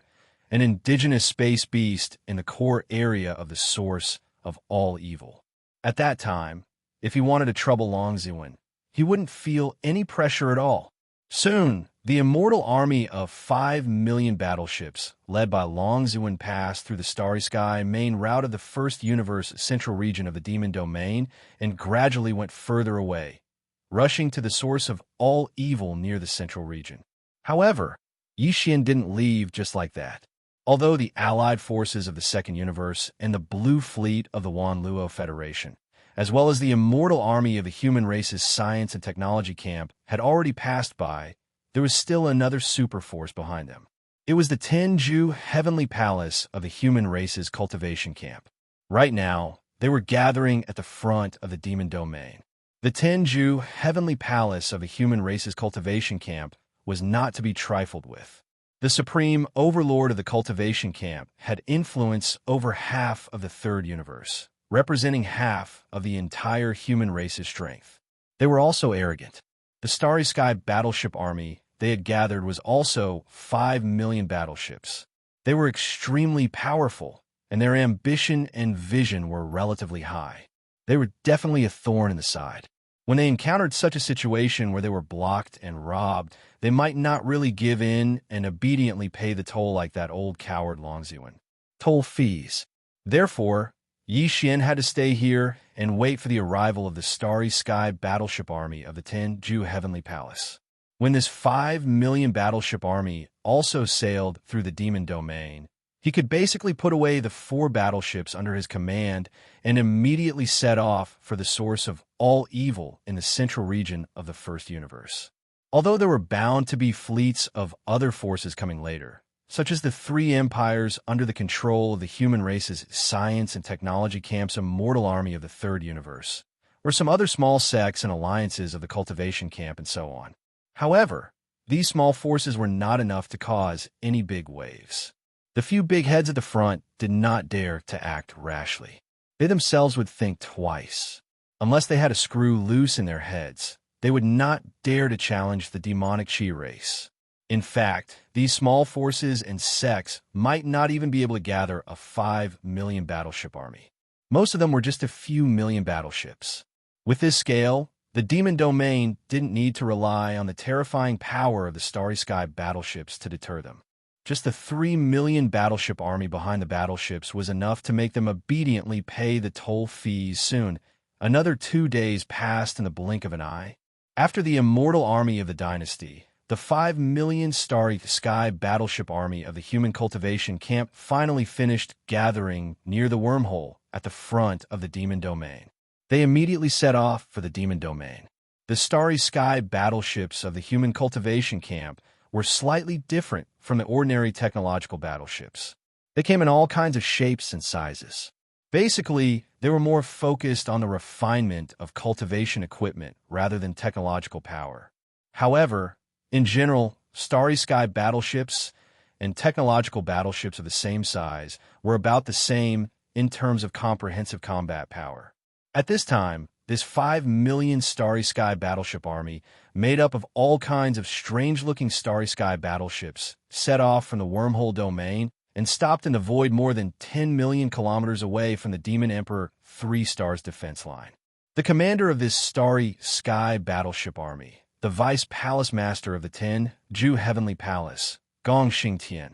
an indigenous space beast in the core area of the source of all evil. At that time, if he wanted to trouble Long Ziwen, he wouldn't feel any pressure at all. Soon, the immortal army of 5 million battleships, led by Long Zhuan, passed through the starry sky main route of the first universe central region of the demon domain and gradually went further away, rushing to the source of all evil near the central region. However, Yixian didn't leave just like that. Although the allied forces of the second universe and the Blue Fleet of the Wanluo Federation, as well as the immortal army of the human race's science and technology camp, had already passed by, there was still another super force behind them. It was the Tenju Heavenly Palace of the human race's cultivation camp. Right now, they were gathering at the front of the demon domain. The Tenju Heavenly Palace of the human race's cultivation camp was not to be trifled with. The supreme overlord of the cultivation camp had influence over half of the third universe, representing half of the entire human race's strength. They were also arrogant. The Starry Sky battleship army they had gathered was also 5 million battleships. They were extremely powerful, and their ambition and vision were relatively high. They were definitely a thorn in the side. When they encountered such a situation where they were blocked and robbed, they might not really give in and obediently pay the toll like that old coward Long Zhuan. Toll fees. Therefore, Yixian had to stay here and wait for the arrival of the Starry Sky battleship army of the Tenju Heavenly Palace. When this 5 million battleship army also sailed through the demon domain, he could basically put away the 4 battleships under his command and immediately set off for the source of all evil in the central region of the first universe. Although there were bound to be fleets of other forces coming later, such as the 3 empires under the control of the human race's science and technology camp's immortal army of the third universe, or some other small sects and alliances of the cultivation camp and so on. However, these small forces were not enough to cause any big waves. The few big heads at the front did not dare to act rashly. They themselves would think twice. Unless they had a screw loose in their heads, they would not dare to challenge the demonic Qi race. In fact, these small forces and sects might not even be able to gather a 5 million battleship army. Most of them were just a few million battleships. With this scale, the demon domain didn't need to rely on the terrifying power of the Starry Sky battleships to deter them. Just the 3 million battleship army behind the battleships was enough to make them obediently pay the toll fees soon. Another 2 days passed in the blink of an eye. After the immortal army of the dynasty, the 5 million Starry Sky battleship army of the human cultivation camp finally finished gathering near the wormhole at the front of the demon domain. They immediately set off for the demon domain. The Starry Sky battleships of the human cultivation camp were slightly different from the ordinary technological battleships. They came in all kinds of shapes and sizes. Basically, they were more focused on the refinement of cultivation equipment rather than technological power. However, in general, Starry Sky battleships and technological battleships of the same size were about the same in terms of comprehensive combat power. At this time, this 5 million Starry Sky battleship army, made up of all kinds of strange-looking Starry Sky battleships, set off from the wormhole domain and stopped in the void more than 10 million kilometers away from the Demon Emperor 3 Stars defense line. The commander of this Starry Sky battleship army, the Vice Palace Master of the Tenju Heavenly Palace, Gong Xingtian,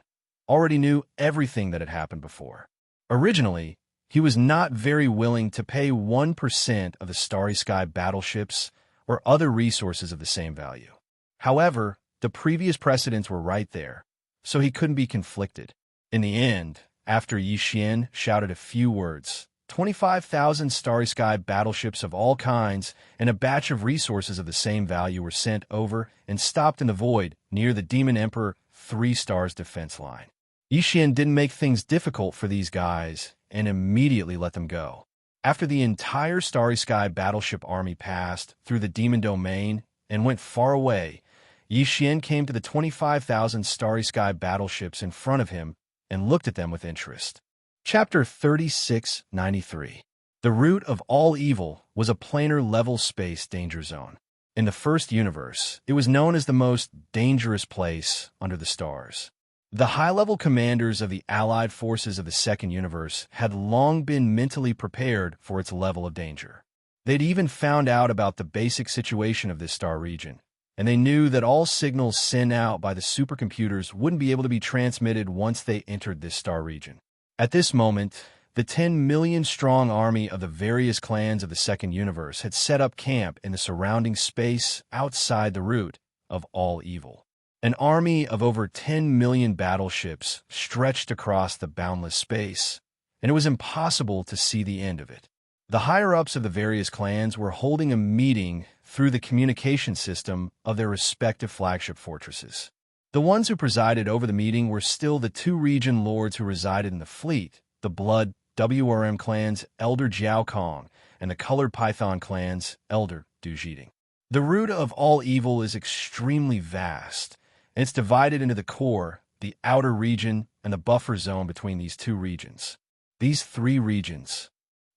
already knew everything that had happened before. Originally, he was not very willing to pay 1% of the Starry Sky battleships or other resources of the same value. However, the previous precedents were right there, so he couldn't be conflicted. In the end, after Yixian shouted a few words, 25,000 Starry Sky battleships of all kinds and a batch of resources of the same value were sent over and stopped in the void near the Demon Emperor 3 Stars defense line. Yixian didn't make things difficult for these guys and immediately let them go. After the entire Starry Sky battleship army passed through the demon domain and went far away, Yixian came to the 25,000 Starry Sky battleships in front of him and looked at them with interest. Chapter 3693. The root of all evil was a planar level space danger zone. In the first universe, it was known as the most dangerous place under the stars. The high-level commanders of the allied forces of the second universe had long been mentally prepared for its level of danger. They'd even found out about the basic situation of this star region, and they knew that all signals sent out by the supercomputers wouldn't be able to be transmitted once they entered this star region. At this moment, the 10 million-strong army of the various clans of the Second Universe had set up camp in the surrounding space outside the root of all evil. An army of over 10 million battleships stretched across the boundless space, and it was impossible to see the end of it. The higher-ups of the various clans were holding a meeting through the communication system of their respective flagship fortresses. The ones who presided over the meeting were still the two region lords who resided in the fleet, the Blood WRM clan's Elder Jiao Kong and the Colored Python clan's Elder Du Jiting. The root of all evil is extremely vast, and it's divided into the core, the outer region, and the buffer zone between these two regions. These three regions.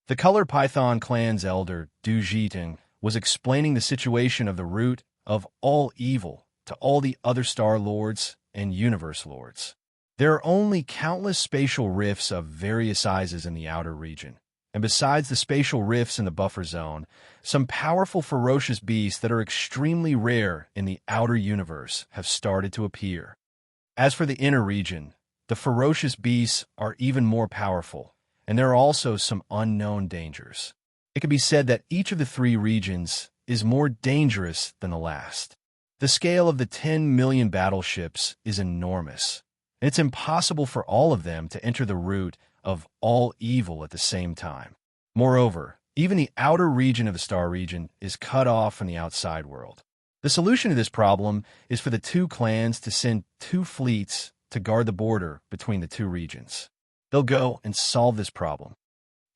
The Colored Python clan's Elder Du Jiting was explaining the situation of the root of all evil to all the other Star Lords and Universe Lords. There are only countless spatial rifts of various sizes in the outer region, and besides the spatial rifts in the buffer zone, some powerful ferocious beasts that are extremely rare in the outer universe have started to appear. As for the inner region, the ferocious beasts are even more powerful, and there are also some unknown dangers. It can be said that each of the three regions is more dangerous than the last. The scale of the 10 million battleships is enormous, and it's impossible for all of them to enter the root of all evil at the same time. Moreover, even the outer region of the star region is cut off from the outside world. The solution to this problem is for the two clans to send two fleets to guard the border between the two regions. They'll go and solve this problem.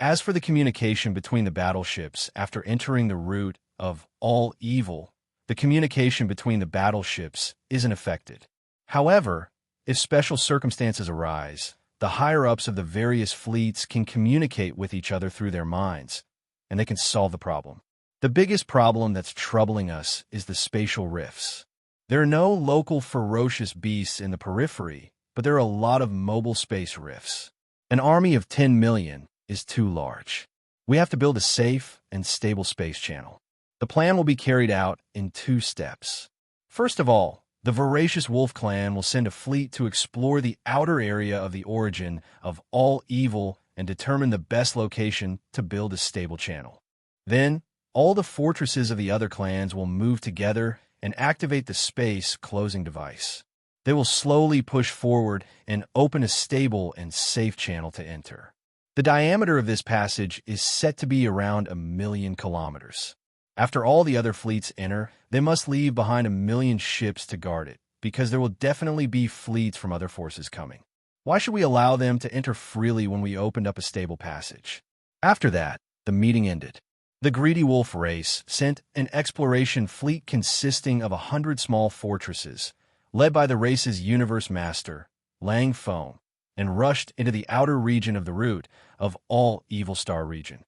As for the communication between the battleships after entering the root of all evil, the communication between the battleships isn't affected. However, if special circumstances arise, the higher-ups of the various fleets can communicate with each other through their minds, and they can solve the problem. The biggest problem that's troubling us is the spatial rifts. There are no local ferocious beasts in the periphery, but there are a lot of mobile space rifts. An army of 10 million is too large. We have to build a safe and stable space channel. The plan will be carried out in 2 steps. First of all, the voracious Wolf clan will send a fleet to explore the outer area of the origin of all evil and determine the best location to build a stable channel. Then, all the fortresses of the other clans will move together and activate the space closing device. They will slowly push forward and open a stable and safe channel to enter. The diameter of this passage is set to be around 1 million kilometers. After all the other fleets enter, they must leave behind 1 million ships to guard it, because there will definitely be fleets from other forces coming. Why should we allow them to enter freely when we opened up a stable passage? After that, the meeting ended. The greedy wolf race sent an exploration fleet consisting of 100 small fortresses, led by the race's universe master, Lang Foam, and rushed into the outer region of the root of all Evil Star region.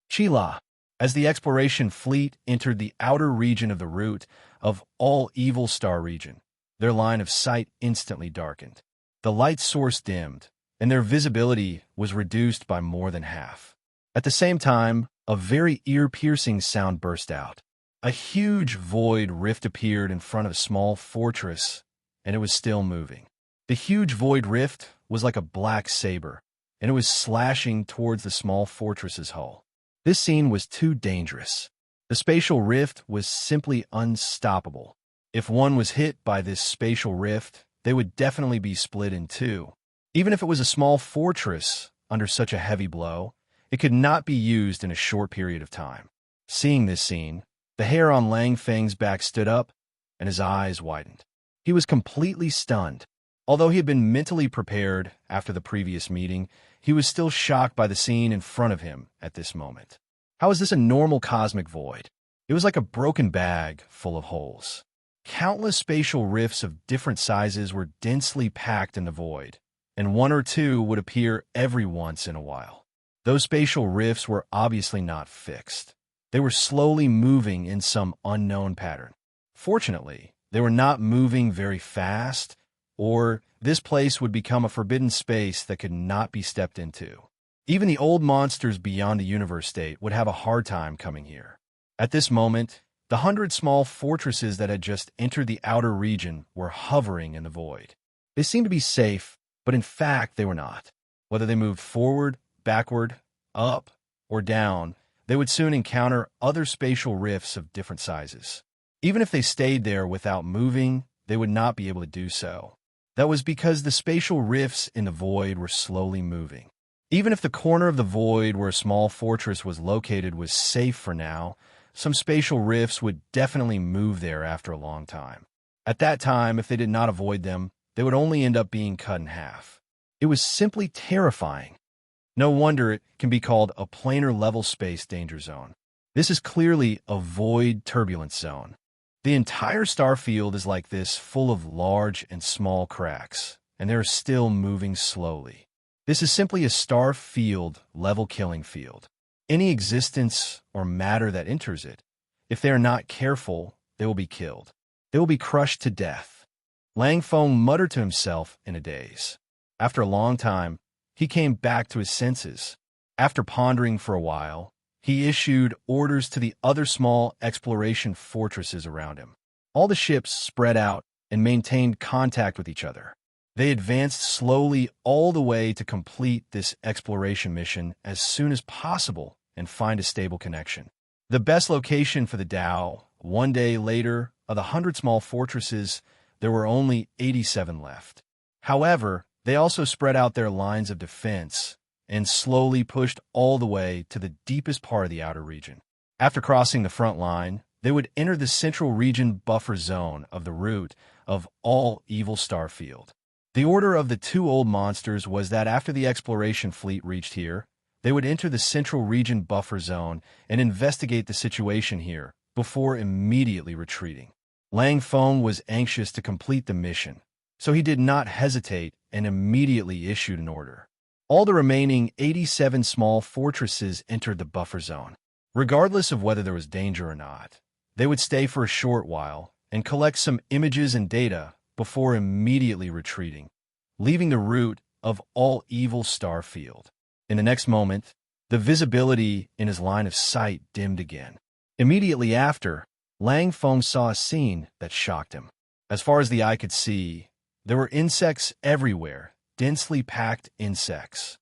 Chila. As the exploration fleet entered the outer region of the root of all Evil Star region, their line of sight instantly darkened. The light source dimmed, and their visibility was reduced by more than half. At the same time, a very ear-piercing sound burst out. A huge void rift appeared in front of a small fortress, and it was still moving. The huge void rift was like a black saber, and it was slashing towards the small fortress's hull. This scene was too dangerous. The spatial rift was simply unstoppable. If one was hit by this spatial rift, they would definitely be split in two. Even if it was a small fortress under such a heavy blow, it could not be used in a short period of time. Seeing this scene, the hair on Lang Feng's back stood up, and his eyes widened. He was completely stunned. Although he had been mentally prepared after the previous meeting, he was still shocked by the scene in front of him at this moment. How is this a normal cosmic void? It was like a broken bag full of holes. Countless spatial rifts of different sizes were densely packed in the void, and 1 or 2 would appear every once in a while. Those spatial rifts were obviously not fixed. They were slowly moving in some unknown pattern. Fortunately, they were not moving very fast, or this place would become a forbidden space that could not be stepped into. Even the old monsters beyond the universe state would have a hard time coming here. At this moment, The 100 small fortresses that had just entered the outer region were hovering in the void. They seemed to be safe, but in fact they were not. Whether they moved forward, backward, up, or down, they would soon encounter other spatial rifts of different sizes. Even if they stayed there without moving, they would not be able to do so. That was because the spatial rifts in the void were slowly moving. Even if the corner of the void where a small fortress was located was safe for now, some spatial rifts would definitely move there after a long time. At that time, if they did not avoid them, they would only end up being cut in half. It was simply terrifying. No wonder it can be called a planar level space danger zone. This is clearly a void turbulence zone. The entire star field is like this, full of large and small cracks, and they are still moving slowly. This is simply a star field level killing field. Any existence or matter that enters it, if they are not careful, they will be killed. They will be crushed to death. Lang Feng muttered to himself in a daze. After a long time, he came back to his senses. After pondering for a while, he issued orders to the other small exploration fortresses around him. All the ships spread out and maintained contact with each other. They advanced slowly all the way to complete this exploration mission as soon as possible and find a stable connection. The best location for the Tao, one day later, of the 100 small fortresses, there were only 87 left. However, they also spread out their lines of defense and slowly pushed all the way to the deepest part of the outer region. After crossing the front line, they would enter the central region buffer zone of the root of all evil star field. The order of the two old monsters was that after the exploration fleet reached here, they would enter the central region buffer zone and investigate the situation here before immediately retreating. Lang Feng was anxious to complete the mission, so he did not hesitate and immediately issued an order. All the remaining 87 small fortresses entered the buffer zone. Regardless of whether there was danger or not, they would stay for a short while and collect some images and data before immediately retreating, leaving the root of all evil star field. In the next moment, the visibility in his line of sight dimmed again. Immediately after, Lang Feng saw a scene that shocked him. As far as the eye could see, there were insects everywhere, densely packed insects.